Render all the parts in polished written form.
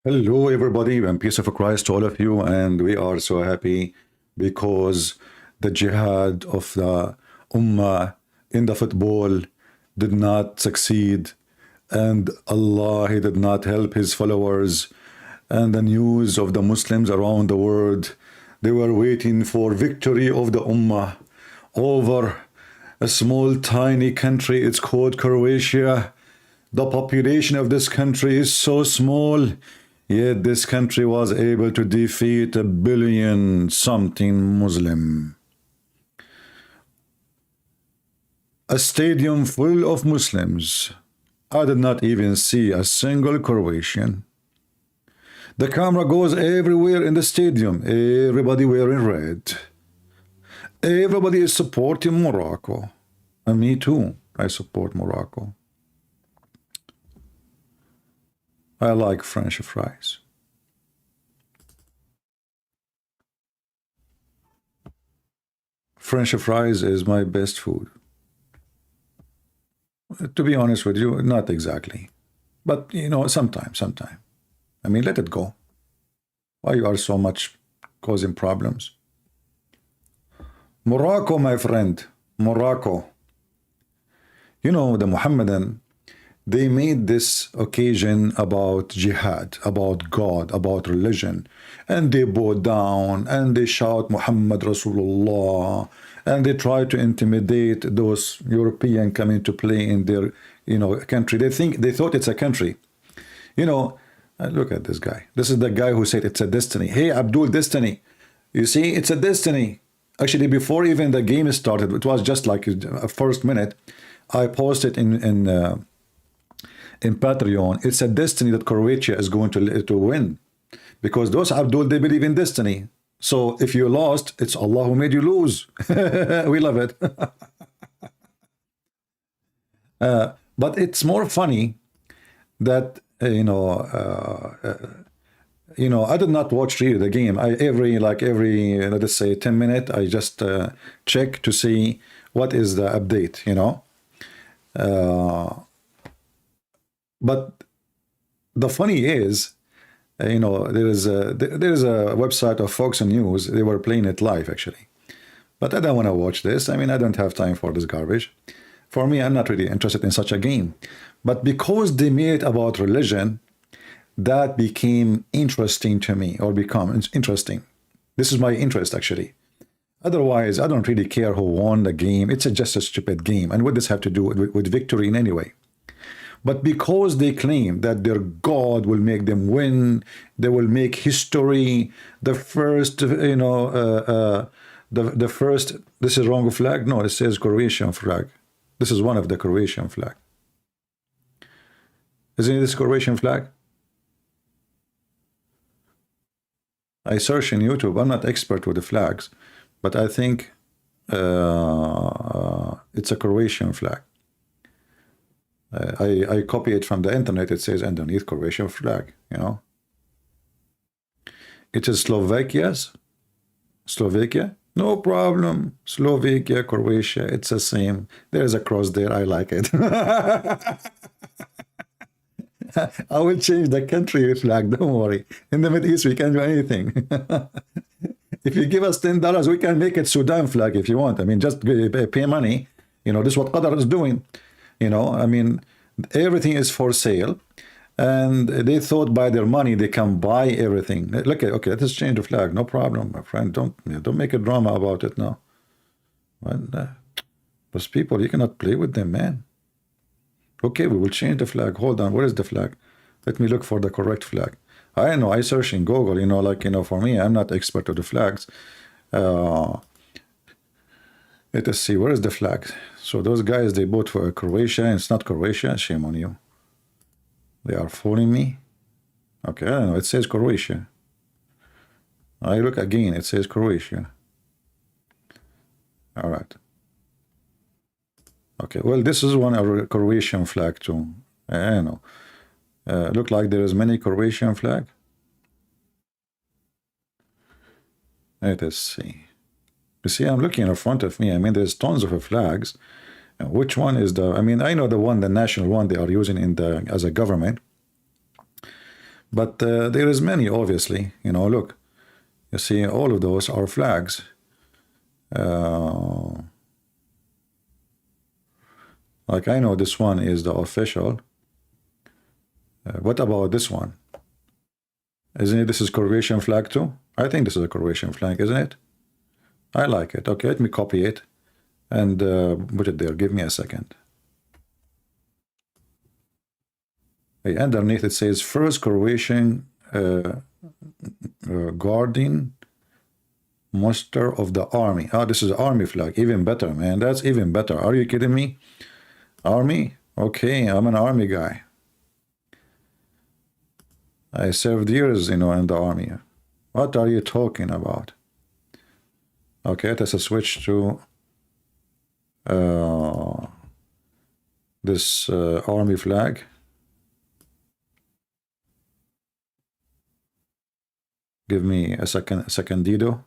Hello, everybody, and peace of Christ to all of you. And we are so happy because the jihad of the ummah in the football did not succeed, and Allah, He did not help His followers. And the news of the Muslims around the world, they were waiting for victory of the ummah over a small, tiny country. It's called Croatia. The population of this country is so small, yet this country was able to defeat a billion something Muslim. A stadium full of Muslims. I did not even see a single Croatian. The camera goes everywhere in the stadium. Everybody wearing red. Everybody is supporting Morocco. And me too. I support Morocco. I like French fries. French fries is my best food. To be honest with you, not exactly. But, you know, sometime. I mean, let it go. Why you are so much causing problems? Morocco, my friend. Morocco. You know, the Muhammadan, they made this occasion about jihad, about God, about religion, and they bow down and they shout Muhammad Rasulullah, and they try to intimidate those European coming to play in their, country. They thought it's a country. Look at this guy. This is the guy who said it's a destiny. Hey, Abdul, destiny. You see, it's a destiny. Actually, before even the game started, it was just like a first minute. I posted in Patreon, it's a destiny that Croatia is going to win, because those Abdul, they believe in destiny. So if you lost, it's Allah who made you lose. We love it. But it's more funny that I did not watch really the game. Every let's say 10 minutes, I just check to see what is the update. But the funny is, there is a website of Fox News. They were playing it live actually, but I don't want to watch this. I mean, I don't have time for this garbage. For me, I'm not really interested in such a game. But because they made it about religion, that became interesting to me, or become interesting. This is my interest actually. Otherwise, I don't really care who won the game. It's just a stupid game. And what does this have to do with victory in any way? But because they claim that their God will make them win, they will make history, the first, the first, this is wrong flag? No, it says Croatian flag. This is one of the Croatian flag. Isn't this Croatian flag? I search in YouTube. I'm not expert with the flags, but I think it's a Croatian flag. I copy it from the internet. It says underneath Croatian flag, It is Slovakia's. Slovakia? No problem. Slovakia, Croatia, it's the same. There's a cross there. I like it. I will change the country flag. Don't worry. In the Middle East, we can do anything. If you give us $10, we can make it Sudan flag if you want. I mean, just pay money. This is what Qatar is doing. I mean, everything is for sale, and they thought by their money they can buy everything. Look, okay, let's change the flag. No problem, my friend. Don't make a drama about it now. Those people, you cannot play with them, man. Okay, we will change the flag. Hold on, where is the flag? Let me look for the correct flag. I know, I search in Google, for me, I'm not expert of the flags. Let us see, where is the flag? So those guys, they vote for Croatia, and it's not Croatia. Shame on you. They are fooling me. Okay, I don't know, it says Croatia. I look again, it says Croatia. All right. Okay, well, this is one of Croatian flag too. I don't know. Look like there is many Croatian flag. Let us see. You see, I'm looking in front of me. I mean, there's tons of flags. Which one is the? I mean, I know the one, the national one they are using as a government. But there is many, obviously. You know, look, you see, all of those are flags. Like I know this one is the official. What about this one? Isn't it? This is Croatian flag too. I think this is a Croatian flag, isn't it? I like it. Okay, let me copy it and put it there. Give me a second. Okay, underneath it says first Croatian guardian muster of the army. Oh, this is army flag. Even better, man. That's even better. Are you kidding me? Army? Okay, I'm an army guy. I served years, you know, in the army. What are you talking about? Okay, let's switch to this army flag. Give me a second, Dido.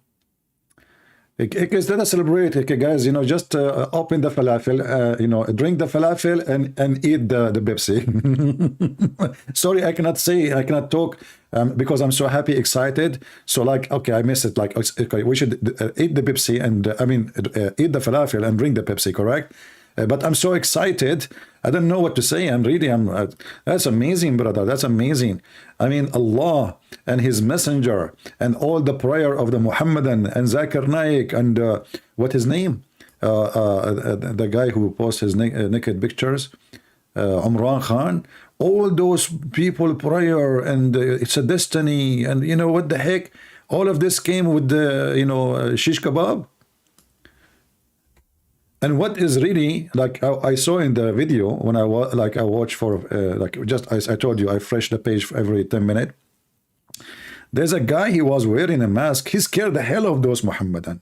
Because let us celebrate, okay, guys. You know, just open the falafel, you know, drink the falafel and eat the Pepsi. Sorry, I cannot talk because I'm so happy, excited. So like, okay, I missed it. Like, okay, we should eat the Pepsi and eat the falafel and drink the Pepsi, correct? But I'm so excited. I don't know what to say. That's amazing, brother. That's amazing. I mean, Allah and His Messenger and all the prayer of the Muhammadan and Zakir Naik and what his name? The guy who posts his naked pictures, Umran Khan. All those people prayer and it's a destiny and you know what the heck? All of this came with the shish kebab. And what is really like I saw in the video when I watch for like just as I told you, I refresh the page for every 10 minutes. There's a guy, he was wearing a mask. He scared the hell of those Muhammadan.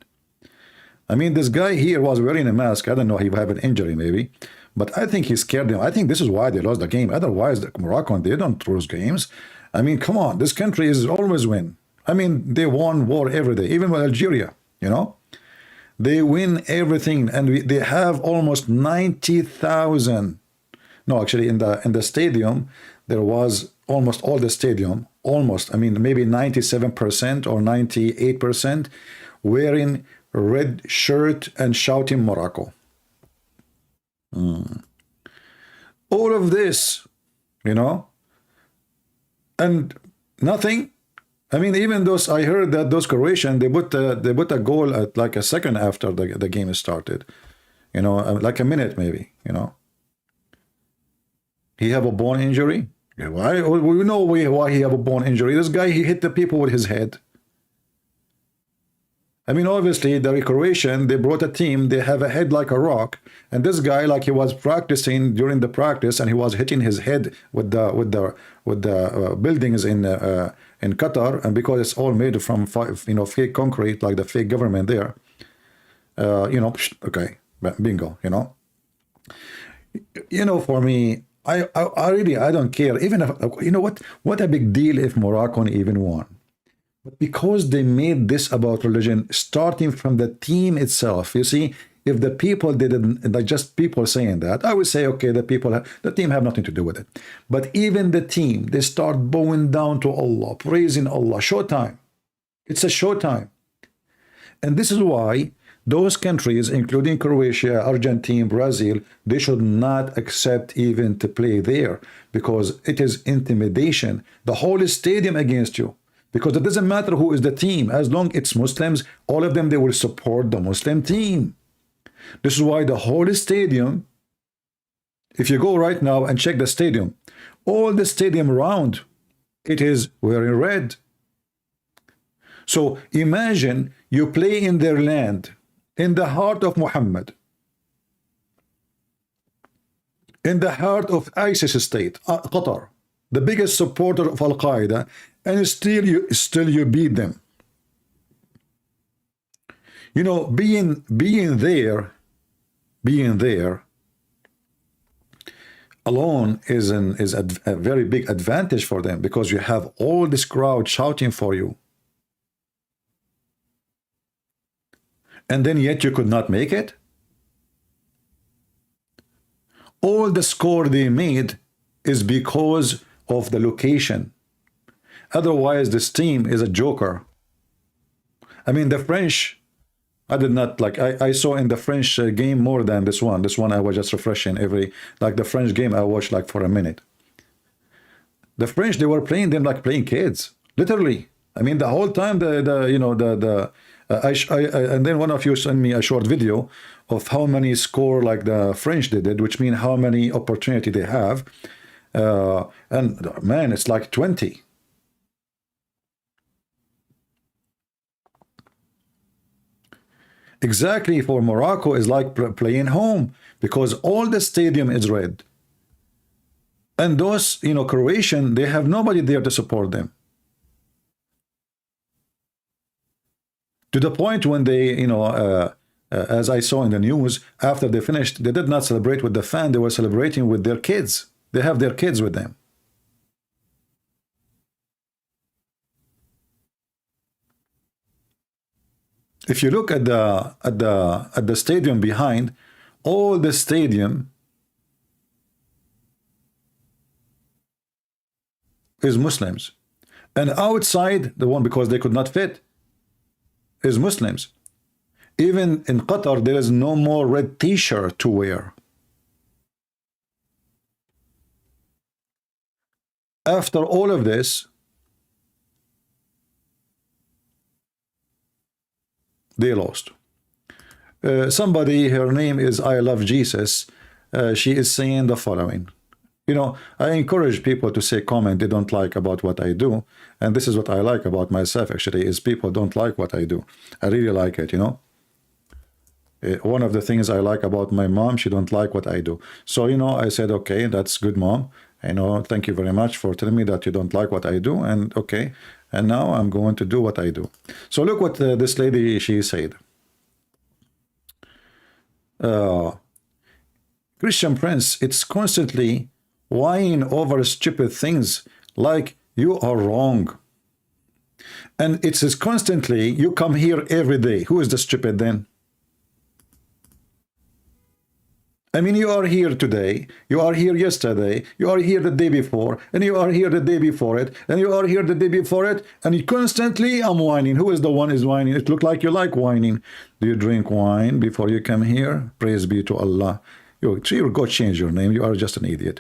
I mean, this guy here was wearing a mask. I don't know, he have an injury maybe, but I think he scared them. I think this is why they lost the game. Otherwise, the Moroccan, they don't lose games. I mean, come on, this country is always win. I mean, they won war every day, even with Algeria, you know. They win everything, and they have almost 90,000. No, actually, in the stadium, there was almost all the stadium, almost. I mean, maybe 97% or 98% wearing red shirt and shouting Morocco. All of this, you know, and nothing. I mean, even those, I heard that those Croatian, they put a goal at like a second after the game started, you know, like a minute maybe, you know. He have a bone injury. Yeah, why? We know why he have a bone injury. This guy, he hit the people with his head. I mean, obviously, the Croatian, they brought a team, they have a head like a rock, and this guy, like he was practicing during the practice, and he was hitting his head with the buildings in Qatar, and because it's all made from fake concrete, like the fake government there, okay, bingo, for me, I really don't care, even if what a big deal if Morocco even won. But because they made this about religion, starting from the team itself, you see, if the people didn't, like just people saying that, I would say, okay, the team have nothing to do with it. But even the team, they start bowing down to Allah, praising Allah, showtime. It's a showtime. And this is why those countries, including Croatia, Argentina, Brazil, they should not accept even to play there because it is intimidation. The whole stadium against you. Because it doesn't matter who is the team, as long as it's Muslims, all of them, they will support the Muslim team. This is why the whole stadium, if you go right now and check the stadium, all the stadium around, it is wearing red. So imagine you play in their land, in the heart of Muhammad, in the heart of ISIS state, Qatar, the biggest supporter of Al-Qaeda, and still you beat them. You know, being there alone is a very big advantage for them, because you have all this crowd shouting for you, and then yet you could not make it. All the score they made is because of the location. Otherwise, this team is a joker. I mean, the French, I did not like, I saw in the French game more than this one. This one I was just refreshing every, like the French game I watched like for a minute. The French, they were playing them like playing kids, literally. I mean, the whole time, and then one of you sent me a short video of how many score like the French did, which means how many opportunity they have. And man, it's like 20. Exactly, for Morocco is like playing home because all the stadium is red. And those, Croatian, they have nobody there to support them. To the point when they, as I saw in the news, after they finished, they did not celebrate with the fan, they were celebrating with their kids. They have their kids with them. If you look at the stadium behind, all the stadium is Muslims, and outside the one, because they could not fit, is Muslims. Even in Qatar, there is no more red t-shirt to wear. After all of this, they lost. Somebody, her name is I Love Jesus, she is saying the following. I encourage people to say comment they don't like about what I do, and this is what I like about myself actually, is people don't like what I do. I really like it, One of the things I like about my mom, she don't like what I do. So, I said, okay, that's good, Mom. Thank you very much for telling me that you don't like what I do, and okay, and now I'm going to do what I do. So look what this lady, she said. Christian Prince, it's constantly whining over stupid things like you are wrong. And it's constantly, you come here every day. Who is the stupid then? I mean, you are here today, you are here yesterday, you are here the day before, and you are here the day before it, and you are here the day before it, and you constantly, I'm whining. Who is the one is whining? It looks like you like whining. Do you drink wine before you come here? Praise be to Allah. You go change your name. You are just an idiot.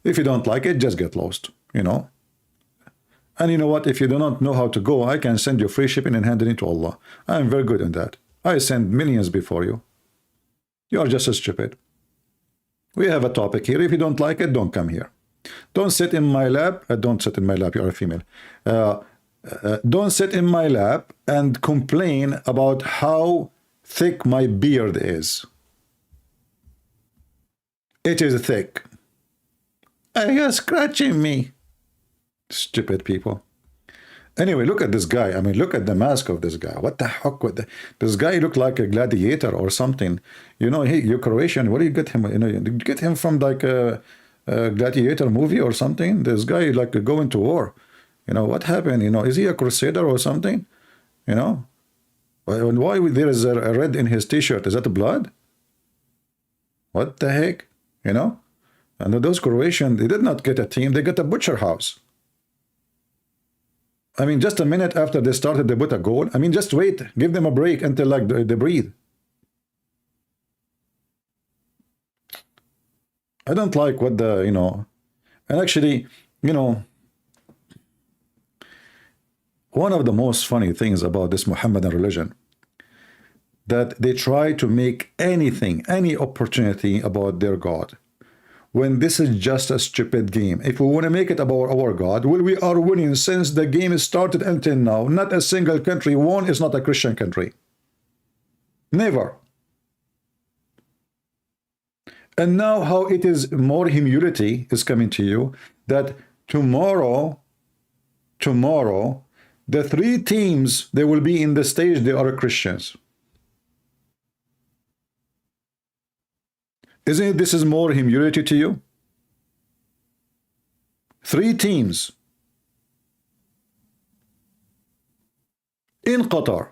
If you don't like it, just get lost, And you know what? If you do not know how to go, I can send you free shipping and hand it to Allah. I am very good in that. I send millions before you. You are just as stupid. We have a topic here. If you don't like it, don't come here. Don't sit in my lap. Don't sit in my lap. You are a female. Don't sit in my lap and complain about how thick my beard is. It is thick. You're scratching me. Stupid people. Anyway, look at this guy. I mean, look at the mask of this guy. What the heck with this guy? Look like a gladiator or something. You're Croatian. Where do you get him? Did you get him from like a gladiator movie or something? This guy like going to war. What happened? Is he a crusader or something? Why there is a red in his t-shirt? Is that blood? What the heck? And those Croatian, they did not get a team. They got a butcher house. I mean, just a minute after they started, they put a goal. I mean, just wait. Give them a break until like they breathe. I don't like what the, and actually, one of the most funny things about this Muhammadan religion, that they try to make anything, any opportunity about their God, when this is just a stupid game. If we want to make it about our God, well, we are winning since the game started until now. Not a single country won is not a Christian country. Never. And now how it is more humility is coming to you, that tomorrow, the three teams, they will be in the stage, they are Christians. Isn't it, this is more humility to you? Three teams in Qatar,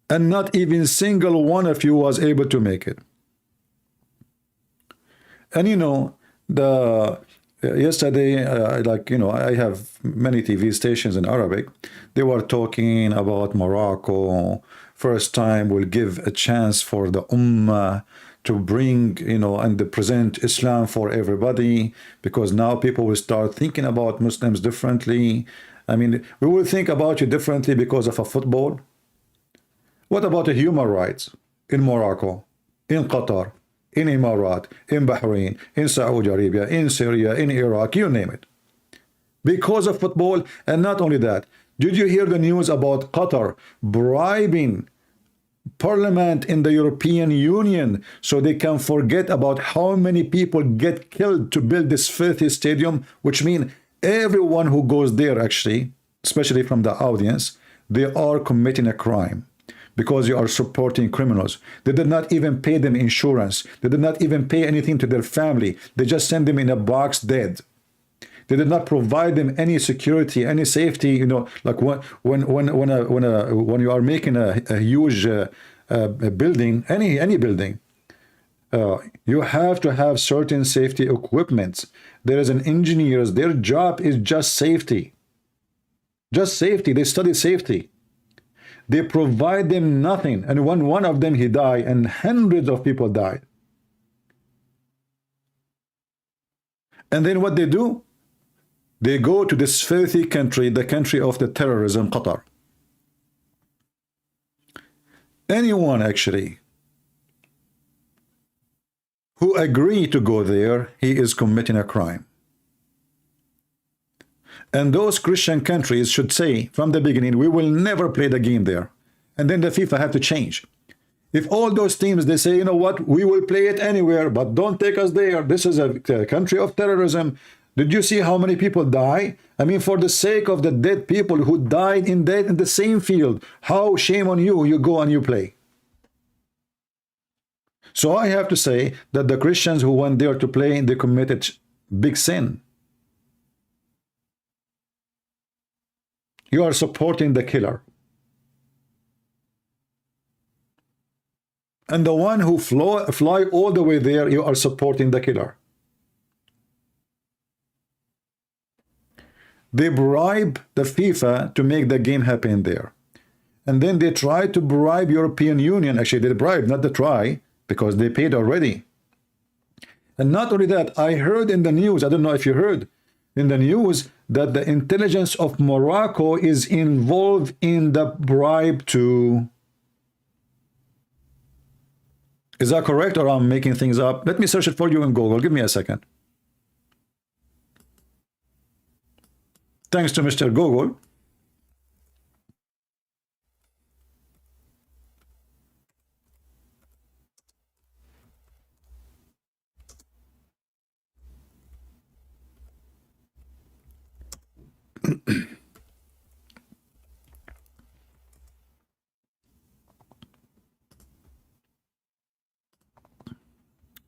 and not even single one of you was able to make it. And Yesterday, like, I have many TV stations in Arabic. They were talking about Morocco. First time will give a chance for the ummah to bring, and to present Islam for everybody, because now people will start thinking about Muslims differently. I mean, we will think about you differently because of a football. What about the human rights in Morocco, in Qatar, in Emirat, in Bahrain, in Saudi Arabia, in Syria, in Iraq, you name it? Because of football. And not only that, did you hear the news about Qatar bribing parliament in the European Union so they can forget about how many people get killed to build this filthy stadium? Which means everyone who goes there, actually, especially from the audience, they are committing a crime, because you are supporting criminals. They did not even pay them insurance. They did not even pay anything to their family. They just send them in a box dead. They did not provide them any security, any safety. Like when you are making a huge building, any building, you have to have certain safety equipment. There is an engineers. Their job is just safety. Just safety. They study safety. They provide them nothing. And when one of them he died, and hundreds of people died. And then what they do? They go to this filthy country, the country of the terrorism, Qatar. Anyone actually who agree to go there, he is committing a crime. And those Christian countries should say from the beginning, we will never play the game there. And then the FIFA have to change. If all those teams, they say, you know what, we will play it anywhere, but don't take us there. This is a country of terrorism. Did you see how many people die? I mean, for the sake of the dead people who died in the same field, how shame on you, you go and you play. So I have to say that the Christians who went there to play, they committed big sin. You are supporting the killer. And the one who fly all the way there, you are supporting the killer. They bribe the FIFA to make the game happen there. And then they try to bribe European Union. Actually, they bribe, not the try, because they paid already. And not only that, I heard in the news, I don't know if you heard, in the news, that the intelligence of Morocco is involved in the bribe too. Is that correct, or I'm making things up? Let me search it for you in Google. Give me a second. Thanks to Mr. Google.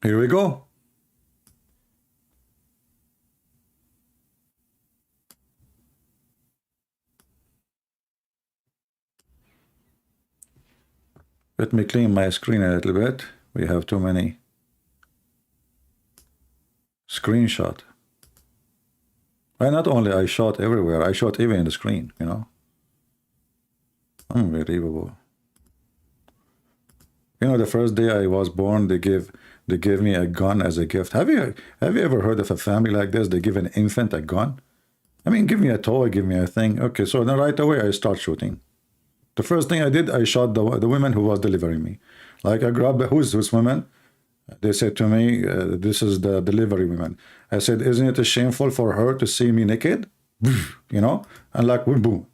Here we go. Let me clean my screen a little bit. We have too many screenshot. And not only I shot everywhere, I shot even in the screen, Unbelievable. The first day I was born, they gave me a gun as a gift. Have you ever heard of a family like this? They give an infant a gun? I mean, give me a toy, give me a thing. Okay, so then right away I start shooting. The first thing I did, I shot the woman who was delivering me. Like I grabbed who's woman? They said to me, this is the delivery woman. I said, isn't it shameful for her to see me naked? And like boom,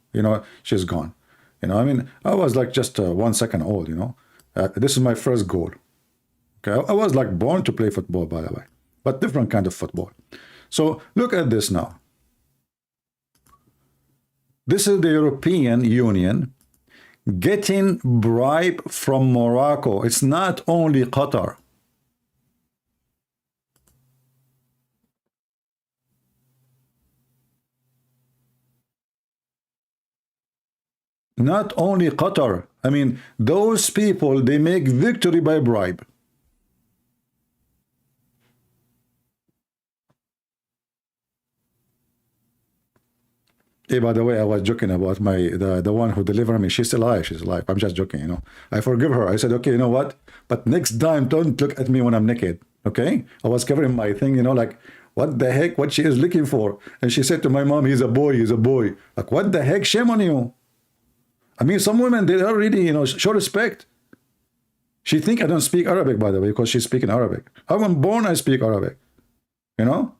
she's gone. I mean, I was like just 1 second old. This is my first goal. Okay, I was like born to play football, by the way, but different kind of football. So look at this now. This is the European Union getting bribe from Morocco. It's not only Qatar. Not only Qatar. I mean, those people, they make victory by bribe. Hey, by the way, I was joking about the one who delivered me. She's alive. She's alive. I'm just joking, you know. I forgive her. I said, okay, you know what? But next time, don't look at me when I'm naked. Okay? I was covering my thing, you know, like, what the heck? What she is looking for? And she said to my mom, he's a boy. He's a boy. Like, what the heck? Shame on you. I mean, some women, they don't really, you know, show respect. She think I don't speak Arabic, by the way, because she's speaking Arabic. I was born, I speak Arabic. You know?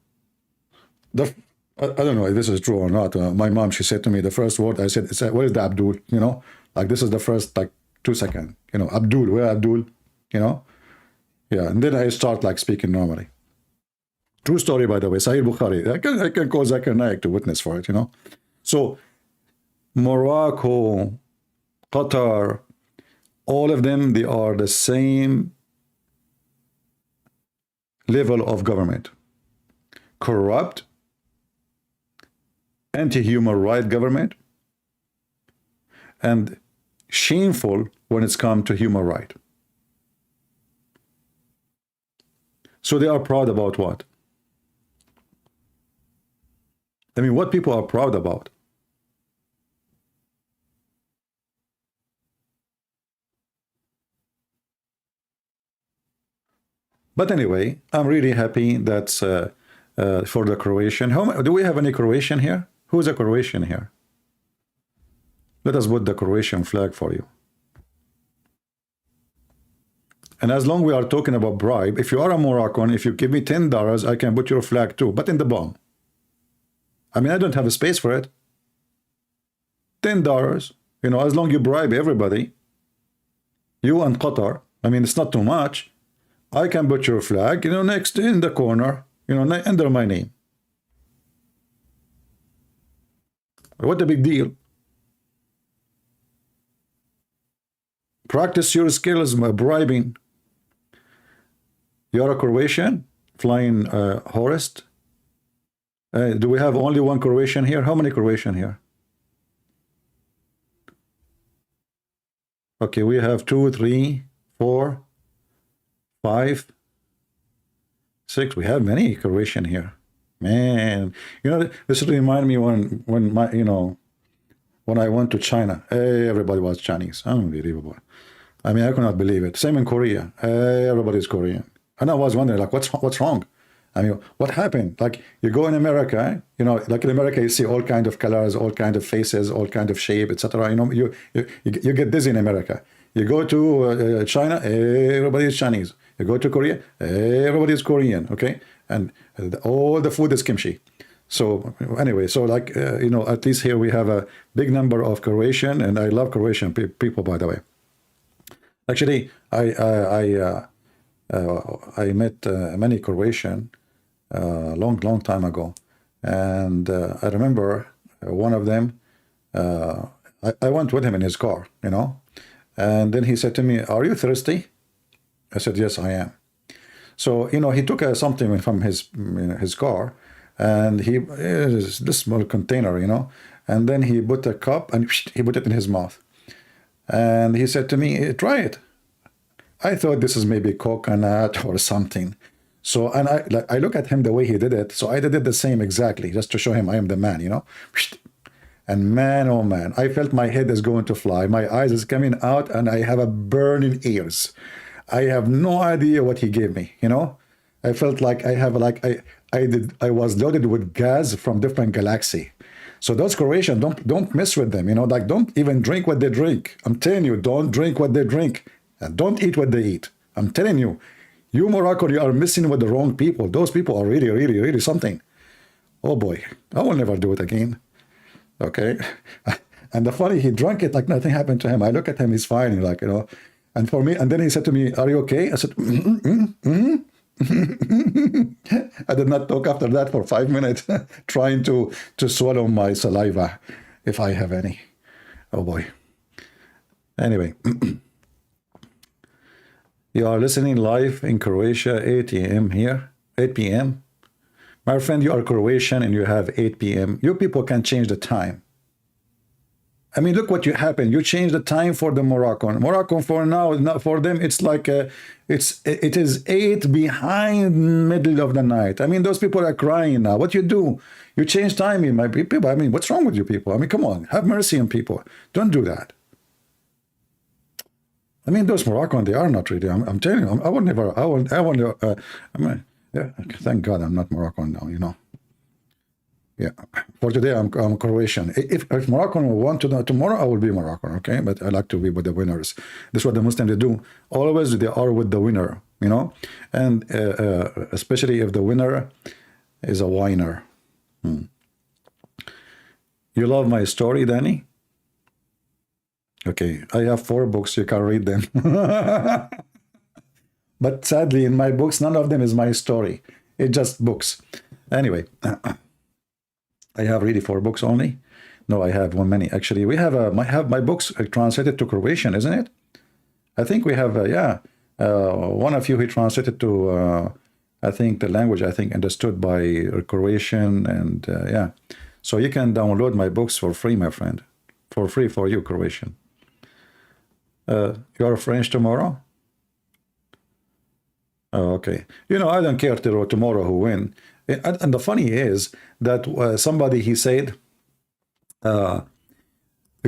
I don't know if this is true or not. My mom, she said to me, the first word I said, what is the Abdul? You know, like this is the first like 2 seconds. You know, Abdul, where Abdul? You know, yeah. And then I start like speaking normally. True story, by the way. Sahih Bukhari. I can call Zakir Naik to witness for it. You know, so Morocco, Qatar, all of them, they are the same level of government. Corrupt, anti-human right government, and shameful when it's come to human right. So they are proud about what? I mean, what people are proud about? But anyway, I'm really happy that for the Croatian. Do we have any Croatian here? Who's a Croatian here? Let us put the Croatian flag for you. And as long we are talking about bribe, if you are a Moroccan, if you give me $10, I can put your flag too, but in the bomb. I mean, I don't have a space for it. $10, you know, as long you bribe everybody, you and Qatar, I mean, it's not too much. I can put your flag, you know, next in the corner, you know, under my name. What a big deal. Practice your skills by bribing. You're a Croatian, flying Horst. Do we have only one Croatian here? How many Croatian here? Okay, we have 2, 3, 4, 5, 6. We have many Croatian here. Man, you know, this reminds me when my, you know, when I went to China, everybody was Chinese. Unbelievable. I mean, I could not believe it. Same in Korea. Everybody's Korean. And I was wondering, like, what's wrong? I mean, what happened? Like, you go in America, you know, like in America, you see all kind of colors, all kind of faces, all kind of shape, etc. You know, you get dizzy in America. You go to China, everybody is Chinese. You go to Korea, everybody is Korean, okay? And all the food is kimchi. So anyway, so like, you know, at least here we have a big number of Croatian, and I love Croatian people, by the way. Actually, I met many Croatian long time ago, and I remember one of them. I went with him in his car, you know, and then he said to me, "Are you thirsty?" I said, "Yes, I am." So you know, he took something from his car, and this small container, you know, and then he put a cup and he put it in his mouth. And he said to me, "Try it." I thought this is maybe coconut or something. So, and I look at him the way he did it. So I did it the same exactly, just to show him I am the man, you know. And man, oh man, I felt my head is going to fly. My eyes is coming out and I have a burning ears. I have no idea what he gave me, you know. I felt like I was loaded with gas from different galaxy. So those Croatians, don't mess with them, you know, like don't even drink what they drink. I'm telling you, don't drink what they drink, and don't eat what they eat. I'm telling you, you Morocco, you are messing with the wrong people. Those people are really, really, really something. Oh boy, I will never do it again. Okay. And the funny, he drank it like nothing happened to him. I look at him, he's fine, like, you know. And for me, and then he said to me, "Are you okay?" I said, I did not talk after that for 5 minutes, trying to swallow my saliva, if I have any. Oh boy. Anyway, you are listening live in Croatia, 8 a.m. here, 8 p.m. My friend, you are Croatian and you have 8 p.m. You people can change the time. I mean, look what you happened. You changed the time for the Moroccan for now, not for them. It's like it is 8 behind middle of the night. I mean, those people are crying now. What you do? You change timing, my people. I mean, what's wrong with you people? I mean, come on, have mercy on people. Don't do that. I mean, those Moroccan, they are not really. I'm telling you, I would never. I would. I mean, yeah. Thank God I'm not Moroccan now. You know. Yeah, for today I'm Croatian. If Moroccan want to know tomorrow, I will be Moroccan, okay? But I like to be with the winners. This is what the Muslims they do. Always they are with the winner, you know? And especially if the winner is a whiner. You love my story, Danny? Okay, I have 4 books, you can read them. But sadly, in my books, none of them is my story. It's just books. Anyway. I have really 4 books only. No, I have many actually. We have my books translated to Croatian, isn't it? I think we have yeah. One of you he translated to I think the language I think understood by Croatian and yeah. So you can download my books for free, my friend, for free for you, Croatian. You are French tomorrow? Oh, okay. You know, I don't care tomorrow who win. And the funny is that somebody, he said,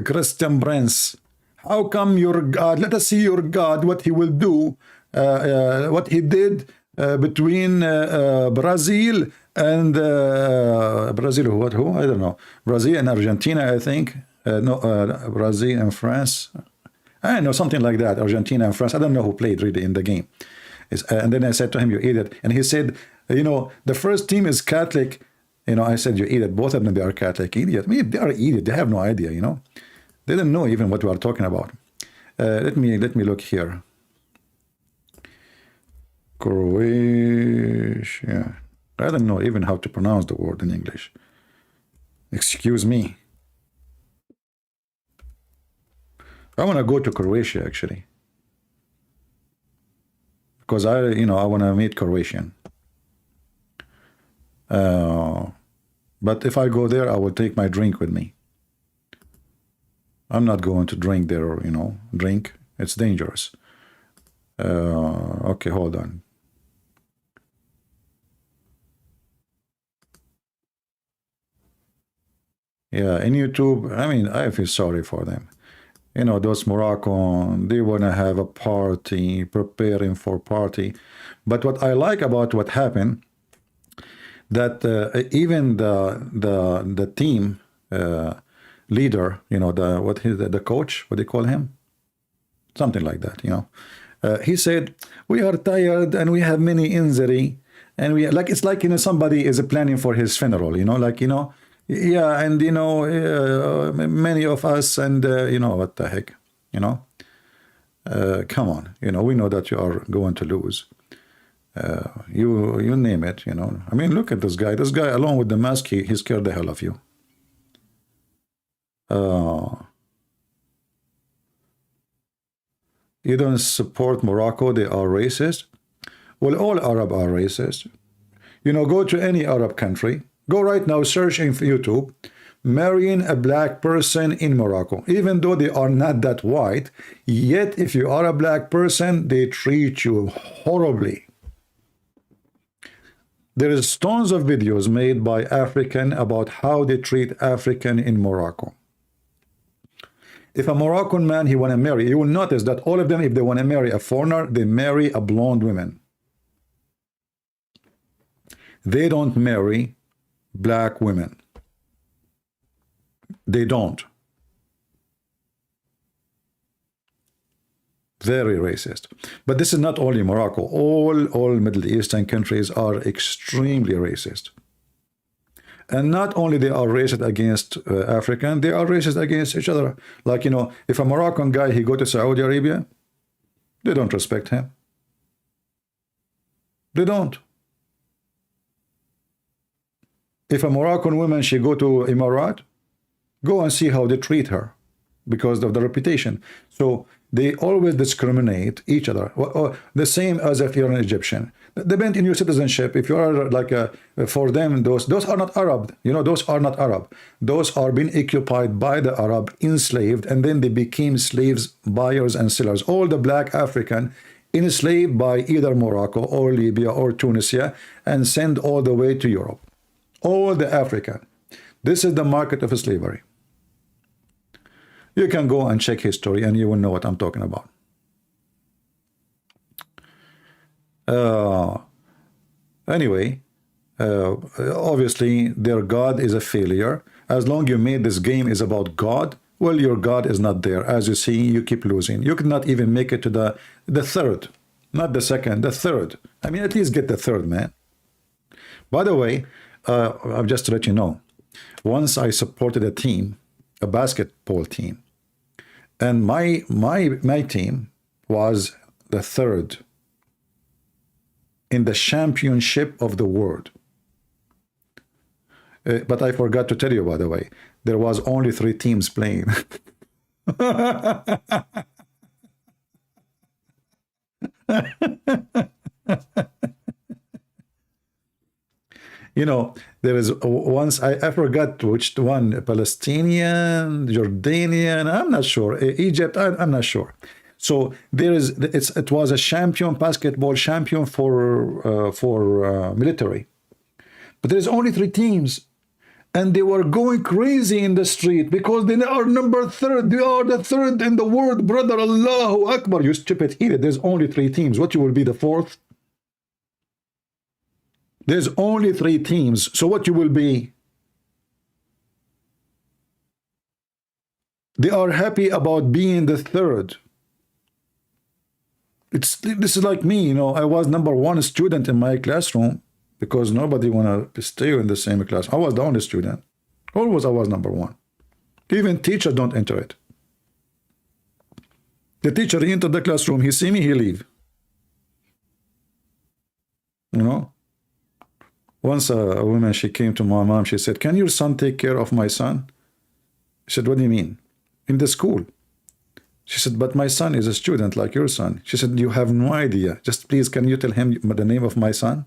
Christian Prince, how come your God, let us see your God, what he will do, what he did between Brazil and Brazil, who? I don't know. Brazil and Argentina, I think. No, Brazil and France. I know, something like that. Argentina and France. I don't know who played really in the game. And then I said to him, you idiot. And he said, you know, the first team is Catholic. You know, I said, you idiot. Both of them, they are Catholic. Idiot. I mean, they are idiot. They have no idea, you know. They don't know even what we are talking about. Let me look here. Croatia. I don't know even how to pronounce the word in English. Excuse me. I want to go to Croatia, actually. Because I want to meet Croatian. But if I go there, I will take my drink with me. I'm not going to drink there, you know, drink. It's dangerous. Okay, hold on. Yeah, in YouTube, I mean, I feel sorry for them. You know, those Moroccan, they want to have a party, preparing for party. But what I like about what happened, that even the team leader, you know, the coach, what do you call him? Something like that, you know. He said, we are tired and we have many injury. And we like, it's like, you know, somebody is planning for his funeral, you know, like, you know, yeah, and you know, many of us, and you know, what the heck, you know, come on, you know, we know that you are going to lose. You name it, you know. I mean, look at this guy. This guy, along with the mask, he scared the hell of you. You don't support Morocco? They are racist. Well, all Arab are racist. You know, go to any Arab country. Go right now, search in YouTube, marrying a black person in Morocco. Even though they are not that white, yet if you are a black person, they treat you horribly. There is tons of videos made by African about how they treat African in Morocco. If a Moroccan man, he want to marry, you will notice that all of them, if they want to marry a foreigner, they marry a blonde woman. They don't marry black women. They don't. Very racist. But this is not only Morocco. All Middle Eastern countries are extremely racist. And not only they are racist against African, they are racist against each other. Like, you know, if a Moroccan guy, he go to Saudi Arabia, they don't respect him. They don't. If a Moroccan woman, she go to Emirat, go and see how they treat her because of the reputation. So they always discriminate each other. The same as if you're an Egyptian. Depend in your citizenship. If you are like for them, those are not Arab. You know, those are not Arab. Those are being occupied by the Arab, enslaved, and then they became slaves, buyers and sellers. All the black African enslaved by either Morocco or Libya or Tunisia and sent all the way to Europe. All the African. This is the market of slavery. You can go and check history and you will know what I'm talking about. Anyway, obviously their God is a failure. As long you made this game is about God, well, your God is not there. As you see, you keep losing. You cannot even make it to the third, not the second, the third. I mean, at least get the third, man. By the way, I'll just to let you know, once I supported a team, a basketball team, and my team was the third in the championship of the world. But I forgot to tell you, by the way, there was only 3 teams playing. You know, there is once, I forgot which one, Palestinian, Jordanian, I'm not sure, Egypt, I'm not sure. So there is, it was a champion, basketball champion for military. But there's only 3 teams. And they were going crazy in the street because they are number 3rd. They are the 3rd in the world, brother. Allahu Akbar. You stupid idiot. There's only 3 teams. What, you will be the 4th? There's only 3 teams. So what you will be? They are happy about being the 3rd. This is like me, you know. I was number 1 student in my classroom because nobody want to stay in the same class. I was the only student. Always I was number 1. Even teachers don't enter it. The teacher, he entered the classroom, he see me, he leave. You know? Once a woman, she came to my mom, she said, "Can your son take care of my son?" I said, "What do you mean?" "In the school." She said, "But my son is a student like your son." She said, "You have no idea. Just please, can you tell him the name of my son?"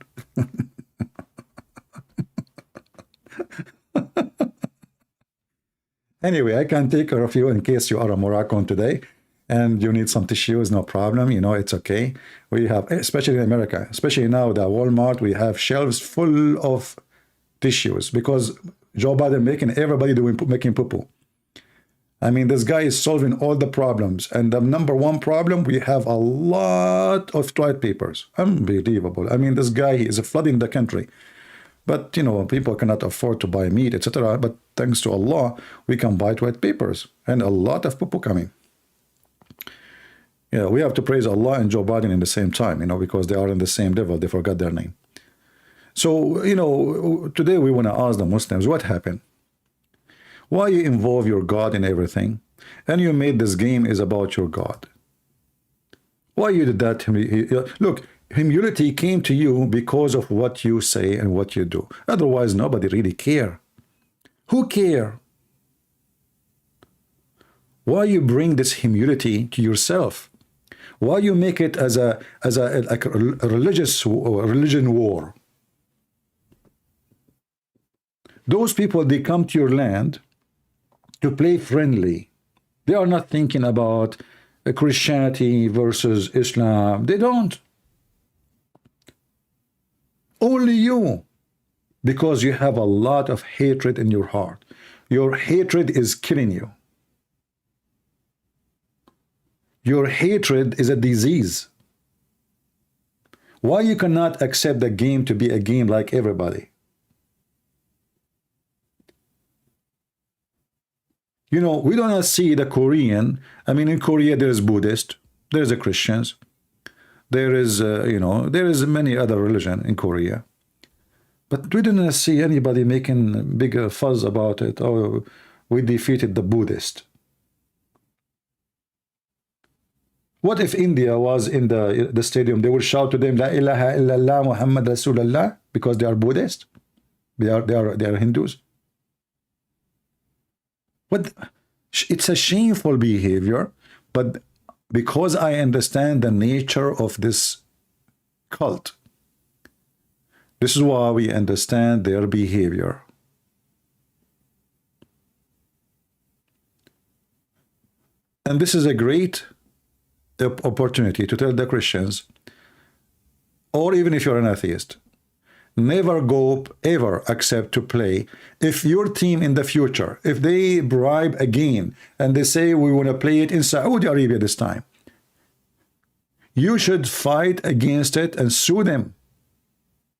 Anyway, I can take care of you in case you are a Moroccan today and you need some tissues, no problem. You know, it's okay. We have, especially in America, especially now, the Walmart, we have shelves full of tissues because Joe Biden making everybody making poo-poo. I mean, this guy is solving all the problems. And the number 1 problem, we have a lot of toilet papers. Unbelievable. I mean, this guy, he is flooding the country. But, you know, people cannot afford to buy meat, etc. But thanks to Allah, we can buy toilet papers. And a lot of poo-poo coming. Yeah, we have to praise Allah and Joe Biden in the same time, you know, because they are in the same level. They forgot their name. So, you know, today we want to ask the Muslims, what happened? Why you involve your God in everything? And you made this game is about your God. Why you did that? Look, humility came to you because of what you say and what you do. Otherwise, nobody really care. Who care? Why you bring this humility to yourself? Why you make it as a religion war? Those people, they come to your land to play friendly. They are not thinking about Christianity versus Islam. They don't. Only you, because you have a lot of hatred in your heart. Your hatred is killing you. Your hatred is a disease. Why you cannot accept the game to be a game like everybody? You know, we don't see the Korean. I mean, in Korea, there is Buddhist, there is a Christians, there is, you know, there is many other religion in Korea. But we didn't see anybody making big fuzz about it. Oh, we defeated the Buddhist. What if India was in the stadium? They would shout to them, La ilaha illallah Muhammad Rasulullah, because they are Buddhist. They are Hindus. But it's a shameful behavior. But because I understand the nature of this cult. This is why we understand their behavior. And this is a great opportunity to tell the Christians, or even if you're an atheist, never go, ever accept to play. If your team in the future, if they bribe again and they say we want to play it in Saudi Arabia this time, you should fight against it and sue them.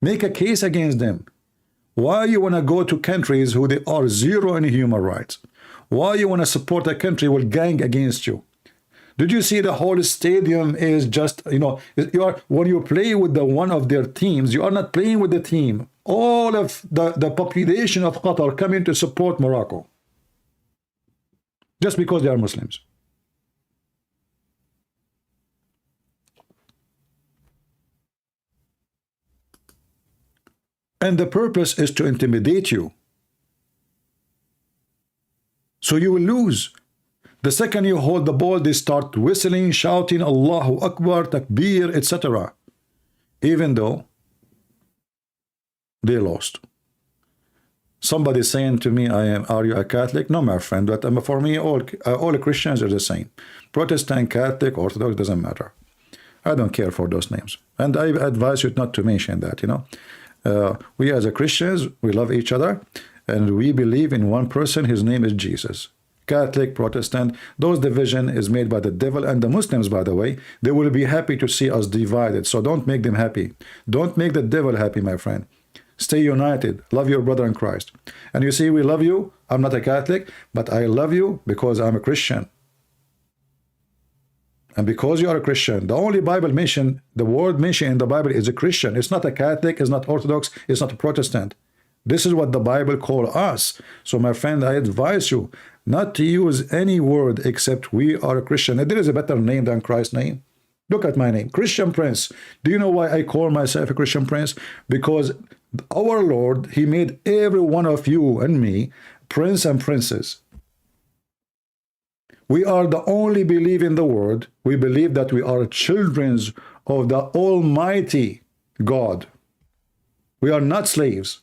Make a case against them. Why you want to go to countries who they are zero in human rights? Why you want to support a country will gang against you? Did you see the whole stadium is just, you know, when you play with the one of their teams, you are not playing with the team. All of the population of Qatar come in to support Morocco. Just because they are Muslims. And the purpose is to intimidate you. So you will lose. The second you hold the ball, they start whistling, shouting, Allahu Akbar, Takbir, etc. Even though they lost. Somebody saying to me, are you a Catholic? No, my friend, but for me, all Christians are the same. Protestant, Catholic, Orthodox, doesn't matter. I don't care for those names. And I advise you not to mention that, you know. We as a Christians, we love each other, and we believe in one person, his name is Jesus. Catholic, Protestant, those division is made by the devil, and the Muslims, by the way, they will be happy to see us divided. So don't make them happy. Don't make the devil happy, my friend. Stay united. Love your brother in Christ. And you see, we love you. I'm not a Catholic, but I love you because I'm a Christian. And because you are a Christian, the only Bible mention, the word mentioned in the Bible is a Christian. It's not a Catholic, it's not Orthodox, it's not a Protestant. This is what the Bible calls us. So my friend, I advise you not to use any word except we are a Christian. And there is a better name than Christ's name. Look at my name, Christian Prince. Do you know why I call myself a Christian Prince? Because our Lord, he made every one of you and me prince and princess. We are the only believe in the world. We believe that we are children of the Almighty God. We are not slaves.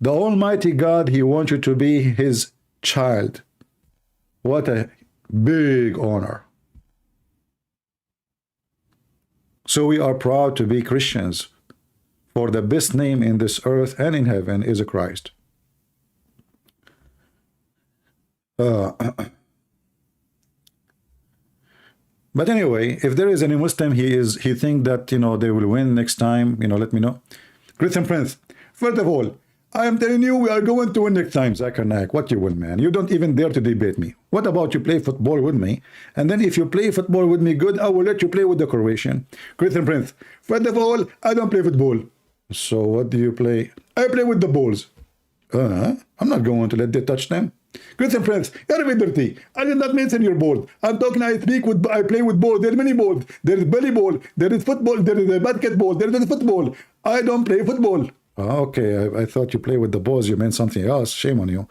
The Almighty God, he wants you to be his child. What a big honor. So we are proud to be Christians, for the best name in this earth and in heaven is a Christ. But anyway, if there is any Muslim, he think that, you know, they will win next time, you know, let me know. Christian Prince, first of all, I am telling you, we are going to win next time, Zakanak. What you will, man? You don't even dare to debate me. What about you play football with me? And then if you play football with me good, I will let you play with the Croatian. Christian Prince, first of all, I don't play football. So what do you play? I play with the balls. I'm not going to let they touch them. Christian Prince, you're a bit dirty. I did not mention your ball. I'm talking, I play with balls. There are many balls. There is volleyball. There is football. There is a basketball. There is football. I don't play football. Okay, I thought you play with the balls. You meant something else. Shame on you.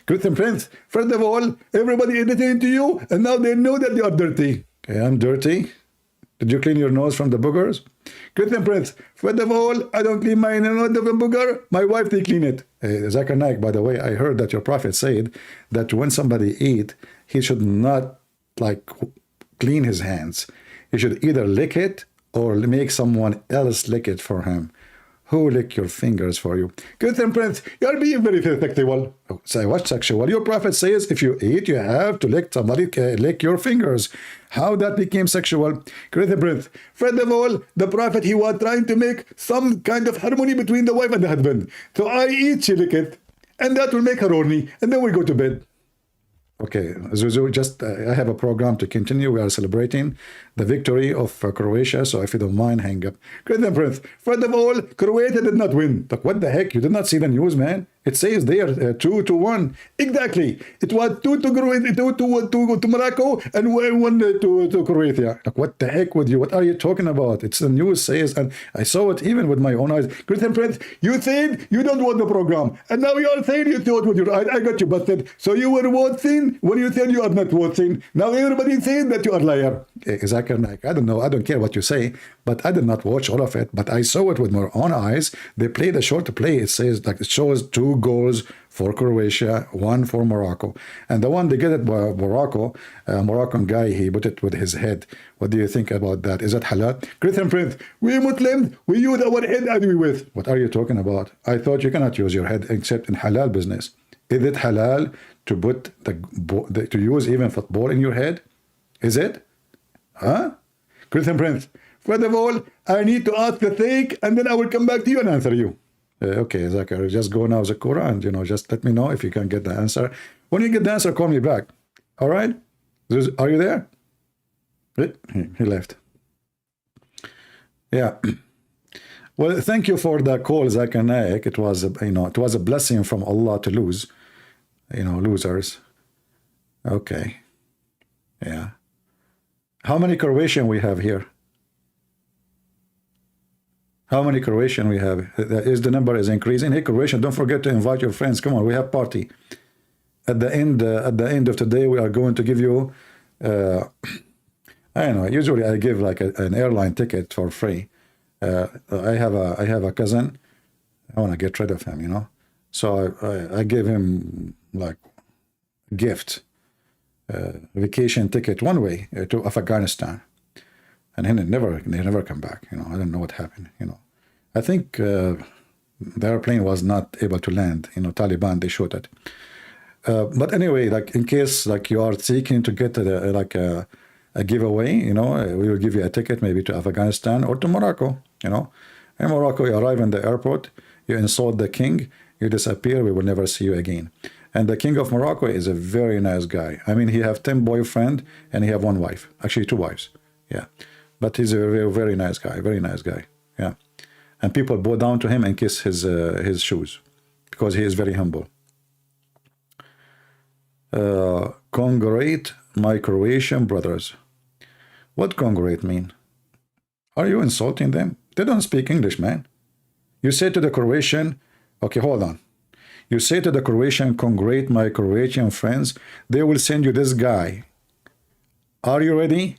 Christian Prince, first of all, everybody is listening to you, and now they know that you are dirty. Okay, I'm dirty. Did you clean your nose from the boogers? Christian Prince, first of all, I don't clean my nose from the booger. My wife, they clean it. Zakir Naik, by the way, I heard that your prophet said that when somebody eat, he should not like clean his hands. He should either lick it or make someone else lick it for him. Who lick your fingers for you? Christian Prince, you're being very sexual. Oh, say what sexual? Your prophet says if you eat, you have to lick somebody, lick your fingers. How that became sexual? Christian Prince, first of all, the prophet, he was trying to make some kind of harmony between the wife and the husband. So I eat, she lick it, and that will make her horny, and then we go to bed. Okay, Zuzu, just I have a program to continue. We are celebrating the victory of Croatia. So if you don't mind, hang up. Great Prince, first of all, Croatia did not win. Like, what the heck? You did not see the news, man? It says there 2-1. Exactly. It was 2 to Croatia, 2 to Morocco, and 1 to Croatia. Like, what the heck with you? What are you talking about? It's the news says, and I saw it even with my own eyes. Great Prince, you said you don't want the program, and now you are saying you thought with your eyes. I got you busted. So you were watching when you said you are not watching. Now everybody saying that you are liar. Zakir Naik, I don't know. I don't care what you say, but I did not watch all of it. But I saw it with my own eyes. They played a short play. It says, like, it shows 2 goals for Croatia, 1 for Morocco. And the one they get it by Morocco, Moroccan guy, he put it with his head. What do you think about that? Is that halal? Christian Prince, we Muslims, we use our head and we with. What are you talking about? I thought you cannot use your head except in halal business. Is it halal to put to use even football in your head? Is it? Huh? Christian Prince, first of all, I need to ask the thing, and then I will come back to you and answer you. Okay, Zakir, just go now, Zakura, and just let me know if you can get the answer. When you get the answer, call me back. All right? Are you there? He left. Yeah. Well, thank you for the call, Zakir Naik. It was, it was a blessing from Allah to lose, losers. Okay. Yeah. How many Croatian we have here? How many Croatian we have? Is the number is increasing? Hey, Croatian, don't forget to invite your friends. Come on, we have party. At the end of today, we are going to give you, I don't know. Usually, I give like an airline ticket for free. I have a cousin. I want to get rid of him, So I gave him like a gift, vacation ticket one way to Afghanistan. And he never come back. I don't know what happened. I think the airplane was not able to land. Taliban, they shot it. But anyway, like in case like you are seeking to get a giveaway, we will give you a ticket maybe to Afghanistan or to Morocco. In Morocco, you arrive in the airport, you insult the king, you disappear. We will never see you again. And the king of Morocco is a very nice guy. I mean, he have 10 boyfriends and he have 1 wife, actually 2 wives. Yeah. But he's a very, very nice guy, very nice guy. Yeah. And people bow down to him and kiss his shoes because he is very humble. Congratulate my Croatian brothers. What congratulate mean? Are you insulting them? They don't speak English, man. You say to the Croatian, okay, hold on. You say to the Croatian, congratulate my Croatian friends. They will send you this guy. Are you ready?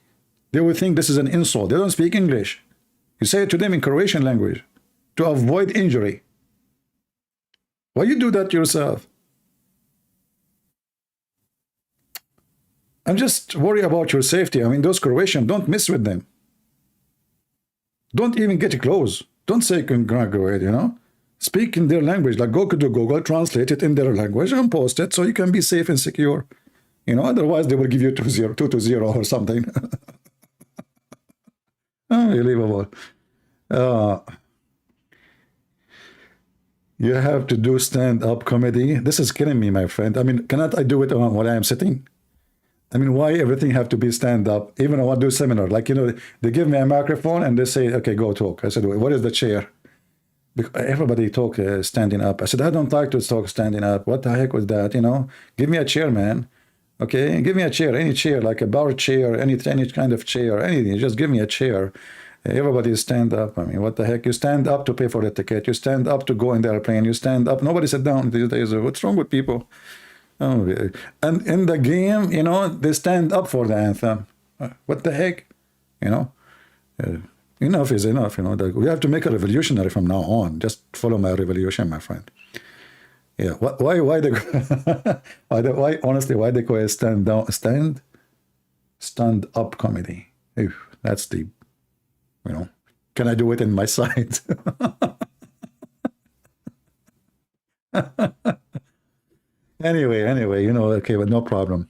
They will think this is an insult. They don't speak English. You say it to them in Croatian language to avoid injury. Why you do that yourself? I'm just worried about your safety. I mean, those Croatians, don't mess with them. Don't even get close. Don't say congratulate, Speak in their language. Like go to Google, translate it in their language and post it so you can be safe and secure. Otherwise they will give you 2-0 or something. Unbelievable. You have to do stand-up comedy. This is killing me, my friend. I mean, cannot I do it while I am sitting? I mean, why everything have to be stand-up? Even I want to do a seminar. Like, they give me a microphone and they say, okay, go talk. I said, what is the chair? Everybody talk standing up. I said, I don't like to talk standing up. What the heck was that, Give me a chair, man. Okay, give me a chair, any chair, like a bar chair, any kind of chair, anything. Just give me a chair. Everybody stand up. I mean, what the heck? You stand up to pay for the ticket. You stand up to go in the airplane. You stand up. Nobody sit down these days. What's wrong with people? Oh, and in the game, they stand up for the anthem. What the heck? Enough is enough. We have to make a revolutionary from now on. Just follow my revolution, my friend. Yeah. Why they why honestly why they call it stand up comedy? Ew, that's deep. Can I do it in my side? Anyway, okay, but no problem.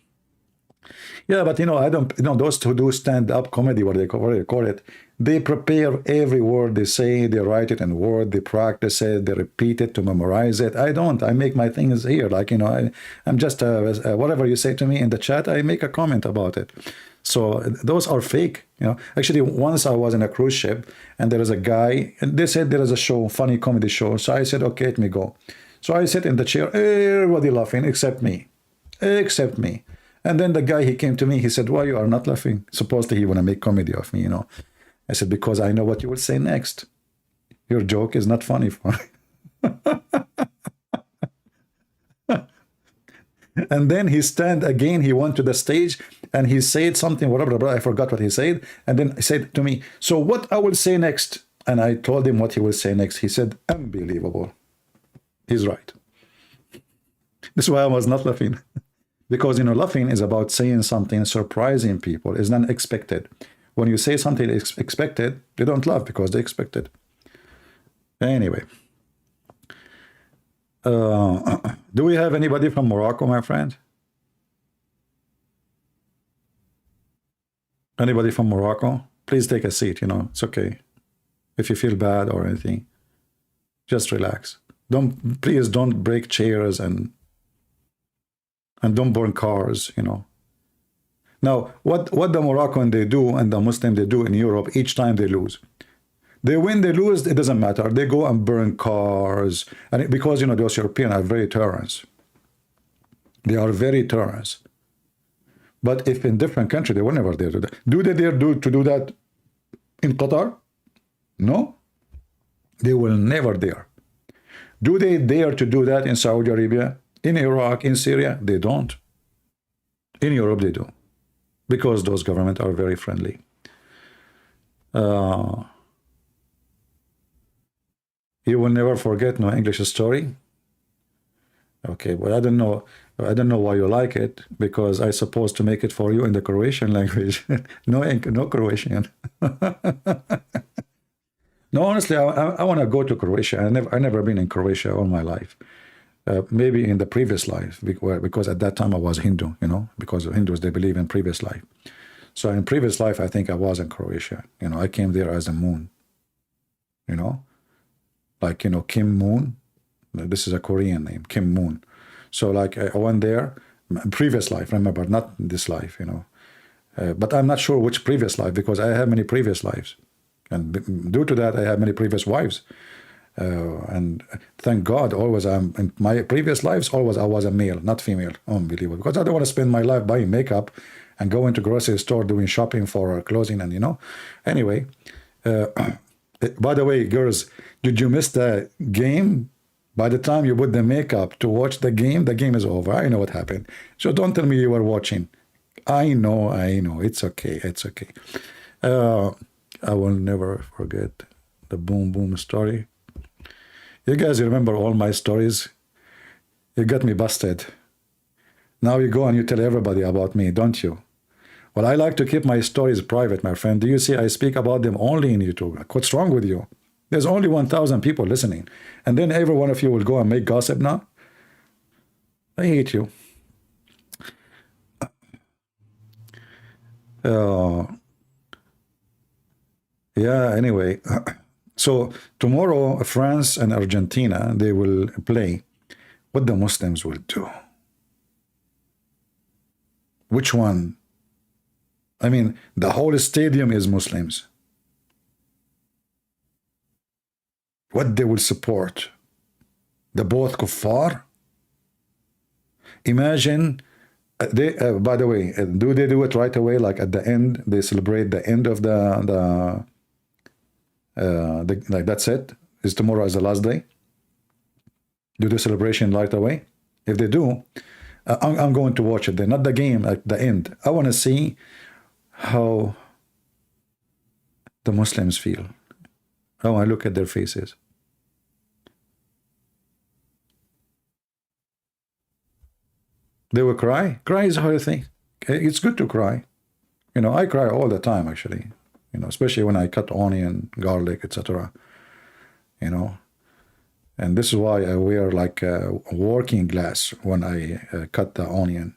Yeah, but I don't, those who do stand-up comedy, what they call it, they prepare every word they say, they write it in Word, they practice it, they repeat it to memorize it. I don't. I make my things here. Like, I'm just, whatever you say to me in the chat, I make a comment about it. So those are fake, you know. Actually, once I was in a cruise ship and there is a guy, and they said there is a show, funny comedy show. So I said, okay, let me go. So I sit in the chair, everybody laughing except me, except me. And then the guy, he came to me, he said, why you are not laughing? Supposedly he want to make comedy of me, you know. I said, because I know what you will say next. Your joke is not funny for me. And then he stand again, he went to the stage and he said something, whatever, I forgot what he said. And then he said to me, so what I will say next? And I told him what he will say next. He said, unbelievable. He's right. This is why I was not laughing. Because, you know, laughing is about saying something, surprising people. It's not expected. When you say something expected, they don't laugh because they expect it. Anyway. Do we have anybody from Morocco, my friend? Anybody from Morocco? Please take a seat, you know, it's okay. If you feel bad or anything, just relax. Please don't break chairs and don't burn cars, you know. Now, what the Moroccan they do and the Muslim they do in Europe each time they lose. They win, they lose, it doesn't matter. They go and burn cars. And because, you know, those Europeans are very tolerant. They are very tolerant. But if in different countries, they will never dare do that. Do they dare to do that in Qatar? No. They will never dare. Do they dare to do that in Saudi Arabia, in Iraq, in Syria? They don't. In Europe, they do. Because those governments are very friendly. You will never forget no English story. Okay, well, I don't know why you like it, because I supposed to make it for you in the Croatian language. no Croatian. No, honestly, I want to go to Croatia. I never been in Croatia all my life. Maybe in the previous life, because at that time I was Hindu, you know, because Hindus, they believe in previous life. So in previous life, I think I was in Croatia. You know, I came there as a moon, you know. Like, you know, Kim Moon. This is a Korean name, Kim Moon. So like I went there, previous life, remember, not this life, you know. But I'm not sure which previous life, because I have many previous lives. And due to that, I have many previous wives. And thank God, always in my previous lives, always I was a male, not female. Unbelievable. Because I don't want to spend my life buying makeup and going to grocery store doing shopping for clothing and, you know. Anyway, by the way, girls, did you miss the game? By the time you put the makeup to watch the game is over. I know what happened. So don't tell me you were watching. I know. It's okay. It's okay. I will never forget the boom boom story. You guys remember all my stories? You got me busted. Now you go and you tell everybody about me, don't you? Well, I like to keep my stories private, my friend. Do you see I speak about them only in YouTube? What's wrong with you? There's only 1,000 people listening. And then every one of you will go and make gossip now? I hate you. Yeah, anyway. So tomorrow, France and Argentina, they will play. What the Muslims will do. Which one? I mean, the whole stadium is Muslims. What they will support? The both kuffar? Imagine, by the way, do they do it right away? Like at the end, they celebrate the end of like that's it? Is tomorrow as the last day? Do the celebration right away? If they do, I'm going to watch it then. Not the game, like the end. I want to see how the Muslims feel. I want to look at their faces. They will cry. Cry is a hard thing. It's good to cry. You know, I cry all the time, actually. You know, especially when I cut onion, garlic, etc. You know, and this is why I wear like a working glass when I cut the onion,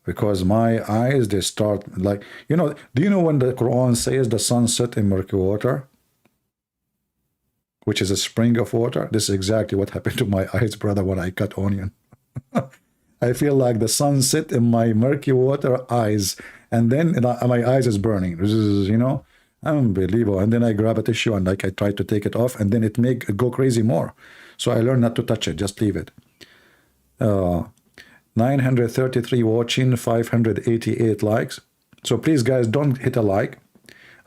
because my eyes, they start like, you know, do you know when the Quran says the sun set in murky water, which is a spring of water? This is exactly what happened to my eyes, brother, when I cut onion. I feel like the sun set in my murky water eyes, And then my eyes is burning. This is, unbelievable. And then I grab a tissue and like I try to take it off, and then it go crazy more. So I learned not to touch it, just leave it. 933 watching, 588 likes. So please, guys, don't hit a like.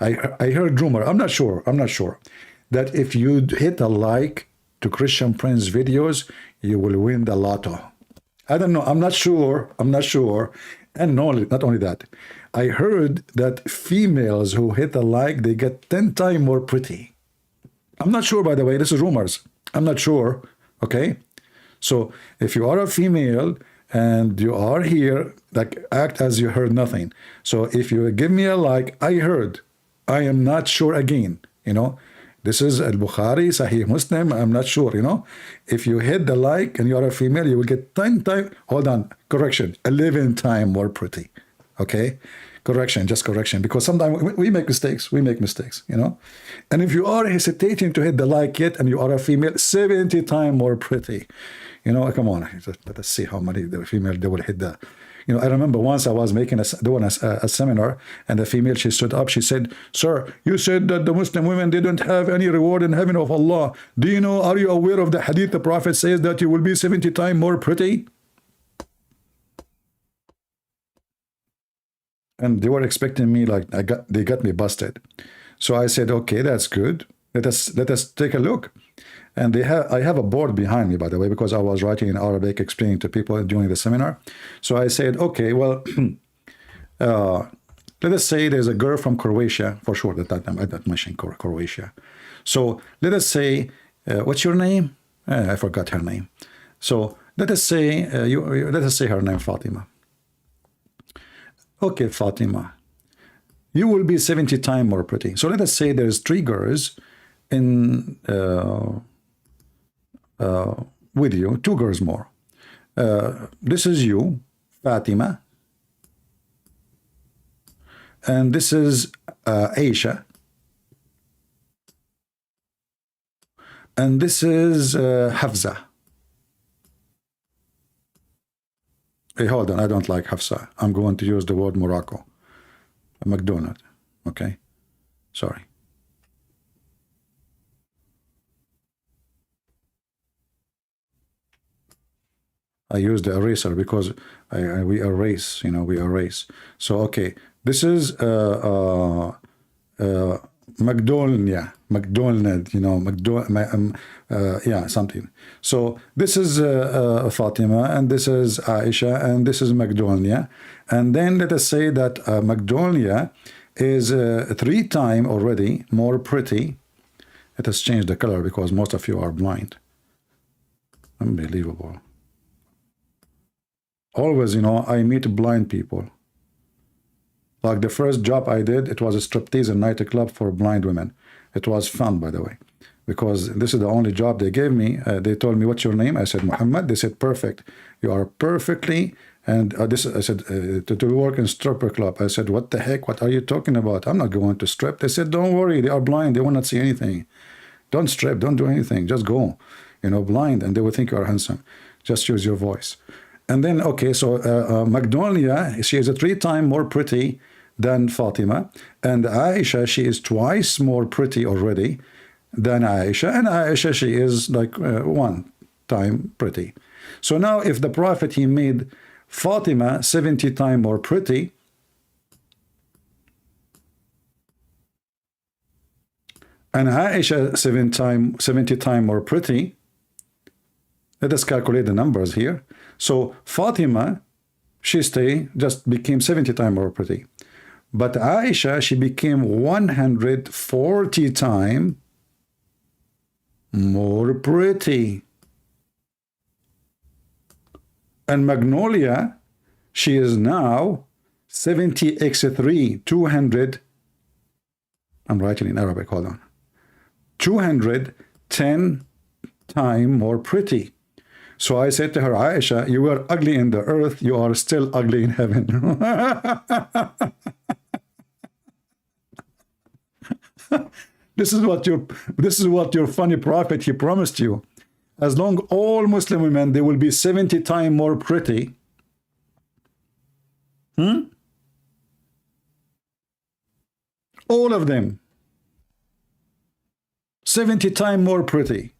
I heard rumor. I'm not sure that if you hit a like to Christian Prince videos, you will win the lotto. I don't know. I'm not sure. And no, not only that, I heard that females who hit a like, they get 10 times more pretty. I'm not sure, by the way. This is rumors. I'm not sure. Okay. So if you are a female and you are here, like, act as you heard nothing. So if you give me a like, I heard. I am not sure again. This is Al-Bukhari, Sahih Muslim. I'm not sure. If you hit the like and you are a female, you will get 10 times. Hold on. Correction. 11 times more pretty. Okay. Correction. Just correction. Because sometimes we make mistakes. And if you are hesitating to hit the like yet and you are a female, 70 times more pretty. Come on. Let us see how many the female they will hit the. I remember once I was doing a seminar, and the female, she stood up, she said, "Sir, you said that the Muslim women didn't have any reward in heaven of Allah. Are you aware of the hadith the Prophet says that you will be 70 times more pretty?" And they were expecting me, like, they got me busted. So I said, okay, that's good. Let us take a look. And I have a board behind me, by the way, because I was writing in Arabic, explaining to people during the seminar. So I said, okay, well, let us say there's a girl from Croatia, for sure, that time I didn't mention Croatia. So let us say, what's your name? I forgot her name. So let us say, let us say her name, Fatima. Okay, Fatima, you will be 70 times more pretty. So let us say there's 3 girls in with you, 2 girls more. This is you, Fatima, and this is Aisha, and this is Hafsa. Hey, hold on, I don't like Hafsa. I'm going to use the word Morocco. McDonald. Okay, sorry. I use the eraser because we erase, we erase. So, okay, this is Magdolnia, yeah, something. So this is Fatima, and this is Aisha, and this is Magdolnia. And then let us say that Magdolnia is 3 times already more pretty. Let us change the color because most of you are blind. Unbelievable. Always, I meet blind people. Like the first job I did, it was a striptease and nightclub for blind women. It was fun, by the way, because this is the only job they gave me. They told me, "What's your name?" I said, "Muhammad." They said, "Perfect. You are perfectly." And I said, to work in stripper club. I said, "What the heck? What are you talking about? I'm not going to strip." They said, "Don't worry. They are blind. They will not see anything. Don't strip. Don't do anything. Just go, blind, and they will think you are handsome. Just use your voice." And then, okay, so Magnolia, she is 3 times more pretty than Fatima. And Aisha, she is twice more pretty already than Aisha. And Aisha, she is like 1 time pretty. So now if the Prophet, he made Fatima 70 times more pretty, and Aisha 70 times more pretty, let us calculate the numbers here. So Fatima, she just became 70 times more pretty. But Aisha, she became 140 times more pretty. And Magnolia, she is now 70x3, 200. I'm writing in Arabic, hold on. 210 times more pretty. So I said to her, "Aisha, you were ugly in the earth, you are still ugly in heaven." This is what your funny prophet, he promised you. As long all Muslim women, they will be 70 times more pretty. All of them. 70 times more pretty.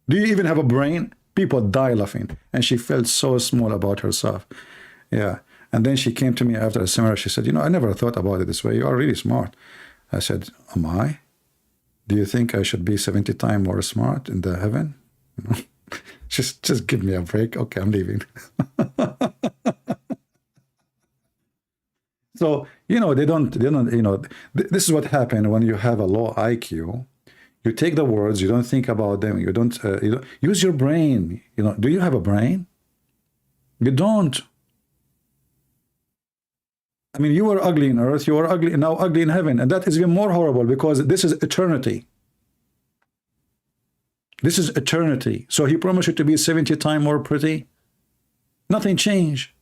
Do you even have a brain? People die laughing. And she felt so small about herself. Yeah. And then she came to me after a seminar. She said, you know, I never thought about it this way. You are really smart. I said, am I? Do you think I should be 70 times more smart in the heaven? Just give me a break. Okay, I'm leaving. So, you know, they don't, you know, this is what happened when you have a low IQ. You take the words, you don't think about them, you don't use your brain. You know, do you have a brain? You don't. I mean, you were ugly in earth, you are ugly now, ugly in heaven, and that is even more horrible because this is eternity. This is eternity. So he promised you to be 70 times more pretty. Nothing changed.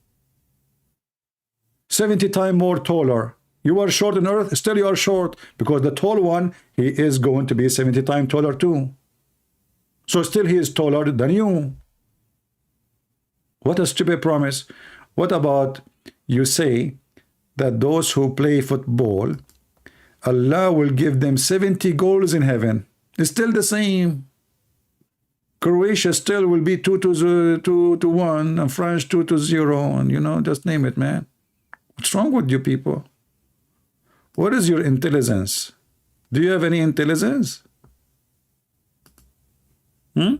70 times more taller. You are short on earth, still you are short, because the tall one, he is going to be 70 times taller too. So still he is taller than you. What a stupid promise. What about you say that those who play football, Allah will give them 70 goals in heaven? It's still the same. Croatia still will be 2-1, and France 2-0, and you know, just name it, man. What's wrong with you people? What is your intelligence? Do you have any intelligence? You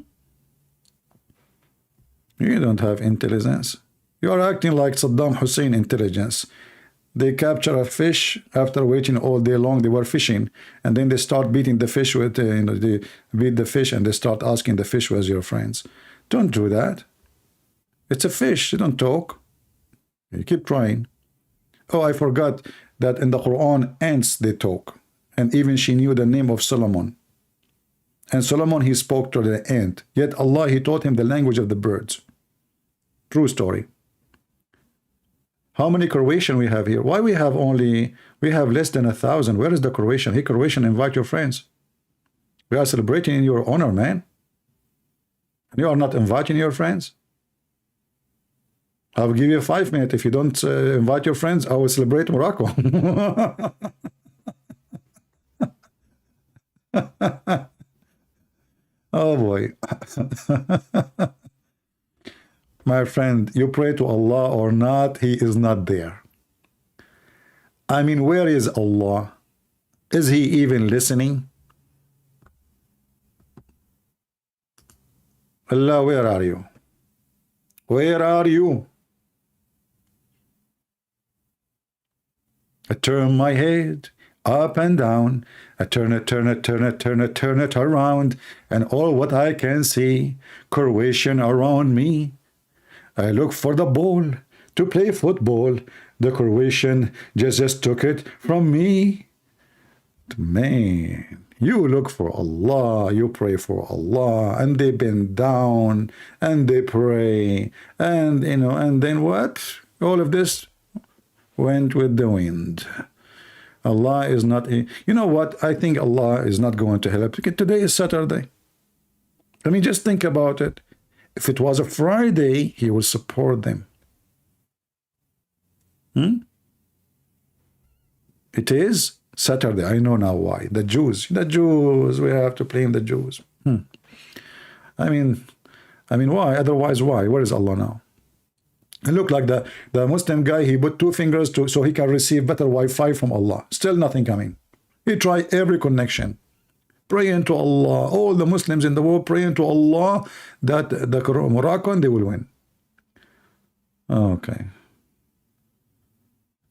don't have intelligence. You are acting like Saddam Hussein intelligence. They capture a fish after waiting all day long. They were fishing, and then they start beating the fish with, you know, they beat the fish and they start asking the fish, where's your friends? Don't do that. It's a fish. You don't talk. You keep trying. Oh, I forgot that in the Quran, ants, they talk. And even she knew the name of Solomon. And Solomon, he spoke to the ant. Yet Allah, he taught him the language of the birds. True story. How many Croatian we have here? Why we have less than 1,000? Where is the Croatian? Hey, Croatian, invite your friends. We are celebrating in your honor, man. And you are not inviting your friends? I'll give you 5 minutes. If you don't invite your friends, I will celebrate Morocco. Oh boy. My friend, you pray to Allah or not, He is not there. I mean, where is Allah? Is He even listening? Allah, where are you? Where are you? I turn my head up and down. I turn it around, and all what I can see, Croatian around me. I look for the ball to play football. The Croatian just took it from me. Man, you look for Allah, you pray for Allah, and they bend down and they pray, and you know, and then what? All of this went with the wind. Allah is not, you know what? I think Allah is not going to help. Because today is Saturday. I mean, just think about it. If it was a Friday, He will support them. It is Saturday. I know now why. The Jews, we have to blame the Jews. I mean, why? Otherwise, why? Where is Allah now? And look, like the Muslim guy, he put 2 fingers so he can receive better Wi-Fi from Allah. Still nothing coming. He tried every connection. Praying to Allah. All the Muslims in the world praying to Allah that the Moroccan, they will win. Okay.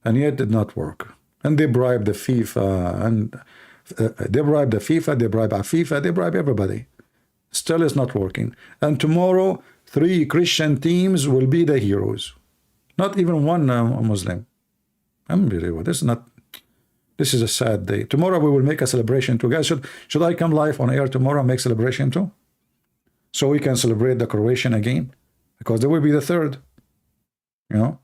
And yet it did not work. And they bribed the FIFA, and they bribed the FIFA, they bribed FIFA, they bribed everybody. Still it's not working. And tomorrow, 3 Christian teams will be the heroes. Not even one Muslim. Unbelievable. This is a sad day. Tomorrow we will make a celebration too. Guys, should I come live on air tomorrow and make celebration too? So we can celebrate the Croatian again? Because they will be the 3rd. You know?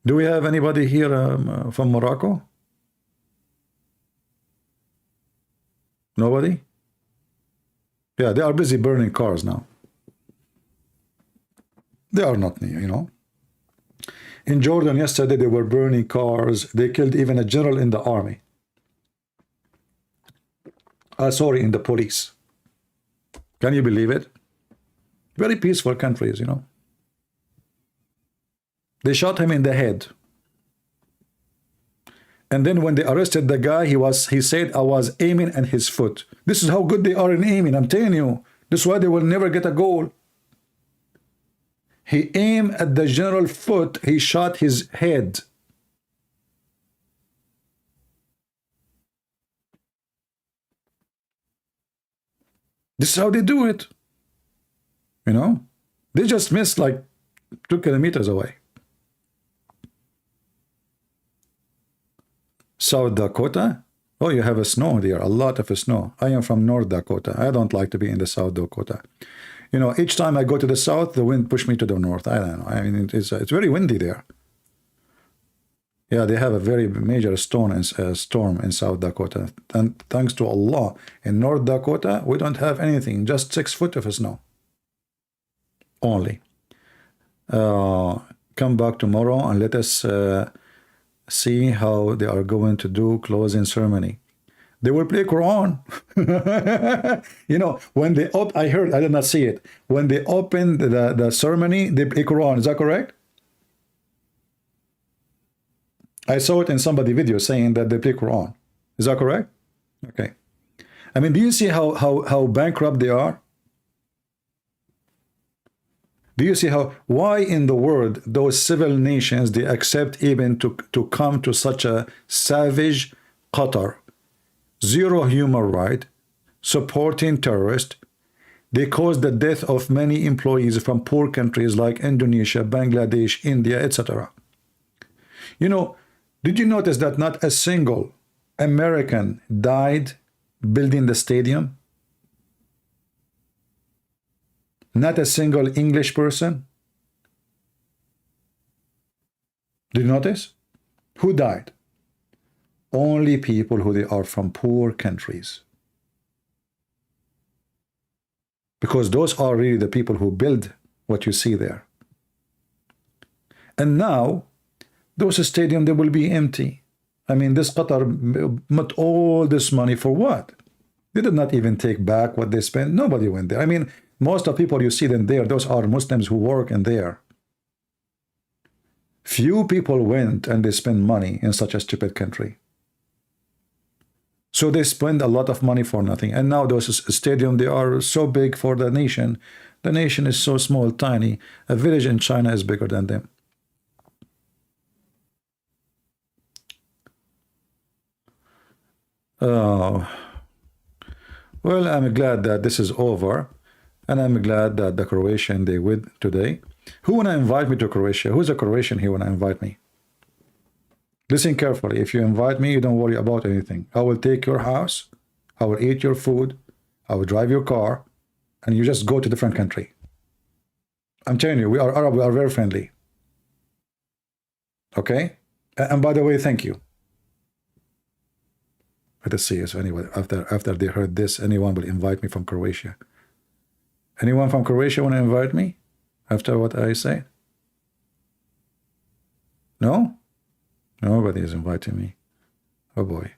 Do we have anybody here from Morocco? Nobody? Yeah, they are busy burning cars now. They are not, you know. In Jordan yesterday, they were burning cars. They killed even a general in the army. Sorry, in the police. Can you believe it? Very peaceful countries, you know. They shot him in the head. And then when they arrested the guy, he said, I was aiming at his foot. This is how good they are in aiming, I'm telling you. This is why they will never get a goal. He aimed at the general's foot, he shot his head. This is how they do it. You know? They just missed like 2 kilometers away. South Dakota? Oh, you have a snow there, a lot of snow. I am from North Dakota. I don't like to be in the South Dakota. You know, each time I go to the south, the wind pushes me to the north. I don't know. I mean, it's very windy there. Yeah, they have a very major storm in South Dakota. And thanks to Allah, in North Dakota, we don't have anything, just 6 foot of snow. Only. Come back tomorrow and let us see how they are going to do closing ceremony. They will play Quran. You know, when they I heard, I did not see it. When they open the ceremony, they play Quran. Is that correct? I saw it in somebody's video saying that they play Quran. Is that correct? Okay. I mean, do you see how bankrupt they are? Do you see why in the world those civil nations, they accept even to come to such a savage Qatar? Zero human right, supporting terrorists. They caused the death of many employees from poor countries like Indonesia, Bangladesh, India, etc. You know, did you notice that not a single American died building the stadium? Not a single English person? Did you notice? Who died? Only people who they are from poor countries. Because those are really the people who build what you see there. And now, those stadiums, they will be empty. I mean, this Qatar put all this money for what? They did not even take back what they spent. Nobody went there. I mean, most of the people you see them there, those are Muslims who work in there. Few people went and they spent money in such a stupid country. So they spend a lot of money for nothing. And now those stadiums, they are so big for the nation. The nation is so small, tiny. A village in China is bigger than them. Oh. Well, I'm glad that this is over. And I'm glad that the Croatian, they win today. Who wanna invite me to Croatia? Who's a Croatian here wanna invite me? Listen carefully. If you invite me, you don't worry about anything. I will take your house. I will eat your food. I will drive your car. And you just go to a different country. I'm telling you, we are Arab. We are very friendly. Okay? And by the way, thank you. Let us see if anyway, after they heard this, anyone will invite me from Croatia. Anyone from Croatia want to invite me after what I say? No? Nobody is inviting me. Oh boy.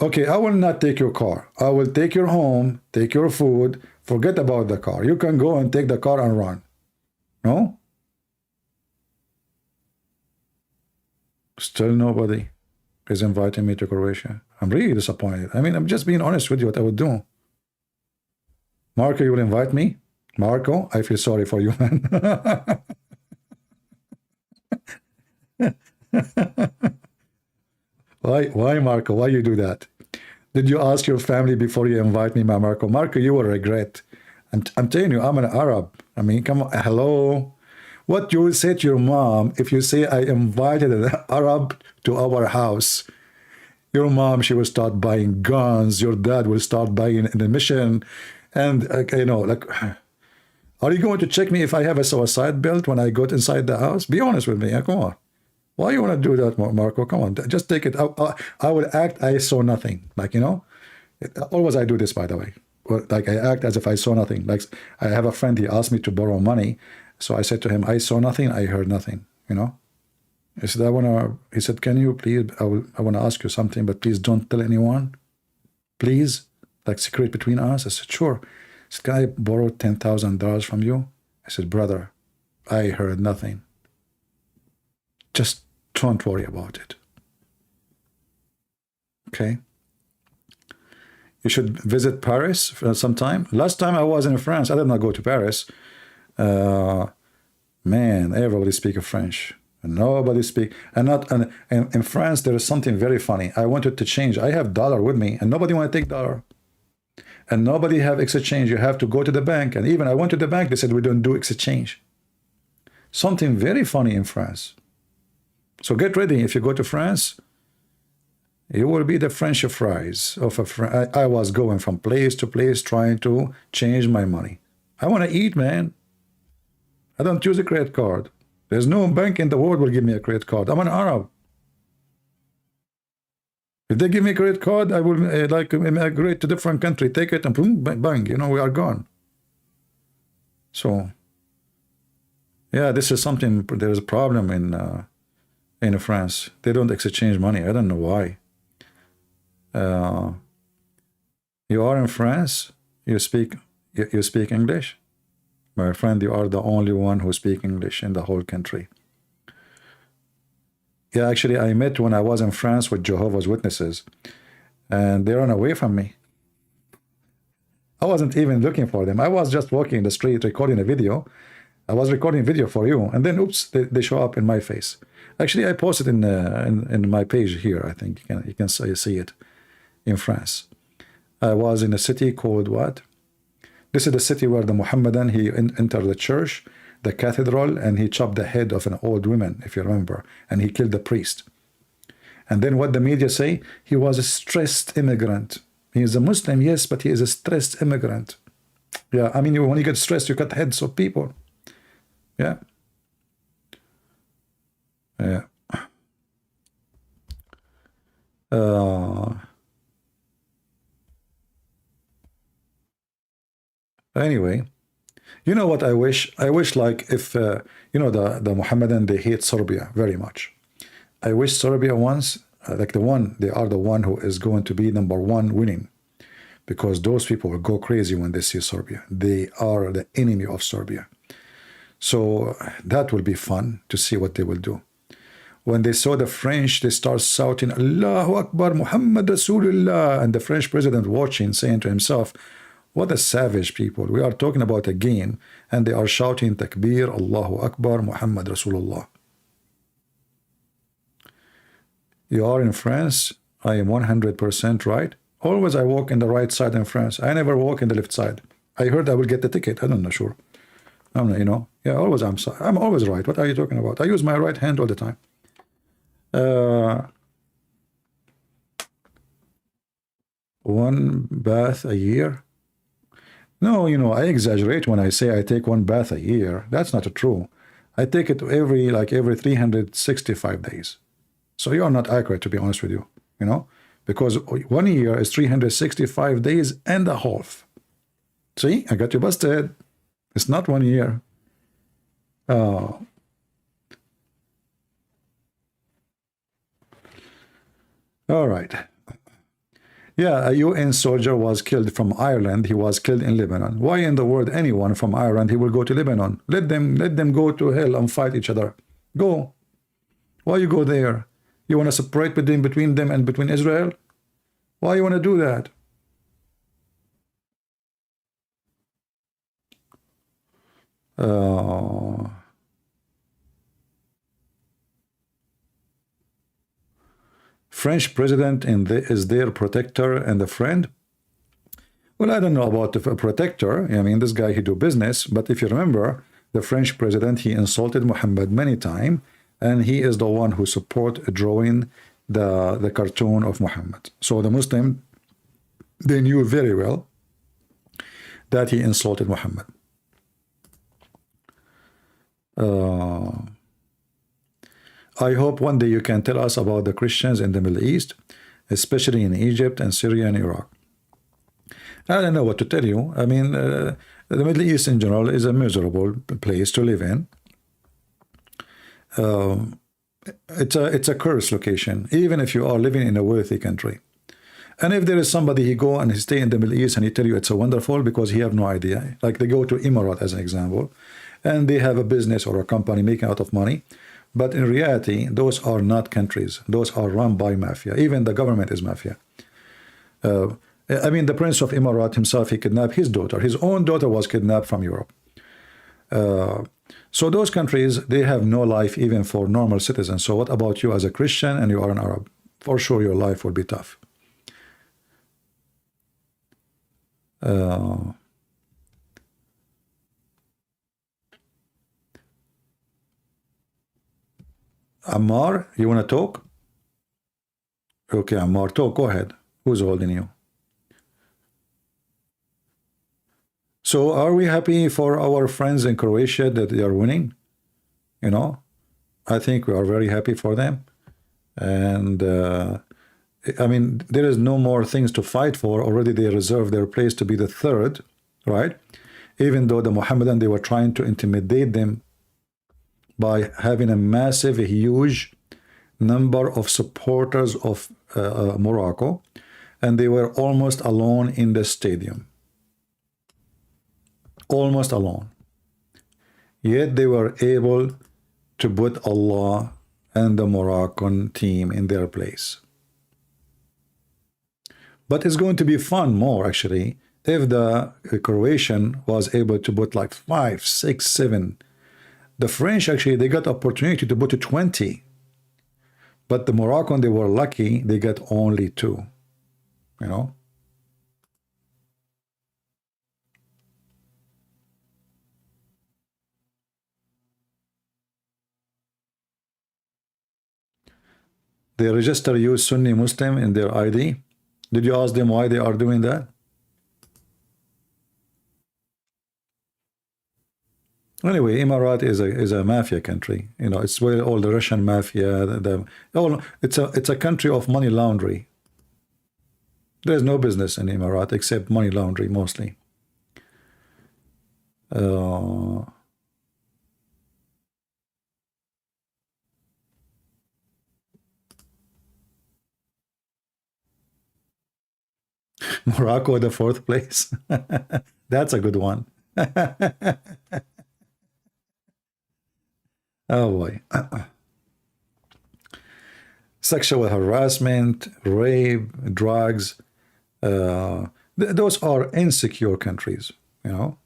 Okay, I will not take your car. I will take your home, take your food, forget about the car. You can go and take the car and run. No? Still nobody is inviting me to Croatia. I'm really disappointed. I mean, I'm just being honest with you what I would do. Marco, you will invite me? Marco, I feel sorry for you, man. Why, Marco? Why you do that? Did you ask your family before you invite me, Marco? Marco, you will regret. I'm telling you, I'm an Arab. I mean, come on, hello. What you will say to your mom if you say I invited an Arab to our house? Your mom, she will start buying guns. Your dad will start buying an emission. And, you know, like, are you going to check me if I have a suicide belt when I go inside the house? Be honest with me. Come on. Why you want to do that, Marco? Come on, just take it. I will act I saw nothing. Like, you know, always I do this, by the way. Like, I act as if I saw nothing. Like, I have a friend, he asked me to borrow money. So I said to him, I saw nothing, I heard nothing, you know. He said, he said, can you please, I want to ask you something, but please don't tell anyone. Please, like secret between us. I said, sure. He said, can I borrow $10,000 from you? I said, brother, I heard nothing. Just don't worry about it. Okay? You should visit Paris for some time. Last time I was in France, I did not go to Paris. Man, everybody speaks French. Nobody speak, and in France there is something very funny. I wanted to change. I have dollar with me, and nobody want to take dollar, and nobody have exchange. You have to go to the bank, and even I went to the bank. They said we don't do exchange. Something very funny in France. So get ready. If you go to France, you will be the French fries of a friend. I was going from place to place trying to change my money. I want to eat, man. I don't use a credit card. There's no bank in the world will give me a credit card. I'm an Arab. If they give me a credit card, I will like migrate to different country, take it, and boom, bang, you know, we are gone. So, yeah, this is something. There is a problem in France. They don't exchange money. I don't know why. You are in France. You speak English. My friend, you are the only one who speaks English in the whole country. Yeah, actually, I met when I was in France with Jehovah's Witnesses, and they ran away from me. I wasn't even looking for them. I was just walking in the street recording a video. I was recording a video for you, and then, oops, they show up in my face. Actually, I posted in my page here. I think you can see it in France. I was in a city called what? This is the city where the Muhammadan, he entered the church, the cathedral, and he chopped the head of an old woman, if you remember, and he killed the priest. And then what the media say? He was a stressed immigrant. He is a Muslim, yes, but he is a stressed immigrant. Yeah, I mean, when you get stressed, you cut heads of people. Yeah. Yeah. Anyway, you know what I wish? I wish like if, you know, the Mohammedan, they hate Serbia very much. I wish Serbia once, like they are the one who is going to be #1 winning. Because those people will go crazy when they see Serbia. They are the enemy of Serbia. So that will be fun to see what they will do. When they saw the French, they start shouting, Allahu Akbar, Muhammad Rasulullah. And the French president watching, saying to himself, what a savage people. We are talking about a game, and they are shouting Takbir, Allahu Akbar, Muhammad Rasulullah. You are in France. I am 100% right. Always I walk in the right side in France. I never walk in the left side. I heard I will get the ticket. I don't know, sure. I'm not, you know. Yeah, always I'm always right. What are you talking about? I use my right hand all the time. One bath a year? No, you know, I exaggerate when I say I take one bath a year. That's not true. I take it every 365 days. So you are not accurate, to be honest with you, you know, because 1 year is 365 days and a half. See, I got you busted. It's not 1 year. All right. Yeah, a UN soldier was killed from Ireland. He was killed in Lebanon. Why in the world anyone from Ireland, he will go to Lebanon? Let them go to hell and fight each other. Go. Why you go there? You want to separate between them and between Israel? Why you want to do that? French president is their protector and a friend? Well, I don't know about the protector. I mean, this guy, he do business. But if you remember, the French president, he insulted Muhammad many times. And he is the one who support drawing the cartoon of Muhammad. So the Muslim, they knew very well that he insulted Muhammad. I hope one day you can tell us about the Christians in the Middle East, especially in Egypt and Syria and Iraq. I don't know what to tell you. I mean, the Middle East in general is a miserable place to live in. it's a cursed location, even if you are living in a wealthy country. And if there is somebody, he go and he stay in the Middle East and he tell you it's a wonderful because he have no idea. Like they go to Emirates as an example, and they have a business or a company making a lot of money. But in reality, those are not countries. Those are run by mafia. Even the government is mafia. I mean, the Prince of Emirat himself, he kidnapped his daughter. His own daughter was kidnapped from Europe. So those countries, they have no life even for normal citizens. So what about you as a Christian and you are an Arab? For sure, your life will be tough. Ammar, you want to talk? Okay, Ammar, talk. Go ahead. Who's holding you? So are we happy for our friends in Croatia that they are winning? You know, I think we are very happy for them. And I mean, there is no more things to fight for. Already they reserved their place to be the third, right? Even though the Mohammedan, they were trying to intimidate them by having a massive, huge number of supporters of Morocco, and they were almost alone in the stadium. Almost alone. Yet they were able to put Allah and the Moroccan team in their place. But it's going to be fun more, actually, if the Croatian was able to put like 5, 6, 7. The French, actually, they got opportunity to put 20. But the Moroccan, they were lucky, they got only 2. You know? They register you Sunni Muslim in their ID. Did you ask them why they are doing that? Anyway, Emirat is a mafia country. You know, it's where all the Russian mafia, it's a country of money laundering. There's no business in Emirat except money laundering mostly. Morocco, the 4th place. That's a good one. Oh boy. Sexual harassment, rape, drugs. Those are insecure countries, you know.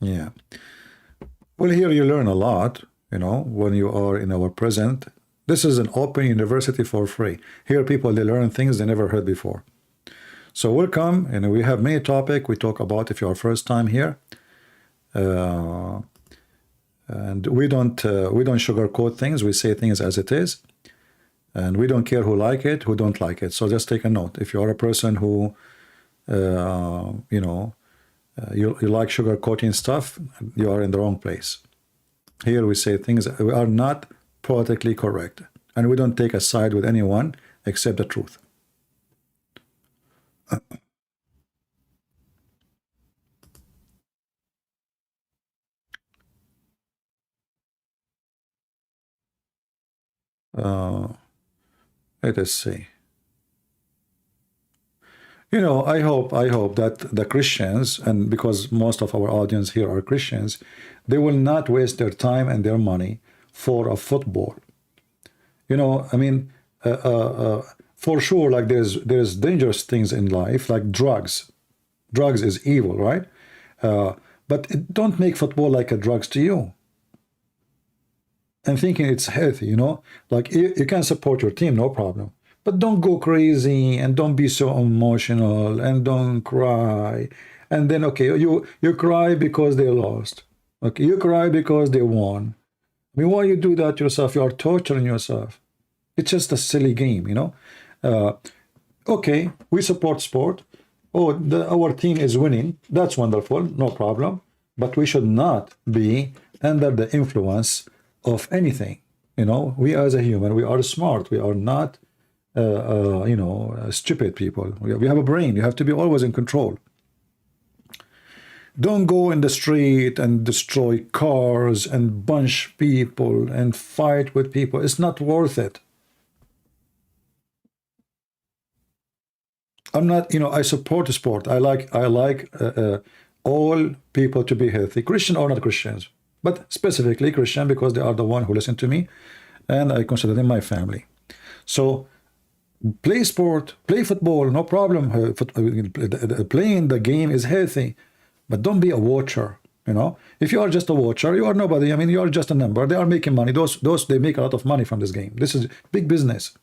Yeah. Well, here you learn a lot, you know, when you are in our present. This is an open university for free. Here people, they learn things they never heard before. So welcome, and we have many topics we talk about if you're first time here. And we don't sugarcoat things. We say things as it is, and we don't care who like it, who don't like it. So just take a note. If you are a person who, you know, you like sugarcoating stuff, you are in the wrong place. Here we say things that we are not politically correct, and we don't take a side with anyone except the truth. Let us see. You know, I hope that the Christians, and because most of our audience here are Christians, they will not waste their time and their money for a football. You know, I mean, for sure, like there's dangerous things in life, like drugs. Drugs is evil, right? But don't make football like a drugs to you. And thinking it's healthy, you know, like you can support your team, no problem. But don't go crazy and don't be so emotional and don't cry. And then, okay, you cry because they lost. Okay, you cry because they won. I mean, why you do that yourself? You are torturing yourself. It's just a silly game, you know. Okay, we support sport. Oh, our team is winning. That's wonderful, no problem. But we should not be under the influence of anything. You know, we as a human, we are smart. We are not, you know, stupid people. We have a brain. You have to be always in control. Don't go in the street and destroy cars and bunch people and fight with people. It's not worth it. I'm not, I support the sport. I like all people to be healthy, Christian or not Christians, but specifically Christian because they are the one who listen to me, and I consider them my family. So play sport, play football, no problem. Playing the game is healthy, but don't be a watcher. If you are just a watcher, you are nobody. I mean, you are just a number. They are making money. Those they make a lot of money from this game. This is big business.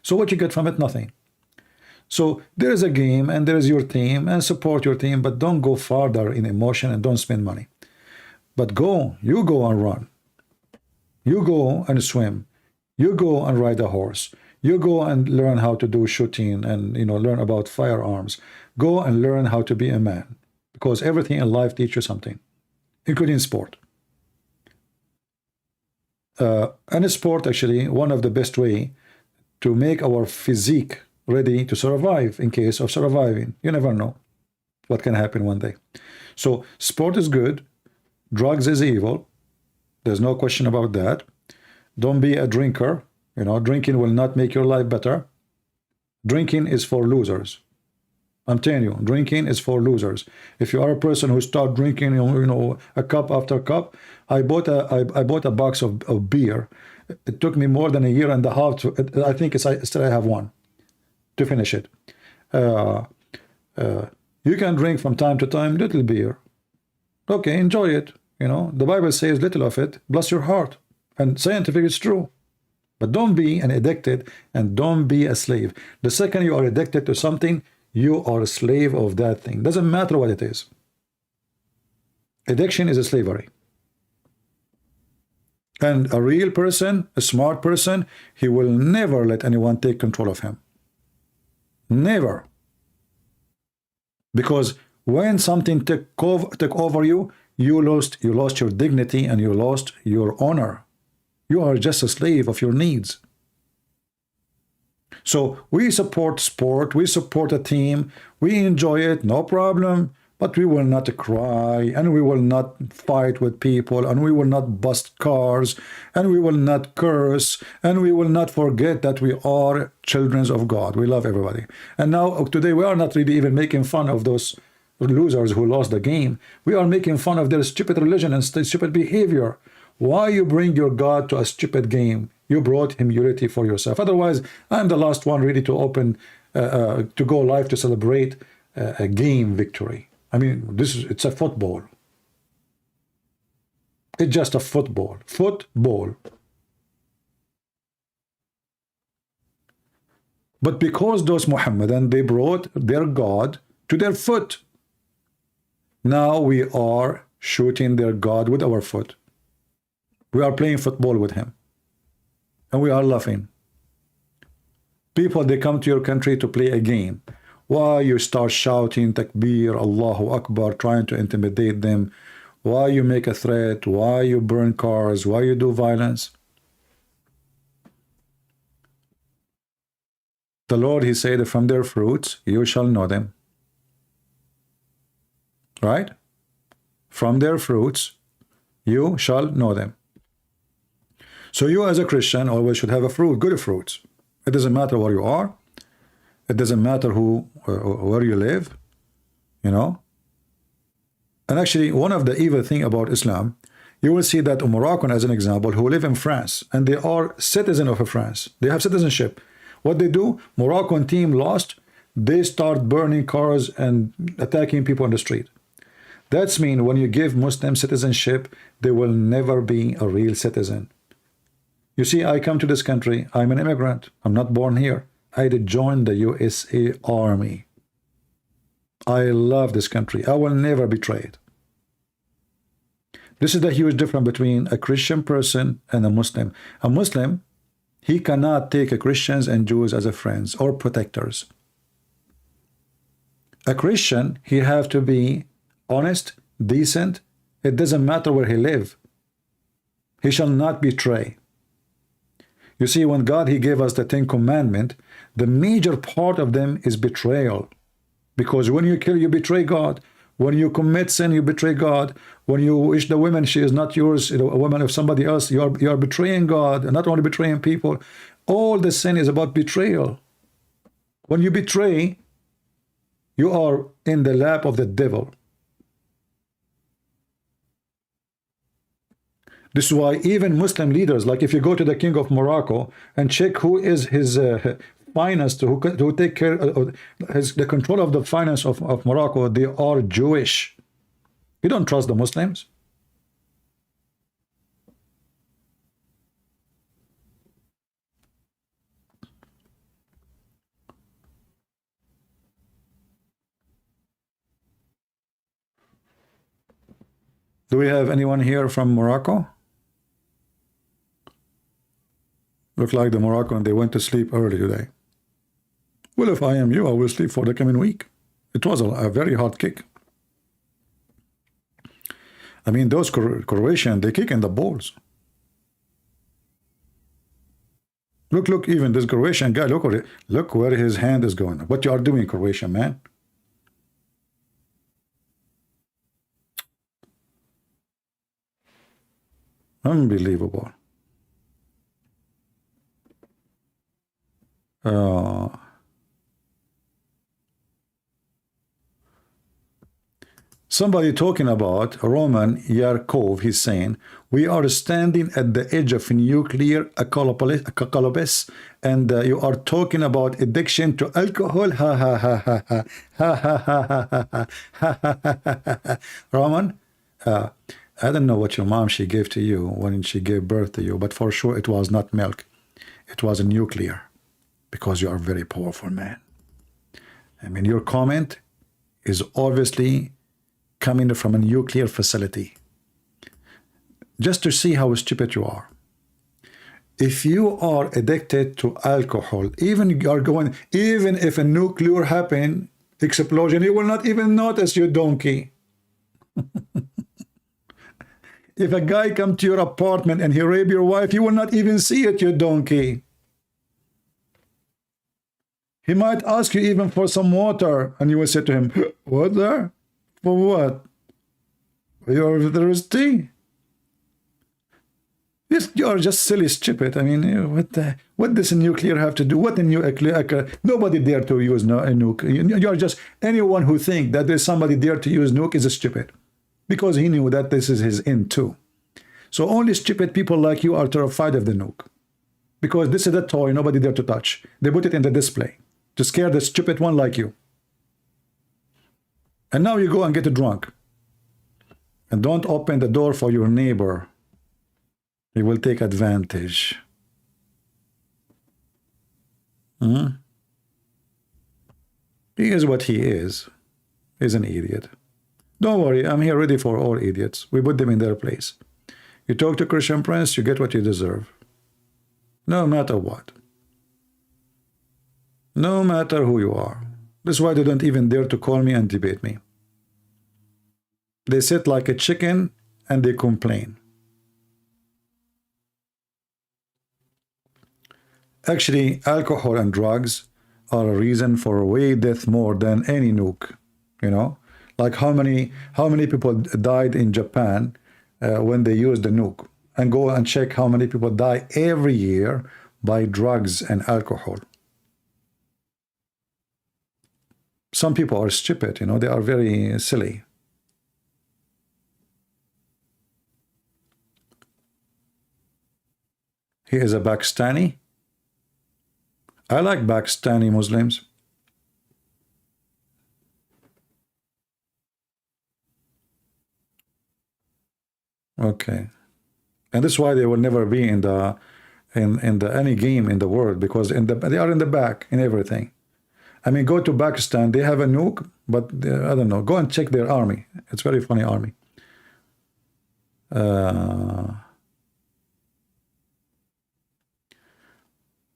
So what you get from it? Nothing. So there is a game and there is your team, and support your team, but don't go farther in emotion and don't spend money. But you go and run. You go and swim. You go and ride a horse. You go and learn how to do shooting and learn about firearms. Go and learn how to be a man, because everything in life teaches you something, including sport. And sport, actually, one of the best way to make our physique ready to survive in case of surviving. You never know what can happen one day. So sport is good. Drugs is evil. There's no question about that. Don't be a drinker. Drinking will not make your life better. Drinking is for losers. I'm telling you, drinking is for losers. If you are a person who start drinking, a cup after cup. I bought a box of beer. It took me more than a year and a half to. I think still I have one to finish it. You can drink from time to time little beer. Okay, enjoy it. The Bible says little of it, bless your heart. And scientific is true. But don't be an addicted, and don't be a slave. The second you are addicted to something, you are a slave of that thing. Doesn't matter what it is. Addiction is a slavery. And a real person, a smart person, he will never let anyone take control of him. Never. Because when something took over you, you lost your dignity and you lost your honor. You are just a slave of your needs. So we support sport, we support a team, we enjoy it, no problem, but we will not cry, and we will not fight with people, and we will not bust cars, and we will not curse, and we will not forget that we are children of God. We love everybody. And now today we are not really even making fun of those losers who lost the game. We are making fun of their stupid religion and stupid behavior. Why you bring your God to a stupid game? You brought humility for yourself. Otherwise, I'm the last one ready to open, to go live to celebrate a game victory. I mean, it's a football. It's just a football. Football. But because those Muhammadan, they brought their God to their foot. Now we are shooting their God with our foot. We are playing football with him. And we are laughing. People, they come to your country to play a game. Why you start shouting Takbir, Allahu Akbar, trying to intimidate them? Why you make a threat? Why you burn cars? Why you do violence? The Lord, he said, from their fruits you shall know them. Right? From their fruits you shall know them. So you as a Christian always should have a fruit, good fruits. It doesn't matter where you are. It doesn't matter where you live, And actually, one of the evil thing about Islam, you will see that Moroccan, as an example, who live in France, and they are citizen of France. They have citizenship. What they do, Moroccan team lost, they start burning cars and attacking people on the street. That's mean when you give Muslim citizenship, they will never be a real citizen. You see, I come to this country, I'm an immigrant, I'm not born here. I did join the USA Army. I love this country. I will never betray it. This is the huge difference between a Christian person and a Muslim. A Muslim, he cannot take Christians and Jews as a friends or protectors. A Christian, he have to be honest, decent. It doesn't matter where he live. He shall not betray. You see, when God, he gave us the 10 Commandments, the major part of them is betrayal. Because when you kill, you betray God. When you commit sin, you betray God. When you wish the woman she is not yours, a woman of somebody else, you are betraying God, and not only betraying people. All the sin is about betrayal. When you betray, you are in the lap of the devil. This is why even Muslim leaders, like if you go to the king of Morocco and check who is his finance, who take care of the control of the finance of Morocco, they are Jewish. You don't trust the Muslims? Do we have anyone here from Morocco? Look like the Moroccan, they went to sleep early today. Well, if I am you, I will sleep for the coming week. It was a very hard kick. I mean, those Croatian, they kick in the balls. Look, even this Croatian guy, look where his hand is going. What you are doing, Croatian man? Unbelievable. Somebody talking about Roman Yarkov, he's saying, we are standing at the edge of nuclear apocalypse, and you are talking about addiction to alcohol. Ha ha ha ha ha ha ha ha ha. Roman, I don't know what your mom she gave to you when she gave birth to you, but for sure it was not milk. It was a nuclear, because you are a very powerful man. I mean, your comment is obviously coming from a nuclear facility. Just to see how stupid you are. If you are addicted to alcohol, even if a nuclear explosion, you will not even notice, you donkey. If a guy come to your apartment and he rape your wife, you will not even see it, you donkey. He might ask you even for some water, and you will say to him, what there? For what? You're thirsty? You are just silly, stupid. I mean, what does a nuclear have to do? What a nuclear? Nobody dare to use a nuke. You're just, anyone who think that there's somebody dare to use nuke is a stupid, because he knew that this is his end too. So only stupid people like you are terrified of the nuke, because this is a toy nobody dare to touch. They put it in the display to scare the stupid one like you. And now you go and get drunk. And don't open the door for your neighbor. He will take advantage. He is what he is. He's an idiot. Don't worry, I'm here ready for all idiots. We put them in their place. You talk to Christian Prince, you get what you deserve. No matter what. No matter who you are. That's why they don't even dare to call me and debate me. They sit like a chicken and they complain. Actually, alcohol and drugs are a reason for way death more than any nuke. You know, like how many people died in Japan when they used the nuke, and go and check how many people die every year by drugs and alcohol. Some people are stupid, you know, they are very silly. He is a Pakistani. I like Pakistani Muslims. Okay. And that's why they will never be in the any game in the world, because they are in the back in everything. I mean, go to Pakistan, they have a nuke, but I don't know. Go and check their army. It's very funny army.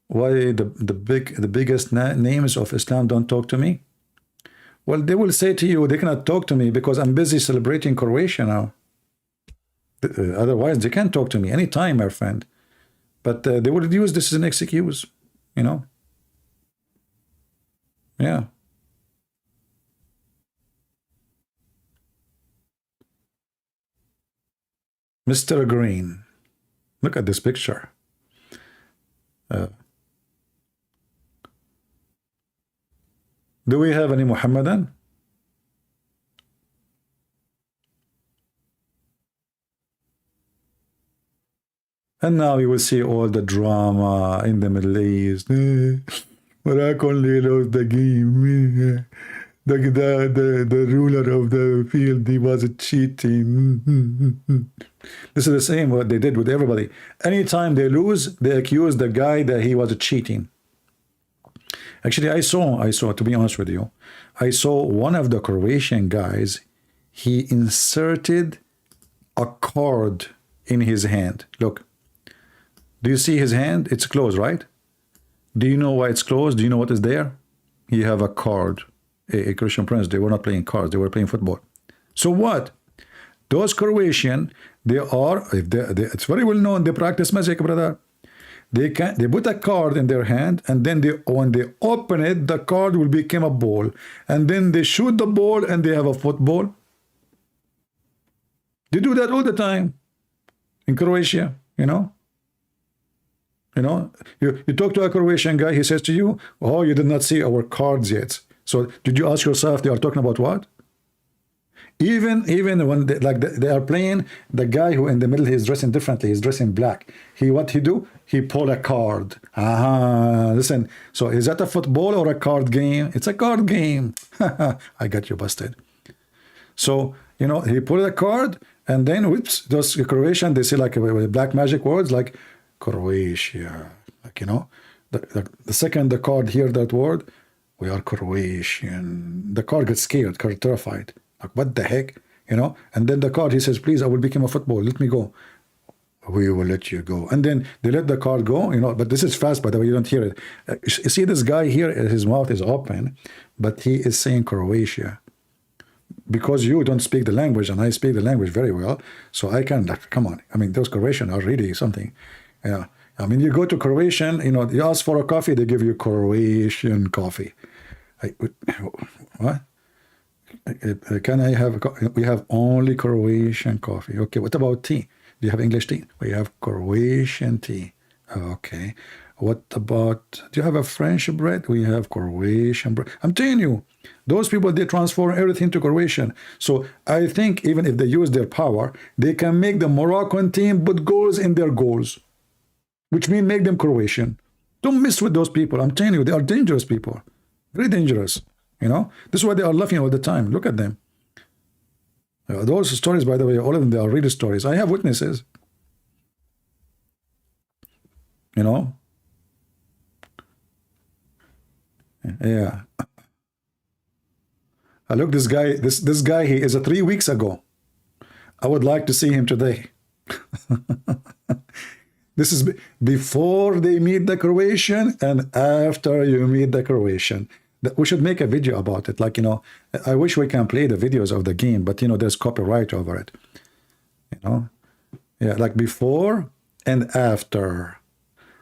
Why the biggest names of Islam don't talk to me? Well, they will say to you, they cannot talk to me because I'm busy celebrating Croatia now. Otherwise, they can't talk to me anytime, my friend. But they would use this as an excuse, you know. Yeah. Mr. Green. Look at this picture. Do we have any Muhammadan? And now you will see all the drama in the Middle East. Morocco only lost the game. The ruler of the field, he was cheating. This is the same what they did with everybody. Anytime they lose, they accuse the guy that he was cheating. Actually, I saw, to be honest with you, I saw one of the Croatian guys, he inserted a card in his hand. Look, do you see his hand? It's closed, right? Do you know why it's closed? Do you know what is there? You have a card. A Christian prince, they were not playing cards, they were playing football. So what? Those Croatian, it's very well known, they practice magic, brother. They put a card in their hand, and then when they open it, the card will become a ball. And then they shoot the ball, and they have a football. They do that all the time in Croatia, you know. You talk to a Croatian guy, he says to you, oh, you did not see our cards yet. So did you ask yourself they are talking about what? Even when they are playing, the guy who in the middle, he's dressing differently, he's dressing black. What he do? He pull a card. Listen, so is that a football or a card game? It's a card game. I got you busted. So, he pulled a card, and then whoops, those Croatian, they say like black magic words like Croatia. Like, the second the card hear that word, we are Croatian. The card gets scared, terrified. Like, what the heck? And then the card, he says, please, I will become a football. Let me go. We will let you go. And then they let the card go, but this is fast, by the way, you don't hear it. You see this guy here, his mouth is open, but he is saying Croatia. Because you don't speak the language, and I speak the language very well, so I can, come on. I mean, those Croatian are really something. Yeah. I mean, you go to Croatian, you ask for a coffee, they give you Croatian coffee. What? Can I have we have only Croatian coffee. Okay, what about tea? Do you have English tea? We have Croatian tea. Okay. What about, do you have a French bread? We have Croatian bread. I'm telling you, those people, they transform everything to Croatian. So I think even if they use their power, they can make the Moroccan team put goals in their goals, which means make them Croatian. Don't mess with those people. I'm telling you, they are dangerous people. Very dangerous. This is why they are laughing all the time. Look at them. Those stories, by the way, all of them, they are real stories. I have witnesses. Yeah. Look, this guy, this guy, he is 3 weeks ago. I would like to see him today. This is before they meet the Croatian and after you meet the Croatian. We should make a video about it. Like, I wish we can play the videos of the game, but, there's copyright over it. Yeah, like before and after.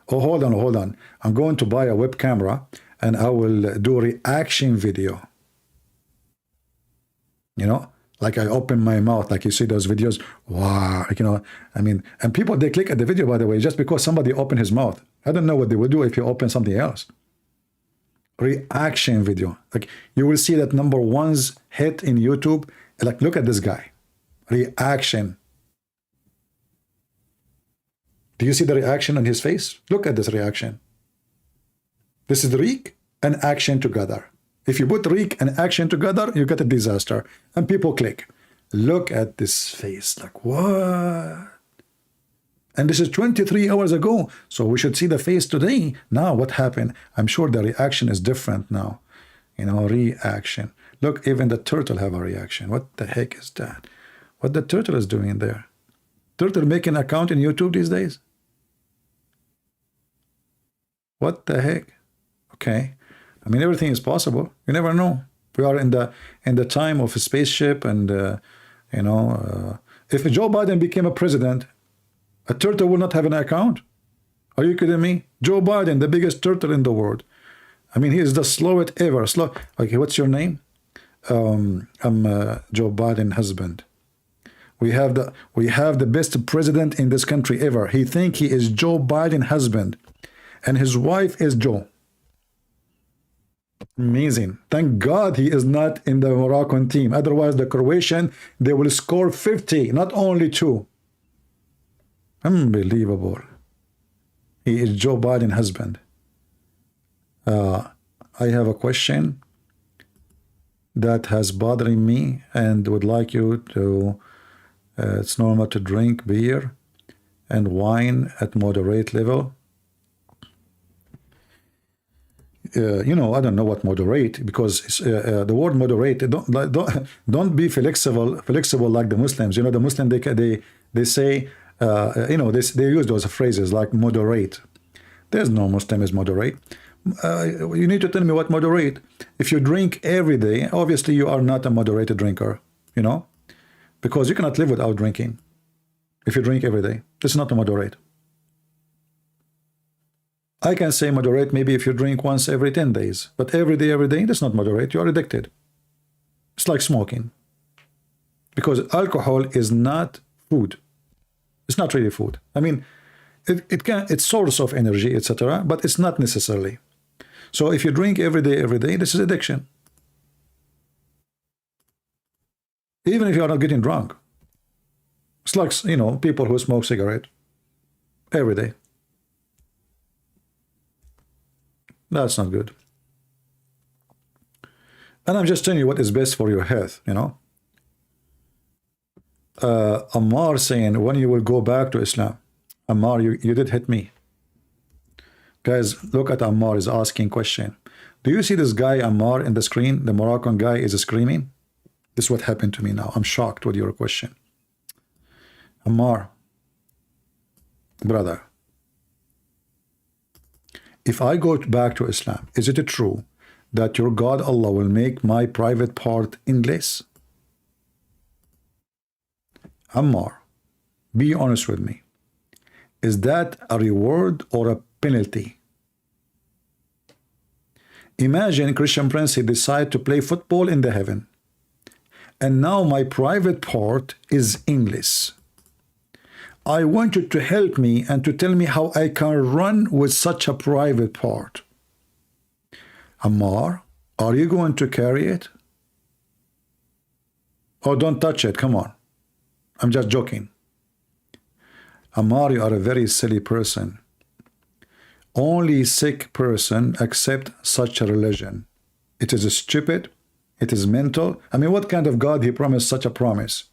Oh, hold on. I'm going to buy a web camera and I will do a reaction video. Like I open my mouth, like you see those videos. Wow, I mean, and people, they click at the video, by the way, just because somebody opened his mouth. I don't know what they will do if you open something else. Reaction video. Like you will see that #1's hit in YouTube. Like, look at this guy. Reaction. Do you see the reaction on his face? Look at this reaction. This is Reek and action together. If you put Reek and action together, you get a disaster. And people click. Look at this face. Like, what? And this is 23 hours ago. So we should see the face today. Now, what happened? I'm sure the reaction is different now. Reaction. Look, even the turtle have a reaction. What the heck is that? What the turtle is doing there? Turtle making an account in YouTube these days? What the heck? Okay. I mean, everything is possible. You never know. We are in the time of a spaceship, and if Joe Biden became a president, a turtle will not have an account. Are you kidding me? Joe Biden, the biggest turtle in the world. I mean, he is the slowest ever. Okay, what's your name? I'm Joe Biden's husband. We have the best president in this country ever. He think he is Joe Biden husband, and his wife is Joe. Amazing. Thank God he is not in the Moroccan team. Otherwise, the Croatian, they will score 50, not only 2. Unbelievable. He is Joe Biden husband. I have a question that has bothering me and would like you to, it's normal to drink beer and wine at moderate level. I don't know what moderate, because the word moderate, don't be flexible like the Muslims. The Muslim, they say, they use those phrases like moderate. There's no Muslim is moderate. You need to tell me what moderate. If you drink every day, obviously you are not a moderated drinker, because you cannot live without drinking. If you drink every day, it's not a moderate. I can say moderate maybe if you drink once every 10 days, but every day, that's not moderate. You are addicted. It's like smoking, because alcohol is not food. It's not really food. I mean, it's source of energy, etc., but it's not necessarily. So if you drink every day, this is addiction. Even if you are not getting drunk. It's like, people who smoke cigarette every day. That's not good. And I'm just telling you what is best for your health, Ammar saying, when you will go back to Islam? Ammar, you did hit me. Guys, look at Ammar is asking question. Do you see this guy Ammar in the screen? The Moroccan guy is screaming. This is what happened to me now. I'm shocked with your question. Ammar, brother, if I go back to Islam, is it true that your God Allah will make my private part endless? Ammar, be honest with me. Is that a reward or a penalty? Imagine Christian Prince, he decide to play football in the heaven, and now my private part is endless. I want you to help me and to tell me how I can run with such a private part. Ammar, are you going to carry it? Oh, don't touch it, come on. I'm just joking. Ammar, you are a very silly person. Only sick person accept such a religion. It is stupid. It is mental. I mean, what kind of God he promised such a promise?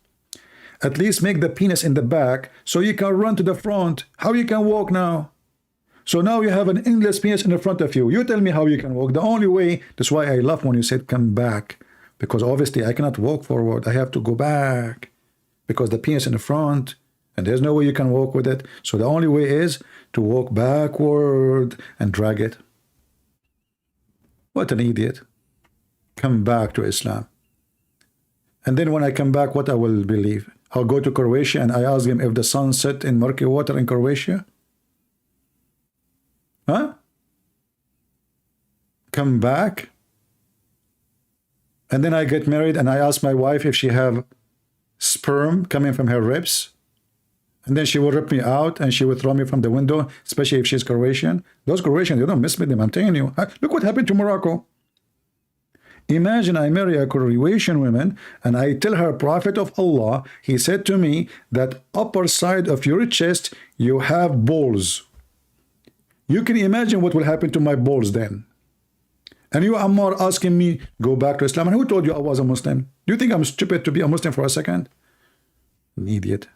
At least make the penis in the back so you can run to the front. How you can walk now? So now you have an endless penis in the front of you. You tell me how you can walk. The only way, that's why I love when you said come back. Because obviously I cannot walk forward. I have to go back. Because the penis in the front, and there's no way you can walk with it. So the only way is to walk backward and drag it. What an idiot. Come back to Islam. And then when I come back, what I will believe? I'll go to Croatia and I ask him if the sun set in murky water in Croatia? Huh? Come back? And then I get married and I ask my wife if she have sperm coming from her ribs? And then she will rip me out and she will throw me from the window, especially if she's Croatian. Those Croatians, you don't mess with them, I'm telling you. Look what happened to Morocco. Imagine I marry a Croatian woman and I tell her, Prophet of Allah, he said to me that upper side of your chest, you have balls. You can imagine what will happen to my balls then. And you, Ammar, asking me, go back to Islam. And who told you I was a Muslim? Do you think I'm stupid to be a Muslim for a second? An idiot.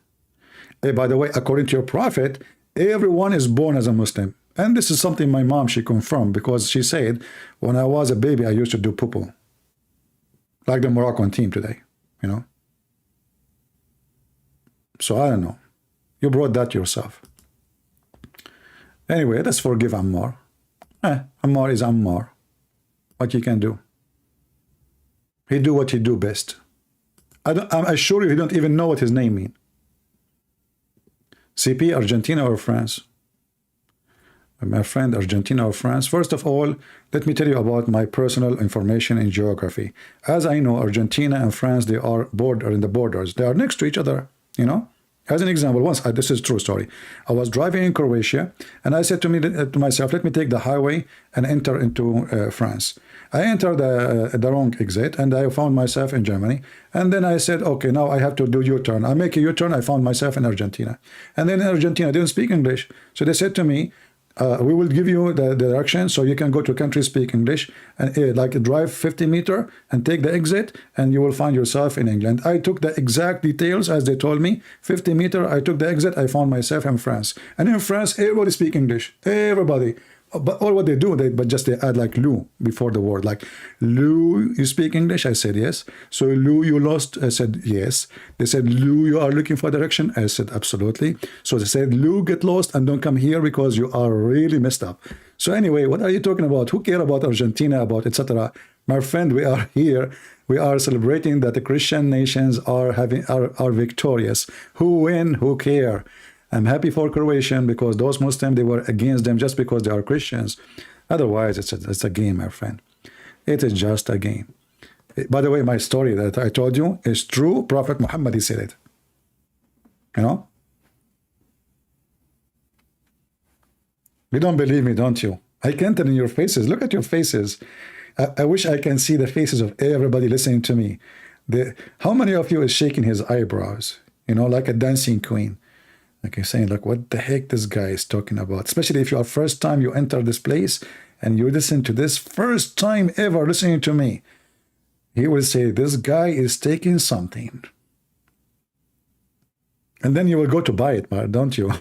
Hey, by the way, according to your Prophet, everyone is born as a Muslim. And this is something my mom, she confirmed, because she said, when I was a baby, I used to do poo-poo. Like the Moroccan team today, So I don't know. You brought that yourself. Anyway, let's forgive Ammar. Ammar is Ammar. What you can do. He do what he do best. I'm assure you he don't even know what his name means. CP, Argentina or France? My friend, Argentina or France? First of all, let me tell you about my personal information in geography. As I know, Argentina and France, they are in the borders. They are next to each other. You know, as an example, once this is a true story. I was driving in Croatia, and I said to myself, let me take the highway and enter into France. I entered the wrong exit, and I found myself in Germany. And then I said, okay, now I have to do U-turn. I make a U-turn. I found myself in Argentina. And then in Argentina, I didn't speak English. So they said to me, we will give you the direction so you can go to country speak English and like drive 50 meters and take the exit, and you will find yourself in England. I took the exact details as they told me. 50 meters, I took the exit, I found myself in France. And in France, everybody speak English. Everybody. But all what they do, they add like Lou before the word. Like, Lou, you speak English? I said yes. So Lou, you lost? I said yes. They said, Lou, you are looking for direction? I said absolutely. So they said, Lou, get lost and don't come here because you are really messed up. So anyway, what are you talking about? Who care about Argentina, about etc.? My friend, we are here. We are celebrating that the Christian nations are victorious. Who win? Who care? I'm happy for Croatian because those Muslims, they were against them just because they are Christians. Otherwise, it's a game, my friend. It is just a game. By the way, my story that I told you is true. Prophet Muhammad, he said it. You know? You don't believe me, don't you? I can't tell in your faces. Look at your faces. I wish I can see the faces of everybody listening to me. How many of you is shaking his eyebrows? You know, like a dancing queen. Like you're saying, like, what the heck this guy is talking about? Especially if you are first time you enter this place and you listen to this, first time ever listening to me. He will say, this guy is taking something. And then you will go to buy it, don't you?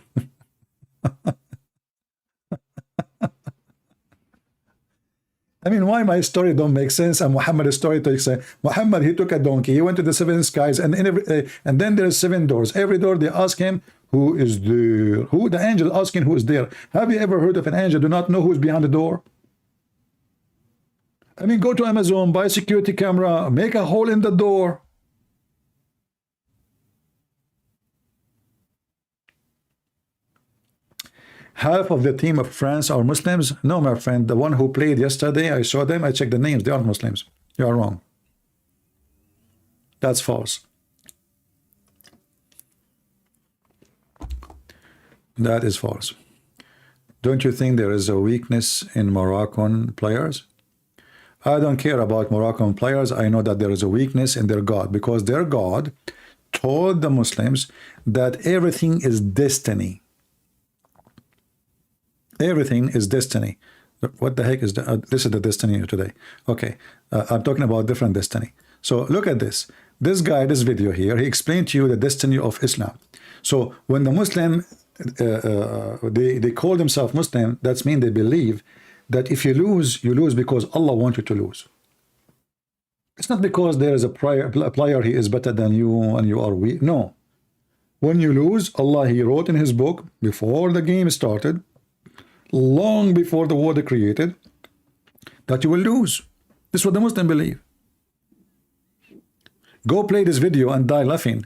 I mean, why my story don't make sense and Muhammad's story takes sense? Muhammad, he took a donkey, he went to the seven skies, and and then there's seven doors. Every door they ask him, who is there? Who? The angel asking who is there. Have you ever heard of an angel do not know who is behind the door? I mean, go to Amazon, buy a security camera, make a hole in the door. Half of the team of France are Muslims. No, my friend, the one who played yesterday, I saw them, I checked the names, they aren't Muslims. You are wrong. That's false. That is false. Don't you think there is a weakness in Moroccan players? I don't care about Moroccan players. I know that there is a weakness in their God, because their God told the Muslims that everything is destiny. Everything is destiny. What the heck is that? This is the destiny today. Okay, I'm talking about different destiny. So look at this. This guy, this video here, he explained to you the destiny of Islam. So when the Muslim, they call themselves Muslim, that means they believe that if you lose because Allah wants you to lose. It's not because there is a player, he is better than you and you are weak. No. When you lose, Allah, he wrote in his book, before the game started, long before the world created, that you will lose. This is what the Muslims believe. Go play this video and die laughing.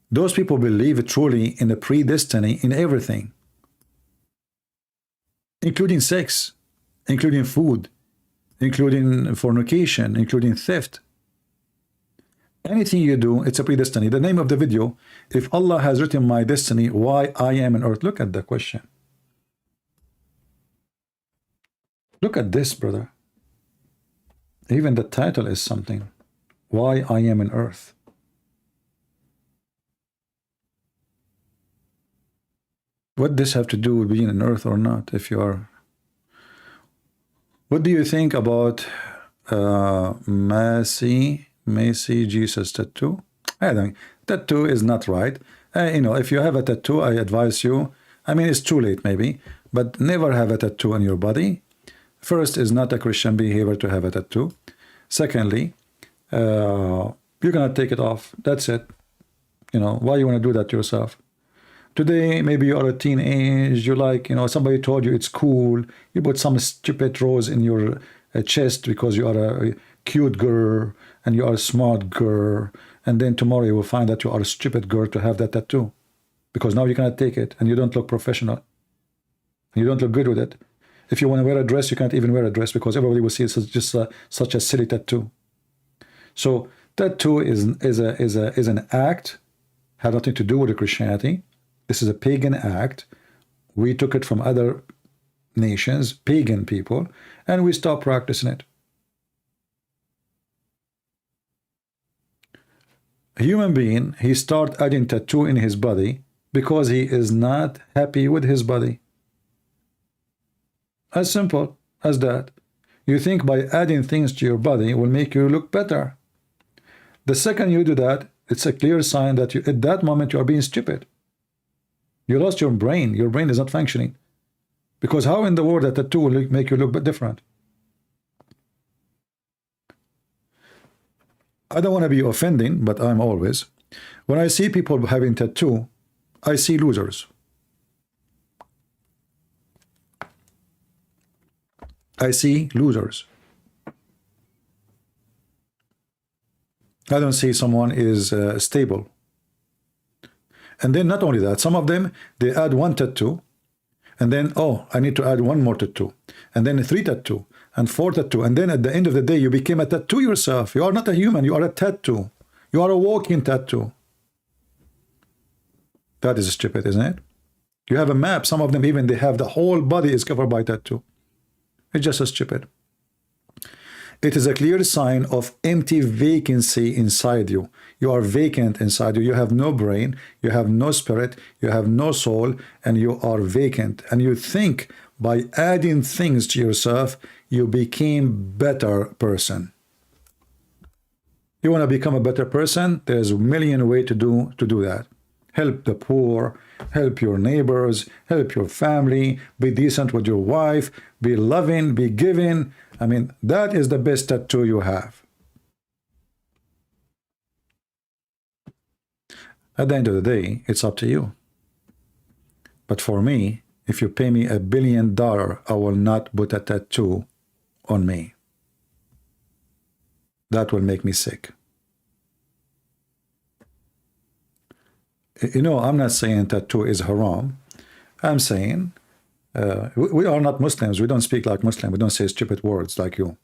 Those people believe truly in the predestiny in everything, including sex, including food, including fornication, including theft. Anything you do, it's a predestiny. The name of the video, if Allah has written my destiny, why I am on earth? Look at the question. Look at this, brother. Even the title is something. Why I am in earth. What does this have to do with being on earth or not? If you are, what do you think about Macy Jesus tattoo? I think tattoo is not right. You know, if you have a tattoo, I advise you. I mean, it's too late maybe, but never have a tattoo on your body. First, is not a Christian behavior to have a tattoo. Secondly, you're gonna take it off. That's it. You know, why you want to do that to yourself? Today, maybe you are a teenage, you like, you know, somebody told you it's cool. You put some stupid rose in your chest because you are a cute girl and you are a smart girl. And then tomorrow you will find that you are a stupid girl to have that tattoo. Because now you cannot take it and you don't look professional. You don't look good with it. If you want to wear a dress, you can't even wear a dress because everybody will see it's just such a silly tattoo. So tattoo is an act had nothing to do with Christianity. This is a pagan act. We took it from other nations, pagan people, and we stopped practicing it. A human being, he start adding tattoo in his body because he is not happy with his body. As simple as that. You think by adding things to your body will make you look better. The second you do that, it's a clear sign that at that moment you are being stupid. You lost your brain. Your brain is not functioning. Because how in the world that tattoo will make you look different? I don't want to be offending, but I'm always. When I see people having tattoo, I see losers. I see losers. I don't see someone is stable. And then not only that, some of them, they add one tattoo, and then, oh, I need to add one more tattoo, and then 3 tattoo, and 4 tattoo, and then at the end of the day, you became a tattoo yourself. You are not a human, you are a tattoo. You are a walking tattoo. That is stupid, isn't it? You have a map. Some of them even, they have the whole body is covered by tattoo. It's just so stupid. It is a clear sign of empty vacancy inside you. You are vacant inside you. You have no brain, you have no spirit, you have no soul, and you are vacant. And you think by adding things to yourself, you became better person. You want to become a better person? There's a million ways to do that. Help the poor, help your neighbors, help your family, be decent with your wife, be loving, be giving. I mean, that is the best tattoo you have. At the end of the day, it's up to you. But for me, if you pay me $1 billion, I will not put a tattoo on me. That will make me sick. You know, I'm not saying tattoo is haram. I'm saying we are not Muslims. We don't speak like Muslims. We don't say stupid words like you.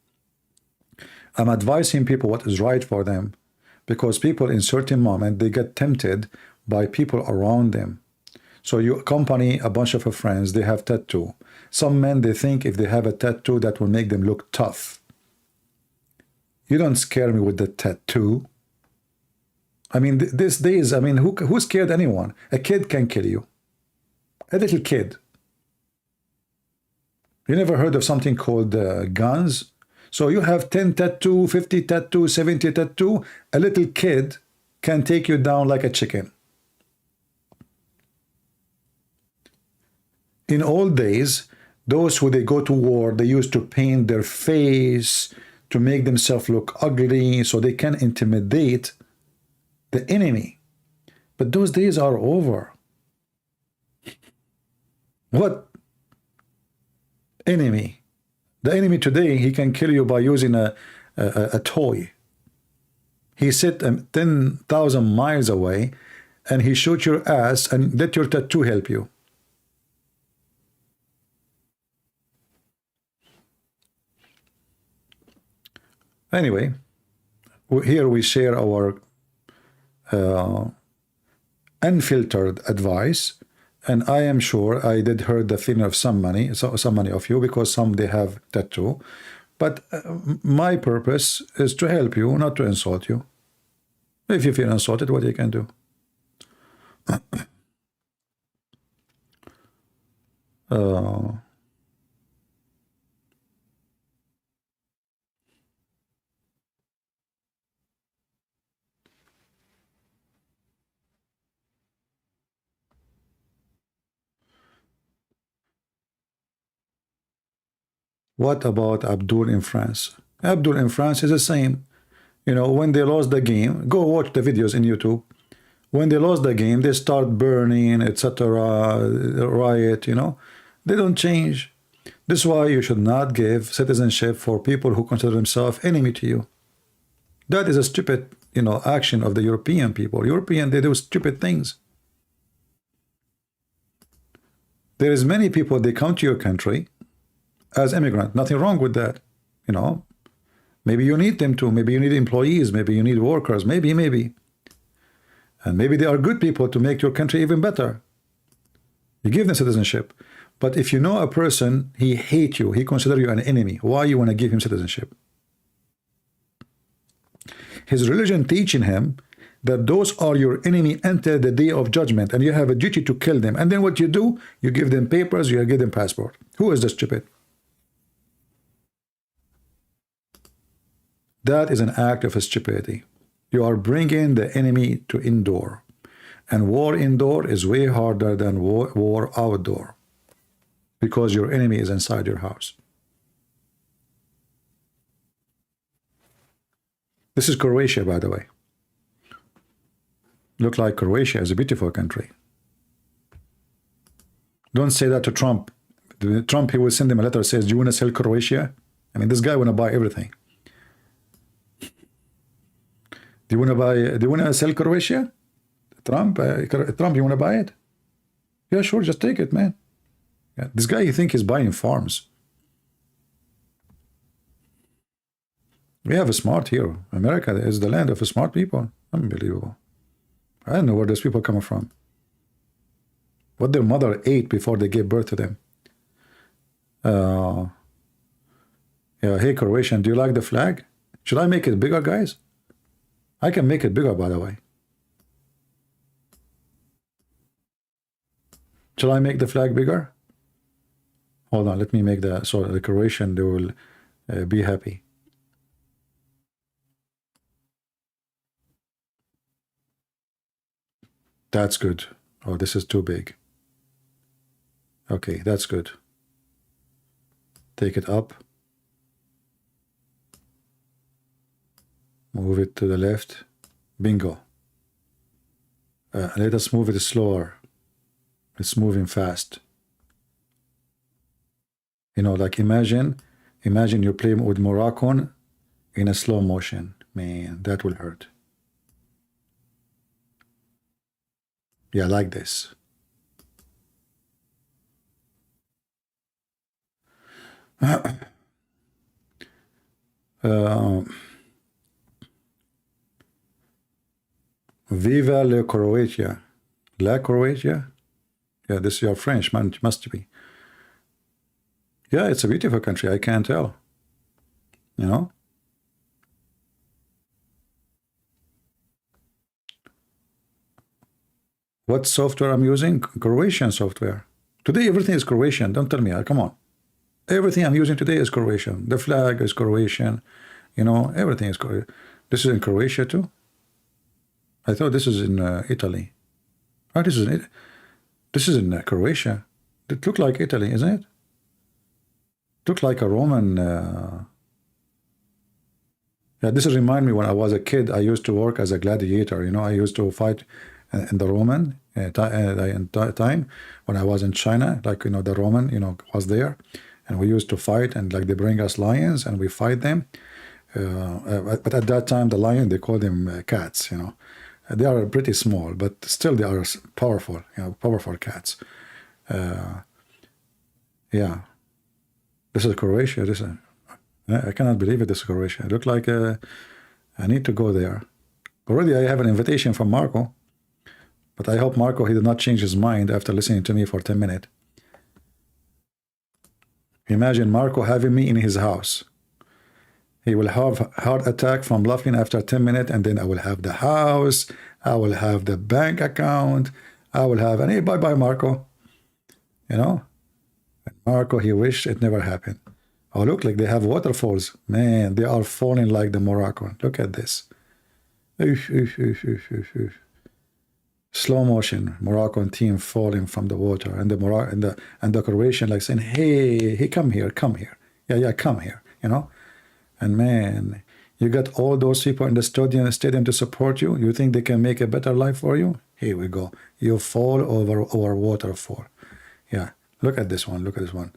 I'm advising people what is right for them, because people in certain moment, they get tempted by people around them. So you accompany a bunch of friends, they have tattoo. Some men, they think if they have a tattoo, that will make them look tough. You don't scare me with the tattoo. I mean, these days, I mean, who scared anyone? A kid can kill you. A little kid. You never heard of something called guns? So you have 10 tattoo, 50 tattoo, 70 tattoo. A little kid can take you down like a chicken. In old days, those who they go to war, they used to paint their face to make themselves look ugly so they can intimidate the enemy. But those days are over. What enemy? The enemy today, he can kill you by using a toy. He sit 10,000 miles away and he shoot your ass and let your tattoo help you. Anyway, here we share our unfiltered advice, and I am sure I did hurt the feeling of some many of you, because some they have tattoo, but my purpose is to help you, not to insult you. If you feel insulted, what you can do? What about Abdul in France? Abdul in France is the same. You know, when they lost the game, go watch the videos in YouTube. When they lost the game, they start burning, etc., riot, you know. They don't change. This is why you should not give citizenship for people who consider themselves enemy to you. That is a stupid, you know, action of the European people. European, they do stupid things. There is many people, they come to your country as immigrant. Nothing wrong with that, you know. Maybe you need them to. Maybe you need employees. Maybe you need workers. Maybe. And maybe they are good people to make your country even better. You give them citizenship. But if you know a person, he hates you, he considers you an enemy, why you want to give him citizenship? His religion teaching him that those are your enemy until the day of judgment, and you have a duty to kill them. And then what you do, you give them papers, you give them passport. Who is the stupid? That is an act of stupidity. You are bringing the enemy to indoor. And war indoor is way harder than war outdoor, because your enemy is inside your house. This is Croatia, by the way. Look like Croatia is a beautiful country. Don't say that to Trump. Trump, he will send him a letter that says, do you want to sell Croatia? I mean, this guy want to buy everything. Do you want to sell Croatia? Trump, you want to buy it? Yeah, sure, just take it, man. Yeah, this guy, you think he's buying farms. We have a smart hero. America is the land of smart people. Unbelievable. I don't know where those people come from. What their mother ate before they gave birth to them. Yeah, hey, Croatian, do you like the flag? Should I make it bigger, guys? I can make it bigger, by the way. Shall I make the flag bigger? Hold on, let me make so the Croatian, they will be happy. That's good. Oh, this is too big. Okay, that's good. Take it up. Move it to the left. Bingo. Let us move it slower. It's moving fast. You know, like imagine you're playing with Moroccan in a slow motion. Man, that will hurt. Yeah, like this. Viva la Croatia. La Croatia? Yeah, this is your French, man, must be. Yeah, it's a beautiful country, I can't tell. You know? What software I'm using? Croatian software. Today everything is Croatian, don't tell me, come on. Everything I'm using today is Croatian. The flag is Croatian. You know, everything is Croatian. This is in Croatia too? I thought this is in Italy. Oh, this is in Croatia. It looked like Italy, isn't it? It looked like a Roman. Yeah, this remind me when I was a kid. I used to work as a gladiator. You know, I used to fight in the Roman time when I was in China. Like, you know, the Roman, you know, was there, and we used to fight, and like they bring us lions and we fight them. But at that time, the lion, they call them cats. You know. They are pretty small, but still they are powerful, you know, powerful cats. Yeah. This is Croatia. I cannot believe it, this is Croatia. It looked like I need to go there. Already I have an invitation from Marco, but I hope Marco, he did not change his mind after listening to me for 10 minutes. Imagine Marco having me in his house. He will have heart attack from laughing after 10 minutes, and then I will have the house, I will have the bank account, I will have, and hey, bye-bye, Marco. You know? And Marco, he wished it never happened. Oh, look, like they have waterfalls. Man, they are falling like the Moroccan. Look at this. Slow motion, Moroccan team falling from the water, and the Croatian like saying, hey, come here. Yeah, come here, you know? And man, you got all those people in the stadium to support you. You think they can make a better life for you? Here we go. You fall over our waterfall. Yeah, look at this one. Look at this one.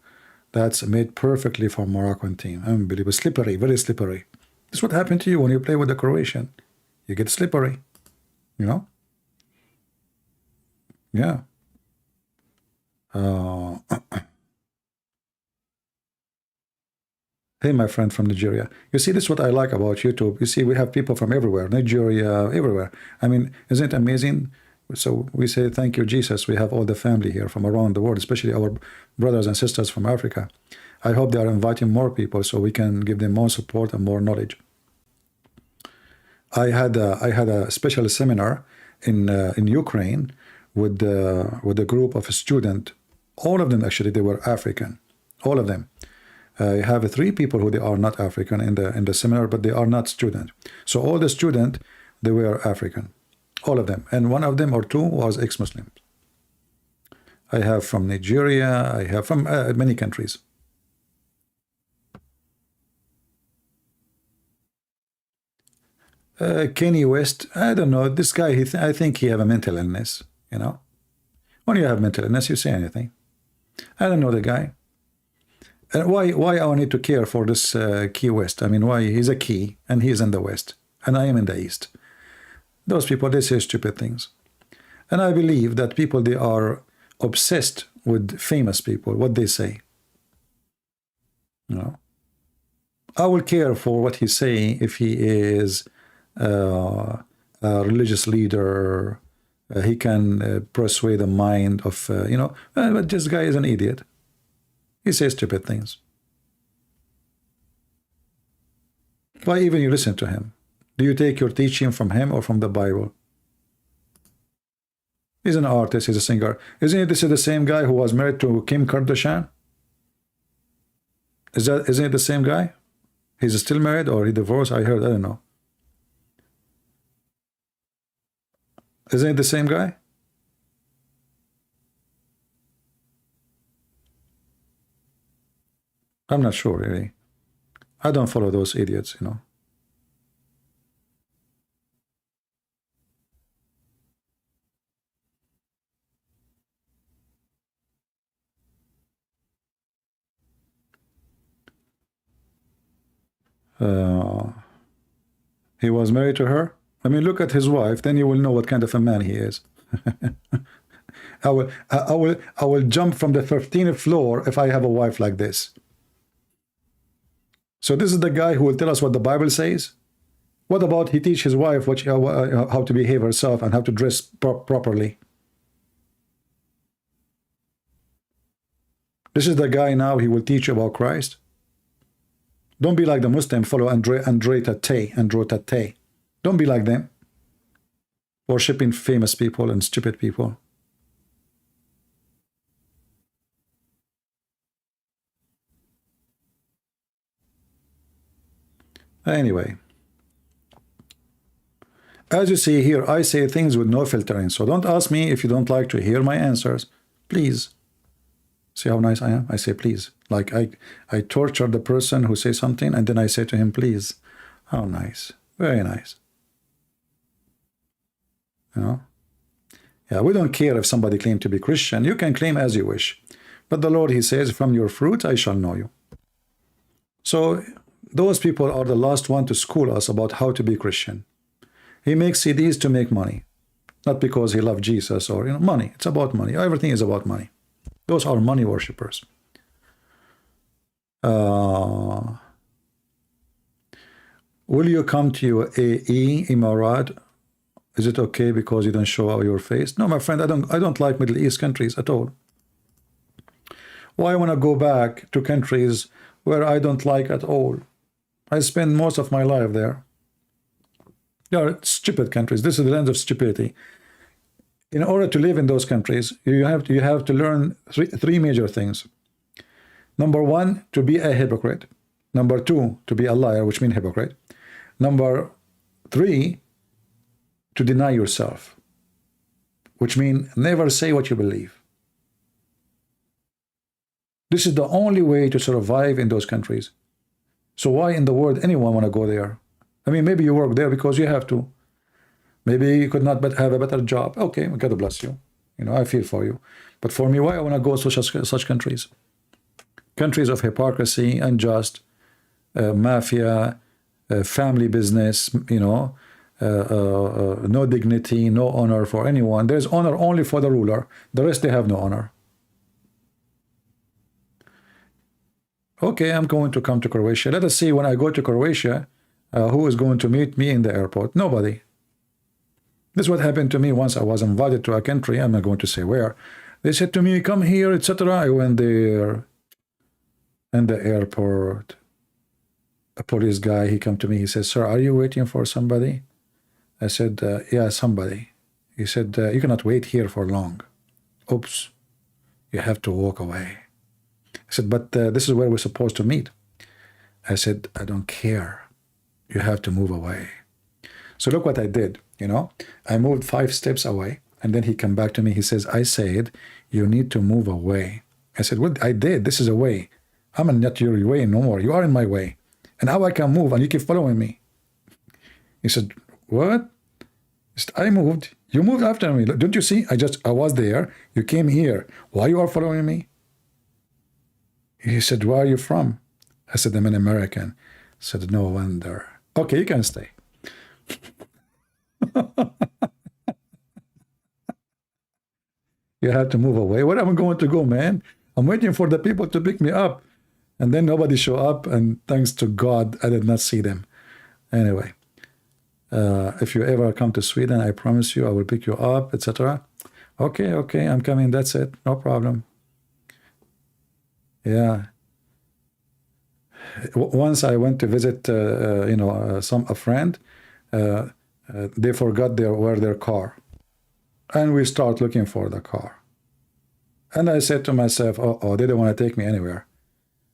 That's made perfectly for Moroccan team. Unbelievable. Slippery, very slippery. This is what happened to you when you play with the Croatian. You get slippery, you know? Yeah. Hey, my friend from Nigeria. You see, this is what I like about YouTube. You see, we have people from everywhere, Nigeria, everywhere. I mean, isn't it amazing? So we say, thank you, Jesus. We have all the family here from around the world, especially our brothers and sisters from Africa. I hope they are inviting more people so we can give them more support and more knowledge. I had a special seminar in Ukraine with a group of students. All of them, actually, they were African. All of them. I have three people who they are not African in the seminar, but they are not student. So all the student, they were African, all of them, and one of them or two was ex-Muslim. I have from Nigeria. I have from many countries. Kanye West, I don't know. This guy, I think he have a mental illness. You know, when you have mental illness, you say anything. I don't know the guy. And why I need to care for this Key West? I mean, why he's a key and he's in the West and I am in the East. Those people, they say stupid things. And I believe that people, they are obsessed with famous people, what they say. You know, I will care for what he's saying if he is a religious leader. He can persuade the mind of, you know, but this guy is an idiot. He says stupid things. Why even you listen to him? Do you take your teaching from him or from the Bible? He's an artist, he's a singer. Isn't this the same guy who was married to Kim Kardashian? Isn't it the same guy? He's still married or he divorced? I heard, I don't know. Isn't it the same guy? I'm not sure, really. I don't follow those idiots, you know. He was married to her. I mean, look at his wife, then you will know what kind of a man he is. I will jump from the 15th floor if I have a wife like this. So this is the guy who will tell us what the Bible says. What about he teach his wife how to behave herself and how to dress properly? This is the guy now, he will teach you about Christ. Don't be like the Muslim, follow Andre Tate. Don't be like them. Worshipping famous people and stupid people. Anyway. As you see here, I say things with no filtering. So don't ask me if you don't like to hear my answers. Please. See how nice I am? I say please. Like I torture the person who says something and then I say to him, please. How nice. Very nice. You know? Yeah, we don't care if somebody claims to be Christian. You can claim as you wish. But the Lord, he says, from your fruit I shall know you. So those people are the last one to school us about how to be Christian. He makes CDs to make money. Not because he loved Jesus or, you know, money. It's about money. Everything is about money. Those are money worshippers. Will you come to your AE, Emirat? Is it okay because you don't show out your face? No, my friend, I don't like Middle East countries at all. Why I want to go back to countries where I don't like at all? I spend most of my life there. They are stupid countries. This is the land of stupidity. In order to live in those countries, you have to learn three major things. Number one, to be a hypocrite. Number two, to be a liar, which means hypocrite. Number three, to deny yourself, which means never say what you believe. This is the only way to survive in those countries. So why in the world anyone want to go there? I mean, maybe you work there because you have to. Maybe you could not have a better job. Okay, God bless you. You know, I feel for you. But for me, why I want to go to such countries? Countries of hypocrisy, unjust, mafia, family business, you know, no dignity, no honor for anyone. There's honor only for the ruler. The rest, they have no honor. Okay, I'm going to come to Croatia. Let us see when I go to Croatia, who is going to meet me in the airport? Nobody. This is what happened to me once. I was invited to a country. I'm not going to say where. They said to me, come here, etc. I went there. In the airport, a police guy, he come to me. He says, sir, are you waiting for somebody? I said, yeah, somebody. He said, you cannot wait here for long. Oops, you have to walk away. I said, but this is where we're supposed to meet. I said, I don't care. You have to move away. So look what I did, you know. I moved 5 steps away, and then he come back to me. He says, I said, you need to move away. I said, well, I did. This is a way. I'm not your way no more. You are in my way. And how I can move and you keep following me? He said, what? He said, I moved. You moved after me. Don't you see? I was there. You came here. Why you are following me? He said, where are you from? I said, I'm an American. He said, no wonder. Okay, you can stay. You have to move away. Where am I going to go, man? I'm waiting for the people to pick me up. And then nobody show up, and thanks to God, I did not see them. Anyway, if you ever come to Sweden, I promise you I will pick you up, etc. Okay, okay, I'm coming. That's it. No problem. Yeah. Once I went to visit, you know, a friend. They forgot where their car, and we start looking for the car. And I said to myself, oh, they don't want to take me anywhere.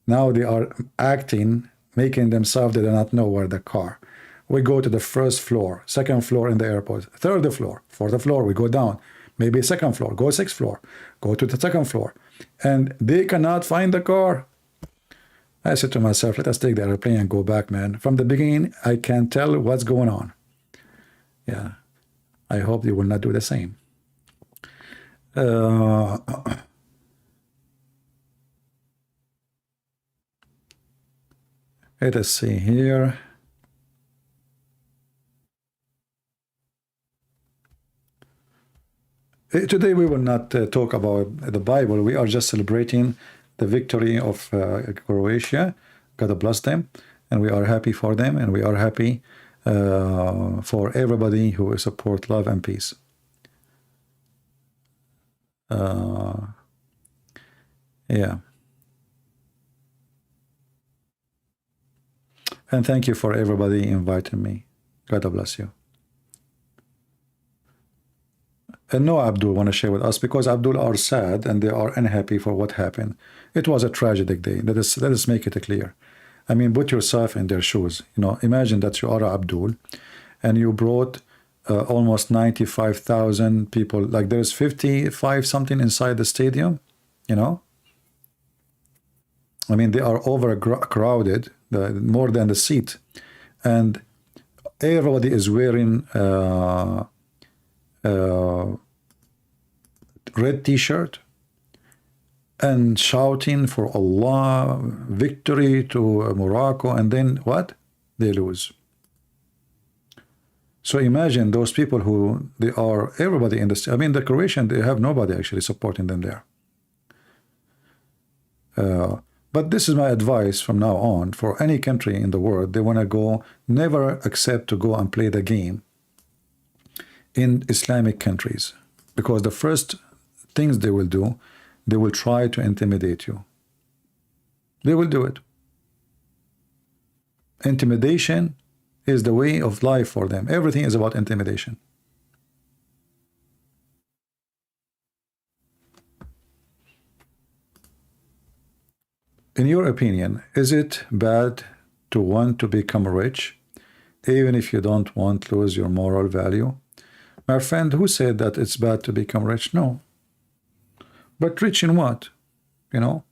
Now they are acting, making themselves they do not know where the car. We go to the first floor, second floor in the airport, third floor, fourth floor, we go down, maybe second floor, go sixth floor, go to the second floor, and they cannot find the car. I said to myself, let us take the airplane and go back, man. From the beginning, I can tell what's going on. Yeah, I hope they will not do the same. Let us see here. Today we will not talk about the Bible. We are just celebrating the victory of Croatia. God bless them, and we are happy for them, and we are happy for everybody who support love and peace. Yeah. And thank you for everybody inviting me. God bless you. And no Abdul want to share with us, because Abdul are sad and they are unhappy for what happened. It was a tragic day. Let us make it clear. I mean, put yourself in their shoes. You know, imagine that you are Abdul, and you brought almost 95,000 people. Like there's 55 something inside the stadium. You know, I mean, they are overcrowded, more than the seat, and everybody is wearing red t-shirt and shouting for Allah, victory to Morocco, and then what? They lose. So imagine those people who they are, everybody in the, I mean, the Croatian, they have nobody actually supporting them there. But this is my advice from now on for any country in the world. They want to go, never accept to go and play the game in Islamic countries, because the first things they will do, they will try to intimidate you. They will do it. Intimidation is the way of life for them. Everything is about intimidation. In your opinion, is it bad to want to become rich, even if you don't want to lose your moral value? My friend, who said that it's bad to become rich? No. But rich in what? You know?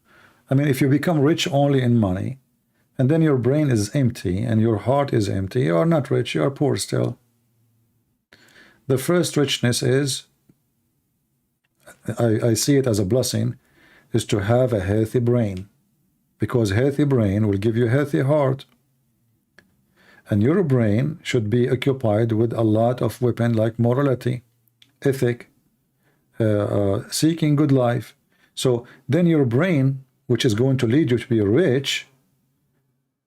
I mean, if you become rich only in money, and then your brain is empty and your heart is empty, you are not rich, you are poor still. The first richness is, I see it as a blessing, is to have a healthy brain. Because healthy brain will give you a healthy heart. And your brain should be occupied with a lot of weapon like morality, ethic, seeking good life. So then your brain which is going to lead you to be rich,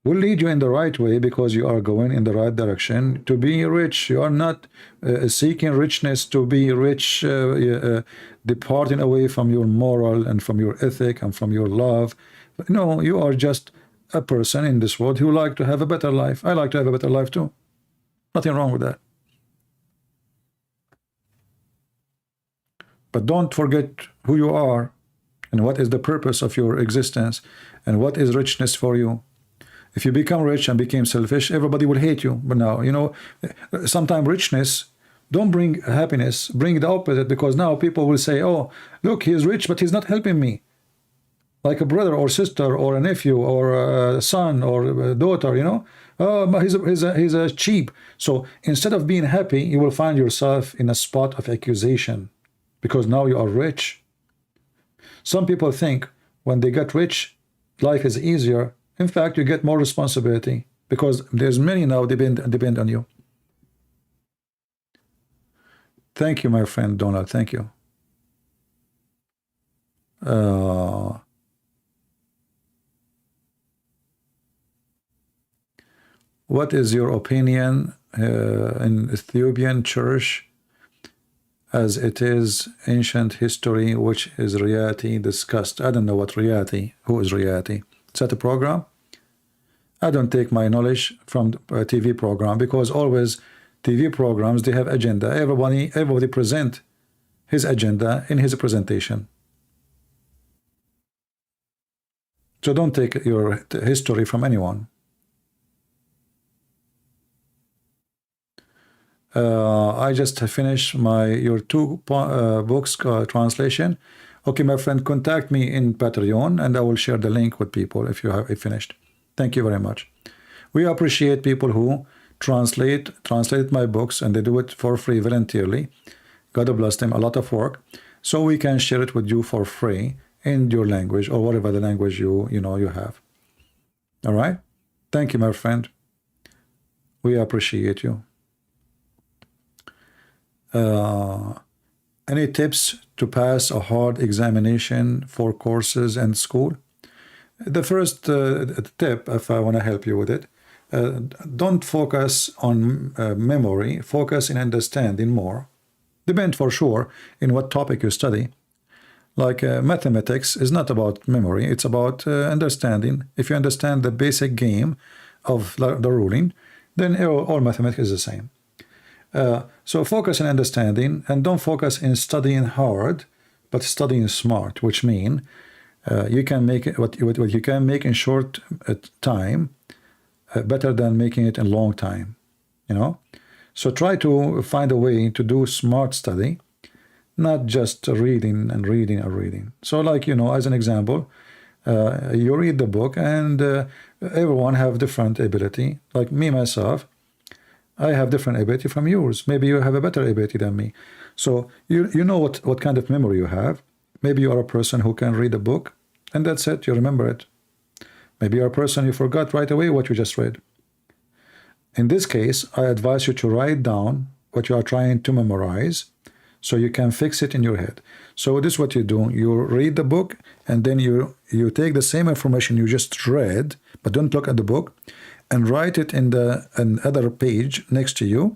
will lead you in the right way because you are going in the right direction to be rich. You are not seeking richness to be rich, departing away from your moral and from your ethic and from your love. No, you are just a person in this world who like to have a better life. I like to have a better life too. Nothing wrong with that. But don't forget who you are and what is the purpose of your existence and what is richness for you. If you become rich and became selfish, everybody will hate you. But now, you know, sometimes richness don't bring happiness, bring the opposite, because now people will say, oh, look, he's rich, but he's not helping me. Like a brother or sister or a nephew or a son or a daughter, you know, oh, he's a cheap. So instead of being happy, you will find yourself in a spot of accusation because now you are rich. Some people think when they get rich, life is easier. In fact, you get more responsibility because there's many now depend on you. Thank you, my friend Donald. Thank you. What is your opinion in Ethiopian church as it is ancient history, which is reality discussed? I don't know what reality. Who is reality? Is that a program? I don't take my knowledge from a TV program because always TV programs, they have agenda. Everybody present his agenda in his presentation. So don't take your history from anyone. I just finished your two books translation. Okay, my friend, contact me in Patreon and I will share the link with people if you have finished. Thank you very much. We appreciate people who translate my books and they do it for free voluntarily. God bless them, a lot of work. So we can share it with you for free in your language or whatever the language you have. All right? Thank you, my friend. We appreciate you. Any tips to pass a hard examination for courses and school? The first tip, if I want to help you with it, don't focus on memory, focus in understanding more. Depend for sure in what topic you study. Like mathematics is not about memory, it's about understanding. If you understand the basic game of the ruling, then all mathematics is the same. So focus on understanding and don't focus in studying hard, but studying smart, which means you can make it what you can make in short time better than making it in long time, you know. So try to find a way to do smart study, not just reading and reading and reading. So like, you know, as an example, you read the book and everyone have different ability. Like me myself, I have different ability from yours. Maybe you have a better ability than me. So you know what kind of memory you have. Maybe you are a person who can read a book and that's it, you remember it. Maybe you're a person you forgot right away what you just read. In this case, I advise you to write down what you are trying to memorize so you can fix it in your head. So this is what you do. You read the book and then you take the same information you just read, but don't look at the book, and write it in another page next to you.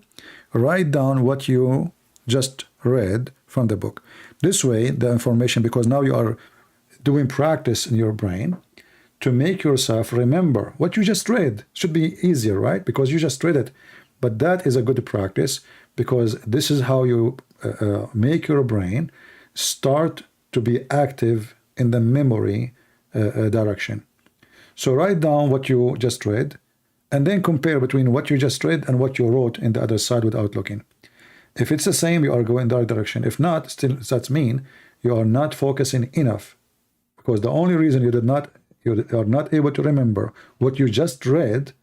Write down what you just read from the book. This way, the information, because now you are doing practice in your brain to make yourself remember what you just read. Should be easier, right? Because you just read it. But that is a good practice because this is how you make your brain start to be active in the memory direction. So write down what you just read and then compare between what you just read and what you wrote in the other side without looking. If it's the same, you are going in the right direction. If not, still that means you are not focusing enough, because the only reason you are not able to remember what you just read,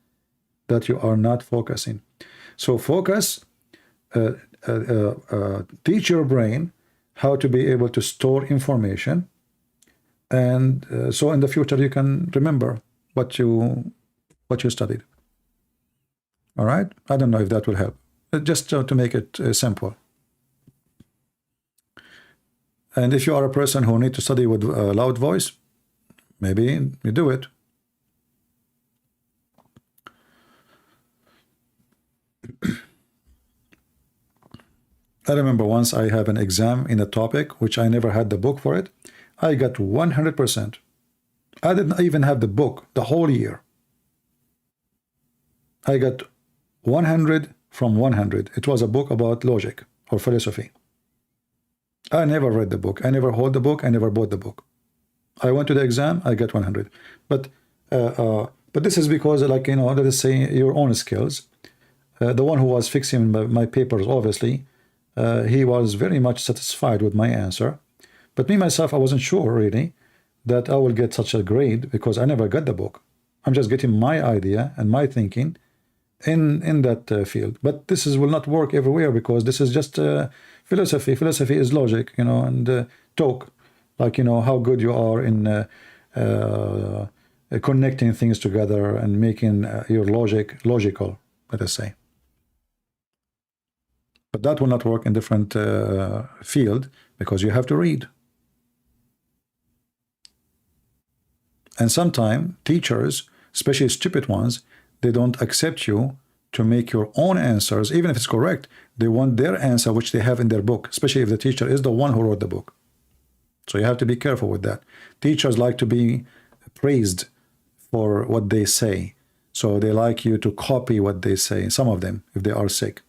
that you are not focusing. So focus, teach your brain how to be able to store information, and so in the future you can remember what you studied. All right? I don't know if that will help. Just to make it simple. And if you are a person who need to study with a loud voice, Maybe you do it. I remember once I have an exam in a topic which I never had the book for it. I got 100%. I didn't even have the book the whole year. I got 100 from 100. It was a book about logic or philosophy. I never read the book. I never hold the book. I never bought the book. I went to the exam. I got 100. But this is because, like, you know, let us say your own skills. The one who was fixing my papers, obviously, he was very much satisfied with my answer. But me, myself, I wasn't sure, really, that I will get such a grade because I never got the book. I'm just getting my idea and my thinking in that field. But this will not work everywhere because this is just philosophy. Philosophy is logic, you know, and talk, like, you know, how good you are in connecting things together and making your logic logical, let us say. But that will not work in different field because you have to read. And sometimes teachers, especially stupid ones, they don't accept you to make your own answers, even if it's correct. They want their answer, which they have in their book, especially if the teacher is the one who wrote the book. So you have to be careful with that. Teachers like to be praised for what they say. So they like you to copy what they say, some of them, if they are sick.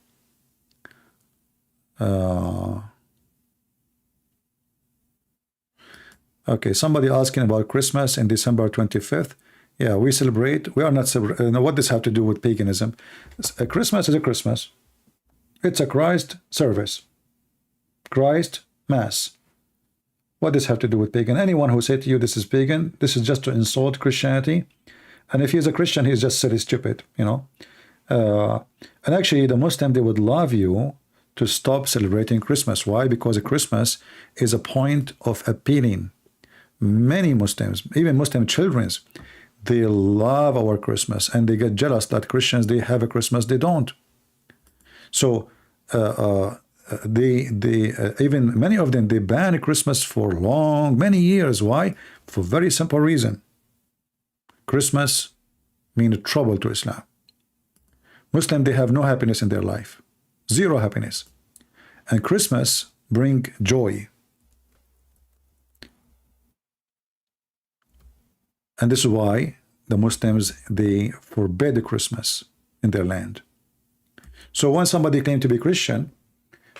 Okay, somebody asking about Christmas in December 25th. Yeah, we celebrate. We are not celebrating. What does this have to do with paganism? Christmas is a Christmas. It's a Christ service. Christ Mass. What does this have to do with pagan? Anyone who said to you this is pagan, this is just to insult Christianity. And if he's a Christian, he's just silly stupid, you know. And actually, the Muslim, they would love you to stop celebrating Christmas. Why? Because Christmas is a point of appealing. Many Muslims, even Muslim children, they love our Christmas and they get jealous that Christians, they have a Christmas, they don't. So even many of them, they ban Christmas for many years. Why? For very simple reason. Christmas means trouble to Islam. Muslims, they have no happiness in their life. Zero happiness. And Christmas bring joy. And this is why the Muslims, they forbid Christmas in their land. So when somebody claims to be Christian,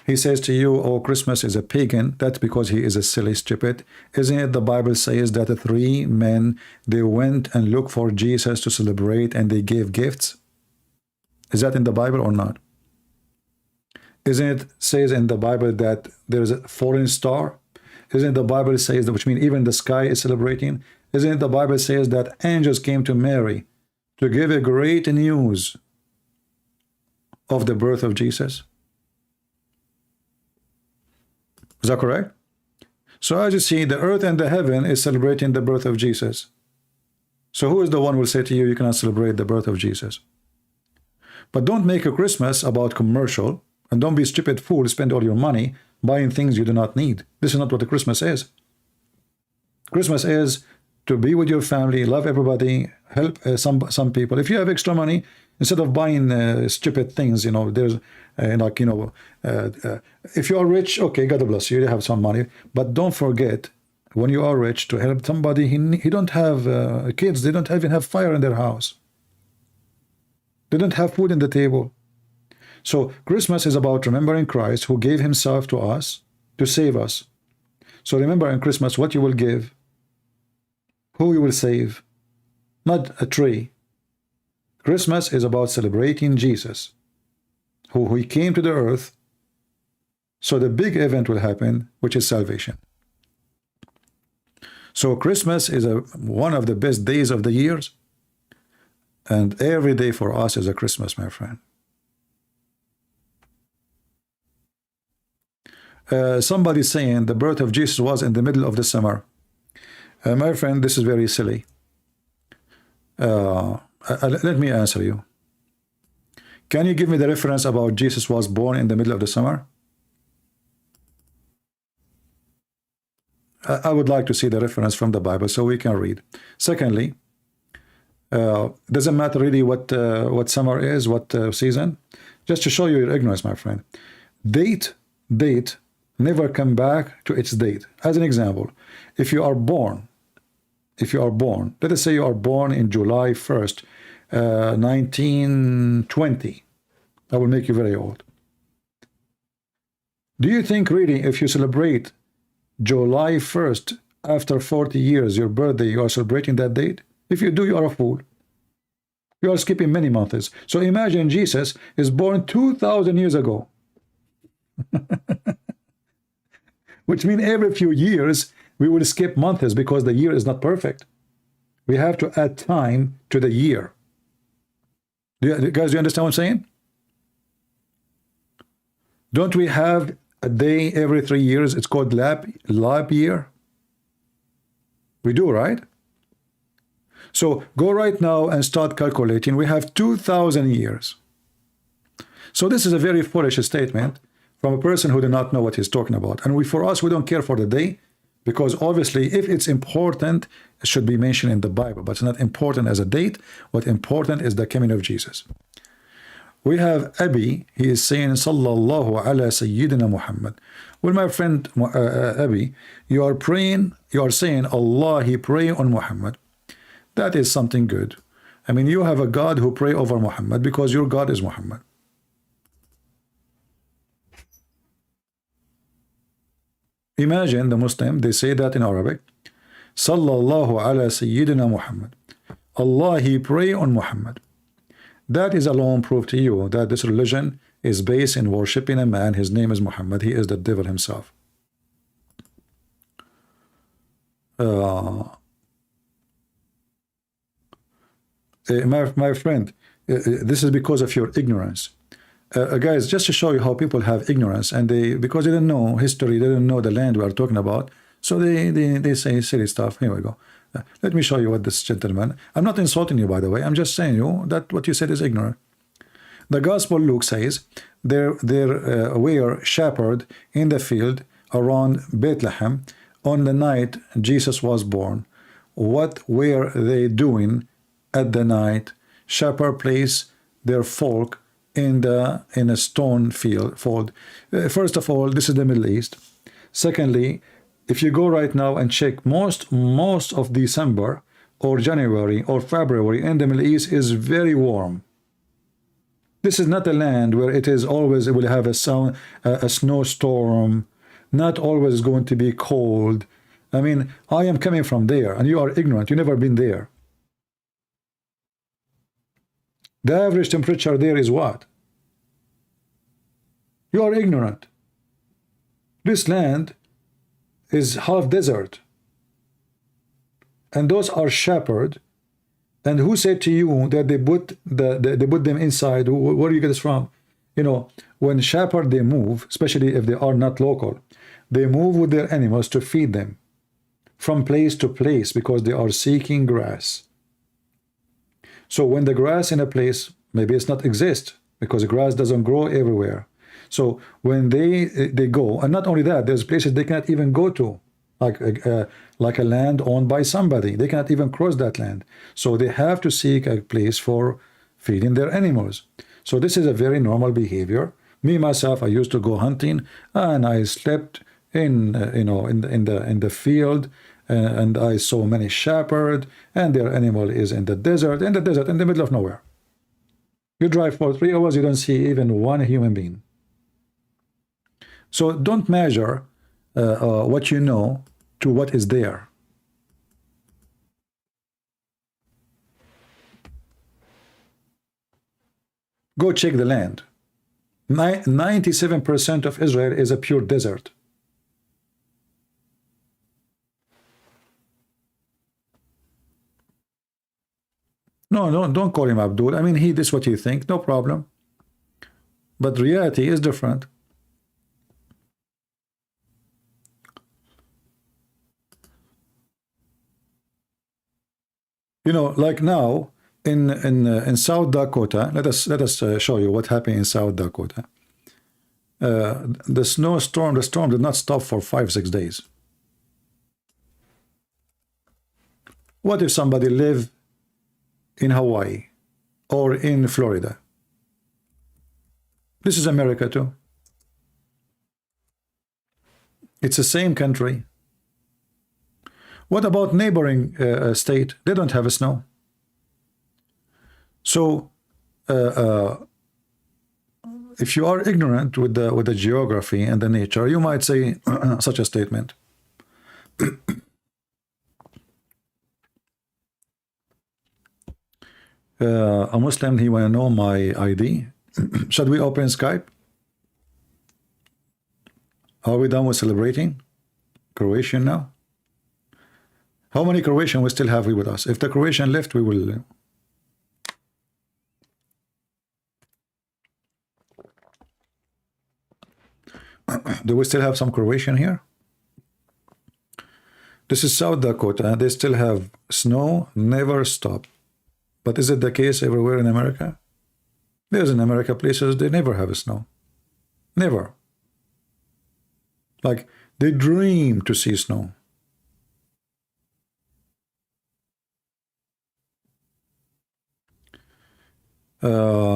he says to you, oh, Christmas is a pagan. That's because he is a silly stupid. Isn't it the Bible says that the 3 men, they went and looked for Jesus to celebrate and they gave gifts? Is that in the Bible or not? Isn't it says in the Bible that there is a falling star? Isn't the Bible says that, which means even the sky is celebrating? Isn't it the Bible says that angels came to Mary to give a great news of the birth of Jesus? Is that correct? So as you see, the earth and the heaven is celebrating the birth of Jesus. So who is the one who will say to you, you cannot celebrate the birth of Jesus? But don't make a Christmas about commercial, and don't be stupid fool, spend all your money buying things you do not need. This is not what the Christmas is. Christmas is to be with your family, love everybody, help some people. If you have extra money, instead of buying stupid things, you know, there's like, you know, if you are rich, okay, God bless you, you have some money, but don't forget when you are rich to help somebody. He don't have kids, they don't even have fire in their house, they don't have food on the table. So Christmas is about remembering Christ who gave himself to us to save us. So remember in Christmas what you will give, who you will save, not a tree. Christmas is about celebrating Jesus, who he came to the earth, so the big event will happen, which is salvation. So Christmas is one of the best days of the years, and every day for us is a Christmas, my friend. Somebody saying the birth of Jesus was in the middle of the summer. My friend, this is very silly. Let me answer you. Can you give me the reference about Jesus was born in the middle of the summer? I would like to see the reference from the Bible so we can read. Secondly, doesn't matter really what summer is, what season. Just to show you your ignorance, my friend. Date never come back to its date. As an example, if you are born, let us say you are born in July 1st, 1920. I will make you very old. Do you think really if you celebrate July 1st after 40 years, your birthday, you are celebrating that date? If you do, you are a fool. You are skipping many months. So imagine Jesus is born 2,000 years ago. Which means every few years we will skip months because the year is not perfect. We have to add time to the year. Guys, do you understand what I'm saying? Don't we have a day every 3 years? It's called lap year. We do, right? So go right now and start calculating. We have 2,000 years. So this is a very foolish statement from a person who does not know what he's talking about. And for us, we don't care for the day, because obviously if it's important, it should be mentioned in the Bible, but it's not important as a date. What's important is the coming of Jesus. We have Abi, he is saying, Sallallahu ala Sayyidina Muhammad. Well, my friend Abi, you are praying, you are saying, Allah, he pray on Muhammad. That is something good. I mean, you have a God who pray over Muhammad because your God is Muhammad. Imagine the Muslim, they say that in Arabic, Sallallahu ala Sayyidina Muhammad. Allah, he pray on Muhammad. That is alone proof to you that this religion is based in worshipping a man. His name is Muhammad. He is the devil himself. My friend, this is because of your ignorance. Guys, just to show you how people have ignorance, and because they don't know history, they don't know the land we are talking about, so they say silly stuff. Here we go. Let me show you what this gentleman. I'm not insulting you, by the way. I'm just saying you that what you said is ignorant. The Gospel Luke says there were shepherds in the field around Bethlehem on the night Jesus was born. What were they doing at the night? Shepherd place their flock in a stone field. First of all, this is the Middle East. Secondly, if you go right now and check, most of December or January or February in the Middle East is very warm. This is not a land where it will have a snowstorm, not always going to be cold. I mean, I am coming from there, and you are ignorant. You've never been there. The average temperature there is what? You are ignorant. This land is half desert, and those are shepherds. And who said to you that they put them inside? Where do you get this from? You know, when shepherds, they move, especially if they are not local, they move with their animals to feed them from place to place because they are seeking grass. So when the grass in a place, maybe it's not exist because the grass doesn't grow everywhere. So when they go, and not only that, there's places they cannot even go to, like a land owned by somebody. They cannot even cross that land. So they have to seek a place for feeding their animals. So this is a very normal behavior. Me myself, I used to go hunting, and I slept in the field, and I saw many shepherds, and their animal is in the desert, in the middle of nowhere. You drive for 3 hours, you don't see even one human being. So don't measure what you know to what is there. Go check the land. 97% of Israel is a pure desert. No, don't call him Abdul. I mean, this is what you think, no problem. But reality is different. You know, like now in South Dakota, let us show you what happened in South Dakota. The storm did not stop for 5-6 days. What if somebody live in Hawaii or in Florida? This is America too. It's the same country. What about neighboring state? They don't have a snow. So if you are ignorant with the geography and the nature, you might say such a statement. A Muslim, he want to know my ID. Should we open Skype? Are we done with celebrating Croatian now? How many Croatian we still have with us? If the Croatian left, we will. Do we still have some Croatian here? This is South Dakota. They still have snow, never stop. But is it the case everywhere in America? There's in America places they never have snow. Never. Like they dream to see snow.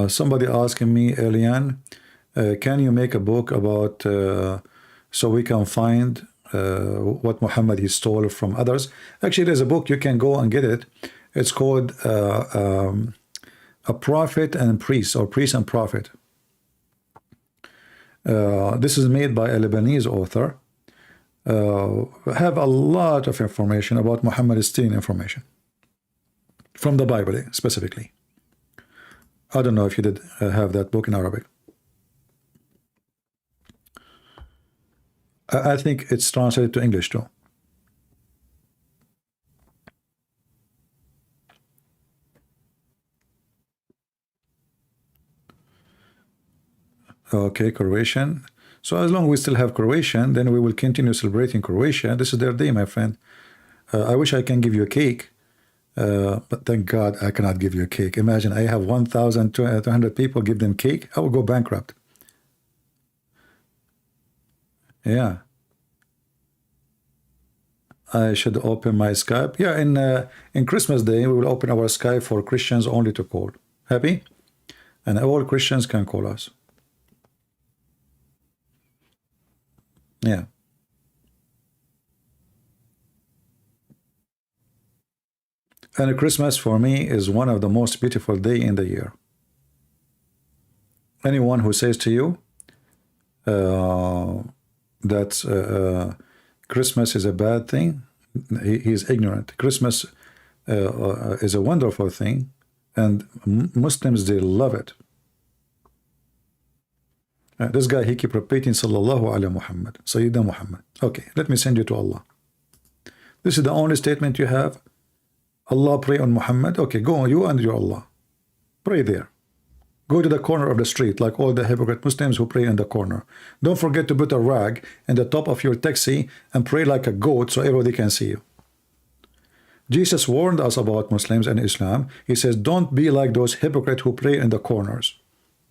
Somebody asking me, Elian, can you make a book about so we can find what Muhammad he stole from others? Actually, there's a book, you can go and get it. It's called A Prophet and Priest, or Priest and Prophet. This is made by a Lebanese author. Have a lot of information about Muhammad stealing information from the Bible specifically. I don't know if you did have that book in Arabic. I think it's translated to English too. Okay, Croatian. So as long as we still have Croatian, then we will continue celebrating Croatia. This is their day, my friend. I wish I can give you a cake, but thank God I cannot give you a cake. Imagine I have 1,200 people, give them cake, I will go bankrupt. Yeah. I should open my Skype. Yeah, in Christmas Day, we will open our Skype for Christians only to call. Happy? And all Christians can call us. Yeah. And Christmas for me is one of the most beautiful day in the year. Anyone who says to you that Christmas is a bad thing, he is ignorant. Christmas is a wonderful thing, and Muslims, they love it. This guy, he keep repeating Sallallahu Alaihi Muhammad, Sayyidina Muhammad. Okay, let me send you to Allah. This is the only statement you have. Allah pray on Muhammad. Okay, go on, you and your Allah. Pray there. Go to the corner of the street like all the hypocrite Muslims who pray in the corner. Don't forget to put a rag in the top of your taxi and pray like a goat so everybody can see you. Jesus warned us about Muslims and Islam. He says, don't be like those hypocrites who pray in the corners.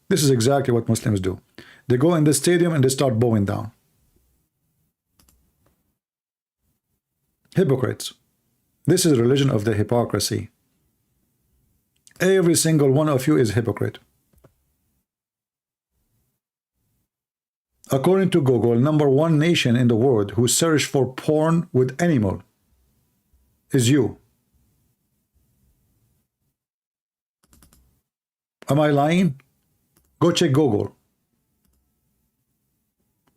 This is exactly what Muslims do. They go in the stadium and they start bowing down. Hypocrites. This is religion of the hypocrisy. Every single one of you is hypocrite. According to Google, #1 nation in the world who search for porn with animal is you. Am I lying? Go check Google.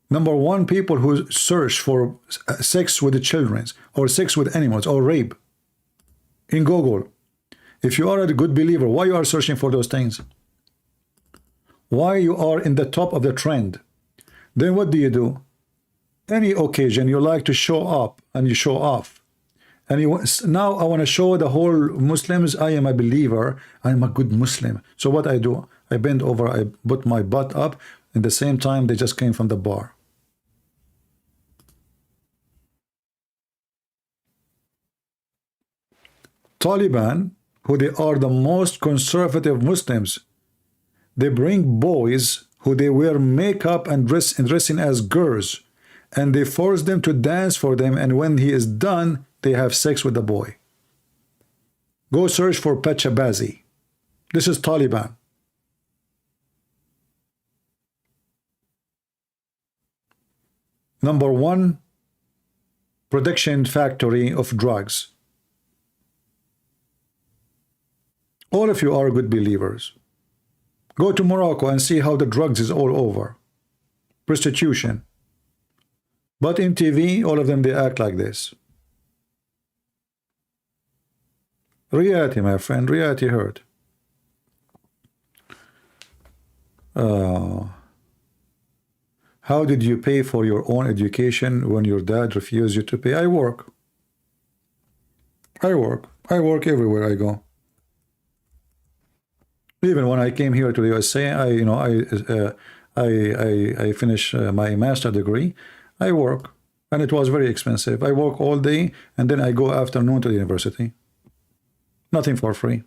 #1 people who search for sex with the children or sex with animals or rape in Google. If you are a good believer, why you are searching for those things? Why you are in the top of the trend? Then what do? Any occasion you like to show up and you show off. And now I want to show the whole Muslims I am a believer, I am a good Muslim. So what I do? I bend over, I put my butt up, at the same time they just came from the bar. Taliban, who they are the most conservative Muslims, they bring boys who they wear makeup and dressing as girls, and they force them to dance for them, and when he is done, they have sex with the boy. Go search for Pechabazzi. This is Taliban. Number one production factory of drugs. All of you are good believers. Go to Morocco and see how the drugs is all over. Prostitution. But in TV, all of them, they act like this. Reality, my friend, reality hurt. How did you pay for your own education when your dad refused you to pay? I work. I work everywhere I go. Even when I came here to the USA, I finished my master degree. I work, and it was very expensive. I work all day, and then I go afternoon to the university. Nothing for free.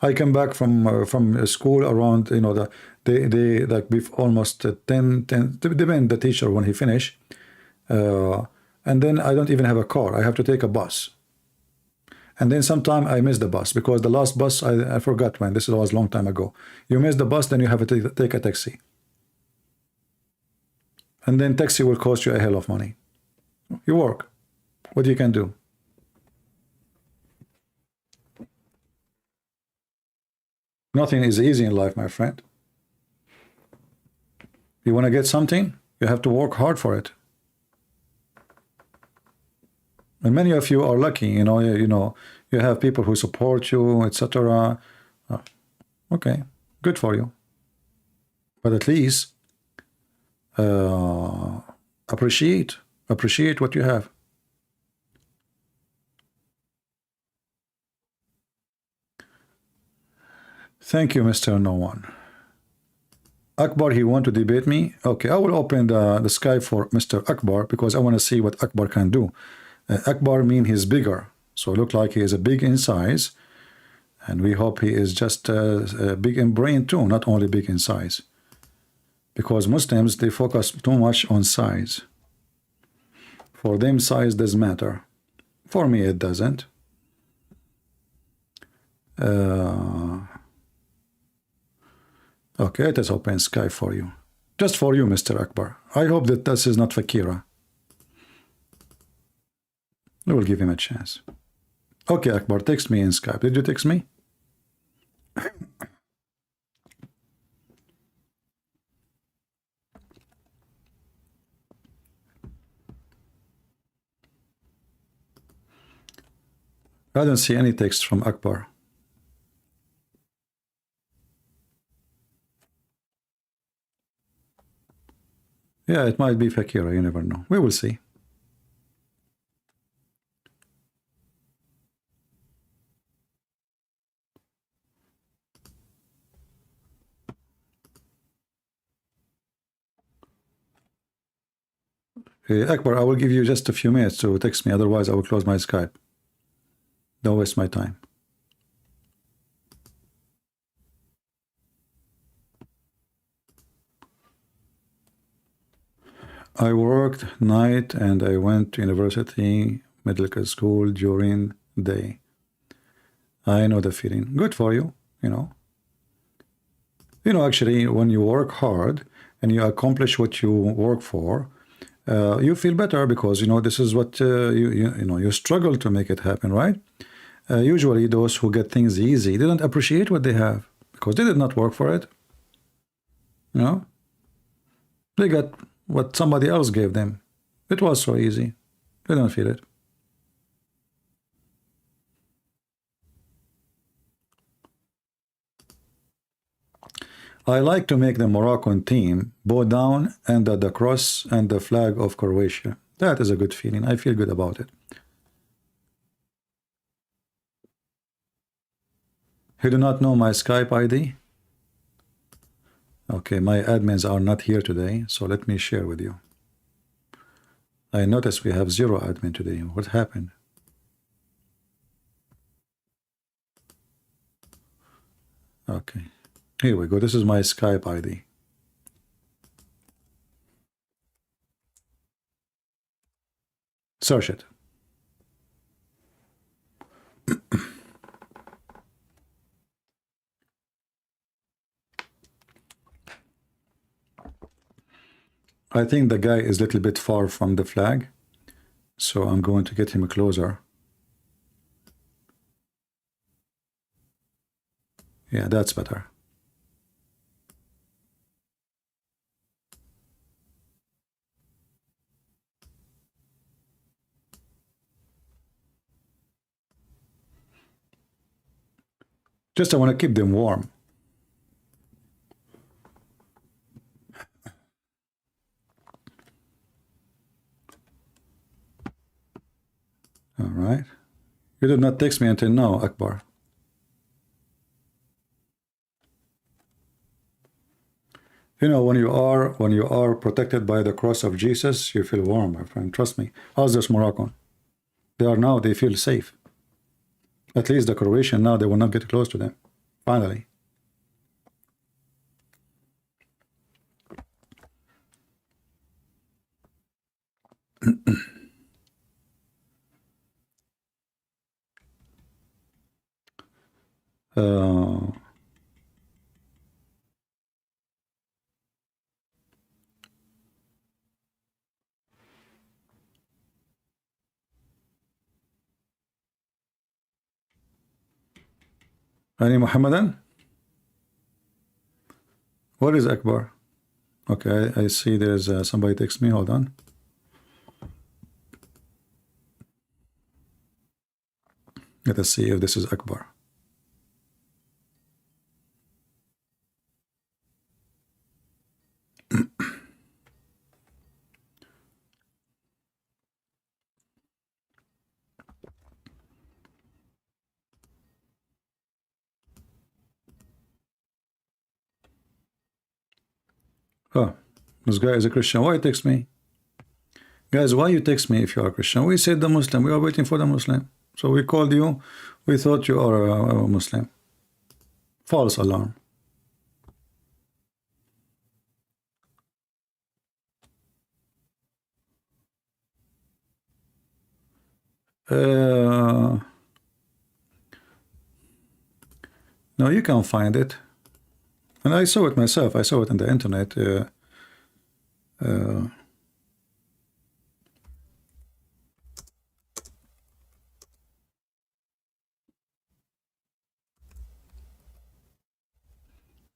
I come back from school around, they like almost 10, depend the teacher when he finish, and then I don't even have a car. I have to take a bus. And then sometime I miss the bus because the last bus, I forgot when. This was a long time ago. You miss the bus, then you have to take a taxi. And then taxi will cost you a hell of money. You work. What you can do? Nothing is easy in life, my friend. You want to get something, you have to work hard for it. And many of you are lucky, you have people who support you, etc. Okay, good for you. But at least appreciate what you have. Thank you, Mr. No One. Akbar, he want to debate me? Okay, I will open the Skype for Mr. Akbar because I want to see what Akbar can do. Akbar mean he's bigger, so look like he is a big in size, and we hope he is just big in brain too, not only big in size. Because Muslims, they focus too much on size. For them, size does matter. For me, it doesn't. Okay, let us open Skype for you. Just for you, Mr. Akbar. I hope that this is not Fakira. We will give him a chance. Okay, Akbar, text me in Skype. Did you text me? I don't see any text from Akbar. Yeah, it might be Fakira, you never know. We will see. Akbar, I will give you just a few minutes to text me, otherwise I will close my Skype. Don't waste my time. I worked night and I went to university, medical school during day. I know the feeling. Good for you, actually, when you work hard and you accomplish what you work for, you feel better because, this is what you struggle to make it happen, right? Usually those who get things easy, they don't appreciate what they have because they did not work for it. They got what somebody else gave them. It was so easy. They don't feel it. I like to make the Moroccan team bow down under the cross and the flag of Croatia. That is a good feeling. I feel good about it. You do not know my Skype ID? Okay, my admins are not here today, so let me share with you. I notice we have 0 admin today. What happened? Okay, here we go. This is my Skype ID. Search it. I think the guy is a little bit far from the flag, so I'm going to get him closer. Yeah, that's better. Just I want to keep them warm. All right. You did not text me until now, Akbar. You know, when you are protected by the cross of Jesus, you feel warm, my friend. Trust me. How's this Moroccan? They feel safe. At least the Croatian now, they will not get close to them. Finally. uh, any Muhammadan? What is Akbar? Okay, I see there's somebody text me. Hold on. Let us see if this is Akbar. Oh, this guy is a Christian. Why text me? Guys, why you text me if you are Christian? We said the Muslim. We are waiting for the Muslim. So we called you. We thought you are a Muslim. False alarm. No, you can't find it. And I saw it myself. I saw it on the internet.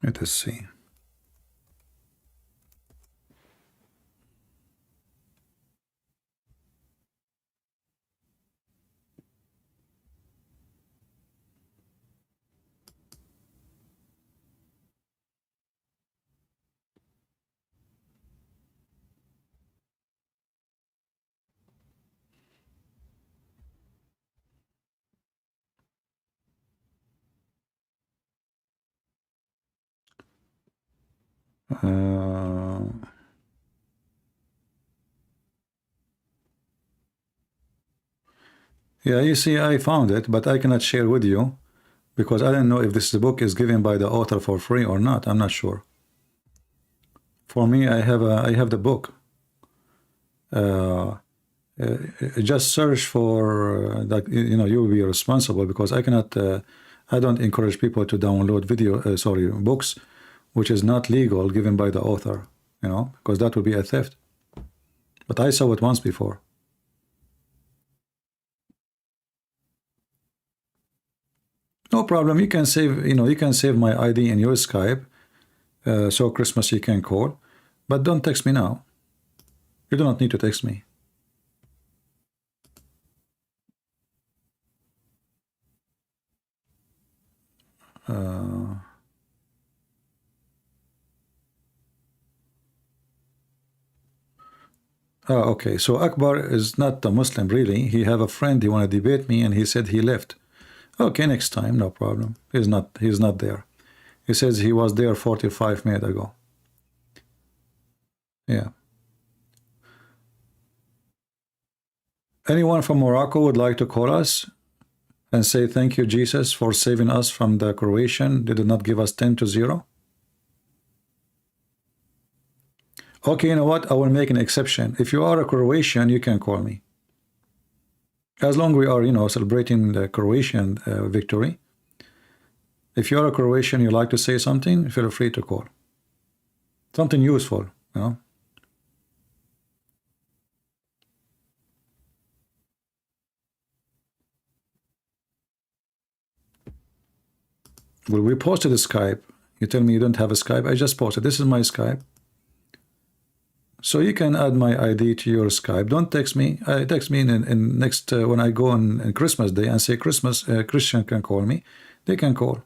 Let us see. Yeah, you see, I found it, but I cannot share with you because I don't know if this book is given by the author for free or not. I'm not sure. For me, I have the book. Just search for that. You know, you will be responsible because I cannot. I don't encourage people to download books, which is not legal, given by the author. You know, because that would be a theft. But I saw it once before. No problem. You can save. You know, you can save my ID in your Skype. So Christmas you can call, but don't text me now. You do not need to text me. Okay, so Akbar is not a Muslim really. He have a friend, he want to debate me, and he said he left. Okay, next time, no problem. He's not there. He says he was there 45 minutes ago. Yeah. Anyone from Morocco would like to call us and say thank you, Jesus, for saving us from the Croatian? They did not give us 10-0. Okay, you know what? I will make an exception. If you are a Croatian, you can call me. As long as we are, you know, celebrating the Croatian victory. If you're a Croatian, you like to say something, feel free to call. Something useful, you know. Well, we posted a Skype. You tell me you don't have a Skype. I just posted. This is my Skype. So you can add my ID to your Skype. Don't text me. Text me in next when I go on Christmas Day and say Christmas. Christian can call me. They can call.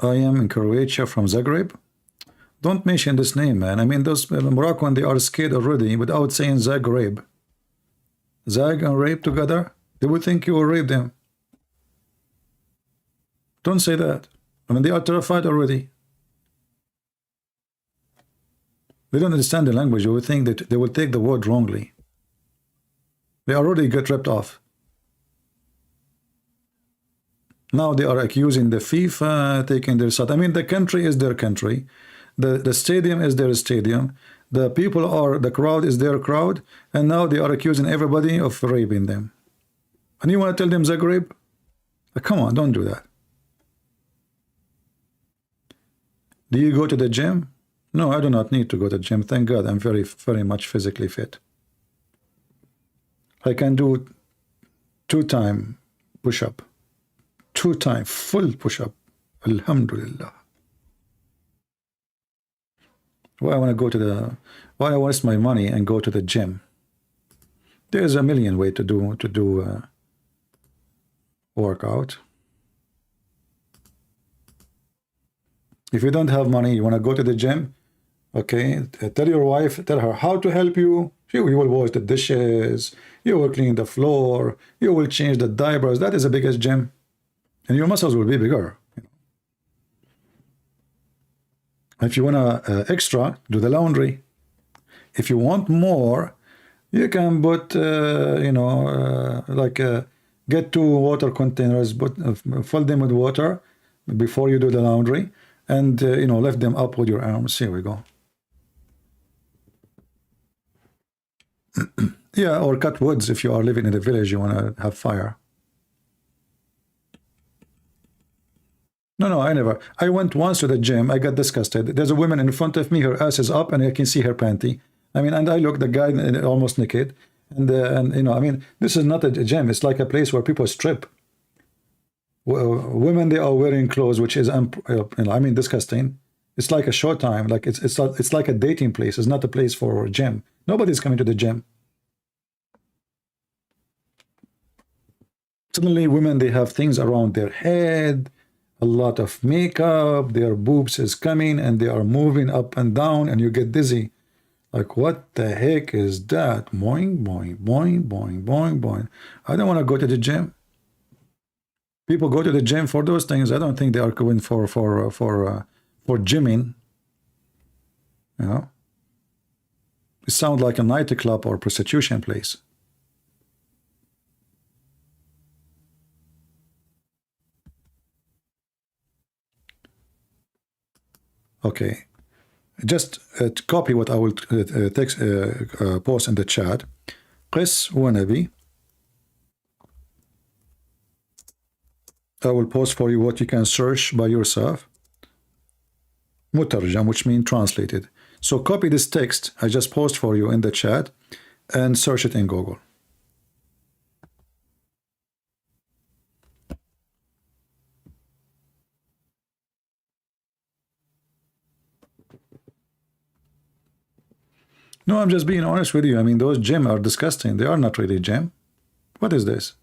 I am in Croatia from Zagreb. Don't mention this name, man. I mean, those Moroccan, they are scared already without saying Zagreb. Zag and rape together. They will think you will rape them. Don't say that. I mean, they are terrified already. They don't understand the language. You will think that they will take the word wrongly. They already get ripped off. Now they are accusing the FIFA taking their side. I mean, the country is their country. The stadium is their stadium. The people are, the crowd is their crowd. And now they are accusing everybody of raping them. And you want to tell them Zagreb? Come on, don't do that. Do you go to the gym? No, I do not need to go to the gym. Thank God, I'm very, very much physically fit. I can do 2-time push-up. 2-time full push-up. Alhamdulillah. Why I want to go to the? Why I waste my money and go to the gym? There's a million ways to do workout. If you don't have money, you want to go to the gym, okay? Tell your wife, tell her how to help you. You will wash the dishes, you will clean the floor, you will change the diapers. That is the biggest gym. And your muscles will be bigger. If you want extra, do the laundry. If you want more, you can put, get 2 water containers, but fill them with water before you do the laundry. And, lift them up with your arms. Here we go. Yeah, or cut woods if you are living in a village, you want to have fire. No, I never. I went once to the gym. I got disgusted. There's a woman in front of me. Her ass is up, and I can see her panty. I mean, and I look, the guy almost naked. And I mean, this is not a gym. It's like a place where people strip. Women, they are wearing clothes, which is, I mean, disgusting. It's like a short time. Like it's like a dating place. It's not a place for a gym. Nobody's coming to the gym. Suddenly, women, they have things around their head, a lot of makeup, their boobs is coming, and they are moving up and down, and you get dizzy. Like, what the heck is that? Boing, boing, boing, boing, boing, boing. I don't want to go to the gym. People go to the gym for those things. I don't think they are going for gymming. You know, it sounds like a nightclub or prostitution place. Okay, just copy what I will post in the chat. Qis Wanabi. I will post for you what you can search by yourself. Mutarjam, which means translated. So copy this text I just post for you in the chat and search it in Google. No, I'm just being honest with you. I mean, those gym are disgusting. They are not really gym. What is this?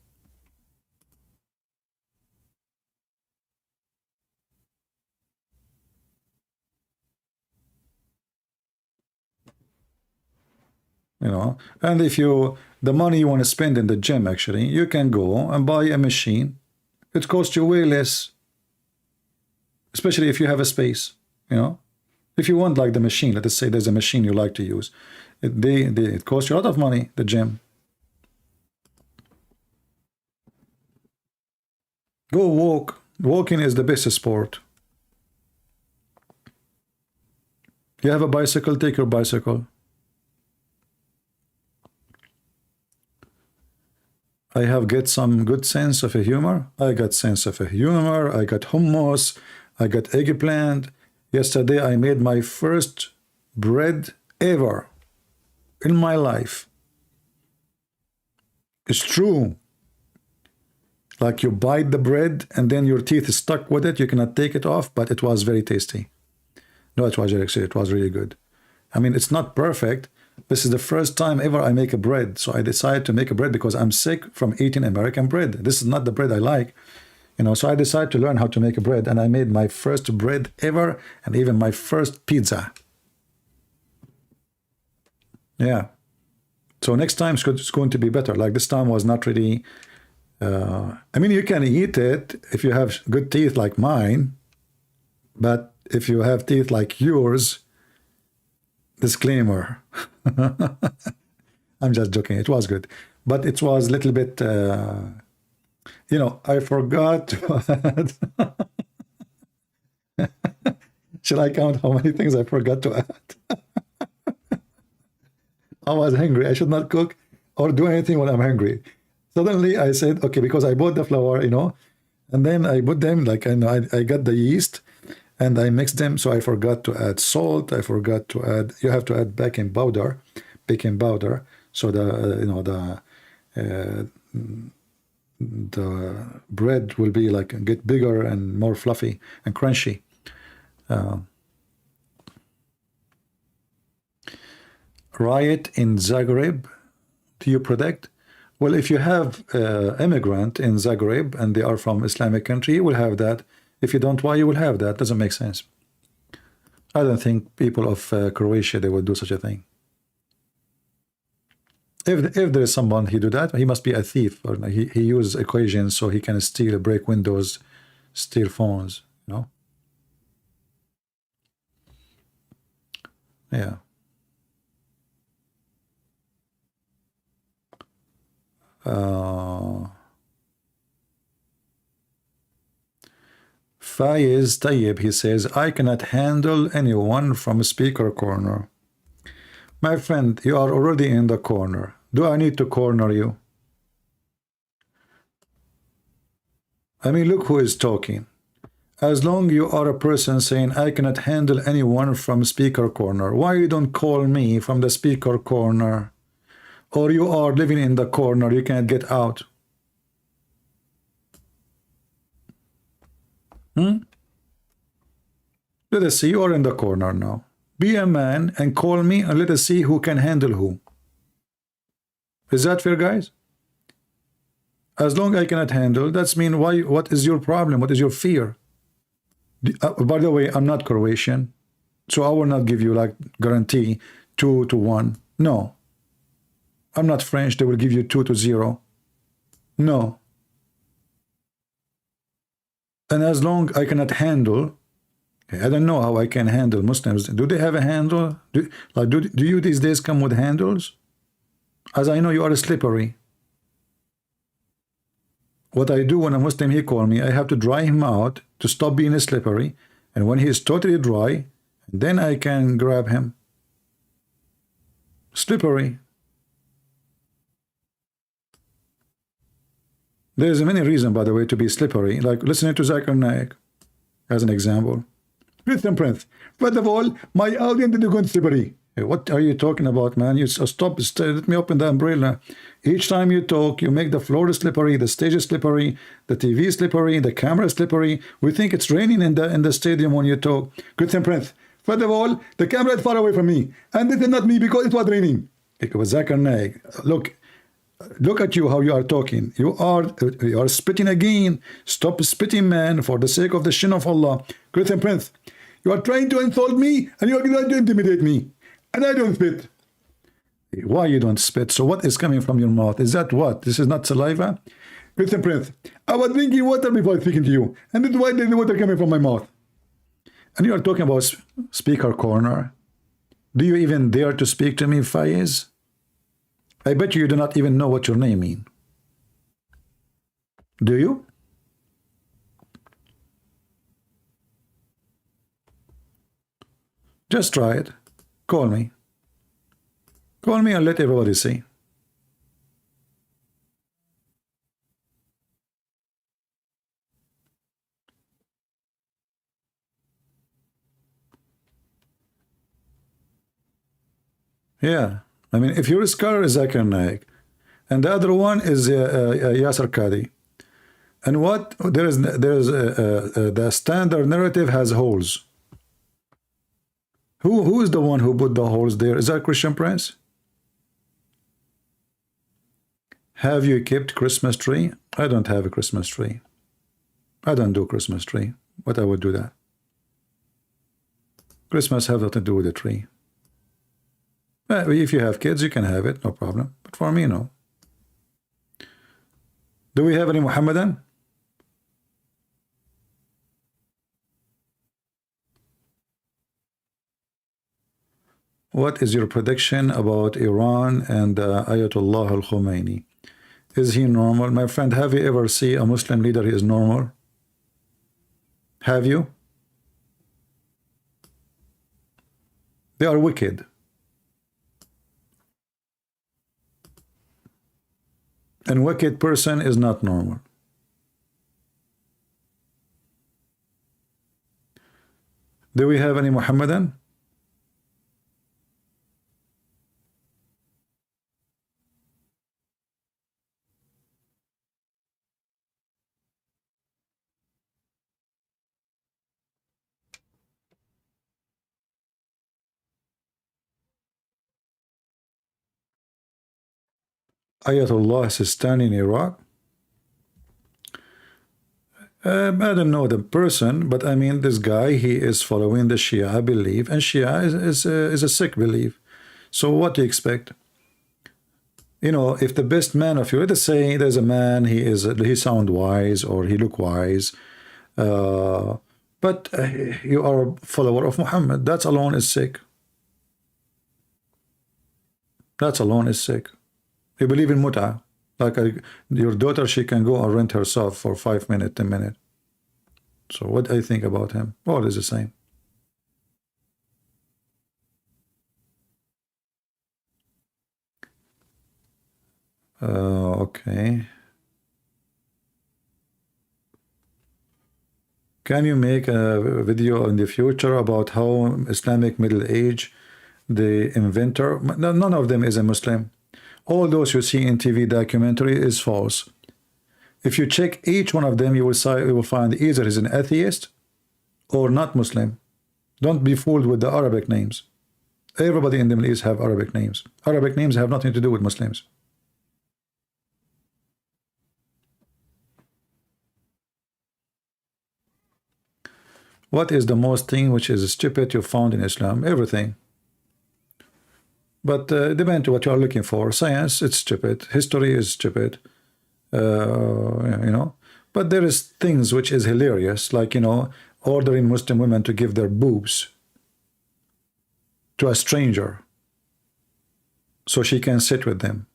You know, and if you, the money you want to spend in the gym, actually, you can go and buy a machine. It costs you way less, especially if you have a space, you know. If you want like the machine, let us say there's a machine you like to use, it costs you a lot of money, the gym. Go walk. Walking is the best sport. You have a bicycle, take your bicycle. I have get some good sense of a humor. I got sense of a humor. I got hummus. I got eggplant. Yesterday I made my first bread ever. in my life. It's true. Like you bite the bread and then your teeth is stuck with it. You cannot take it off, but it was very tasty. No, it was actually, it was really good. I mean, it's not perfect. This is the first time ever I make a bread. So I decided to make a bread because I'm sick from eating American bread. This is not the bread I like. You know, so I decided to learn how to make a bread, and I made my first bread ever and even my first pizza. Yeah. So next time it's going to be better. Like this time was not really, I mean, you can eat it if you have good teeth like mine, but if you have teeth like yours, disclaimer. I'm just joking. It was good, but it was a little bit, you know, I forgot to add. Should I count how many things I forgot to add? I was hungry. I should not cook or do anything when I'm hungry. Suddenly I said, okay, because I bought the flour, you know, and then I put them like, I got the yeast and I mixed them. So I forgot to add salt. I forgot to add, you have to add baking powder. So the, you know, the bread will be like, get bigger and more fluffy and crunchy. Riot in Zagreb, do you predict? Well, if you have immigrant in Zagreb and they are from Islamic country, you will have that. If you don't, why you will have that? Doesn't make sense. I don't think people of Croatia, they would do such a thing. If there is someone he do that, he must be a thief, or he uses equations so he can steal, break windows, steal phones, you know? Yeah. Faiz Tayyib, he says, I cannot handle anyone from speaker corner. My friend, you are already in the corner. Do I need to corner you? I mean, look who is talking. As long you are a person saying, I cannot handle anyone from speaker corner, why you don't call me from the speaker corner? Or you are living in the corner, you can't get out. Let us see, you are in the corner now. Be a man and call me and let us see who can handle who. Is that fair, guys? As long as I cannot handle, that's mean why? What is your problem? What is your fear? By the way, I'm not Croatian, so I will not give you like guarantee 2-1. No. I'm not French. They will give you 2-0. No. And as long I cannot handle, I don't know how I can handle Muslims. Do they have a handle? Do you these days come with handles? As I know, you are slippery. What I do when a Muslim, he call me, I have to dry him out to stop being slippery. And when he is totally dry, then I can grab him. Slippery. There's many reasons, by the way, to be slippery. Like listening to Zakir Naik, as an example. Listen, Prince. First of all, my audience is going slippery. What are you talking about, man? You stop, let me open the umbrella. Each time you talk, you make the floor slippery, the stage is slippery, the TV is slippery, the camera is slippery. We think it's raining in the stadium when you talk. Christian Prince, first of all, the camera is far away from me, and this is not me because it was raining. It was Zakir Naik. Look at you, how you are talking. You are spitting again. Stop spitting, man, for the sake of the shin of Allah. Christian Prince, you are trying to insult me, and you are trying to intimidate me. And I don't spit. Why you don't spit? So what is coming from your mouth? Is that what? This is not saliva? Christian Prince, I was drinking water before speaking to you. And that's why there's water coming from my mouth. And you are talking about speaker corner. Do you even dare to speak to me, Faiz? I bet you do not even know what your name means. Do you? Just try it. Call me. Call me and let everybody see. Yeah. I mean, if your scholar is Zakir Naik, and the other one is Yasser Qadi, and what the standard narrative has holes. Who is the one who put the holes there? Is that Christian Prince? Have you kept Christmas tree? I don't have a Christmas tree. I don't do Christmas tree. But I would do that. Christmas has nothing to do with the tree. If you have kids, you can have it, no problem. But for me, no. Do we have any Muhammadan? What is your prediction about Iran and Ayatollah al-Khomeini? Is he normal? My friend, have you ever seen a Muslim leader who is normal? Have you? They are wicked. And wicked person is not normal. Do we have any Muhammadan? Ayatollah Sistani in Iraq? I don't know the person, but I mean this guy, he is following the Shia belief, and Shia is a sick belief. So what do you expect? You know, if the best man of you, let's say there's a man, he sound wise or he look wise, but you are a follower of Muhammad, that alone is sick. That alone is sick. You believe in muta, like your daughter, she can go and rent herself for 5 minutes, 10 minutes. So what do I think about him? All is the same. Okay. Can you make a video in the future about how Islamic Middle Age, the inventor, none of them is a Muslim. All those you see in TV documentary is false. If you check each one of them, you will find either he's an atheist or not Muslim. Don't be fooled with the Arabic names. Everybody in the Middle East have Arabic names. Arabic names have nothing to do with Muslims. What is the most thing which is stupid you found in Islam? Everything. But depends on what you are looking for. Science, it's stupid. History is stupid. You know. But there is things which is hilarious, like, you know, ordering Muslim women to give their boobs to a stranger so she can sit with them.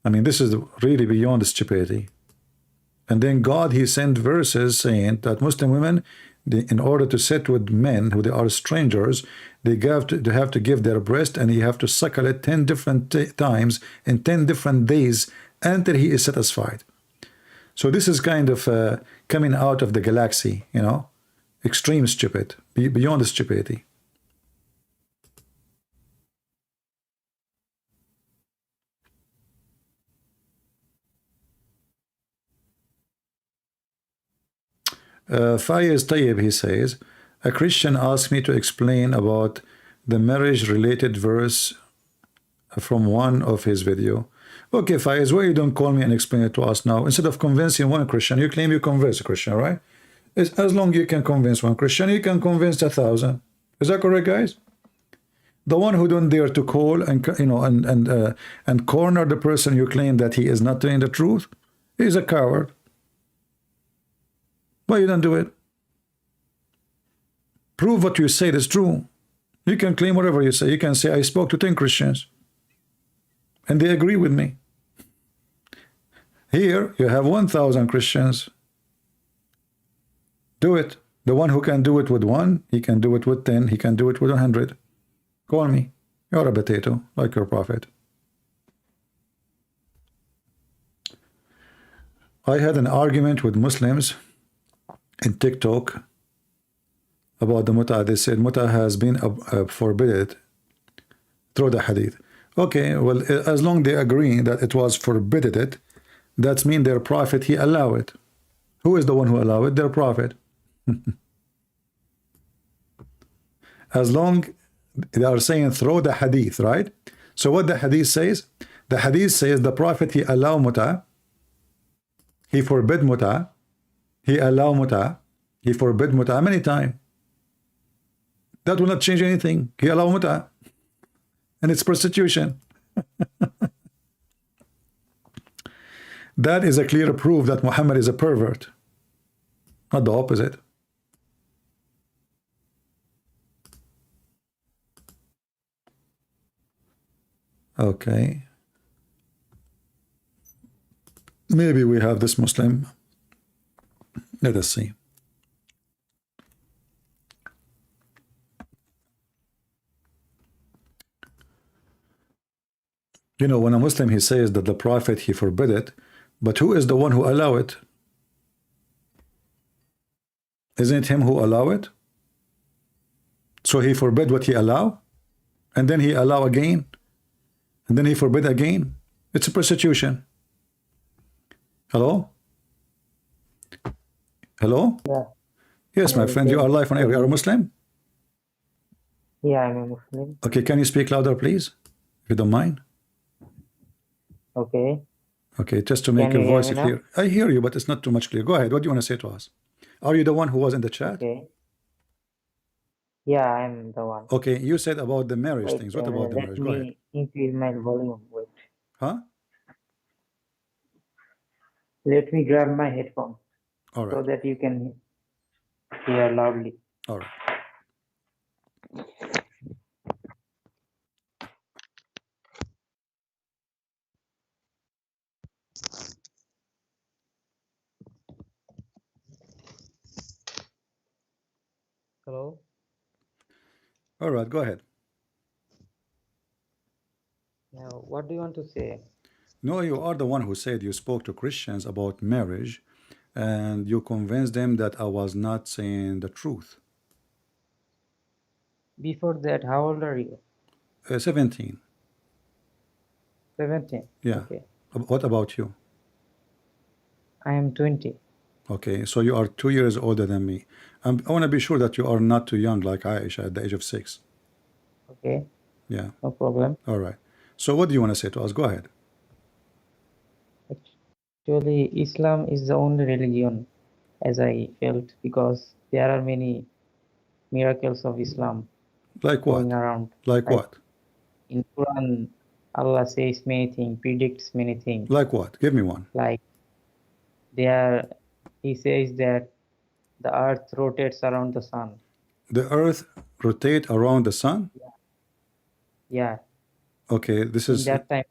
I mean, this is really beyond stupidity. And then God, he sent verses saying that Muslim women, in order to sit with men who they are strangers, they have to give their breast, and you have to suckle it 10 different times in 10 different days until he is satisfied. So this is kind of coming out of the galaxy, you know, extreme stupid, beyond stupidity. Fayez Tayyib, he says, a Christian asked me to explain about the marriage-related verse from one of his video. Okay, Fayez, why you don't call me and explain it to us now? Instead of convincing one Christian, you claim you convince a Christian, right? As long as you can convince one Christian, you can convince 1,000. Is that correct, guys? The one who don't dare to call and, you know, and corner the person you claim that he is not telling the truth, he's a coward. Why you don't do it? Prove what you said is true. You can claim whatever you say. You can say, I spoke to 10 Christians and they agree with me. Here you have 1,000 Christians. Do it. The one who can do it with 1, he can do it with 10, he can do it with 100. Call me. You're a potato, like your prophet. I had an argument with Muslims in TikTok about the muta. They said muta has been forbidden through the hadith. Okay, well, as long they agree that it was forbidden it, that means their prophet, he allow it. Who is the one who allow it? Their prophet. As long they are saying through the hadith, right? So what the hadith says? The hadith says the prophet, he allow muta, he forbid muta, he allow muta, he forbid muta many times. That will not change anything. He allow muta, and it's prostitution. That is a clear proof that Muhammad is a pervert, not the opposite. Okay. Maybe we have this Muslim. Let us see. You know, when a Muslim, he says that the Prophet, he forbid it, but who is the one who allow it? Isn't it him who allow it? So he forbid what he allow, and then he allow again, and then he forbid again. It's a prostitution. Hello? Hello? Yeah. Yes, my friend, you are live on air. You are a Muslim? Yeah, I'm a Muslim. Okay, can you speak louder, please? If you don't mind. Okay. Okay, just to make Can your you hear voice me now? clear. I hear you, but it's not too much clear. Go ahead. What do you want to say to us? Are you the one who was in the chat? Okay. Yeah, I'm the one. Okay, you said about the marriage Wait, things. What about the let marriage? Go ahead. me increase my volume. Wait. Huh? Let me grab my headphones All so right. that you can hear loudly. All right. Hello? All right, go ahead. Now, what do you want to say? No, you are the one who said you spoke to Christians about marriage and you convinced them that I was not saying the truth. Before that, how old are you? 17. 17. Yeah. Okay. What about you? I am 20. Okay, so you are 2 years older than me. I want to be sure that you are not too young like Aisha at the age of 6. Okay. Yeah. No problem. All right. So what do you want to say to us? Go ahead. Actually, Islam is the only religion, as I felt, because there are many miracles of Islam Like going what? around. Like Like what? in Quran, Allah says many things, predicts many things. Like what? Give me one. Like there, He says that the earth rotates around the sun. The earth rotate around the sun? Yeah, Okay, this in is that time,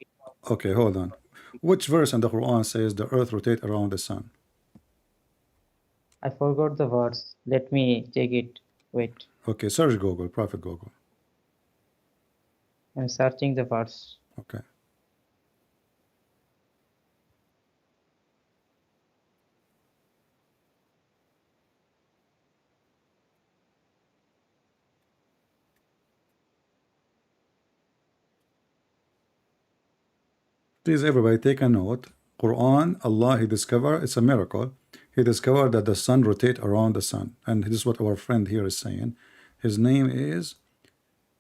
okay, hold on. Which verse in the Quran says the earth rotate around the sun? I forgot the verse. Let me check it. Wait, Okay, search Google, Prophet Google. I'm searching the verse. Okay. Please, everybody, take a note. Quran, Allah, He discovered, it's a miracle. He discovered that the sun rotate around the sun. And this is what our friend here is saying. His name is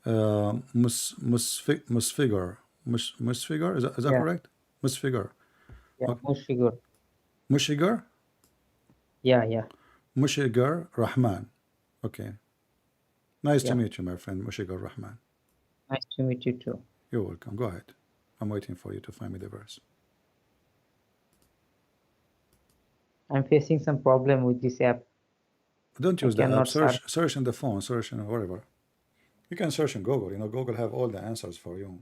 Musfigar. Musfigar? Is that Yeah, correct? Musfigar. yeah, Okay. Mushfigur. Mushigar? Yeah. Mushigar Rahman. Okay. Nice to Yeah. meet you, my friend, Mushigar Rahman. Nice to meet you too. You're welcome. Go ahead. I'm waiting for you to find me the verse. I'm facing some problem with this app. Don't I use the app. cannot Search in the phone. Search in whatever. You can search in Google. You know, Google have all the answers for you.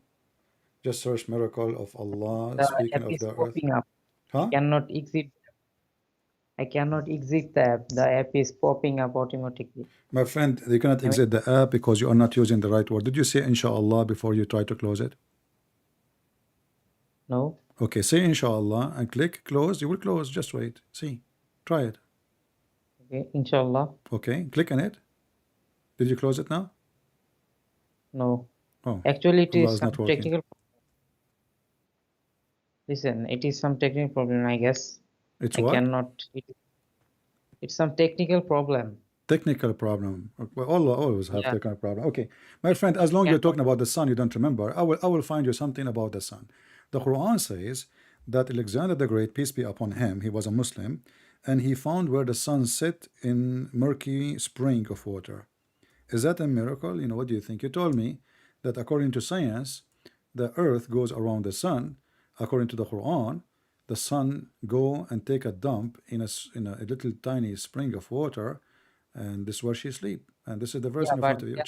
Just search miracle of Allah The speaking app of is the earth. popping up. Huh? I cannot exit the app. The app is popping up automatically. My friend, you cannot exit the app because you are not using the right word. Did you say inshallah before you try to close it? No. Okay, say inshallah and click close. You will close. Just wait. See. Try it. Okay, inshallah. Okay, click on it. Did you close it now? No. Oh, Actually, it Allah is is not some working. technical. Listen, it is some technical problem, I guess. It's I what? cannot. It's some technical problem. Technical problem. Well, Allah always have Yeah, technical problem. Okay, my friend, as long can you're talking about the sun, you don't remember. I will find you something about the sun. The Quran says that Alexander the Great, peace be upon him, he was a Muslim, and he found where the sun set in murky spring of water. Is that a miracle? What do you think? You told me that according to science, the earth goes around the sun. According to the Quran, the sun go and take a dump in a little tiny spring of water, and this is where she sleep. And this is the verse yeah, in but front of you. there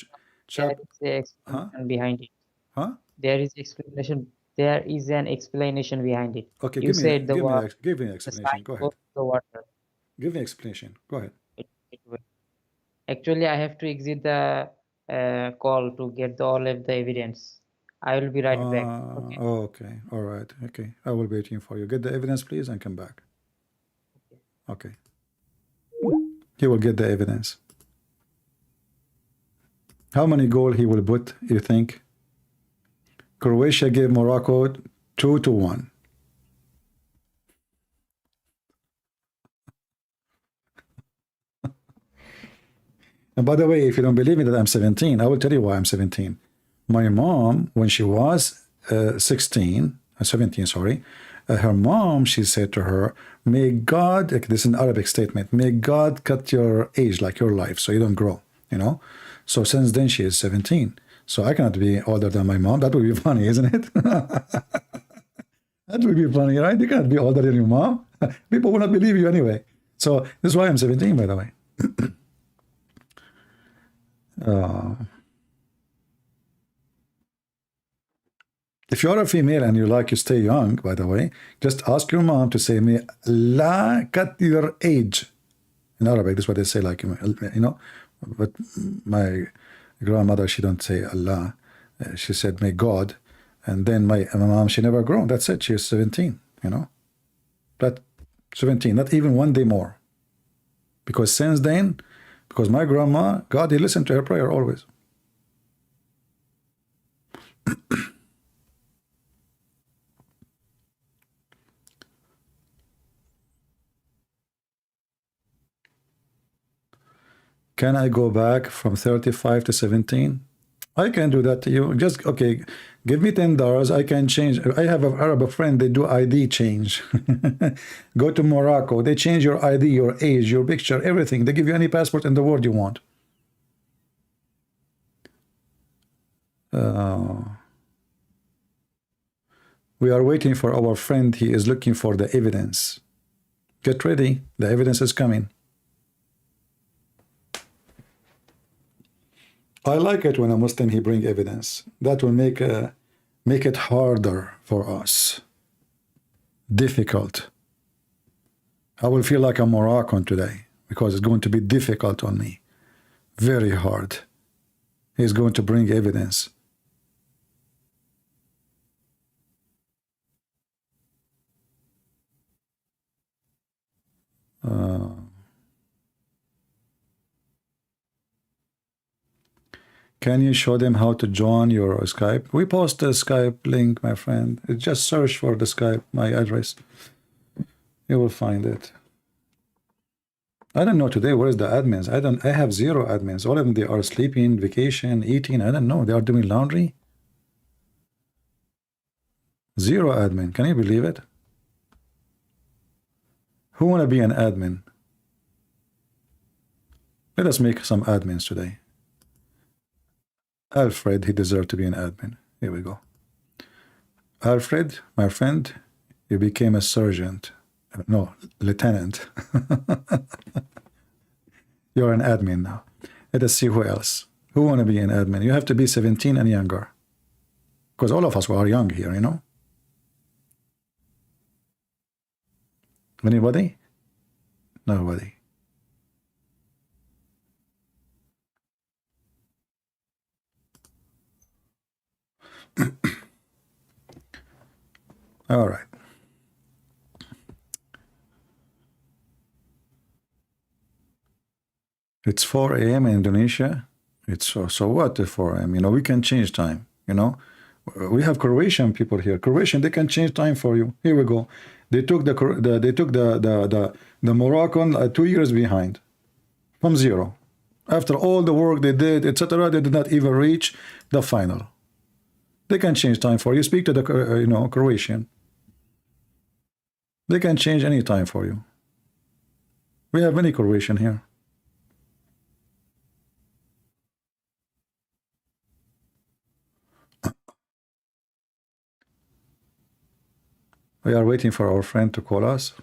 Chap, is a huh? explanation behind it. Huh? There is explanation. There is an explanation behind it. Okay, You said the word, give me an the explanation. sign Go goes ahead. to the water. Give me an explanation. Go ahead. It will. Actually, I have to exit the call to get all of the evidence. I will be right back. Okay. Okay. All right. Okay. I will be waiting for you. Get the evidence, please, and come back. Okay. He will get the evidence. How many goal he will put, you think? Croatia gave Morocco 2-1. And by the way, if you don't believe me that I'm 17, I will tell you why I'm 17. My mom, when she was 17, sorry, her mom, she said to her, may God, this is an Arabic statement, may God cut your age like your life so you don't grow. So since then she is 17. So I cannot be older than my mom. That would be funny, isn't it? That would be funny, right? You cannot be older than your mom. People will not believe you anyway. So this is why I'm 17, by the way. If you are a female and you like to stay young, by the way, just ask your mom to say me la cut your age. In Arabic, this is what they say, like. But my grandmother, she don't say Allah. She said may God. And then my mom, she never grown. That's it. She is 17. But 17, not even one day more. Because since then, because my grandma, God, he listened to her prayer always. Can I go back from 35 to 17? I can do that to you. Just, okay, give me $10. I can change. I have an Arab friend, they do ID change. Go to Morocco. They change your ID, your age, your picture, everything. They give you any passport in the world you want. We are waiting for our friend. He is looking for the evidence. Get ready. The evidence is coming. I like it when a Muslim he bring evidence. That will make it harder for us. Difficult. I will feel like a Moroccan today because it's going to be difficult on me. Very hard. He's going to bring evidence. Can you show them how to join your Skype? We post the Skype link, my friend. Just search for the Skype, my address. You will find it. I don't know today where is the admins. I have zero admins. All of them, they are sleeping, vacation, eating. I don't know. They are doing laundry. Zero admin. Can you believe it? Who want to be an admin? Let us make some admins today. Alfred, he deserved to be an admin. Here we go. Alfred, my friend, you became a sergeant. No, lieutenant. You're an admin now. Let us see who else. Who want to be an admin? You have to be 17 and younger. Because all of us are young here. Anybody? Nobody. All right. It's 4 a.m. in Indonesia. It's so what at 4 a.m.? We can change time. You know, we have Croatian people here. Croatian, they can change time for you. Here we go. They took the Moroccan 2 years behind from zero. After all the work they did, etc., they did not even reach the final. They can change time for you. Speak to the Croatian. They can change any time for you. We have many Croatian here. We are waiting for our friend to call us.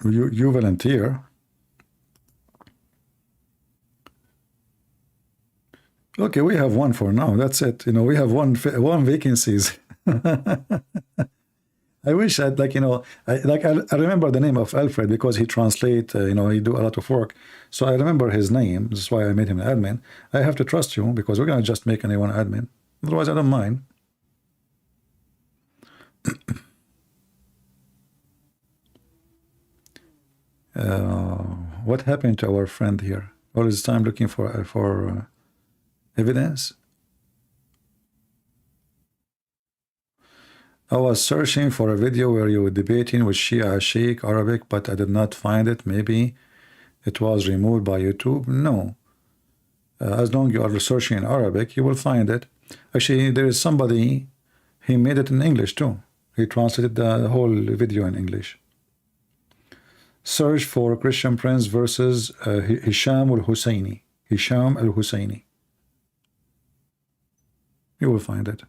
You volunteer. Okay, we have one for now. That's it. We have one vacancies. I wish I'd I remember the name of Alfred because he translate. He do a lot of work, so I remember his name. That's why I made him an admin. I have to trust you because we're gonna just make anyone admin. Otherwise, I don't mind. What happened to our friend here? All this time looking for evidence. I was searching for a video where you were debating with Shia Sheikh Arabic, but I did not find it. Maybe it was removed by YouTube. No. As long as you are searching in Arabic, you will find it. Actually, there is somebody, he made it in English too. He translated the whole video in English. Search for Christian Prince versus Hisham al-Husseini. Hisham al-Husseini. You will find it.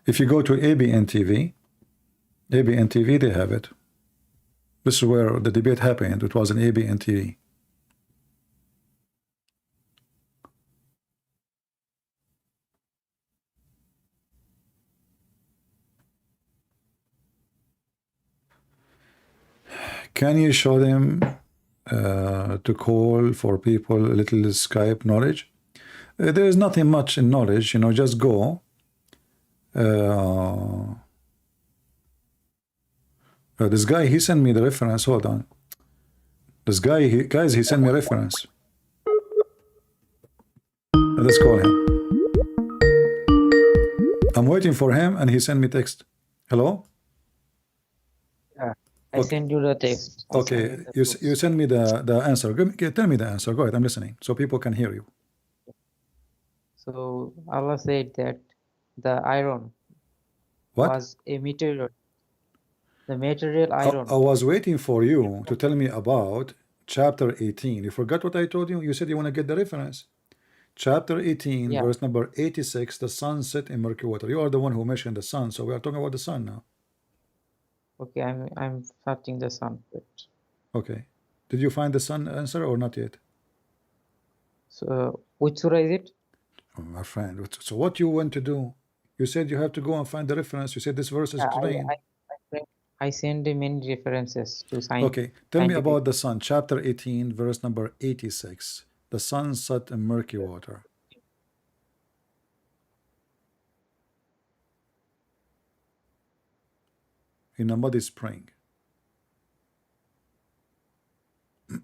If you go to ABN TV, they have it. This is where the debate happened. It was in ABN TV. Can you show them to call for people a little Skype knowledge? There is nothing much in knowledge, just go. This guy, he sent me the reference. Hold on. This guy, guys, he sent me a reference. Let's call him. I'm waiting for him, and he sent me text. Hello? I send you the text. Okay, you send me the answer. Tell me the answer. Go ahead, I'm listening, so people can hear you. So Allah said that the iron was a material. The material iron. I was waiting for you to tell me about chapter 18. You forgot what I told you? You said you want to get the reference. Chapter 18, verse number 86, the sun set in murky water. You are the one who mentioned the sun, so we are talking about the sun now. Okay, I'm searching the sun. Okay. Did you find the sun answer or not yet? So which surah is it? Oh, my friend. So what you want to do? You said you have to go and find the reference. You said this verse is plain. I send many references to science. Okay, tell me about the sun. Chapter 18, verse number 86. The sun set in murky water. In a muddy spring.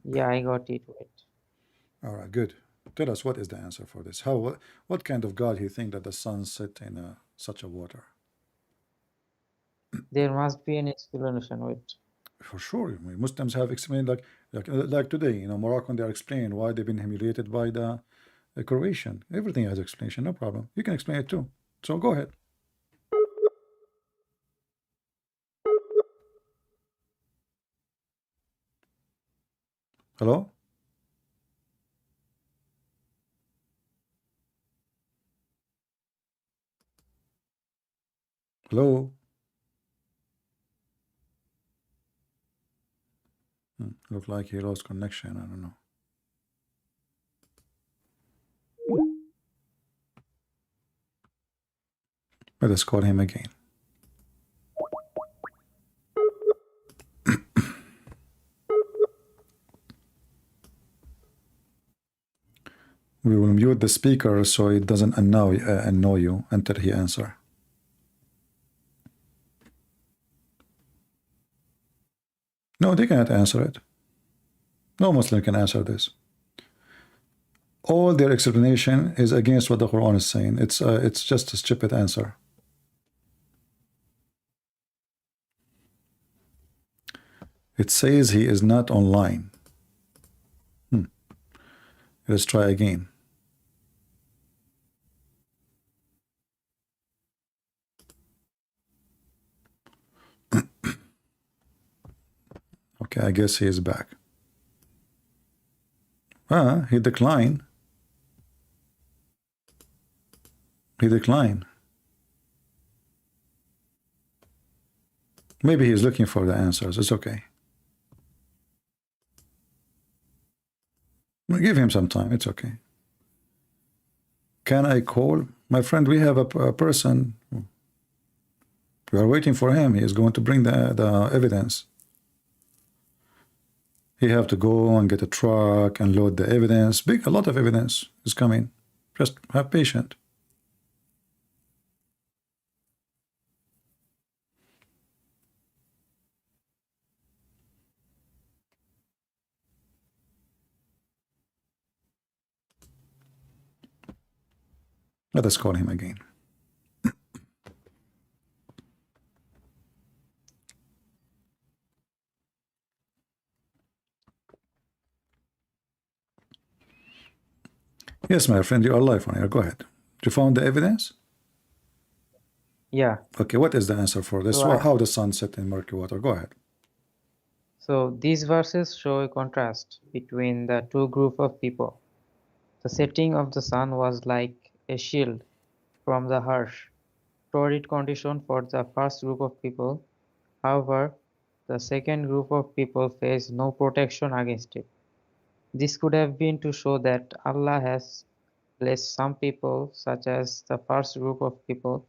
Yeah, I got it. Wait. All right, good. Tell us, what is the answer for this? What kind of God you think that the sun set in such a water? There must be an explanation. Wait. For sure, Muslims have explained like today. Moroccan, they are explaining why they've been humiliated by the Croatian. Everything has explanation, no problem. You can explain it too. So go ahead. Hello? Hello? Look like he lost connection. I don't know. Let us call him again. We will mute the speaker so it doesn't annoy you until he answer. No, they cannot answer it. No Muslim can answer this. All their explanation is against what the Quran is saying. It's just a stupid answer. It says he is not online. Let's try again. Okay, I guess he is back. He declined. He declined. Maybe he's looking for the answers. It's okay. We'll give him some time. It's okay. Can I call? My friend, we have a person. We are waiting for him. He is going to bring the evidence. He have to go and get a truck and load the evidence. A lot of evidence is coming. Just have patience. Let us call him again. Yes, my friend, you are live on here. Go ahead. You found the evidence? Yeah. Okay, what is the answer for this? So How the sun set in murky water? Go ahead. So these verses show a contrast between the two groups of people. The setting of the sun was like a shield from the harsh, torrid condition for the first group of people. However, the second group of people faced no protection against it. This could have been to show that Allah has blessed some people, such as the first group of people.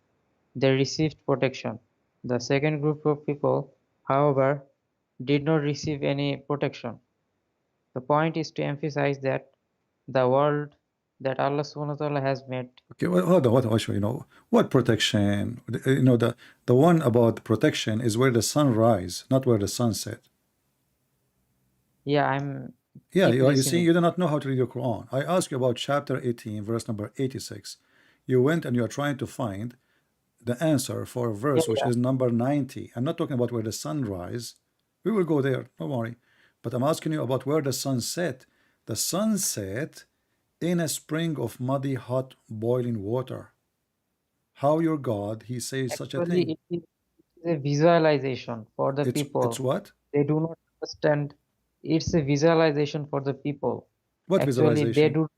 They received protection. The second group of people, however, did not receive any protection. The point is to emphasize that the world that Allah subhanahu wa ta'ala has made. Okay, well, hold on, you know, what protection? You know, the one about protection is where the sun rise, not where the sun set. Yeah, Yeah, keep you see, listening. you do not know how to read your Quran. I asked you about chapter 18, verse number 86. You went and you are trying to find the answer for a Yeah, verse which yeah. is number 90. I'm not talking about where the sun rise. We will go there, don't worry. But I'm asking you about where the sun set. The sun set in a spring of muddy, hot, boiling water. How your God, he says such a thing? Actually, it is a visualization for the It's people. what? They do not understand. It's a visualization for the people. What Actually, visualization?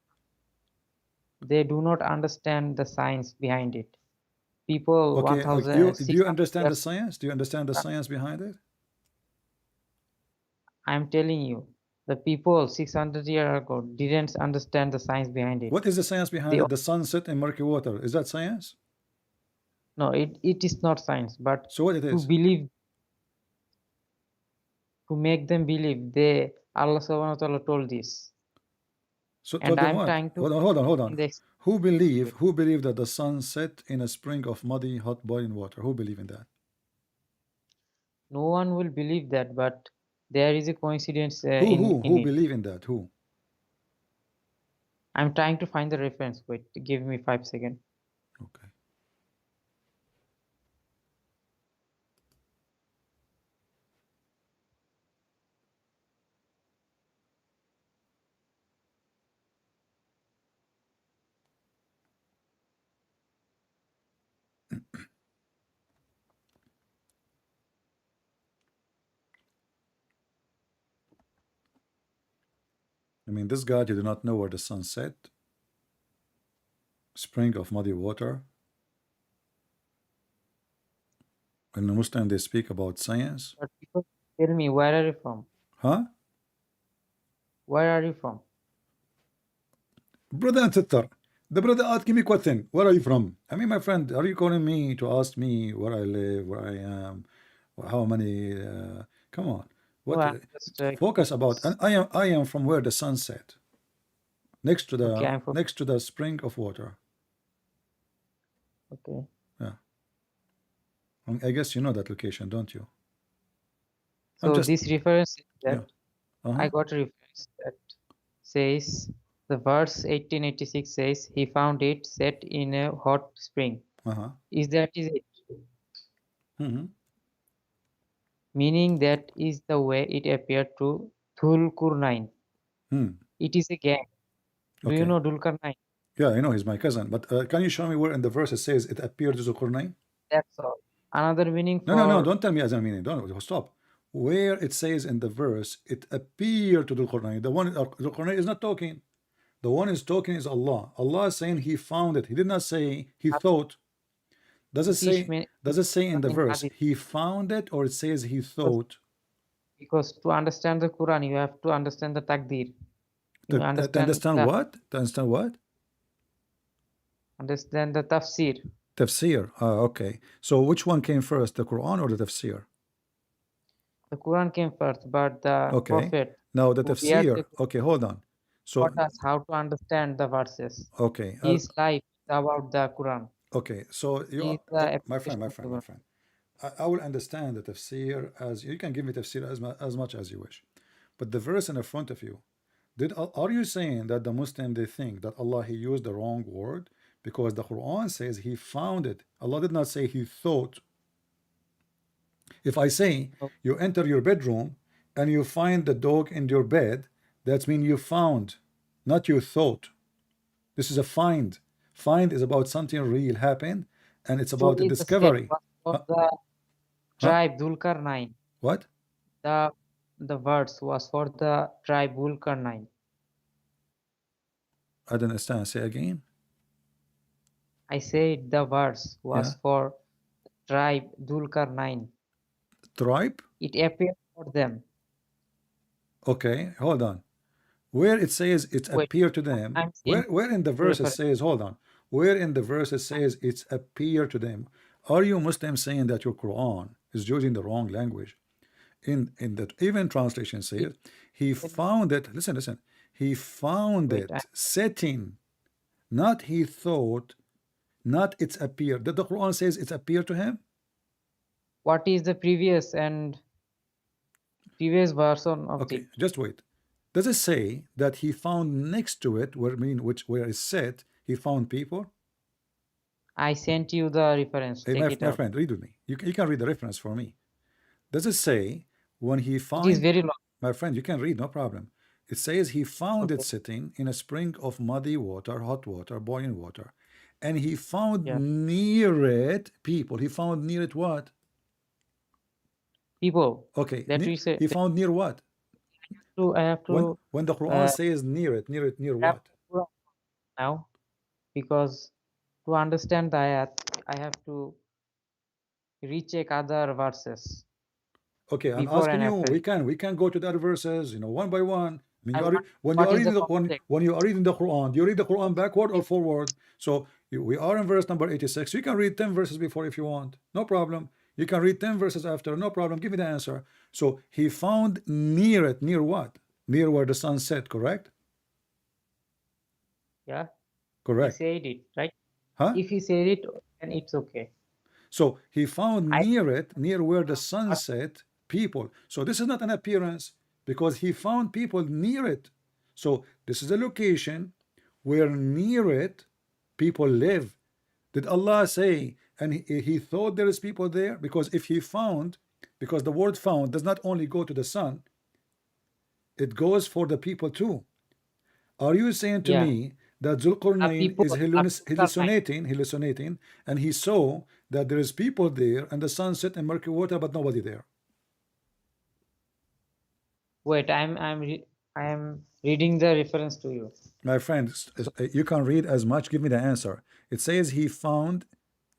they do not understand the science behind it. People Okay, you do you 1,600 understand the years. science? Do you understand the science behind it? I'm telling you, the people 600 years ago didn't understand the science behind it. What is the science behind They it? The sun set in murky water. Is that science? No, it is not science, but So what it to is? believe, to make them believe, Allah subhanahu wa ta'ala told this. So And told them I'm what? trying to Hold in on. the Who believe that the sun set in a spring of muddy, hot, boiling water? Who believe in that? no one will believe that, but there is a coincidence in Who it. believe in that? Who? I'm trying to find the reference. Wait, give me 5 seconds. Okay. I mean, this God, you do not know where the sun set, spring of muddy water. When the Muslim they speak about science, But people tell me, where are you from? huh? Where are you from? Brother and sister, the brother asking me question. Where are you from? I mean, my friend, are you calling me to ask me where I live, where I am, how many? Come on, No, what? I'm just Focus about. And I am from where the sun set. next to Okay, the I'm for next to the spring of water. okay. Yeah, I guess you know that location, don't you? I'm So just this reference is yeah. that I Uh-huh. got a reference that says the verse 1886 says he found it set in a hot spring. Uh-huh. Is it? Mm-hmm. Meaning that is the way it appeared to Dhulqarnain. Hmm. It is a gang. Do you Okay. know Dhulqarnain? Yeah, I know he's my cousin, but can you show me where in the verse it says it appeared to Zulqarnain? That's all. Another meaning No, no, no, for don't tell me as I mean it. Don't stop. Where it says in the verse it appeared to Zulqarnain. The one Zulqarnain is not talking. The one is talking is Allah. Allah is saying he found it. He did not say he thought. British Does it say in the in verse Hadith. he found it or it says he thought? Because to understand the Quran, you have to understand the Takdir. You To understand what? To understand what? understand the Tafsir. Tafsir. Okay. So which one came first, the Quran or the Tafsir? The Quran came first, but the Okay. Prophet Now the who bears the Tafsir. Quran Okay, hold on. So taught us how to understand the verses. okay, His life is about the Quran. okay. So you He are is the my friend, application my of the friend, my Quran. friend. I will understand the tafsir as you can give me tafsir as much as you wish, but the verse in front of you, are you saying that the Muslim they think that Allah he used the wrong word because the Quran says he found it? Allah did not say he thought. If I say So you enter your bedroom and you find the dog in your bed, that means you found, not you thought. This is a find. Find is about something real happened, and it's about a actually the set discovery. was for Huh? the Huh? tribe Dhulqarnain. What? The the verse was for the tribe Dhulqarnain. I don't understand. Say again. I said the verse Yeah. was for the tribe Dhulqarnain. Tribe. It appeared for them. Okay. Hold on. Where it says it Wait, appeared to them. I'm saying Where in the to verse it refer. says? Hold on. Where in the verse it says it's appeared to them? Are you Muslim saying that your Quran is using the wrong language? In that even translation It, says he found it. Listen, listen. He found wait, it setting, not he thought, not it's appeared. That the Quran says it's appeared to him. what is the previous version of Okay, the? just wait. Does it say that he found next to it, where where it's set, he found people? I sent you the reference. Hey, Check it my out. friend, read with me. You can read the reference for me. Does it say when he It is find, very long. my friend, you can read, no problem. It says he found it Okay. sitting in a spring of muddy water, hot water, boiling water. And he found Yeah. near it people. He found near it what? People Okay, that we say he found near what? I have to When the Quran uh, says near it, near grab what? the Quran now because to understand the ayat, I have to recheck other verses Okay, I'm before asking and you. after it. We can go to the other verses, one by one. I mean, I you are want when you what are is the reading context? when you are reading the Quran, do you read the Quran backward or forward? So we are in verse number 86. You can read 10 verses before if you want, no problem. You can read 10 verses after, no problem. Give me the answer. So he found near it, near what? Near where the sun set, correct? Yeah, he Correct. said it right. Huh? If he said it, then it's okay. So he found I near it, near where the sun set, people. So this is not an appearance because he found people near it. So this is a location where near it people live. Did Allah say, and he thought there is people there? Because if he found, because the word found does not only go to the sun, it goes for the people too. Are you saying to yeah. me that The Zulqarnain people is are Dhulqarnain. hallucinating, and he saw that there is people there and the sunset and murky water, but nobody there? Wait, I am reading the reference to you. My friend, So you can read as much. Give me the answer. It says he found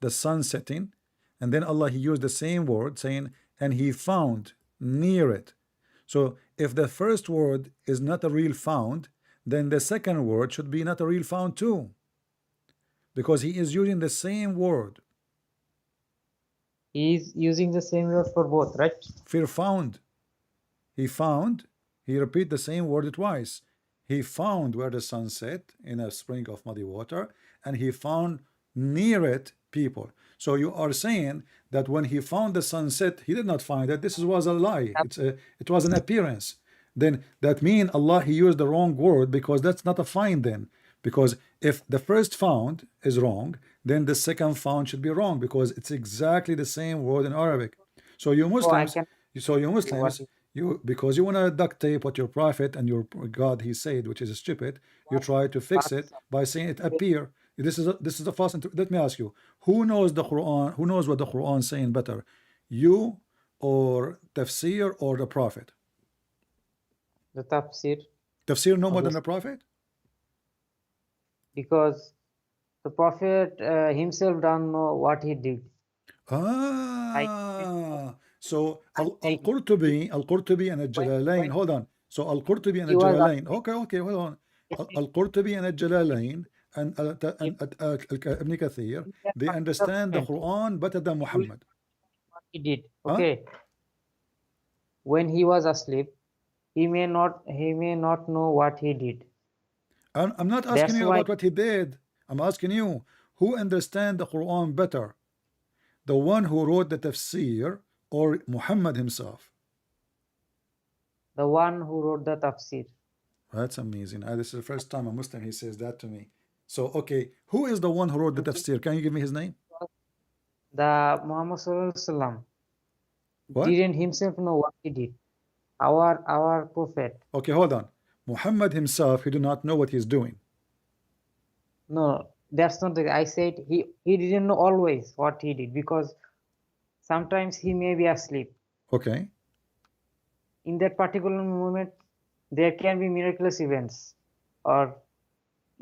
the sun setting, and then Allah he used the same word saying, and he found near it. So if the first word is not a real found, then the second word should be not a real found too, because he is using the same word. he is using the same word for both, right? Fear found. He found. He repeat the same word twice. he found where the sun set in a spring of muddy water, and he found near it people. So you are saying that when he found the sunset, he did not find it. This was a lie. It was an appearance. Then that means Allah, he used the wrong word, because that's not a find then. Because if the first found is wrong, then the second found should be wrong, because it's exactly the same word in Arabic. So you So I Muslims, can so you see what Muslims, is you, because you want to duct tape what your prophet and your God he said, which is stupid, you try to fix it by saying it appear. This is a false. Let me ask you, who knows the Quran? Who knows what the Quran is saying better, you or tafsir or the prophet? the tafsir, Tafsir no more than the obviously, prophet. because the Prophet himself don't know what he did. I So I'm saying Al-Qurtubi and Al-Jalalain. when Hold on. So Al-Qurtubi and he was Al-Jalalain. asleep, Okay, hold on. they said, Al-Qurtubi and Al-Jalalain and if Ibn Kathir, in that they particular understand the moment Quran better than he will Muhammad. know what he did. Huh? Okay, when he was asleep, he may not know what he did. I'm not asking That's you why about what he did. I'm asking you, who understand the Quran better? The one who wrote the tafsir or Muhammad himself? the one who wrote the tafsir, That's amazing. This is the first time a Muslim he says that to me. So, okay, who is the one who wrote the which is tafsir? Can you give me his name? the Muhammad Sallallahu Alaihi Wasallam What? didn't himself know what he did. Our prophet, Okay, hold on. Muhammad himself, he do not know what he's doing. no, that's not the. I said he didn't know always what he did, because sometimes he may be asleep. Okay, In that particular moment, there can be miraculous events, or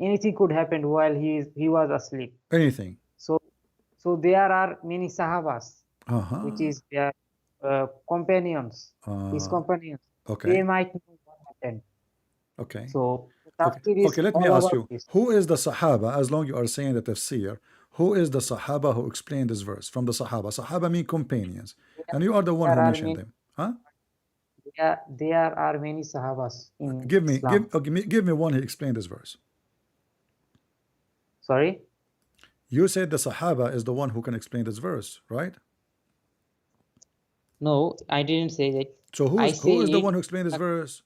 anything could happen while he was asleep. anything. So there are many Sahabas, which Uh-huh. is their companions, his Uh, companions. They okay, might know what happened. okay. So the Okay, tafsir okay, is let me all ask about you, this. who is the Sahaba, as long you are saying the tafsir, who is the Sahaba who explained this verse from the Sahaba? Sahaba mean companions, and you are the one There who are mentioned many. them. Huh? There are many Sahabas in Give me, Islam. give me one who explained this verse. Sorry? You said the Sahaba is the one who can explain this verse, right? No, I didn't say that. So I who is the say one who explained this that verse?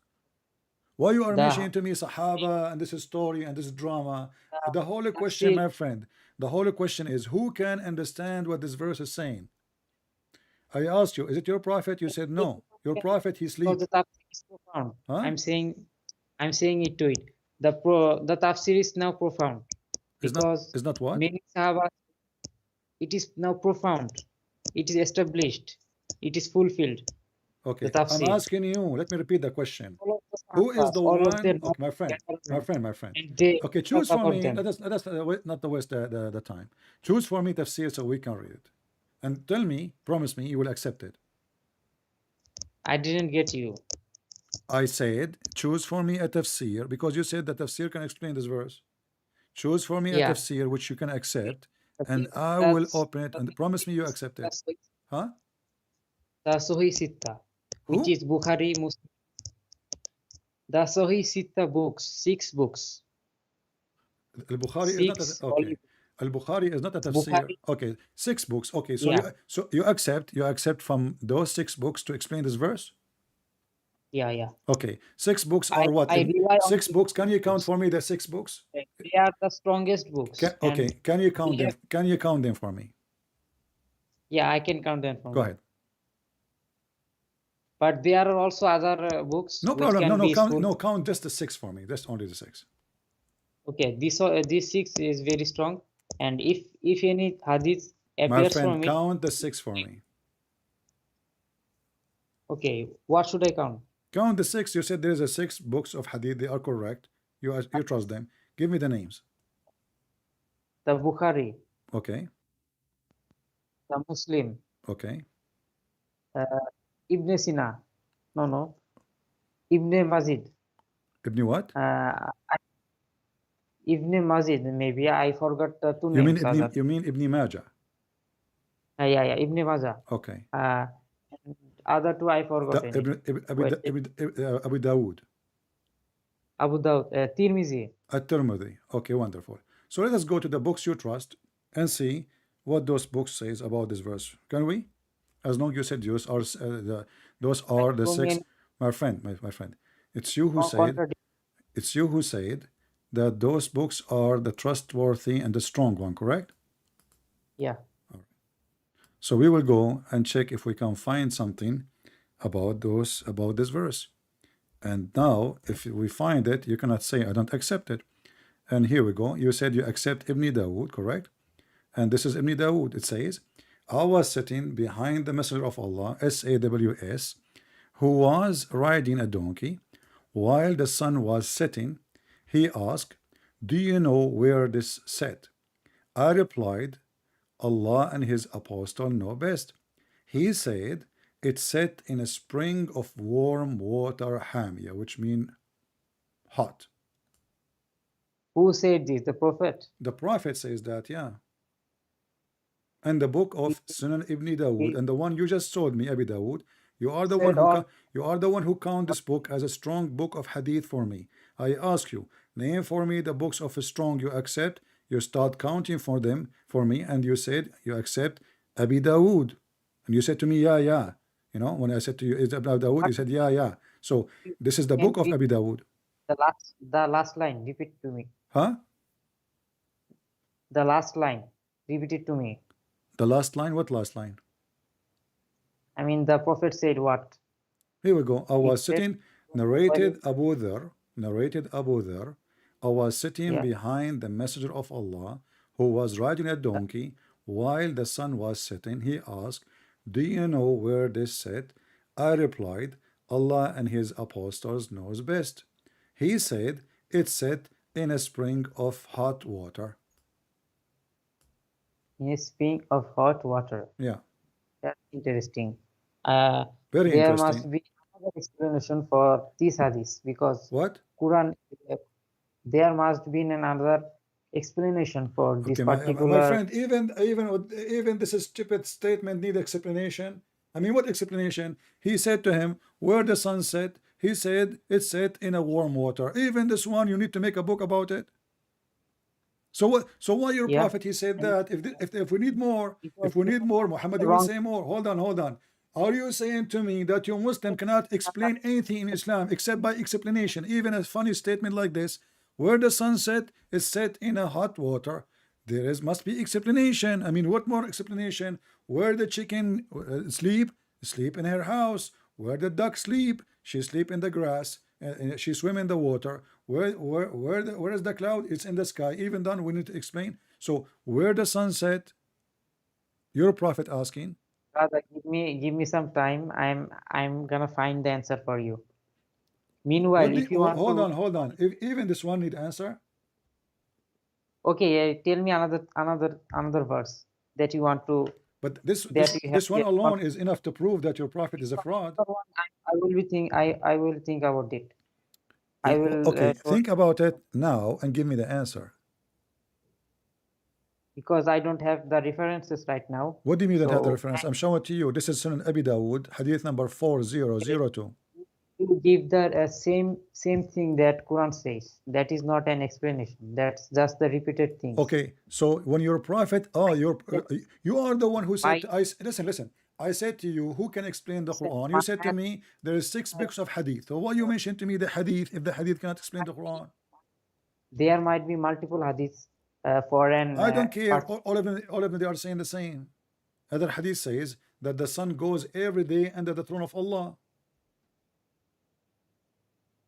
Why you are mentioning the to me Sahaba and this is story and this is drama? the The whole question, tafsir, my friend, the whole question is who can understand what this verse is saying? I asked you, is it your prophet? You said no. Your prophet, he because sleep. the tafsir is profound. Huh? I'm saying it to it. The tafsir is now profound, because Is not what? many Sahabas, it is now profound. It is established. It is fulfilled. The Okay, I'm tafsir. asking you. Let me repeat the question. All of the Who is Sahabas, the all of one? them are Okay, my friend, gathered my friend. and they Okay, talk choose for about me. them. Not the waste the time. Choose for me tafsir so we can read it, and tell me, promise me, you will accept it. I didn't get you. I said, choose for me a tafsir because you said that tafsir can explain this verse. Choose for me a Yeah. tafsir which you can accept, and Okay, I will that's open it the and thing promise me you is accept it. Huh? the Sahih Sitta, which Who? is Bukhari, Muslim. The Sahih Sitta books, 6 books, Al-Bukhari is not a, 6 holy okay. Al-Bukhari is not a tafsir. Bukhari. Okay, 6 books. Okay, so Yeah, you accept from those 6 books to explain this verse? yeah, yeah. Okay, 6 books I are what? I rely on Six these books. Can you count books. for me the 6 books? They are the strongest books, Okay, and can you count they them? have. Can you count them for me? Yeah, I can count them from Go you. ahead. But there are also other books No which problem. No, can no, be count. useful. No, count just the six for me. Just only the six. Okay, this 6 is very strong, and if any hadith My appears friend, from it, count the six for me. okay, what should I count? Count the six. You said there is a 6 books of hadith. They are correct. You trust them. Give me the names. The Bukhari, Okay. the Muslim, Okay. uh, Ibn Sina, no, Ibn Mazid, Ibn what? uh, Ibn Mazid, maybe I forgot the two You mean names. Ibn? Other, You mean Ibn Majah? yeah, Ibn Majah. Okay. Uh, and other two I The forgotten it. Ibn Wait, Abu Dawood. Abu Dawud, Tirmizi. At-Tirmidhi. Okay, wonderful. So let us go to the books you trust and see what those books says about this verse. Can we? As long you said those Like are the so six. many My friend, it's you who said contradict. it's you who said that those books are the trustworthy and the strong one, correct? Yeah. So we will go and check if we can find something about this verse. And now, if we find it, you cannot say I don't accept it. And here we go. You said you accept Ibn Dawood, correct? And this is Ibn Dawood. It says, I was sitting behind the Messenger of Allah, SAWS, who was riding a donkey. While the sun was setting, he asked, do you know where this set? I replied, Allah and his apostle know best. He said, it set in a spring of warm water, hamia, which mean hot. Who said this? The Prophet. The Prophet says that, yeah. And the book He, of Sunan Ibn Dawood, he and the one you just told me, Abi Dawood, said all. you are the one who count this book as a strong book of hadith for me. I ask you, name for me the books of a strong you accept. You start counting for them for me, and you said you accept Abi Dawood, and you said to me, yeah, yeah. You know, when I said to you, is Abi Dawood, you What said, yeah, yeah. So this is the can book of read Abi Dawood, the last line? Repeat to me. huh? The last line. Repeat it to me. The last line. What last line? I mean, the Prophet said what? Here we go. I He was said, sitting, narrated Abu Dhar. I was sitting yeah, behind the Messenger of Allah, who was riding a donkey while the sun was setting. He asked, do you know where this set? I replied, Allah and his apostles knows best. He said, it set in a spring of hot water. in a spring of hot water. Yeah, That's interesting. Uh, very there must interesting. be another explanation for this hadith because What? Quran. There must be another explanation for this Okay, my particular. friend, even this stupid statement need explanation. I mean, what explanation? He said to him, where the sun set, he said, it set in a warm water. Even this one, you need to make a book about it. So what? So why your Yeah, prophet? He said and that if we need more, because you have Muhammad, the he will wrong. say more. Hold on. Are you saying to me that you Muslim cannot explain anything in Islam except by explanation? Even a funny statement like this, where the sun set is set in a hot water. There is must be explanation. I mean, what more explanation? Where the chicken sleep in her house. Where the duck sleep, she sleep in the grass. She swim in the water. Where is the cloud? It's in the sky. Even then, we need to explain. So where the sun set? Your prophet asking. Brother, give me some time. I'm gonna find the answer for you. What Meanwhile, do if you want to, hold on. If even this one need answer. okay, tell me another verse that you want to But this that this you have this one yet not. alone is enough to prove that your prophet is a fraud. Another one, I will think about it. I will Okay, do think about it now and give me the answer. because I don't have the references right now. What do you mean you don't have the So reference? I'm showing it to you. This is Sunan Abi Dawood, hadith number 4002. you give the same thing that Quran says. That is not an explanation. That's just the repeated things. Okay, so when your prophet, oh, you are the one who said, My listen. I said to you, who can explain the said, Quran? You my, said to me, there is 6 books of hadith. So why you mentioned to me the hadith if the hadith cannot explain the Quran? there might be multiple hadiths for an I don't care. part. All of them, they are saying the same. Other hadith says that the sun goes every day under the throne of Allah.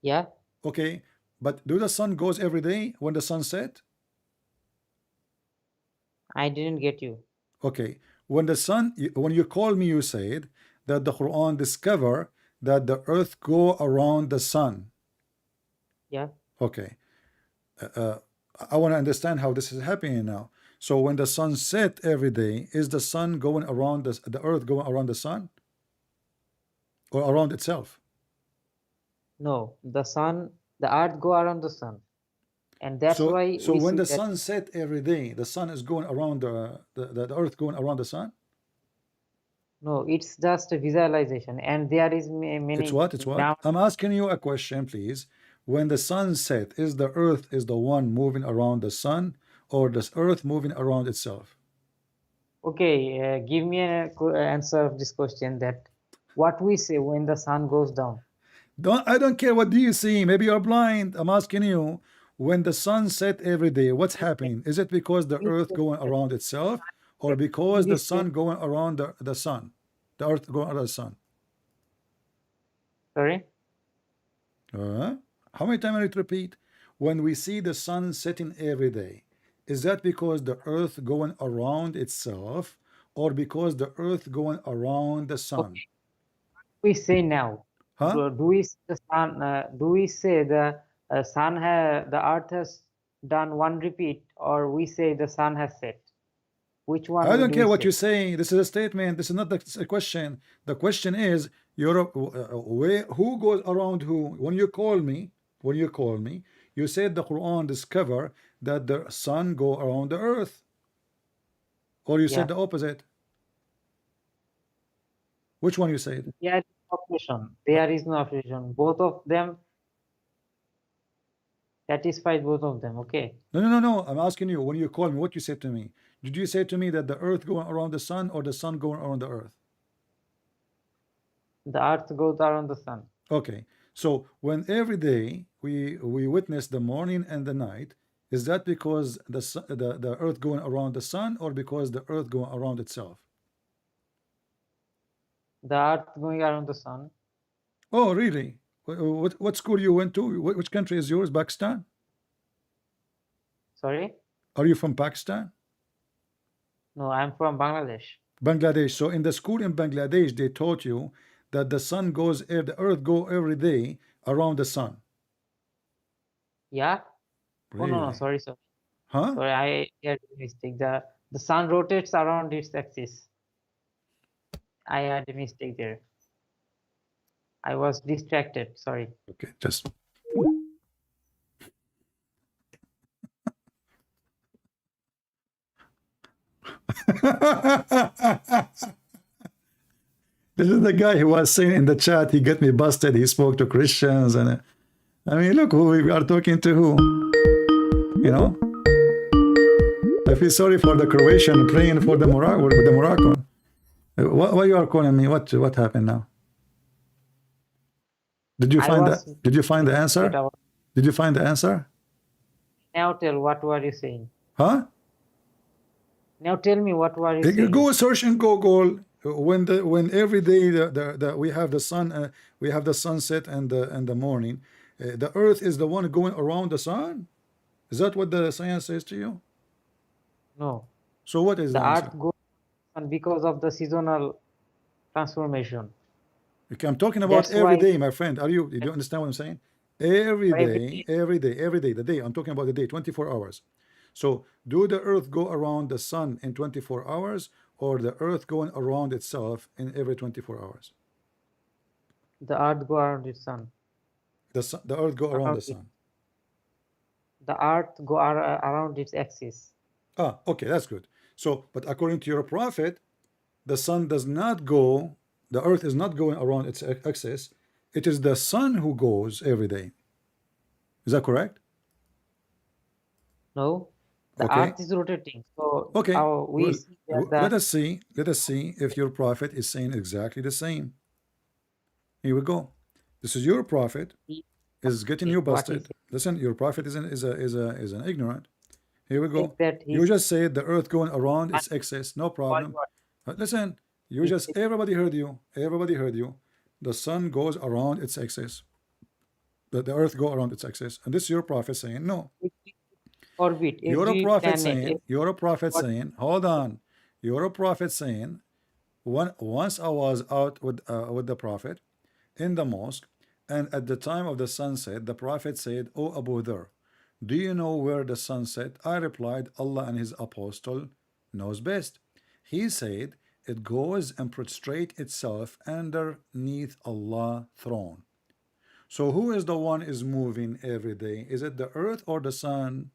Yeah, Okay, but do the sun goes every day when the sun set? I didn't get you. Okay, when you call me, you said that the Quran discover that the earth go around the sun. Yeah, Okay, I want to understand how this is happening now. So when the sun set every day, is the sun going around the earth going around the sun or around itself? no, the earth go around the sun, and that's So why so we when see the that. sun set every day, the sun is going around the earth going around the sun. No, it's just a visualization, and there is It's many what? It's what? now. I'm asking you a question, please. When the sun set, is the earth is the one moving around the sun, or the earth moving around itself? Okay, give me an answer of this question, that what we say when the sun goes down. I don't care what do you see. Maybe you're blind. I'm asking you, when the sun set every day, what's happening? Is it because the earth going around itself, or In because the this case, sun going around the sun? The earth going around the sun. sorry, Uh, how many times I need to repeat? When we see the sun setting every day, is that because the earth going around itself, or because the earth going around the sun? okay, we say now. Huh? Do we say the sun? Do we say the the earth has done one repeat, or we say the sun has set? Which I one don't do care we what say? you say. This is a statement. This is not the question. The question is, Europe, who goes around who? When you call me, you said the Quran discover that the sun go around the earth, or you said Yeah, the opposite. Which one you said? there is no option. Uh, There is no option. Both of them satisfies both of them. Okay, No, no, no, no. I'm asking you, when you call me, what you said to me? Did you say to me that the earth going around the sun, or the sun going around the earth? the earth goes around the sun. Okay. So when every day we witness the morning and the night, is that because the earth going around the sun, or because the earth going around itself? The earth going around the sun. Oh, really? What school you went to? Which country is yours? Pakistan? Sorry, Are you from Pakistan? no, I'm from Bangladesh. Bangladesh. So in the school in Bangladesh, they taught you that the sun goes, the earth go every day around the sun. Yeah. Oh no, no, Really? sorry, sorry. Huh? Sorry, I had a mistake. The sun rotates around its axis. I had a mistake there. I was distracted. Sorry. Okay, just this is the guy who was saying in the chat, he got me busted. He spoke to Christians, and I mean, look who we are talking to. Who, you know? I feel sorry for the Croatian praying for the Moroccan. Why you are calling me? What happened now? Did you I find that? was Did you find the that answer? I was, Did you find the answer? now tell what were you saying? Huh? Now tell me what were you Go saying? search in Google. When every day we have the sun, we have the sunset and the morning. The Earth is the one going around the sun. Is that what the science says to you? No. So what is the The answer? earth goes on because of the seasonal transformation. Okay, I'm talking about That's every why day, my friend. Do you understand what I'm saying? Every every day, day every day, every day, the day. I'm talking about the day, 24 hours. So do the Earth go around the sun in 24 hours, or the Earth going around itself in every 24 hours? the earth go around its sun. The Earth go around Around the it. sun. The earth go around its axis. Ah, okay, that's good. So, but according to your prophet, the sun does not go, the Earth is not going around its axis. It is the sun who goes every day. Is that correct? No, the Okay. earth is rotating. So Okay. we Well, see that the let us see. Let us see if your prophet is saying exactly the same. Here we go. This is your prophet he, is getting okay, you what he busted. said Listen, your prophet is an ignorant. Here we is go. that You he just said the earth going around said its axis, no what problem. what Listen, you he just said everybody heard you. Everybody heard you. The sun goes around its axis. The earth go around its axis. And this is your prophet saying, no. every orbit, You're a every prophet planet, saying, you're a prophet what saying, hold on. You're a prophet saying, once I was out with the prophet in the mosque, and at the time of the sunset, the prophet said, "O Abu Dhar, do you know where the sun set?" I replied, "Allah and his apostle knows best." He said, "It goes and prostrate itself underneath Allah's throne." So who is the one is moving every day? Is it the earth or the sun?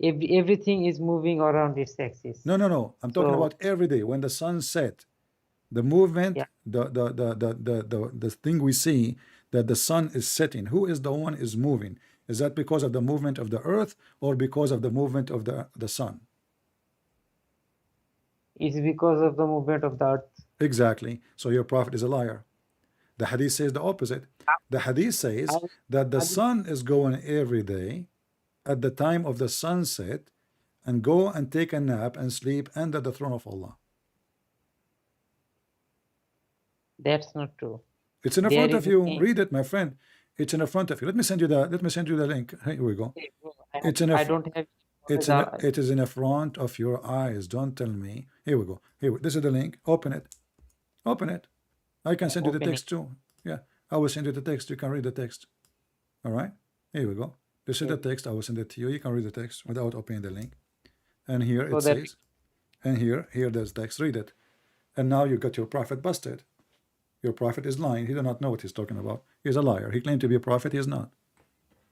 everything is moving around its axis. No, no, no. I'm talking So about every day when the sun set. The movement, yeah, the thing we see, that the sun is setting? Who is the one is moving? Is that because of the movement of the earth or because of the movement of the sun? It's because of the movement of the earth. Exactly. So your prophet is a liar. The hadith says the opposite. The hadith says I, that the I, sun is going every day at the time of the sunset and go and take a nap and sleep under the throne of Allah. that's not true. It's in the There front is of a you. thing. Read it, my friend. It's in the front of you. Let me send you the link. Here we go. Okay, bro, It's in a I don't have it is in the front of your eyes. Don't tell me. Here we go. This is the link. Open it. Open it. I can send you the opening. text too. Yeah, I will send you the text. You can read the text. All right. Here we go. This is the text. I will send it to you. You can read the text without opening the link. And here So it that says, and here there's text. Read it. And now you got your prophet busted. Your prophet is lying. He does not know what he's talking about. He's a liar. He claimed to be a prophet. He is not.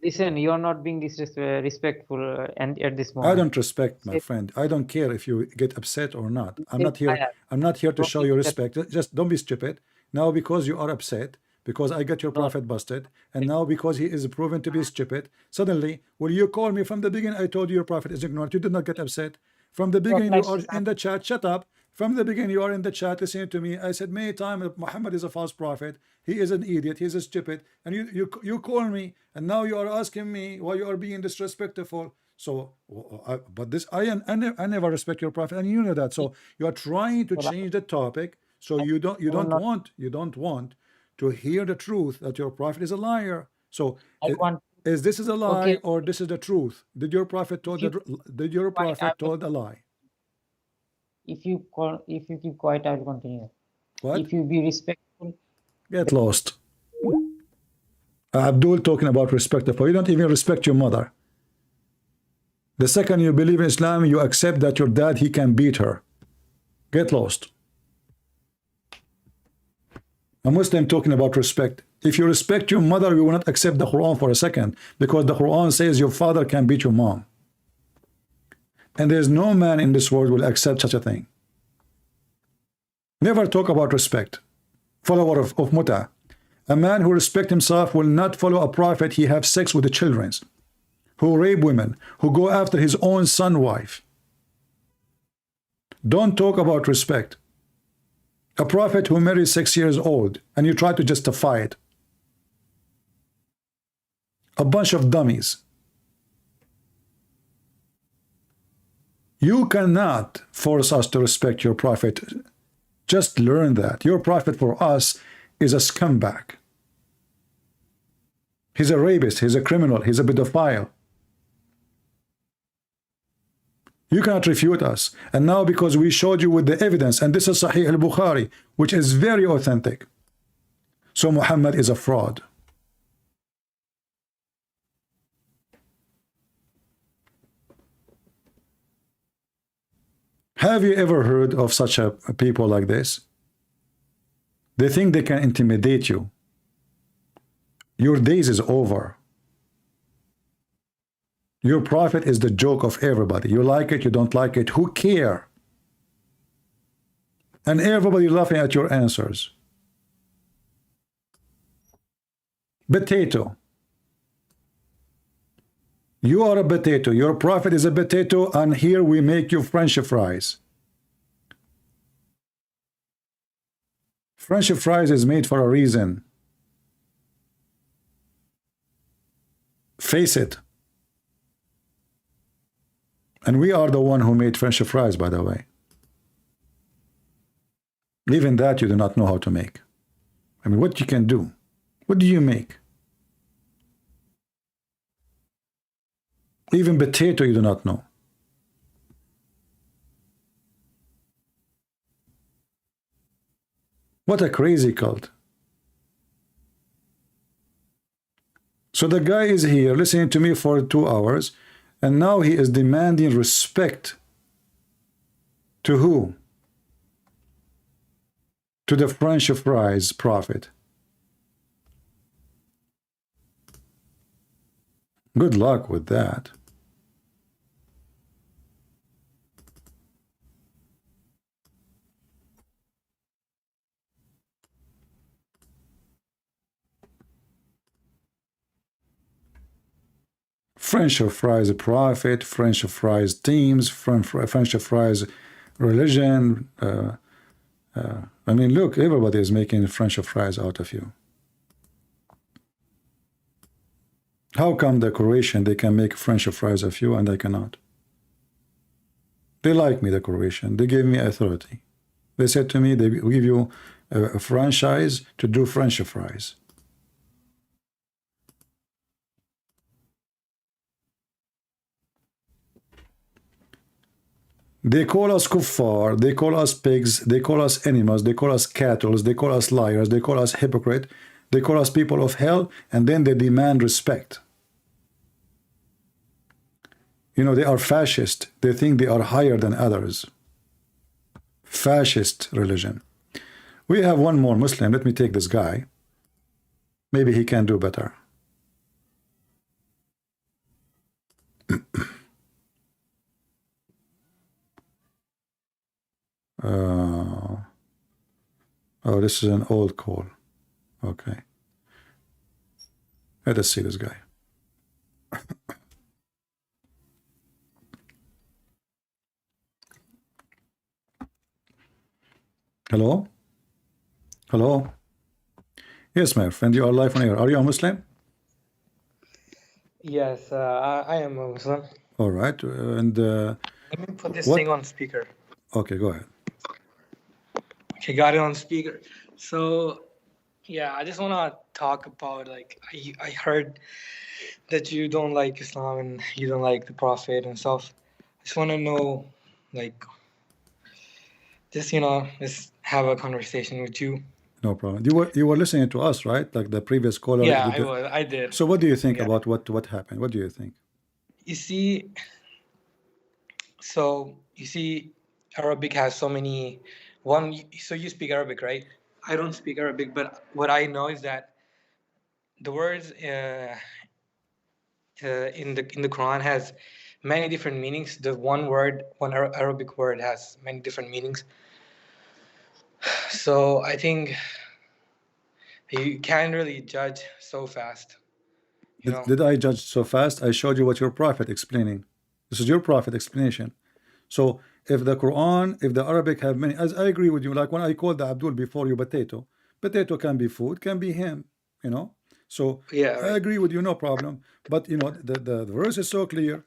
listen, you're not being respectful and at this I moment. don't respect, my Say, friend. I don't care if you get upset or not. I'm say not here. liar. I'm not here to Don't show be you that. respect. Just don't be stupid. Now because you are upset, because I got your No, prophet busted, and now because he is proven to be stupid, suddenly, will you call me from the beginning? I told you your prophet is ignorant. You did not get upset. From the beginning, you are in the chat. Shut up. From the beginning, you are in the chat listening to me. I said many times that Muhammad is a false prophet. He is an idiot. He is a stupid. And you call me, and now you are asking me why you are being disrespectful. So, but this I never respect your prophet, and you know that. So you are trying to change the topic. So I will not. you don't want to hear the truth that your prophet is a liar. So I want. is this is a lie Okay, or this is the truth? Did your prophet if told you did your quiet, I prophet will. told a lie? If you keep quiet, I will continue. What? If you be respectful, Get lost. Abdul talking about respectful. You don't even respect your mother. The second you believe in Islam, you accept that your dad, he can beat her. Get lost. A Muslim talking about respect. If you respect your mother, you will not accept the Quran for a second, because the Quran says your father can beat your mom. And there's no man in this world will accept such a thing. Never talk about respect. Follower of Muta. A man who respects himself will not follow a prophet. He have sex with the children, who rape women, who go after his own son wife. Don't talk about respect. A prophet who marries 6 years old, and you try to justify it. A bunch of dummies. You cannot force us to respect your prophet. Just learn that. Your prophet for us is a scumbag. He's a rapist, he's a criminal, he's a pedophile. You cannot refute us. And now because we showed you with the evidence, and this is Sahih al-Bukhari, which is very authentic. So Muhammad is a fraud. Have you ever heard of such a people like this? They think they can intimidate you. Your days is over. Your prophet is the joke of everybody. You like it, you don't like it, who care? And everybody laughing at your answers. Potato. You are a potato. Your prophet is a potato, and here we make you French fries. French fries is made for a reason. Face it. And we are the one who made French fries, by the way. Even that you do not know how to make. I mean, what you can do? What do you make? Even potato you do not know. What a crazy cult. So the guy is here listening to me for 2 hours, and now he is demanding respect. To who? To the French fries prophet. Good luck with that. French fries profit, French fries teams, French fries religion. I mean, look, everybody is making French fries out of you. How come the Croatian, they can make French fries of you and I cannot? They like me, the Croatian. They gave me authority. They said to me, they give you a franchise to do French fries. They call us kuffar, they call us pigs, they call us animals, they call us cattle, they call us liars, they call us hypocrite, they call us people of hell, and then they demand respect. You know, they are fascist. They think they are higher than others. Fascist religion. We have one more Muslim. Let me take this guy. Maybe he can do better. Oh, this is an old call. Okay. Let us see this guy. Hello? Hello? Yes, my friend, you are live on air. Are you a Muslim? Yes, I am a Muslim. All right. And Let me put this what? thing on speaker. Okay, go ahead. Okay, got it on speaker. So, yeah, I just want to talk about, like, I heard that you don't like Islam and you don't like the Prophet and stuff. I just want to know, like, just, just have a conversation with you. No problem. You were listening to us, right? Like the previous caller. Yeah, I did. So what do you think Yeah. about what happened? What do you think? You see, Arabic has so many. So you speak Arabic, right? I don't speak Arabic, but what I know is that the words in the Quran has many different meanings. The one Arabic word has many different meanings. So I think you can't really judge so fast. Did I judge so fast? I showed you what your prophet explaining. This is your prophet explanation. So if the Quran, if the Arabic have many, as I agree with you, like when I called the Abdul before you potato, potato can be food, can be him, you know. So Yeah, right. I agree with you, no problem. But you know, the verse is so clear.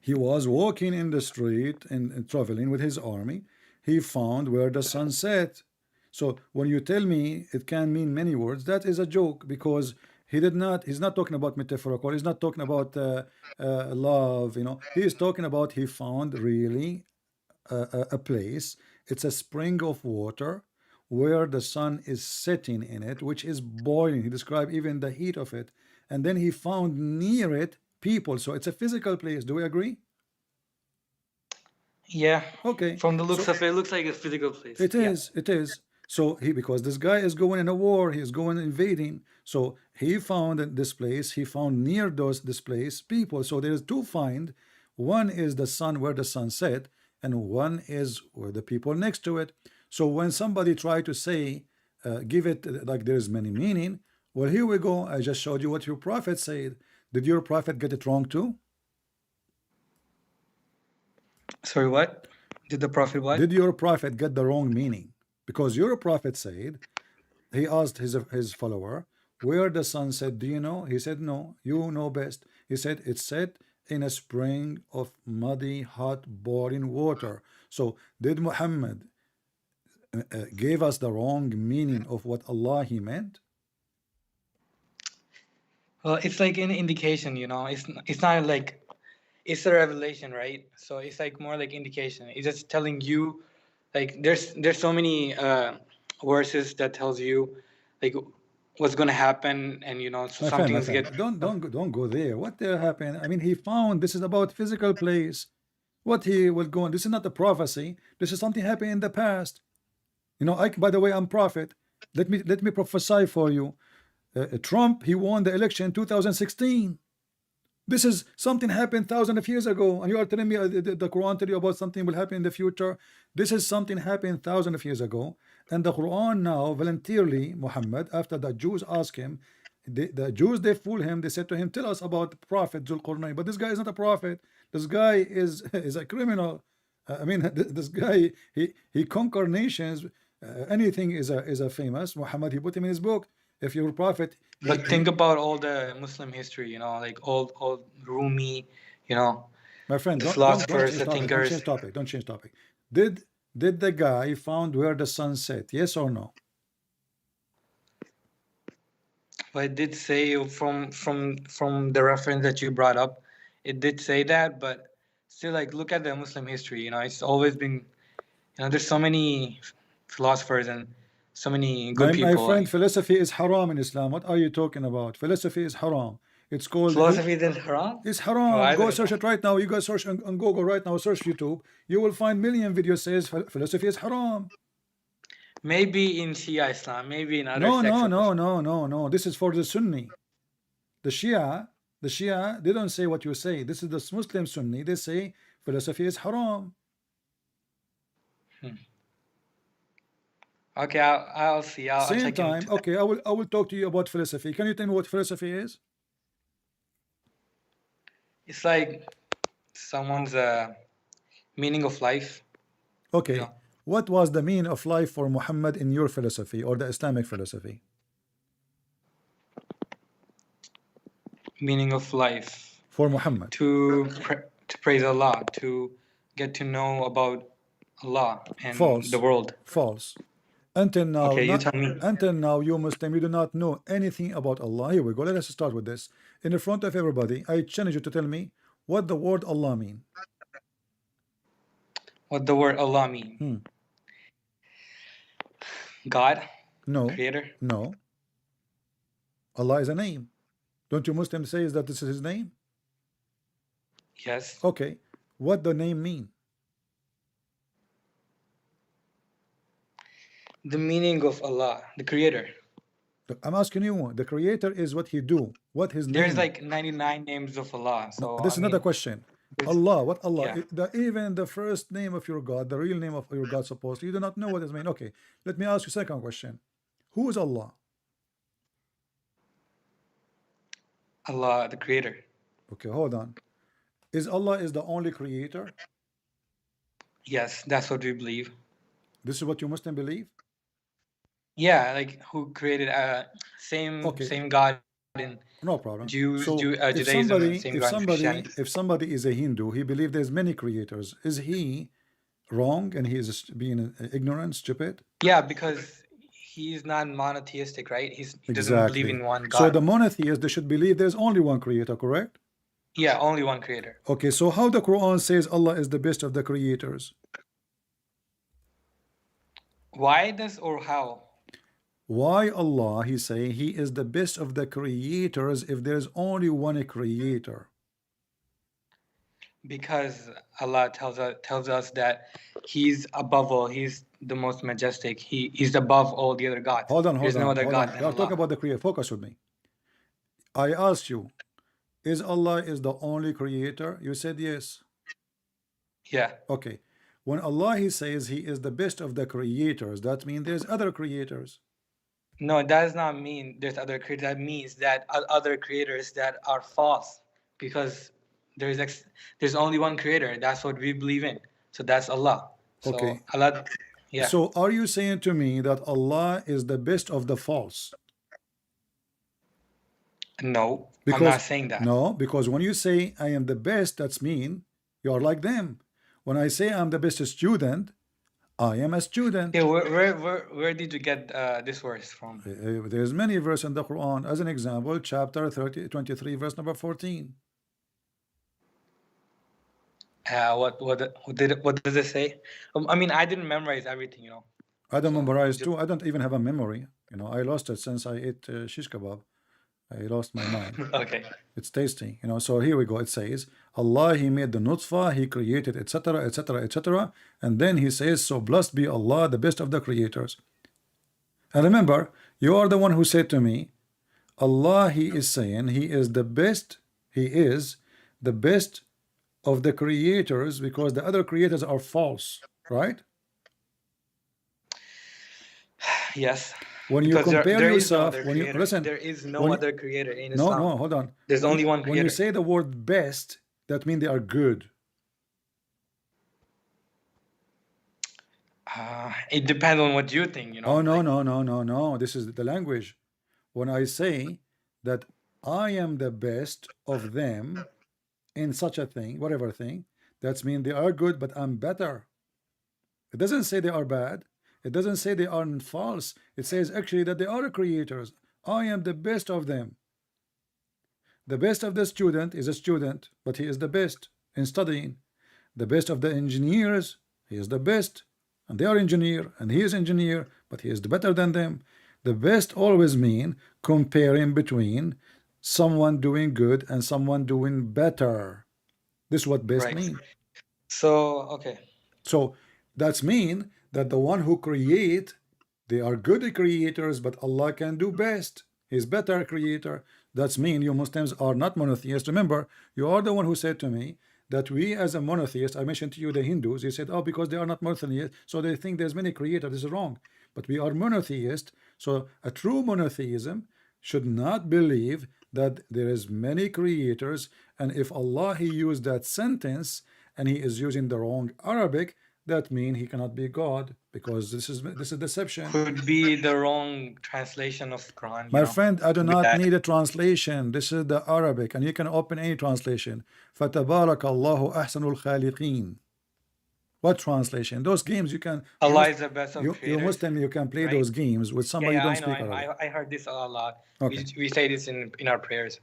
He was walking in the street and traveling with his army. He found where the sun set. So when you tell me it can mean many words, that is a joke because he's not talking about metaphorical, he's not talking about love, you know. He is talking about he found really a place. It's a spring of water where the sun is setting in it, which is boiling. He described even the heat of it. And then he found near it people. So it's a physical place. Do we agree? Yeah. Okay. From the looks of it, it looks like a physical place. It is. It is. So because this guy is going in a war, he's going invading. So he found this place. He found near this place people. So there is two find. One is the sun where the sun set, and one is where the people next to it. So when somebody try to say, give it like there's many meaning. Well, here we go. I just showed you what your prophet said. Did your prophet get it wrong too? Sorry, what? Did the prophet what? Did your prophet get the wrong meaning? Because your prophet said, he asked his follower, where the sun set, do you know? He said, no, you know best. He said, it's set in a spring of muddy, hot, boiling water. So did Muhammad gave us the wrong meaning of what Allah he meant? Well, it's like an indication, It's not like it's a revelation, right? So it's like more like indication. It's just telling you, like there's so many verses that tells you, like what's gonna happen, and so My friend, something's get. don't go there. What there happened? I mean, he found this is about physical place. What he will go on. This is not a prophecy. This is something happened in the past. You know, by the way, I'm prophet. Let me prophesy for you. Trump, he won the election in 2016. This is something happened thousands of years ago, and you are telling me the Quran tell you about something will happen in the future. This is something happened thousands of years ago, and the Quran now voluntarily, Muhammad, after the Jews asked him, the Jews, they fool him. They said to him, tell us about the prophet Zulqarnain. But this guy is not a prophet. This guy is a criminal. I mean, this guy, he conquer nations. Anything is a famous. Muhammad, he put him in his book. If you're a prophet, But think about all the Muslim history, you know, like old Rumi, you know, my friend, the don't philosophers, change the topic. Don't thinkers. change topic. Don't change topic. Did the guy found where the sun set? Yes or no? But it did say from the reference that you brought up, it did say that. But still, like, look at the Muslim history. You know, it's always been, you know, there's so many philosophers and so many good My people. friend, Like, philosophy is haram in Islam. What are you talking about? Philosophy is haram. It's called philosophy is haram. it's Why haram. is Go it search it right now. You guys search on Google right now. Search YouTube. You will find million videos says philosophy is haram. Maybe in Shia Islam, maybe in other No, sects no, of no, Islam. no, no, no. This is for the Sunni. The Shia, they don't say what you say. This is the Muslim Sunni. They say philosophy is haram. Okay, I'll see. I'll Same check time, into that. okay, I will talk to you about philosophy. Can you tell me what philosophy is? It's like someone's meaning of life. Okay, Yeah. what was the meaning of life for Muhammad in your philosophy or the Islamic philosophy? Meaning of life. For Muhammad. To praise Allah, to get to know about Allah and False. the world. False. Until now, Okay, you tell me. until now, you Muslim, you do not know anything about Allah. Here we go. Let us start with this. In the front of everybody, I challenge you to tell me what the word Allah mean. What the word Allah mean? God? No. Creator? No. Allah is a name. Don't you Muslims say that this is his name? Yes. Okay. What the name mean? The meaning of Allah, the creator. I'm asking you, the creator is what he do, what his There's name. like 99 names of Allah. So This is another question. Allah, what Allah? Yeah. Even the first name of your God, the real name of your God, supposed you do not know what it means. Okay, let me ask you second question. Who is Allah? Allah, the creator. Okay, hold on. Is Allah is the only creator? Yes, that's what we believe. This is what you Muslim believe? Yeah, like who created same God in no problem. Jews, So if Judaism, and same God in Christianity. if somebody is a Hindu, he believes there's many creators. Is he wrong and he is being ignorant, stupid? Yeah, because he's not monotheistic, right? He doesn't Exactly. believe in one God. So the monotheists, they should believe there's only one creator, correct? Yeah, only one creator. Okay, so how the Quran says Allah is the best of the creators? Why does or how? Why Allah, he say he is the best of the creators if there's only one creator? Because Allah tells us that He's above all. He's the most majestic. He's above all the other gods. Hold on, There's no other God on. than You are Allah. talking about the creator. Focus with me. I asked you, is Allah is the only creator? You said yes. Yeah. Okay. When Allah he says he is the best of the creators, that means there's other creators. No, that does not mean there's other creators. That means that other creators that are false, because there's only one creator. That's what we believe in. So that's Allah. So Okay. Allah, yeah. So are you saying to me that Allah is the best of the false? No, Because, I'm not saying that. No, because when you say I am the best, that's mean you are like them. When I say I'm the best student, I am a student. Yeah, where did you get this verse from? There's many verses in the Quran. As an example, chapter 23, verse number 14. What does it say? I mean, I didn't memorize everything, you know. I don't memorize too. I don't even have a memory. You know, I lost it since I ate shish kebab. I lost my mind. Okay. It's tasty, you know. So here we go. It says, Allah, He made the nutfa, He created, etc., etc., etc. And then He says, so blessed be Allah, the best of the creators. And remember, you are the one who said to me, Allah, He is saying He is the best. He is the best of the creators because the other creators are false, right? Yes. when you Because compare there is no yourself, other when you creator. listen, There is no when you, other creator in no, Islam. no, hold on. There's only one When you creator. say the word best, that means they are good. It depends on what you think, you know. Oh, no, Like, no, no, no, no. This is the language. When I say that I am the best of them in such a thing, whatever thing, that's mean they are good, but I'm better. It doesn't say they are bad. It doesn't say they are false. It says actually that they are creators. I am the best of them. The best of the student is a student, but he is the best in studying. The best of the engineers, he is the best, and they are engineer, and he is engineer, but he is better than them. The best always mean comparing between someone doing good and someone doing better. This is what best right. mean. So, okay. So that's mean that the one who create, they are good creators, but Allah can do best. He's better creator. That's mean you Muslims are not monotheists. Remember, you are the one who said to me that we as a monotheist, I mentioned to you the Hindus, you said, oh, because they are not monotheists, so they think there's many creators. This is wrong. But we are monotheist. So a true monotheism should not believe that there is many creators, and if Allah he used that sentence and he is using the wrong Arabic, that means he cannot be God, because this is deception. Could be the wrong translation of Quran, you My know. friend, I do With not that. need a translation. This is the Arabic, and you can open any translation. فَتَبَارَكَ اللَّهُ أَحْسَنُ الْخَالِقِينَ. What translation? Those games you can. Allah is the best of You creators, Muslim, you can play right? those games with Yeah, somebody yeah, who don't I know. speak Arabic. I heard this a lot. Okay. We say this in our prayers.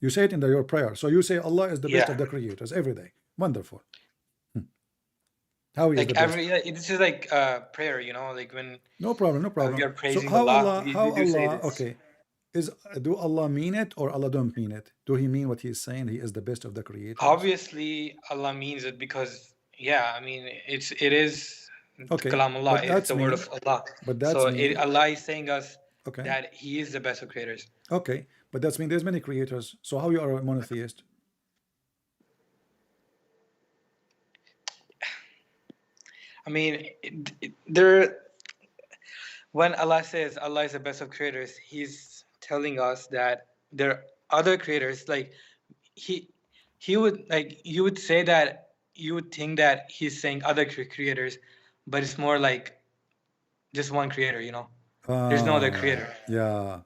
You say it in your prayer. So you say Allah is the best Yeah. of the creators every day. Wonderful. How he is Like the best? this is like prayer, you know, like when No problem, no problem. we are So praising how Allah, Allah, we how do say Allah, this. okay, do Allah mean it or Allah don't mean it? Do he mean what he's saying? He is the best of the creators? Obviously, Allah means it because, yeah, I mean, it is Okay, Kalamullah, but it's that's the word mean, of Allah. but that's So mean, Allah is saying us okay, that He is the best of creators. okay, but that's mean there's many creators. So how you are a monotheist? I mean, when Allah says Allah is the best of creators, He's telling us that there are other creators. Like He would, like, you would say that you would think that He's saying other creators, but it's more like just one creator. You know, there's no other creator. Yeah,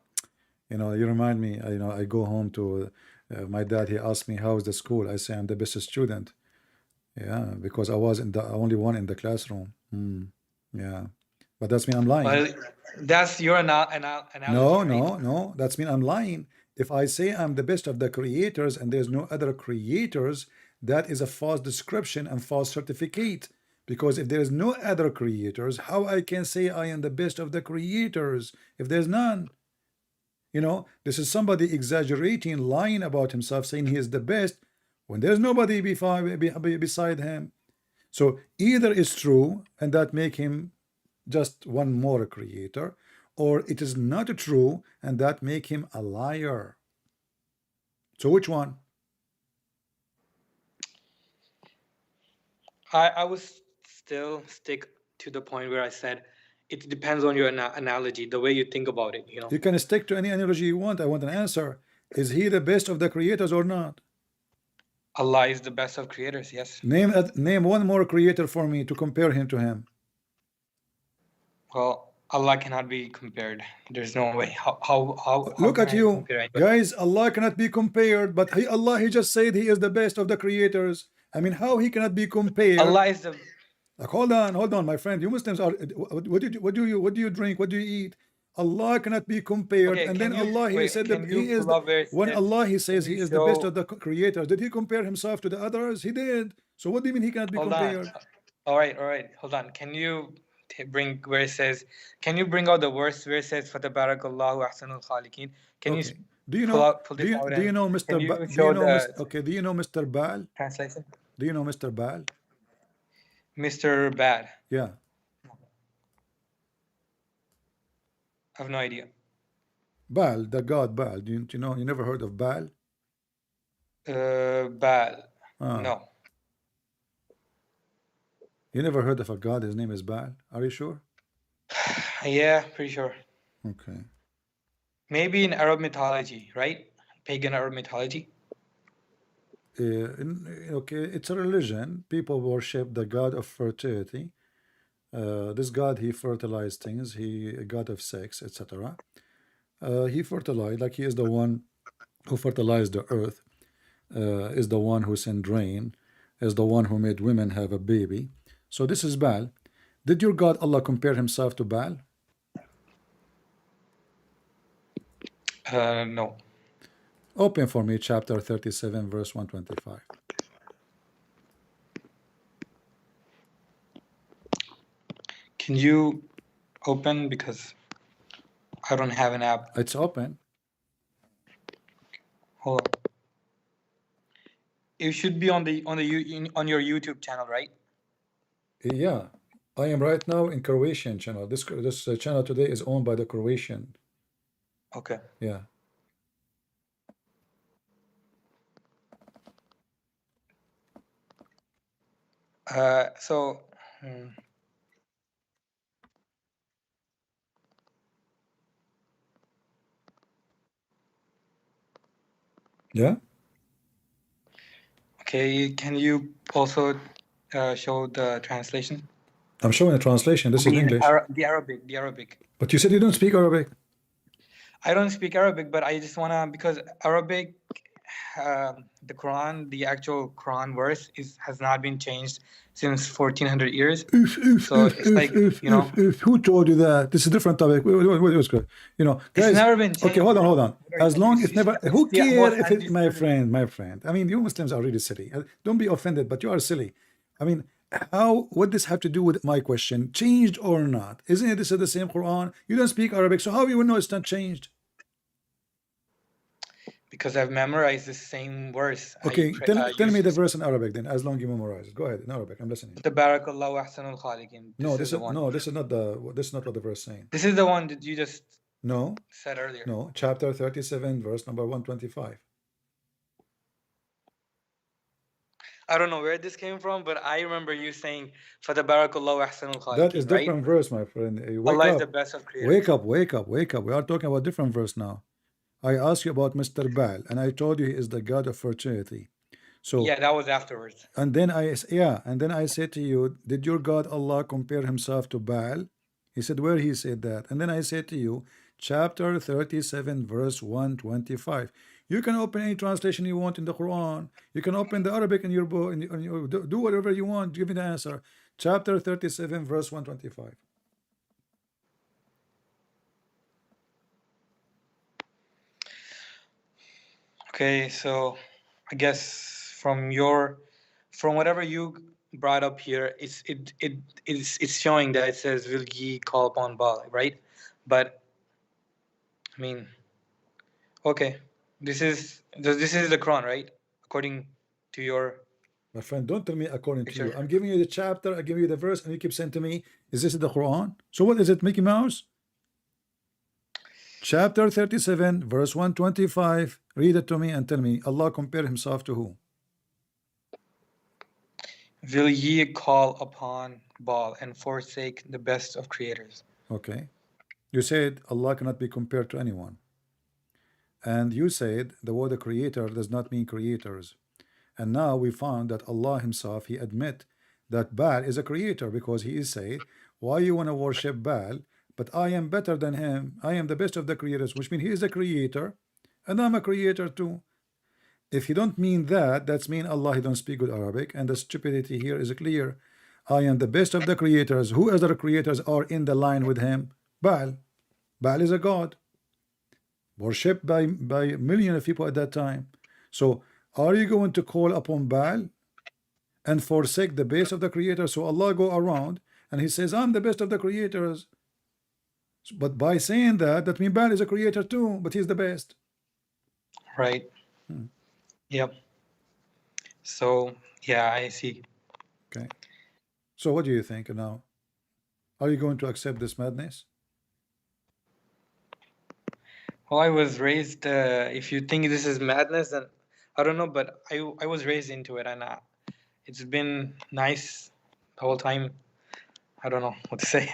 you remind me. I go home to my dad. He asked me how's the school. I say I'm the best student. Yeah, because I was in the only one in the classroom. Yeah, but that's mean I'm lying. Well, that's your analogy. No, Right? no. That's mean I'm lying. If I say I'm the best of the creators and there's no other creators, that is a false description and false certificate. Because if there is no other creators, how I can say I am the best of the creators if there's none? This is somebody exaggerating, lying about himself, saying he is the best when there's nobody beside him. So either it's true and that make him just one more creator, or it is not true and that make him a liar. So which one? I was still stick to the point where I said it depends on your analogy, the way you think about it. You can stick to any analogy you want. I want an answer. Is he the best of the creators or not? Allah is the best of creators. Yes. Name one more creator for me to compare him to him. Well, Allah cannot be compared. There's no way. How Look can at I you compare anybody? guys. Allah cannot be compared, but Allah he just said he is the best of the creators. I mean, how he cannot be compared? Allah is the. Like, hold on, my friend. You Muslims are. What do you drink? What do you eat? Allah cannot be compared. Okay, And then Allah he wait, said can that you he is pull up where it when says- Allah he says can he you is the best show- of the creators. Did he compare himself to the others? He did. So what do you mean he cannot be Hold compared? on. All right. Hold on. Can you bring where it says? Can you bring out the verse where it says "Fatabarakallahu ahsanul khaliqin"? Can you Do you pull know? pull Do this you out? do you and know Mr. Can you Do show you know the okay? Do you know Mr. Baal? translation? Do you know Mr. Baal? Mr. Bad. Yeah. I have no idea. Baal, the god Baal. Do you know? You never heard of Baal? Bad. No. You never heard of a god? His name is Baal. Are you sure? Yeah, pretty sure. Okay. Maybe in Arab mythology, right? Pagan Arab mythology. Okay, it's a religion. People worship the god of fertility. This god, he fertilized things. He a god of sex, etc. He fertilized, like he is the one who fertilized the earth. Is the one who sent rain. Is the one who made women have a baby. So this is Baal. Did your God Allah compare himself to Baal? No. Open for me chapter 37, verse 125. Can you open, because I don't have an app. It's open. Hold on. It should be on your YouTube channel, right? Yeah, I am right now in Croatian channel. This channel today is owned by the Croatian. Okay. Yeah. So. Yeah. Okay, can you also show the translation? I'm showing a translation. This is English. The Arabic. But you said you don't speak Arabic. I don't speak Arabic, but I just wanna, because Arabic, the Quran, the actual Quran verse has not been changed since 1400 years. So it's like, you know. Who told you that? This is a different topic. What's good? You know, guys. It's never been changed. Okay, hold on. As long as never, who cares if it, my undisputed. friend. I mean, you Muslims are really silly. Don't be offended, but you are silly. I mean, how? What does have to do with my question? Changed or not? Isn't it this is the same Quran? You don't speak Arabic, so how you will know it's not changed? Because I've memorized the same verse. Okay, tell me the verse in Arabic then. As long as you memorize it, go ahead in Arabic. I'm listening. Tabarakallahu ahsanul khaliqin. No, this is not what the verse is saying. This is the one that you just No said earlier. No, chapter 37, verse number 125. I don't know where this came from, but I remember you saying, "Fatabarakallahu ahsanul khaliqin." That is different verse, my friend. Wake Allah up. is the best of creators. Wake up. We are talking about different verse now. I asked you about Mr. Baal, and I told you he is the god of fertility. So yeah, that was afterwards. And then I said to you, did your God Allah compare himself to Baal? He said, where he said that? And then I said to you, chapter 37, verse 125. You can open any translation you want in the Quran. You can open the Arabic in your book, do whatever you want. Give me the answer. Chapter 37, verse 125. Okay, so I guess from whatever you brought up here, it's showing that it says, "Will ye call upon Baal," right? But I mean, okay, this is the Quran, right? According to your. My friend, don't tell me according to you. I'm giving you the chapter, I give you the verse, and you keep saying to me, is this the Quran? So what is it, Mickey Mouse? Chapter 37, verse 125. Read it to me and tell me, Allah compared himself to who? Will ye call upon Baal and forsake the best of creators? Okay. You said Allah cannot be compared to anyone. And you said the word creator does not mean creators. And now we found that Allah himself, he admit that Baal is a creator, because he is said, why you want to worship Baal? But I am better than him. I am the best of the creators, which means he is a creator and I'm a creator too. If he don't mean that, that's mean Allah he don't speak good Arabic, and the stupidity here is clear. I am the best of the creators. Who other creators are in the line with him? Baal. Baal is a god, worshipped by millions of people at that time. So are you going to call upon Baal and forsake the base of the creator? So Allah go around and he says, I'm the best of the creators. But by saying that, that means Baal is a creator too, but he's the best. Right. Yep. So yeah, I see. Okay. So what do you think now? Are you going to accept this madness? Well, I was raised. If you think this is madness, then I don't know. But I was raised into it, and it's been nice the whole time. I don't know what to say.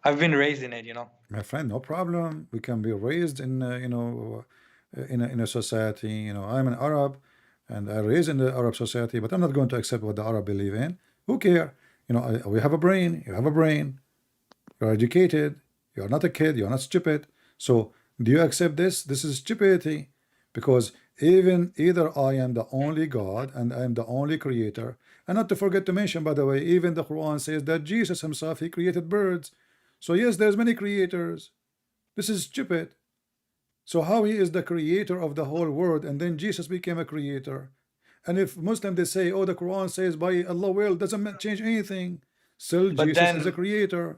I've been raised in it, My friend, no problem. We can be raised in, in a society. I'm an Arab, and I raised in the Arab society, but I'm not going to accept what the Arab believe in. Who care? We have a brain. You have a brain. You're educated. You're not a kid. You're not stupid. So, do you accept this? This is stupidity, because either I am the only God and I am the only creator, and not to forget to mention, by the way, even the Quran says that Jesus himself, he created birds. So yes, there's many creators. This is stupid. So how he is the creator of the whole world, and then Jesus became a creator? And if Muslim they say, oh, the Quran says by Allah will, doesn't change anything. Still, But Jesus is a then, creator.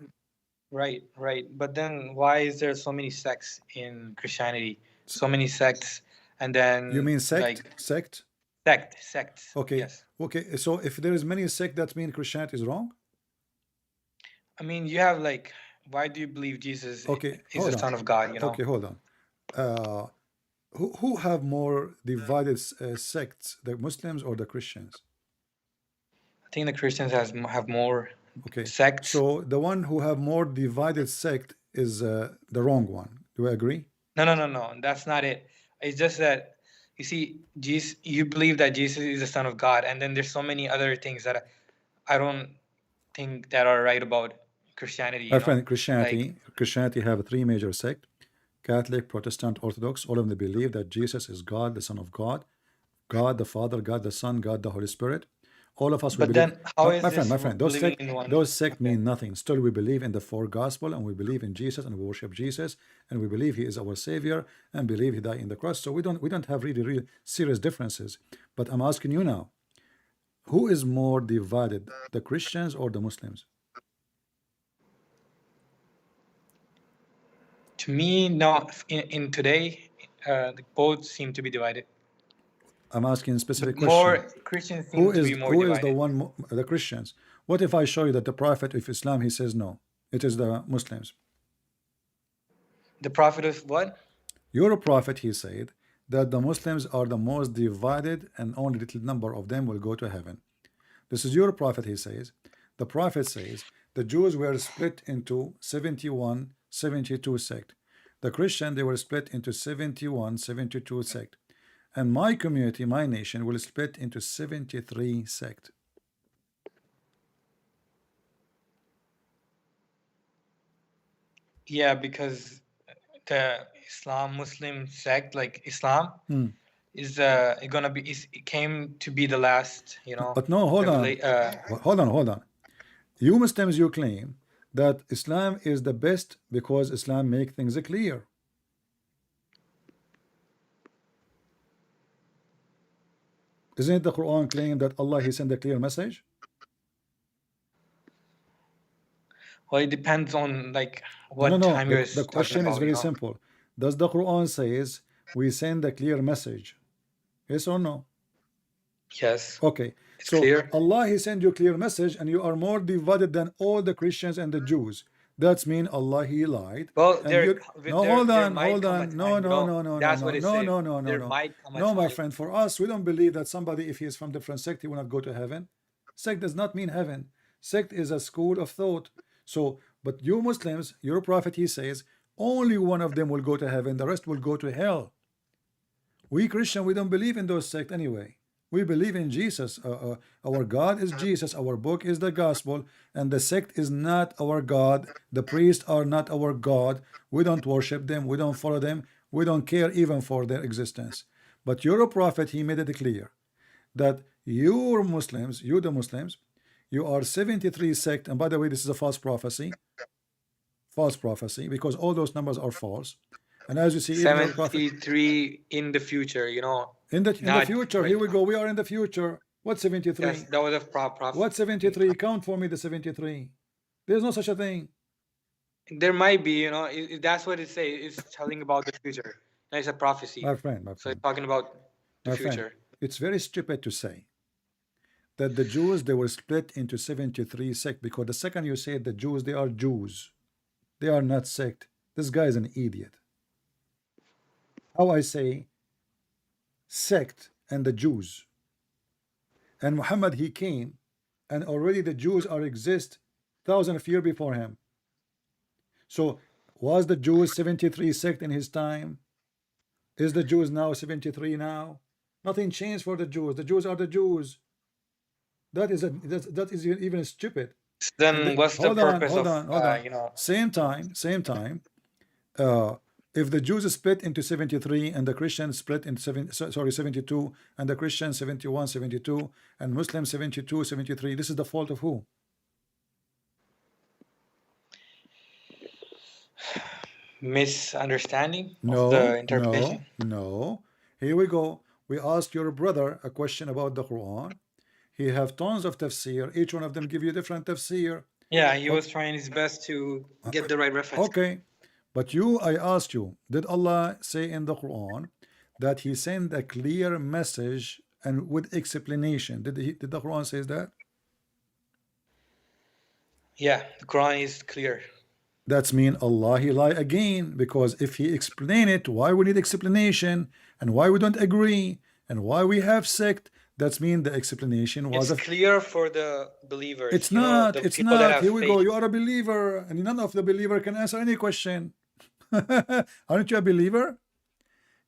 right. But then why is there so many sects in Christianity? So many sects, and then You mean sect? like Sect? sects. Okay. Yes. Okay. So if there is many sect, that means Christianity is wrong? I mean, you have like, why do you believe Jesus Okay. is Hold the on. Son of God? Okay. Hold on. Who have more divided sects, the Muslims or the Christians? I think the Christians have more Okay, sects. so the one who have more divided sect is the wrong one. Do you agree? No. That's not it. It's just that you see, Jesus. You believe that Jesus is the Son of God, and then there's so many other things that I don't think that are right about Christianity. My friend, Like, Christianity have three major sects: Catholic, Protestant, Orthodox. All of them believe that Jesus is God, the Son of God, God the Father, God the Son, God the Holy Spirit. All of us we but believe. then how is this My friend, living in one? those sect Okay. mean nothing. Still, we believe in the four gospel, and we believe in Jesus, and we worship Jesus, and we believe He is our Savior, and believe He died in the cross. So we don't have really real serious differences. But I'm asking you now, who is more divided, the Christians or the Muslims? To me, no. In today, both seem to be divided. I'm asking a specific But more question. Christians Who seem to be is more who is the divided. one, the Christians? What if I show you that the Prophet of Islam, he says no, it is the Muslims. The prophet of what? Your prophet, he said that the Muslims are the most divided and only little number of them will go to heaven. This is your prophet, he says. The prophet says the Jews were split into 71, 72 sect. The Christian, they were split into 71, 72 sect. And my community, my nation, will split into 73 sect. Yeah, because the Muslim sect, like Islam, is it came to be the last, But no, hold on. Hold on. You Muslims, you claim that Islam is the best because Islam make things clear. Isn't it the Quran claim that Allah he sent a clear message? well, it depends on like No, no, what no. time The, you're the talking question is about, very simple. Does the Quran says we send a clear message? Yes or no? Yes, Okay. it's So clear. Allah he sent you clear message and you are more divided than all the Christians and the Jews. That's mean Allah he lied. Well, And you no hold there on, might hold come a on. No, time, no, no, no, no, that's no, what it no, says. no, no, no, There no. might come a No, my time. friend, for us, we don't believe that somebody, if he is from different sect, he will not go to heaven. Sect does not mean heaven. Sect is a school of thought. So, but you Muslims, your prophet, he says, only one of them will go to heaven, the rest will go to hell. We Christian, we don't believe in those sects anyway. We believe in Jesus. Our God is Jesus. Our book is the gospel, and the sect is not our God. The priests are not our God. We don't worship them. We don't follow them. We don't care even for their existence. But your prophet, he made it clear that you Muslims, you the Muslims, you are 73 sect. And by the way, this is a false prophecy, because all those numbers are false. And as you see, even your prophet 73 in the future, in the not future, right here we now. go. We are in the future. What 73? Yes, that was a prophet. What 73? Count for me the 73. There's no such a thing. There might be, that's what it says. It's telling about the future. It's a prophecy. My friend, So it's talking about the my friend, future. it's very stupid to say that the Jews, they were split into 73 sect, because the second you say the Jews, they are Jews. They are not sect. This guy is an idiot. How I say sect and the Jews. And Muhammad, he came, and already the Jews are exist thousands of years before him. So was the Jews 73 sect in his time? Is the Jews now 73 now? Nothing changed for the Jews. The Jews are the Jews. That is even stupid. And Then what's the hold on, purpose hold of on, hold on. you know? Same time. If the Jews split into 73 and the Christians split into 72 and the Christians 71, 72 and Muslims 72, 73, this is the fault of who? Misunderstanding of No, the interpretation. no. Here we go. We asked your brother a question about the Quran. He have tons of tafsir. Each one of them give you different tafsir. Yeah, he was trying his best to get the right reference. Okay. But I asked you, did Allah say in the Quran that He sent a clear message and with explanation? Did the Quran says that? Yeah, the Quran is clear. That's mean Allah He lie again, because if He explain it, why we need explanation and why we don't agree and why we have sect? That's mean the explanation was It's clear for the believers. It's you know, not. the It's people that not. have Here we faith. go. You are a believer, and none of the believer can answer any question. Aren't you a believer?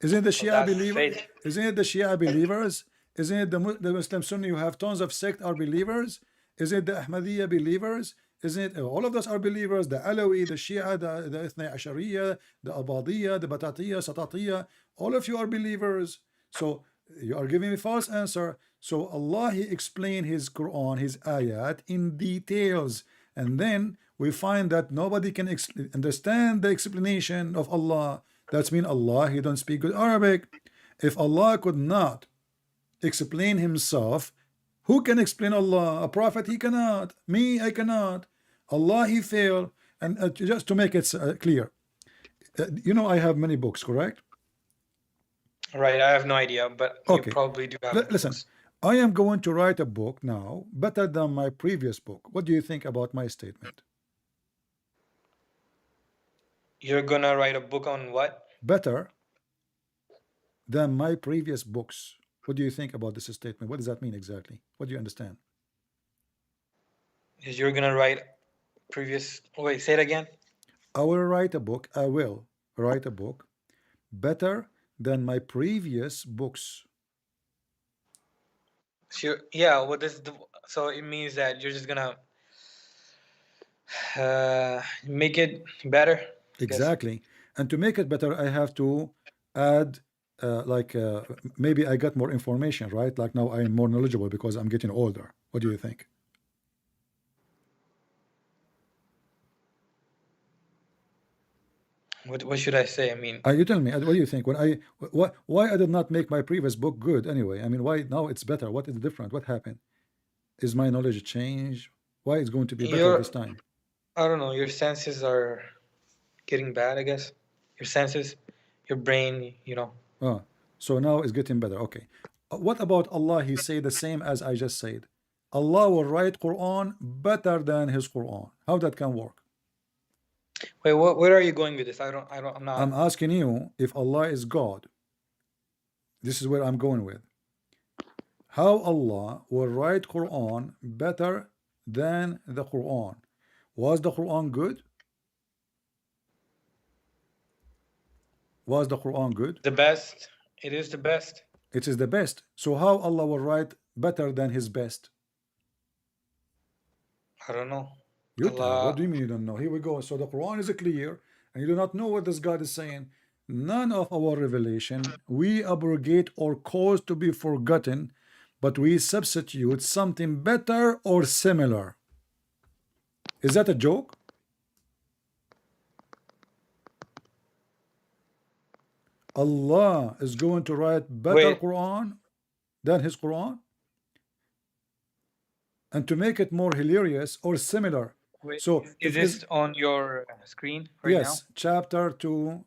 Isn't the Shia that's believer? faith. Isn't it the Shia believers? Isn't it the Muslim Sunni? You have tons of sect are believers. Isn't it the Ahmadiyya believers? Isn't it all of us are believers? The Alawi, the Shia, the Ithna Ashariya, the Abadiyya, the Batatiyya, Satatiyya. All of you are believers. So you are giving me false answer. So Allah He explained His Quran, His ayat in details, and then we find that nobody can understand the explanation of Allah. That's mean Allah He don't speak good Arabic. If Allah could not explain Himself, who can explain Allah? A prophet He cannot. Me I cannot. Allah He failed. And just to make it clear, I have many books, correct? Right, I have no idea, but Okay. you probably do have Listen, books. I am going to write a book now better than my previous book. What do you think about my statement? You're gonna write a book on what? Better than my previous books. What do you think about this statement? What does that mean exactly? What do you understand? Is you're gonna write previous. Wait, say it again. I will write a book better than my previous books. Sure. Yeah. What does the? So it means that you're just gonna make it better. I guess. Exactly. And to make it better, I have to add maybe I got more information, right? Like now I am more knowledgeable because I'm getting older. What do you think? What should I say? I mean, You tell me. What do you think? Why I did not make my previous book good anyway? I mean, why now it's better? What is different? What happened? Is my knowledge changed? Why it's going to be better this time? I don't know. Your senses are getting bad, I guess. Your senses, your brain, So now it's getting better. Okay. What about Allah? He say the same as I just said. Allah will write Quran better than His Quran. How that can work? Wait, where are you going with this? I'm not. I'm asking you if Allah is God. This is where I'm going with. How Allah will write Quran better than the Quran? Was the Quran good? Was the Quran good? The best. It is the best. It is the best. So how Allah will write better than His best? I don't know. You tell. What do you mean you don't know? Here we go. So the Quran is clear, and you do not know what this God is saying. None of our revelation we abrogate or cause to be forgotten, but we substitute something better or similar. Is that a joke? Allah is going to write better Quran than His Quran? And to make it more hilarious or similar. Wait, so is this on your screen right yes, now? chapter 2,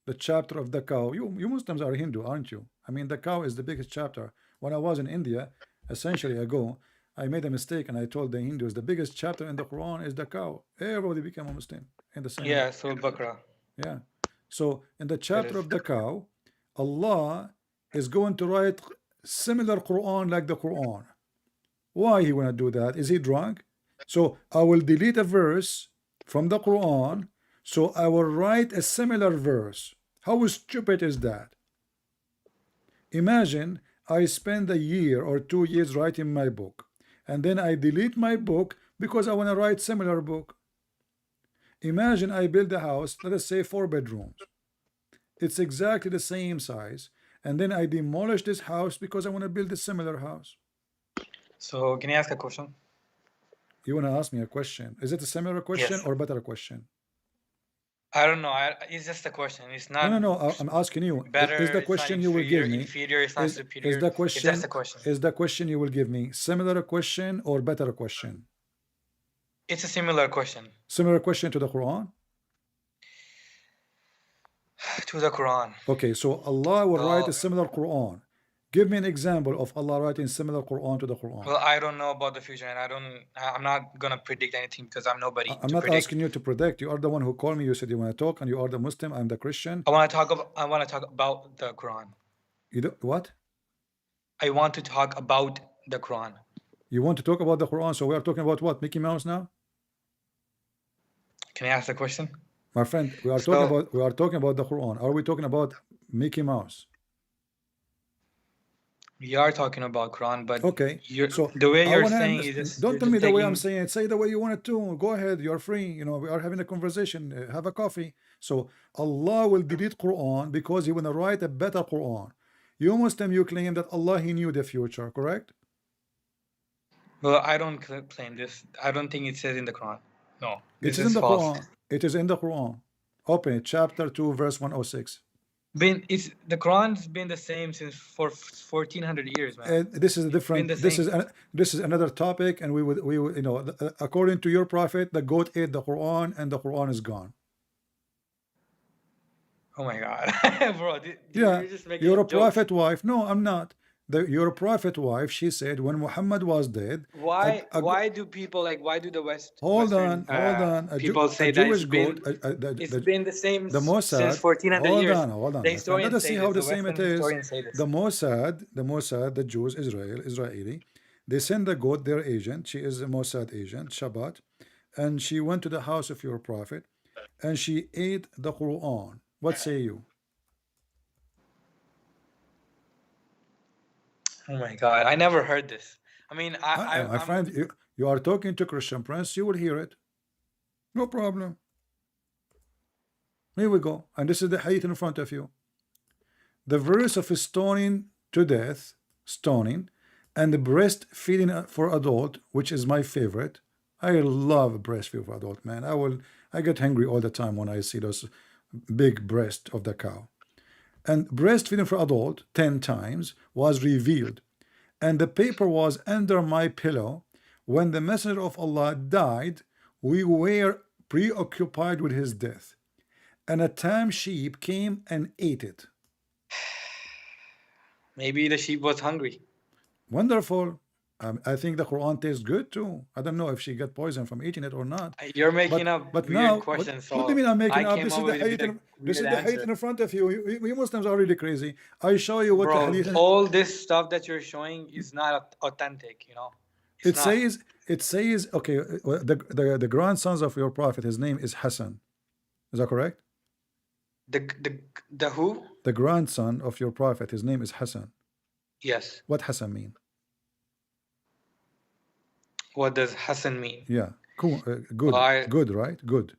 the chapter of the cow. You Muslims are Hindu, aren't you? I mean, the cow is the biggest chapter. When I was in India, a century ago, I made a mistake and I told the Hindus the biggest chapter in the Quran is the cow. Everybody became a Muslim in the same. Yeah, Surah Baqarah. Yeah. So in the chapter of the cow, Allah is going to write similar Quran like the Quran. Why He wanna do that? Is He drunk? So I will delete a verse from the Quran So I will write a similar verse. How stupid is that? Imagine I spend a year or 2 years writing my book, and then I delete my book because I want to write similar book. Imagine I build a house, let us say 4 bedrooms. It's exactly the same size, and then I demolish this house because I want to build a similar house. So can I ask a question? You want to ask me a question? Is it a similar question Yes. or better question? I don't know. It's just a question. It's not No. I'm asking you. better. Is the It's not question you will inferior. give me? Inferior. It's not Is superior. the It's question? just a question. Is the question you will give me similar question or better question? It's a similar question Similar question to the Quran. to the Quran. Okay, so Allah will write Well, a similar Quran. Give me an example of Allah writing similar Quran to the Quran. well, I don't know about the future, and I'm not gonna predict anything because I'm nobody I'm to not predict. asking you to predict. You are the one who called me. You said you want to talk, and you are the Muslim. I'm the Christian. I want to talk about the Quran. You do what? I want to talk about the Quran. You want to talk about the Quran? So we are talking about what? Mickey Mouse now? Can I ask the question? My friend, we are talking about the Quran. Are we talking about Mickey Mouse? We are talking about Quran, but Okay, so the way I you're wanna saying is just don't you're tell just me the way I'm taking. saying it. Say the way you want it to. Go ahead. You're free. You know, we are having a conversation. Have a coffee. So Allah will delete Quran because He wanna write a better Quran. You Muslim, you claim that Allah He knew the future, correct? Well, I don't claim this. I don't think it says in the Quran. No, It this is in is the false. Quran. It is in the Quran. Open it, chapter 2, verse 106. The Quran's been the same since for 1400 years, man. This is a It's been different. the This same. is another topic, and we would you know according to your prophet, the goat ate the Quran, and the Quran is gone. Oh my God, bro! Yeah, You're just making your up jokes. prophet wife. No, I'm not. Your prophet wife. She said when Muhammad was dead. Why do people why do the Hold Western on. people say A that Jewish goat. it's been the same The since Mossad. 1400 years? Hold on, The my friend. Let historians us say see how this. the The same it Western is. historians say this. The Mossad, the Jews, Israeli. They send the goat, their agent. She is a Mossad agent, Shabbat, and she went to the house of your prophet, and she ate the Quran. What say you? Oh my God, I never heard this. I mean, My friend, you are talking to Christian Prince. You will hear it. No problem. Here we go. And this is the hadith in front of you. The verse of stoning to death, stoning, and the breastfeeding for adult, which is my favorite. I love breastfeeding for adult, man. I get hungry all the time when I see those big breasts of the cow. And breastfeeding for adult 10 times was revealed. And the paper was under my pillow. When the messenger of Allah died, we were preoccupied with his death. And a tame sheep came and ate it. maybe the sheep was hungry. Wonderful. I think the Quran tastes good too. I don't know if she got poisoned from eating it or not. You're making up But weird now, questions. what do you mean I'm making I up? came This is up the with hadith. a This is weird the hadith answer. in front of you. We Muslims are really crazy. I show you what the Bro, hadith. all this stuff that you're showing is not authentic, you know. It's not. It says okay. The grandsons of your prophet, his name is Hassan. Is that correct? The who? The grandson of your prophet, his name is Hassan. Yes. What Hassan mean? What does Hassan mean? Yeah, cool. Good. Well, Good, right? Good.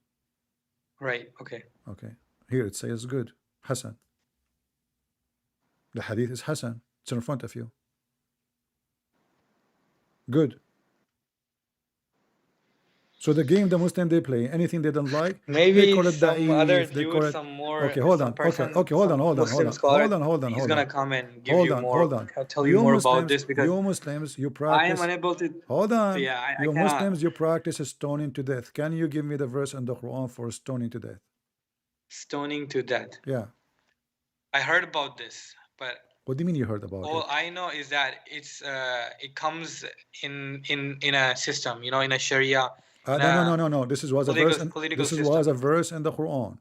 Right. Okay. Okay. Here it says good. Hassan. The hadith is Hassan. It's in front of you. Good. So the game the Muslim they play, anything they don't like, Maybe they call it some other da'if, they dude, call it. some more. Okay, hold some on. person, Okay, hold on. Muslim scholar. He's gonna come and give Hold you on, more. hold on. Tell you more about this because you Muslims, you I am practice. unable to. Hold on. Yeah, I You cannot. Muslims, you practice stoning to death. Can you give me the verse in the Quran for stoning to death? Stoning to death. Yeah. I heard about this, but What do you mean you heard about all it? I know is that it comes in a system, you know, in a Sharia. No. This was a verse. Political This system. was a verse in the Quran.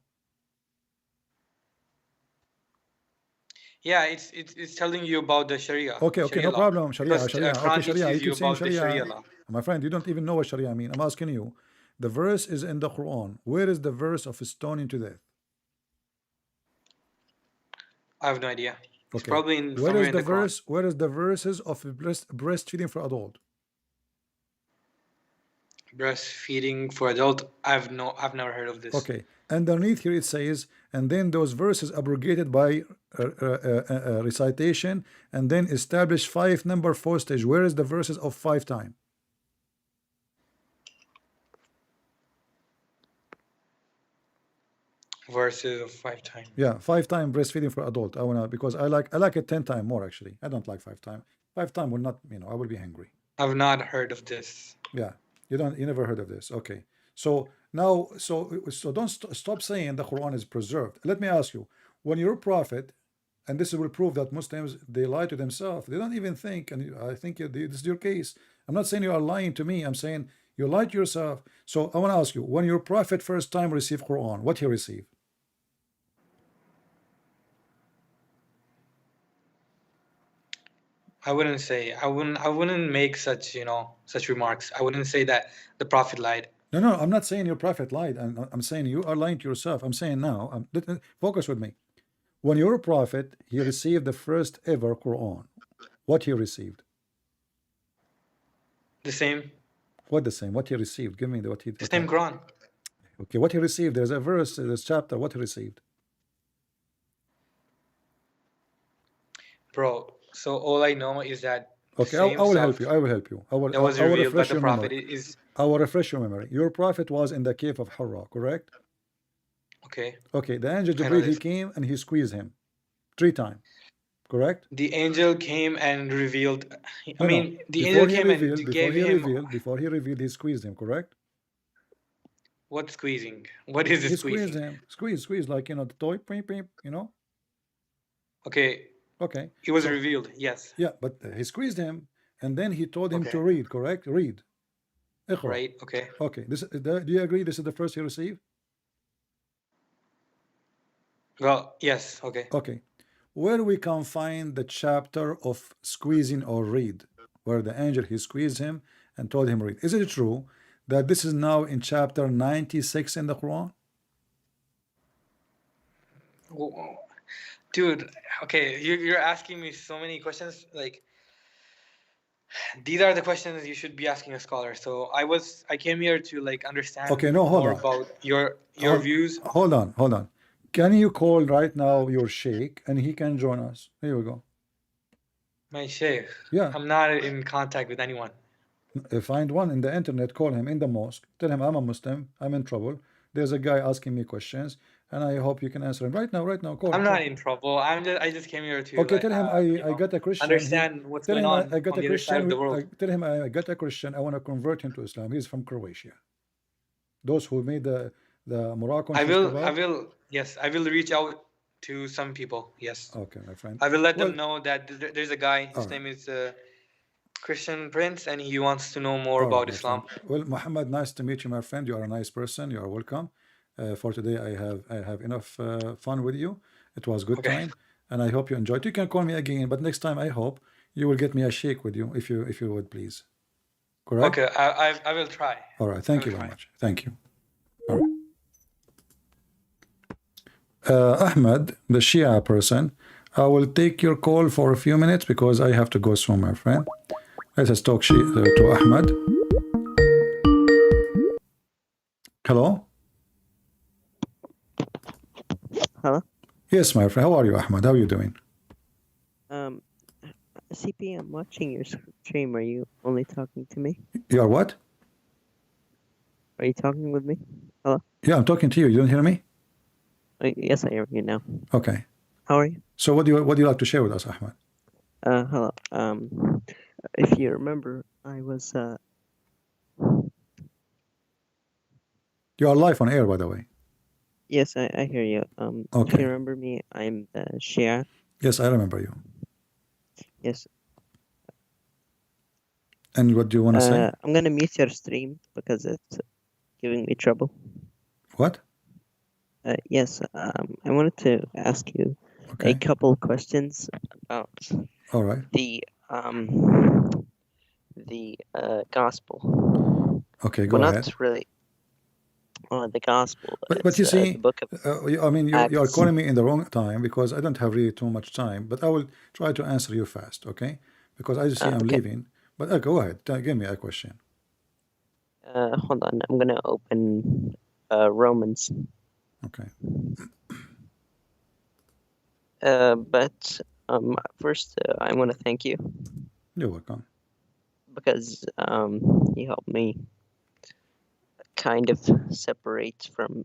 Yeah, it's telling you about the Sharia. Okay, Sharia no law. problem. Sharia. Because Okay, Quran Sharia. teaches You you keep saying about the Sharia. Sharia law. My friend, you don't even know what Sharia mean. I'm asking you. The verse is in the Quran. Where is the verse of stoning to death? I have no idea. It's Okay. probably Where somewhere is in the the Quran. verse? Where is the verses of breastfeeding for adult? Breastfeeding for adult. I've never heard of this. Okay. Underneath here it says, and then those verses abrogated by recitation, and then establish 5 number 4 stage. Where is the verses of 5 time? Verses of 5 times. Yeah, 5 time breastfeeding for adult. I wanna, because I like it 10 time more actually. I don't like 5 time. 5 time will not, I will be hungry. I've not heard of this. Yeah, you never heard of this. Okay, so now, so don't stop saying the Quran is preserved. Let me ask you, when your prophet, and this will prove that Muslims, they lie to themselves. They don't even think, and I think this is your case. I'm not saying you are lying to me. I'm saying you lie to yourself. So I want to ask you, when your prophet first time received Quran, what he received? I wouldn't make such, such remarks. I wouldn't say that the Prophet lied. No, I'm not saying your prophet lied. I'm saying you are lying to yourself. I'm saying now, focus with me. When your prophet, he received the first ever Quran, what he received? The same. What the same? What he received? Give me what he. The same Quran. Okay, what he received. There's a verse, there's chapter. What he received? Bro, so all I know is that Okay, I will help you. I will help you. I will. that was I will revealed by refresh the your Prophet memory. is I will refresh your memory. Your prophet was in the cave of Hira, correct? okay. Okay, the angel I know Jibril, he this. came and he squeezed him 3 times, correct? The angel came and revealed. I No, mean, the before angel he came and revealed, gave him before he revealed, he squeezed him, correct? what squeezing? What is He this squeezed squeezing? him, squeeze, like the toy, beep, beep, Okay, Okay, it was so revealed. Yes. yeah, but he squeezed him, and then he told him to Okay. read, correct? Read. اقرأ. Right. Okay. Okay, do you agree this is the first he received? Well, yes. Okay. Okay, where we can find the chapter of squeezing or read, where the angel he squeezed him and told him read. Is it true that this is now in chapter 96 in the Quran? Whoa. Dude, okay, you're asking me so many questions. Like, these are the questions you should be asking a scholar. So I came here to like understand Okay, no, hold more on. about your Hold, views. hold on. Can you call right now your sheikh and he can join us? Here we go. My sheikh. Yeah. I'm not in contact with anyone. Find one in the internet, call him in the mosque, tell him I'm a Muslim, I'm in trouble. There's a guy asking me questions, and I hope you can answer him right now. Call. I'm call. not in trouble. I just came here to Okay, like, tell him I got a Christian. understand what's Tell going him on I got on a the other side of Christian. the world. Tell him I got a Christian. I want to convert him to Islam. He's from Croatia. Those who made the Moroccan festival. Yes, I will reach out to some people. Yes. Okay, my friend. I will let Well, them know that there's a guy. His all right. name is Christian Prince, and he wants to know more All right, about my Islam. friend. Well, Muhammad, nice to meet you, my friend. You are a nice person. You are welcome. For today, I have enough fun with you. It was good Okay. time, and I hope you enjoyed. You can call me again, but next time I hope you will get me a shake with you, if you would please. Correct? Okay, I will try. All right. Thank you very much. Thank you. All right. Ahmed, the Shia person, I will take your call for a few minutes because I have to go soon, my friend. Let us talk to Ahmed. Hello? Hello? Yes, my friend. How are you, Ahmed? How are you doing? CP, I'm watching your stream. Are you only talking to me? You are what? Are you talking with me? Hello? Yeah, I'm talking to you. You don't hear me? Yes, I hear you now. Okay. How are you? So what do you like to share with us, Ahmed? Hello. If you remember, I was You are live on air, by the way. Yes, I hear you. If Okay. you remember me, I'm the Shia. Yes, I remember you. Yes. And what do you want to say? I'm gonna mute your stream because it's giving me trouble. What? Yes. I wanted to ask you Okay. a couple questions about All right. the gospel. Okay, go Well, ahead. not really. the gospel. But It's you the see, book of I mean, you are Acts. calling me in the wrong time because I don't have really too much time. But I will try to answer you fast, okay? Because I see I'm Okay. leaving. But go ahead, give me a question. Hold on. I'm gonna open Romans. Okay. But first, I want to thank you You're welcome. because you helped me kind of separate from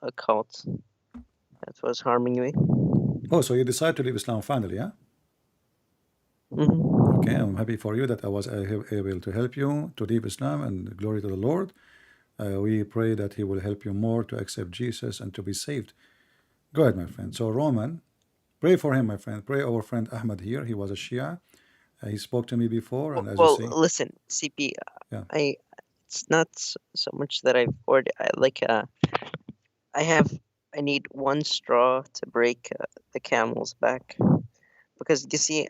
a cult that was harming me. Oh, so you decided to leave Islam finally, yeah? hmm Okay, I'm happy for you that I was able to help you to leave Islam, and glory to the Lord. We pray that He will help you more to accept Jesus and to be saved. Go ahead, my friend. So, Roman, pray for him, my friend. Pray our friend Ahmad here. He was a Shia. He spoke to me before, and as you Well, see, listen, CP. yeah. It's not so much that I've ordered. I need one straw to break the camel's back. Because you see,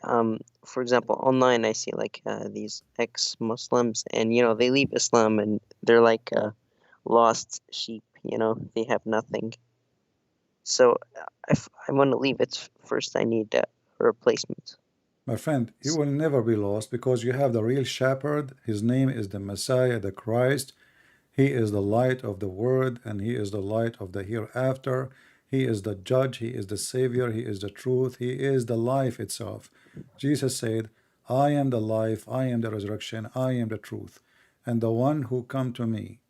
for example, online I see like these ex-Muslims, and they leave Islam and they're like lost sheep. They have nothing. So if I want to leave it first, I need a replacement. My friend, you will never be lost because you have the real shepherd. His name is the Messiah, the Christ. He is the light of the world, and He is the light of the hereafter. He is the judge, He is the Savior, He is the truth, He is the life itself. Jesus said, I am the life, I am the resurrection, I am the truth. And the one who come to me,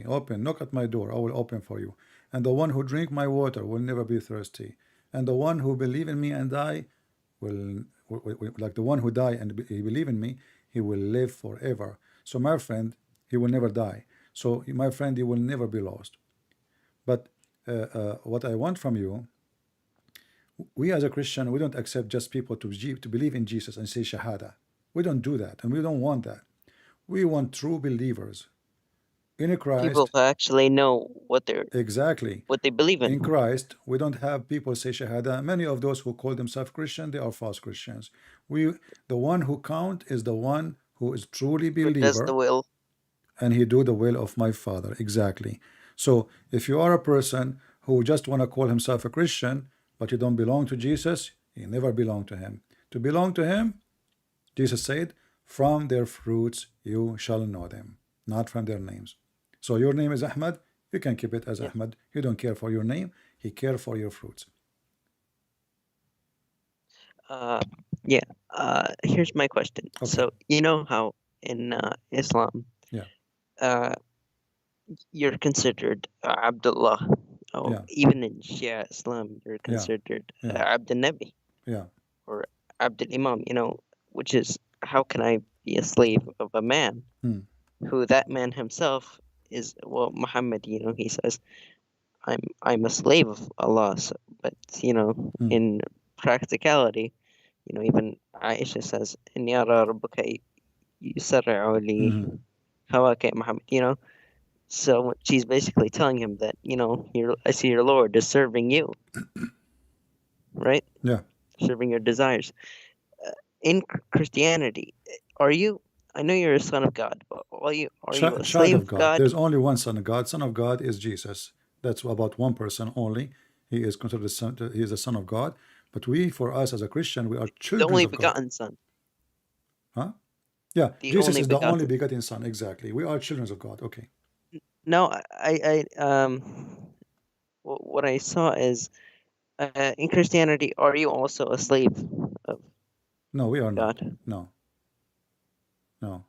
open, knock at my door, I will open for you. And the one who drink my water will never be thirsty. And the one who believe in me and die will like the one who die and he believe in me, he will live forever. So my friend, he will never die. So my friend, you will never be lost. But what I want from you, we as a Christian, we don't accept just people to believe in Jesus and say Shahada. We don't do that, and we don't want that. We want true believers in People Christ. who actually know Exactly. what they believe In in. Christ, we don't have people say Shahada. Many of those who call themselves Christian, they are false Christians. The one who count is the one who is truly Who does the believer, will? and he do the will of my Father. Exactly. So if you are a person who just want to call himself a Christian, but you don't belong to Jesus, you never belong to him. To belong to him, Jesus said, from their fruits you shall know them, not from their names. So your name is Ahmad, you can keep it as Yeah. Ahmad. He don't care for your name, he care for your fruits. Uh, yeah. Here's my question. Okay. So you know how in Islam, Yeah. uh, you're considered Abdullah. Oh, Yeah. even in Shia Islam, you're Yeah. considered Yeah. Abdul Nabi Yeah. or Abdul Imam. Which is how can I be a slave of a man Hmm. who that man himself is? Well, Muhammad. He says, I'm a slave of Allah. But Hmm. in practicality, even Aisha says, "Inni ara rabbuka yusarri'u li Hmm. hawaka Muhammad." So she's basically telling him that, I see your Lord is serving you, right? Yeah. Serving your desires. In Christianity, are you? I know you're a son of God, but are you a Child slave of of God. God? There's only one Son of God. Son of God is Jesus. That's about one person only. He is considered the son. He is the Son of God. But we, for us as a Christian, we are The children only of God. begotten Son. Huh? Yeah. The Jesus only is the only begotten. begotten Son. Exactly. We are children of God. Okay. No, what I saw is in Christianity, are you also a slave of No, we are not. God? No. No.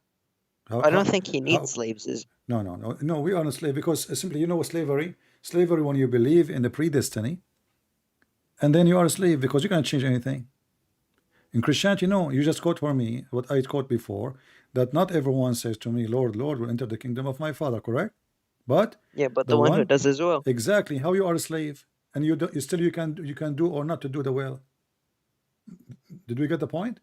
I don't think he needs How slaves. no, we are not slave because simply, slavery. Slavery when you believe in the predestiny, and then you are a slave because you can't change anything. In Christianity, no, you just quote for me what I quote before, that not everyone says to me, Lord, Lord, will enter the kingdom of my Father, correct? But Yeah, but the the one who one, does as well. exactly, how you are a slave, and you still you can do or not to do the will. Did we get the point?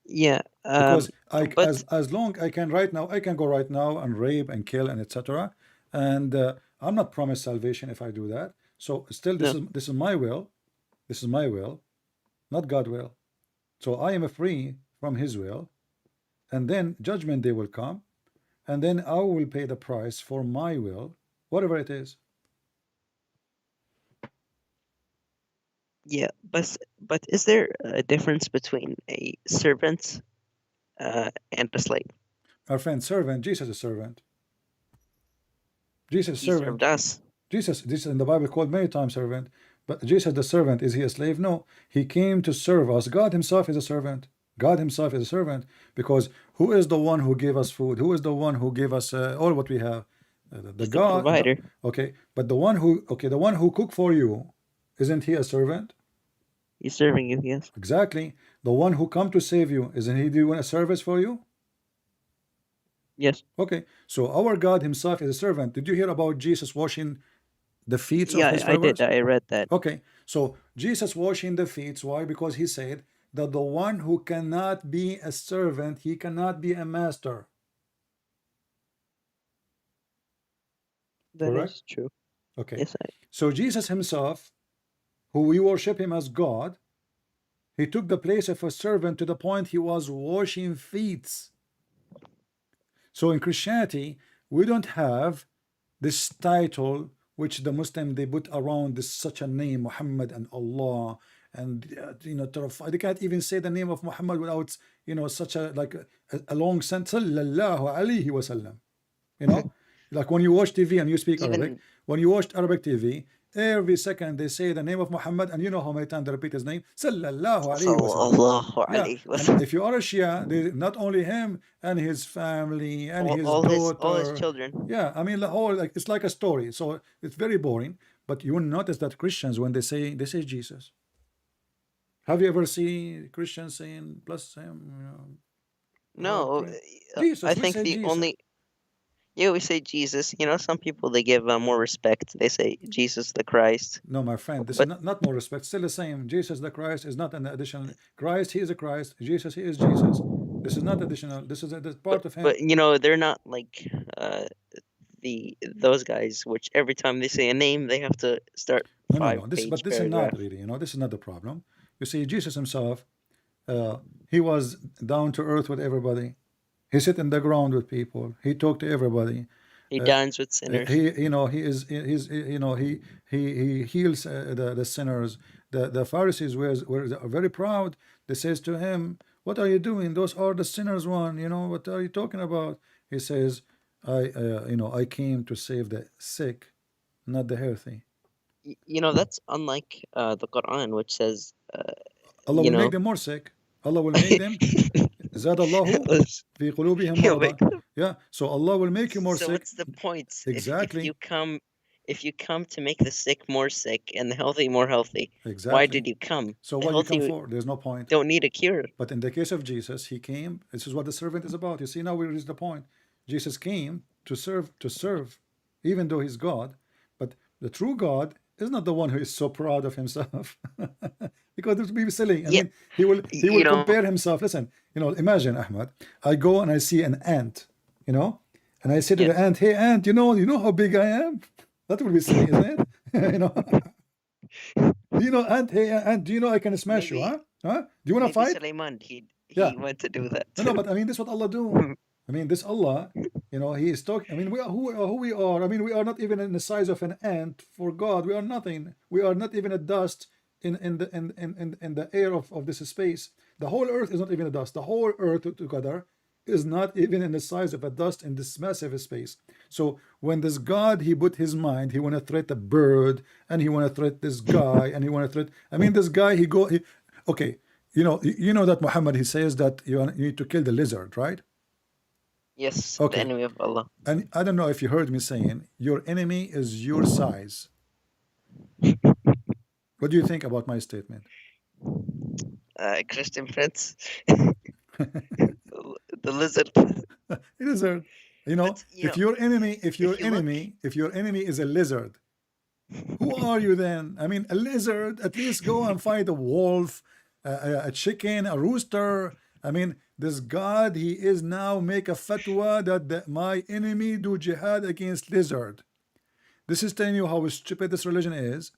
Yeah, Because but as long I can right now, I can go right now and rape and kill and etc. And I'm not promised salvation if I do that. So still, no. this is my will. This is my will, not God will. So I am free from His will, and then judgment day will come, and then I will pay the price for my will, whatever it is. Yeah, but is there a difference between a servant and a slave? Our friend, servant, Jesus is servant. Jesus He served servant. us. Jesus in the Bible called many times servant, but Jesus the servant, is he a slave? No, he came to serve us. God himself is a servant. God himself is a servant, because who is the one who gave us food? Who is the one who gave us all what we have? The He's the God. provider. Okay, but the one who cook for you, isn't he a servant? He's serving you, yes. Exactly. The one who come to save you, isn't he doing a service for you? Yes. Okay, so our God himself is a servant. Did you hear about Jesus washing the feet of Yeah, his I did. followers? I read that. Okay, so Jesus washing the feet. Why? Because he said that the one who cannot be a servant, he cannot be a master. That Correct? is true. Okay. Yes, So Jesus himself, who we worship him as God, he took the place of a servant to the point he was washing feet. So in Christianity, we don't have this title which the Muslim they put around this such a name, Muhammad and Allah, and terrify. They can't even say the name of Muhammad without such a like a long sentence. Sallallahu alayhi wasallam. Like when you watch TV and you speak Arabic, even when you watch Arabic TV, every second they say the name of Muhammad, and you know how many times they repeat his name, Sallallahu alayhi wasallam. Sallallahu Yeah, alayhi and wasallam. if you are a Shia, they, not only him and his family and his All his daughter. children. Yeah, I mean the whole like it's like a story. So it's very boring. But you will notice that Christians, when they say Jesus. Have you ever seen Christians saying bless him? No, Jesus, I we think say the Jesus. only we say Jesus. Some people they give more respect. They say Jesus the Christ. No, my friend, this is But not more respect. Still the same. Jesus the Christ is not an additional. Christ, he is a Christ. Jesus, he is Jesus. This is not additional. This is part of him. they're not like those guys, which every time they say a name, they have to start No. This is paragraph. not really. This is not the problem. You see, Jesus himself, he was down to earth with everybody. He sit in the ground with people. He talked to everybody. He dines with sinners. He heals the sinners. The Pharisees were very proud. They says to him, "What are you doing? Those are the sinners one. What are you talking about?" He says, I came to save the sick, not the healthy." That's unlike the Quran, which says, Allah will make them more sick. Allah will make them. زاد الله في قلوبهم مرضا. Yeah, so Allah will make you more So sick. what's the point? Exactly. If you come to make the sick more sick and the healthy more healthy, Exactly. why did you come? So The what you come healthy for? There's no point. don't need a cure. But in the case of Jesus, he came. This is what the servant is about. You see, now we reach the point. Jesus came to serve, even though he's God. But the true God is not the one who is so proud of himself, because it would be silly. I mean, he will compare himself. Listen, imagine, Ahmad. I go and I see an ant, and I say to the ant, "Hey, ant, you know how big I am." That would be silly, isn't it? Ant, hey, ant, do you know I can smash you, huh? Do you want to fight? Sulaiman, he Yeah. went to do that. No, but I mean, this is what Allah do. I mean, this Allah, He is talking. I mean, we are who we are. I mean, we are not even in the size of an ant for God. We are nothing. We are not even a dust in the air of this space. The whole earth is not even a dust. The whole earth together is not even in the size of a dust in this massive space. So when this God, he put his mind, he want to threat a bird, and he want to threat this guy, and he want to threat. I mean, this guy, okay. You know that Muhammad, he says that you need to kill the lizard, right? Yes, Okay. the enemy of Allah. And I don't know if you heard me saying, your enemy is your size. What do you think about my statement? Christian Prince. The lizard. Lizard. If your enemy is a lizard, who are you then? I mean, a lizard, at least go and find a wolf, a chicken, a rooster. I mean, this God, he is now make a fatwa that my enemy do jihad against lizard. This is telling you how stupid this religion is,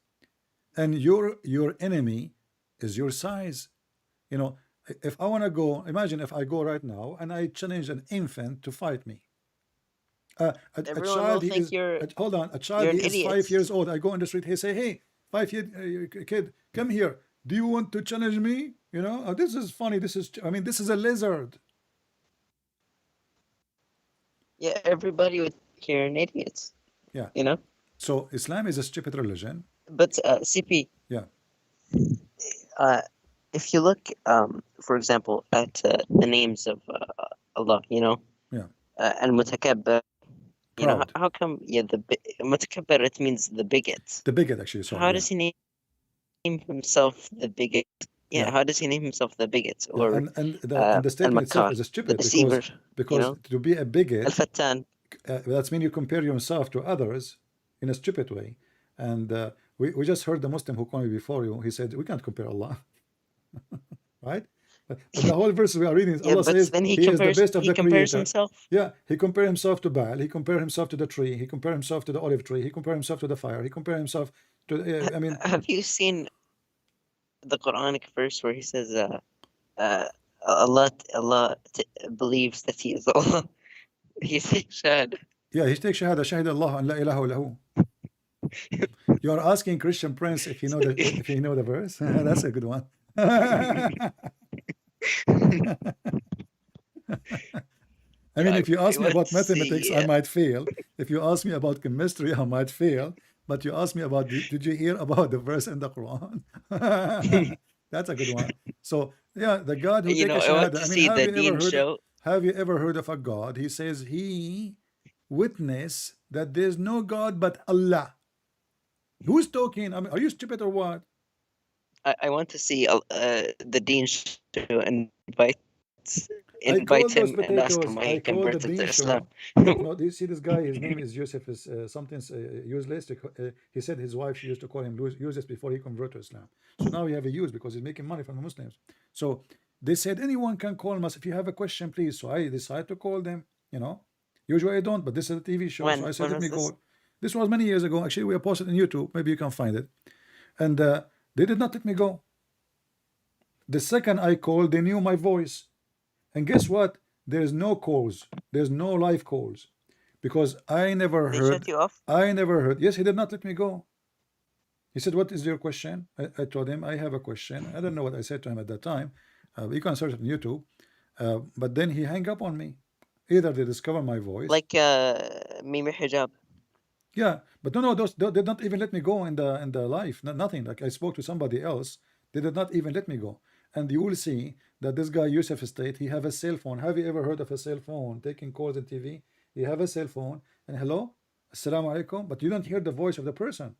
and your enemy is your size. If I want to go, imagine if I go right now and I challenge an infant to fight me. A Everyone child, will he think is, hold on, a child, you're he an is idiot. 5 years old. I go on the street, he say, hey, 5 year kid, come here. Do you want to challenge me? You know, this is funny. This is, I mean, this is a lizard. Yeah, everybody would think you're an idiot. Yeah. You know. So Islam is a stupid religion. But CP. Yeah. If you look, for example, at the names of Allah, you know, Yeah. Al-Mutakabbir, you know, Proud. how come, yeah, Mutakabbir, it means the bigot. The bigot, actually, sorry. How Yeah. does he name himself the bigot? Yeah, Yeah. how does he name himself the bigot? Yeah. Or And the statement itself Al-Makkar, is the stupid deceiver, because you know, to be a bigot, Al-Fattan. that's mean you compare yourself to others in a stupid way. And we just heard the Muslim who called me before you. He said we can't compare Allah, right? But the whole verse we are reading, Yeah, Allah but says then He is the best of he the compares Creator. himself. Yeah, He compared Himself to Baal. He compared Himself to the tree. He compared Himself to the olive tree. He compared Himself to the fire. He compared Himself to. I mean, Have you seen the Quranic verse where he says, Allah believes that he is Allah? He says, Shahad. yeah, he takes shahada, shahid Allah an la ilaha illahu. You are asking Christian Prince if you know the verse. That's a good one. I mean, if you ask me about mathematics, I might fail. If you ask me about chemistry, I might fail. But you ask me about, did you hear about the verse in the Quran? That's a good one. So, yeah, the God who You takes know, a I want shahada. to I mean, see the Deen show. have you ever heard of a God? He says he witness that there's no God but Allah. Who's talking? I mean, are you stupid or what? I want to see the Deen show and I call invite those him and ask him potatoes. why I he call the converted to bean Islam. show. Look, no, do you see this guy? His name is Yusuf. Is something useless. He said his wife used to call him useless before he converted to Islam. So now we have a use because he's making money from the Muslims. So they said anyone can call us if you have a question, please. So I decided to call them. You know, usually I don't, but this is a TV show, so I said When let me was this? call. This was many years ago. Actually, we are posted on YouTube. Maybe you can find it. And they did not let me go. The second I called, they knew my voice. And guess what? There's no calls. There's no live calls. Because I never They heard. shut you off? I never heard. Yes, he did not let me go. He said, what is your question? I told him, I have a question. I don't know what I said to him at that time. You can search it on YouTube. But then he hung up on me. Either they discover my voice. Like Mimi Hijab. Yeah, but no, those they did not even let me go in the live. Nothing. Like I spoke to somebody else, they did not even let me go. And you will see that this guy Yusuf State, he have a cell phone. Have you ever heard of a cell phone taking calls on TV? He have a cell phone and hello, assalamu alaikum, but you don't hear the voice of the person.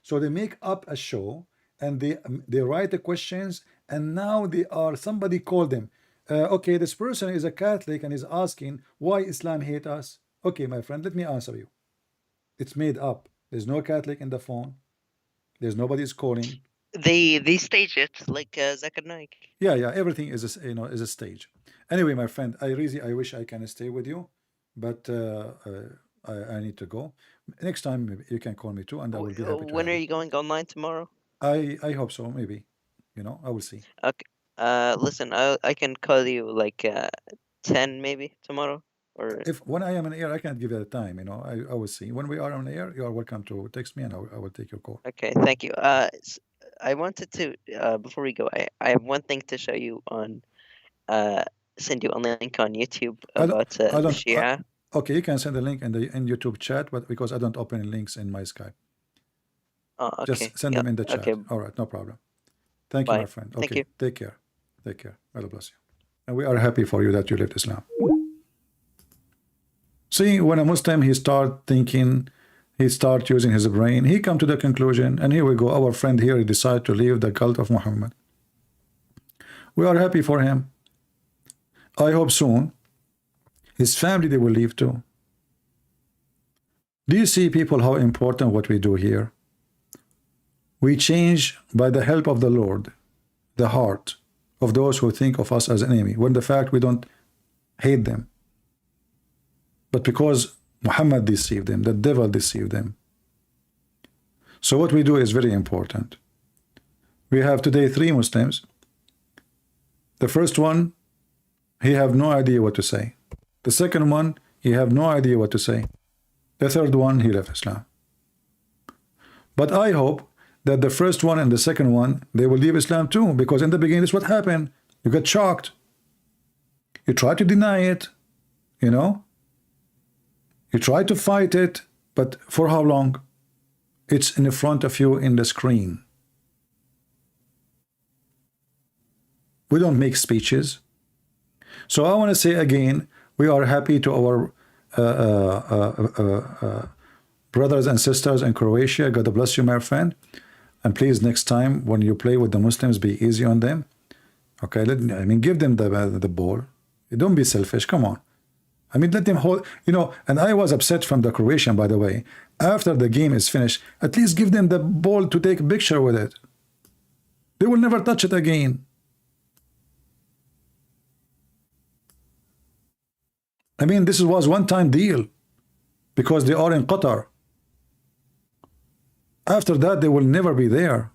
So they make up a show and they write the questions, and now they are somebody called them. Okay, this person is a Catholic and is asking why Islam hate us. Okay, my friend, let me answer you. It's made up. There's no Catholic in the phone. There's nobody's calling. They stage it like Zakir Naik. Yeah, everything is a stage. Anyway, my friend, I wish I can stay with you, but I need to go. Next time maybe you can call me too, and I will be happy to When have are you. you going online tomorrow? I hope so. Maybe, I will see. Okay. Listen, I can call you like 10 maybe tomorrow, or If when I am on air, I can't give you the time. I will see. When we are on air, you are welcome to text me, and I will take your call. okay. Thank you. I wanted to before we go, I have one thing to show you on send you a link on YouTube I don't. about I the don't. Shia. Okay, you can send the link in YouTube chat, but because I don't open links in my Skype, Oh, okay. just send Yeah. them in the chat. Okay. All right, no problem. Thank you, Bye. my friend. Thank Okay, you. take care. Take care. Allah bless you. And we are happy for you that you left Islam. See, when a Muslim he start thinking, he start using his brain, he come to the conclusion, and here we go. Our friend here he decide to leave the cult of Muhammad. We are happy for him. I hope soon his family they will leave too. Do you see, people, how important what we do here? We change by the help of the Lord the heart of those who think of us as an enemy, when the fact we don't hate them. But because Muhammad deceived them, the devil deceived them. So what we do is very important. We have today 3 Muslims. The first one, he have no idea what to say. The second one, You have no idea what to say. The third one, he left Islam. But I hope that the first one and the second one, they will leave Islam too, because in the beginning, this is what happened. You get shocked. You try to deny it, you know. You try to fight it, but for how long? It's in front of you in the screen. We don't make speeches. So I want to say again, we are happy to our brothers and sisters in Croatia. God bless you, my friend. And please, next time when you play with the Muslims, be easy on them. Okay, give them the ball. Don't be selfish. Come on. I mean, let them hold. You know, and I was upset from the Croatian, by the way. After the game is finished, at least give them the ball to take a picture with it. They will never touch it again. I mean, this was one-time deal because they are in Qatar. After that, they will never be there.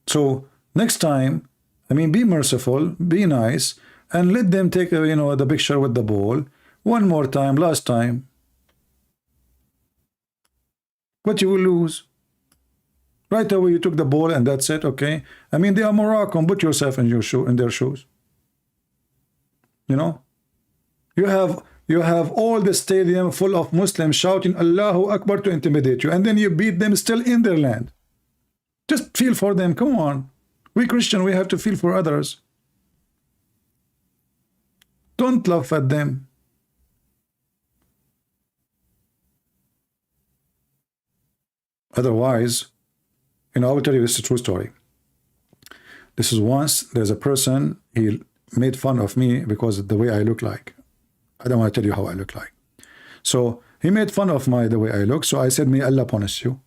So next time, I mean, be merciful, be nice, and let them take, the picture with the ball one more time, last time. But you will lose. Right away, you took the ball and that's it, okay? I mean, they are Moroccan. Put yourself in their shoes. You know, you have all the stadium full of Muslims shouting Allahu Akbar to intimidate you, and then you beat them still in their land. Just feel for them. Come on, we Christian, we have to feel for others. Don't laugh at them. Otherwise, I will tell you, this is a true story. This is once there's a person, he made fun of me because of the way I look like. I don't want to tell you how I look like. So he made fun of the way I look. So I said, may Allah punish you.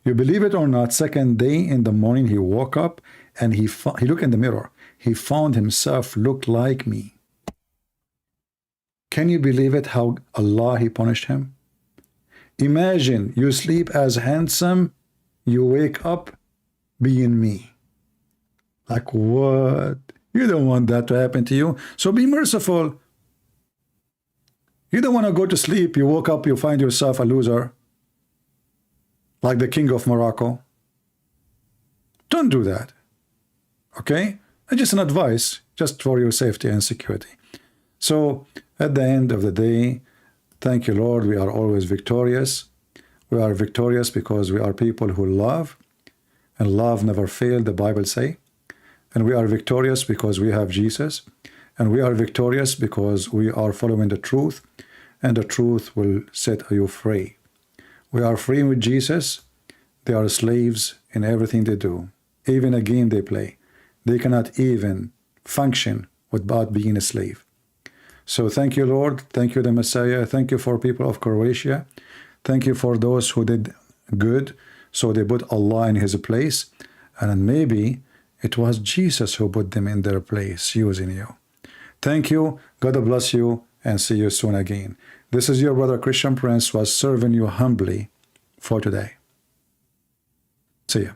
You believe it or not, second day in the morning, he woke up and he looked in the mirror. He found himself look like me. Can you believe it, how Allah, he punished him? Imagine you sleep as handsome, you wake up being me. Like what? You don't want that to happen to you. So be merciful. You don't want to go to sleep. You woke up, you find yourself a loser. Like the king of Morocco. Don't do that. Okay? And just an advice, just for your safety and security. So at the end of the day, thank you, Lord. We are always victorious. We are victorious because we are people who love. And love never fails, the Bible says. And we are victorious because we have Jesus. And we are victorious because we are following the truth. And the truth will set you free. We are free with Jesus. They are slaves in everything they do. Even a game they play. They cannot even function without being a slave. So thank you, Lord. Thank you, the Messiah. Thank you for people of Croatia. Thank you for those who did good. So they put Allah in his place. And then maybe it was Jesus who put them in their place, using you. Thank you. God bless you, and see you soon again. This is your brother Christian Prince, was serving you humbly for today. See you.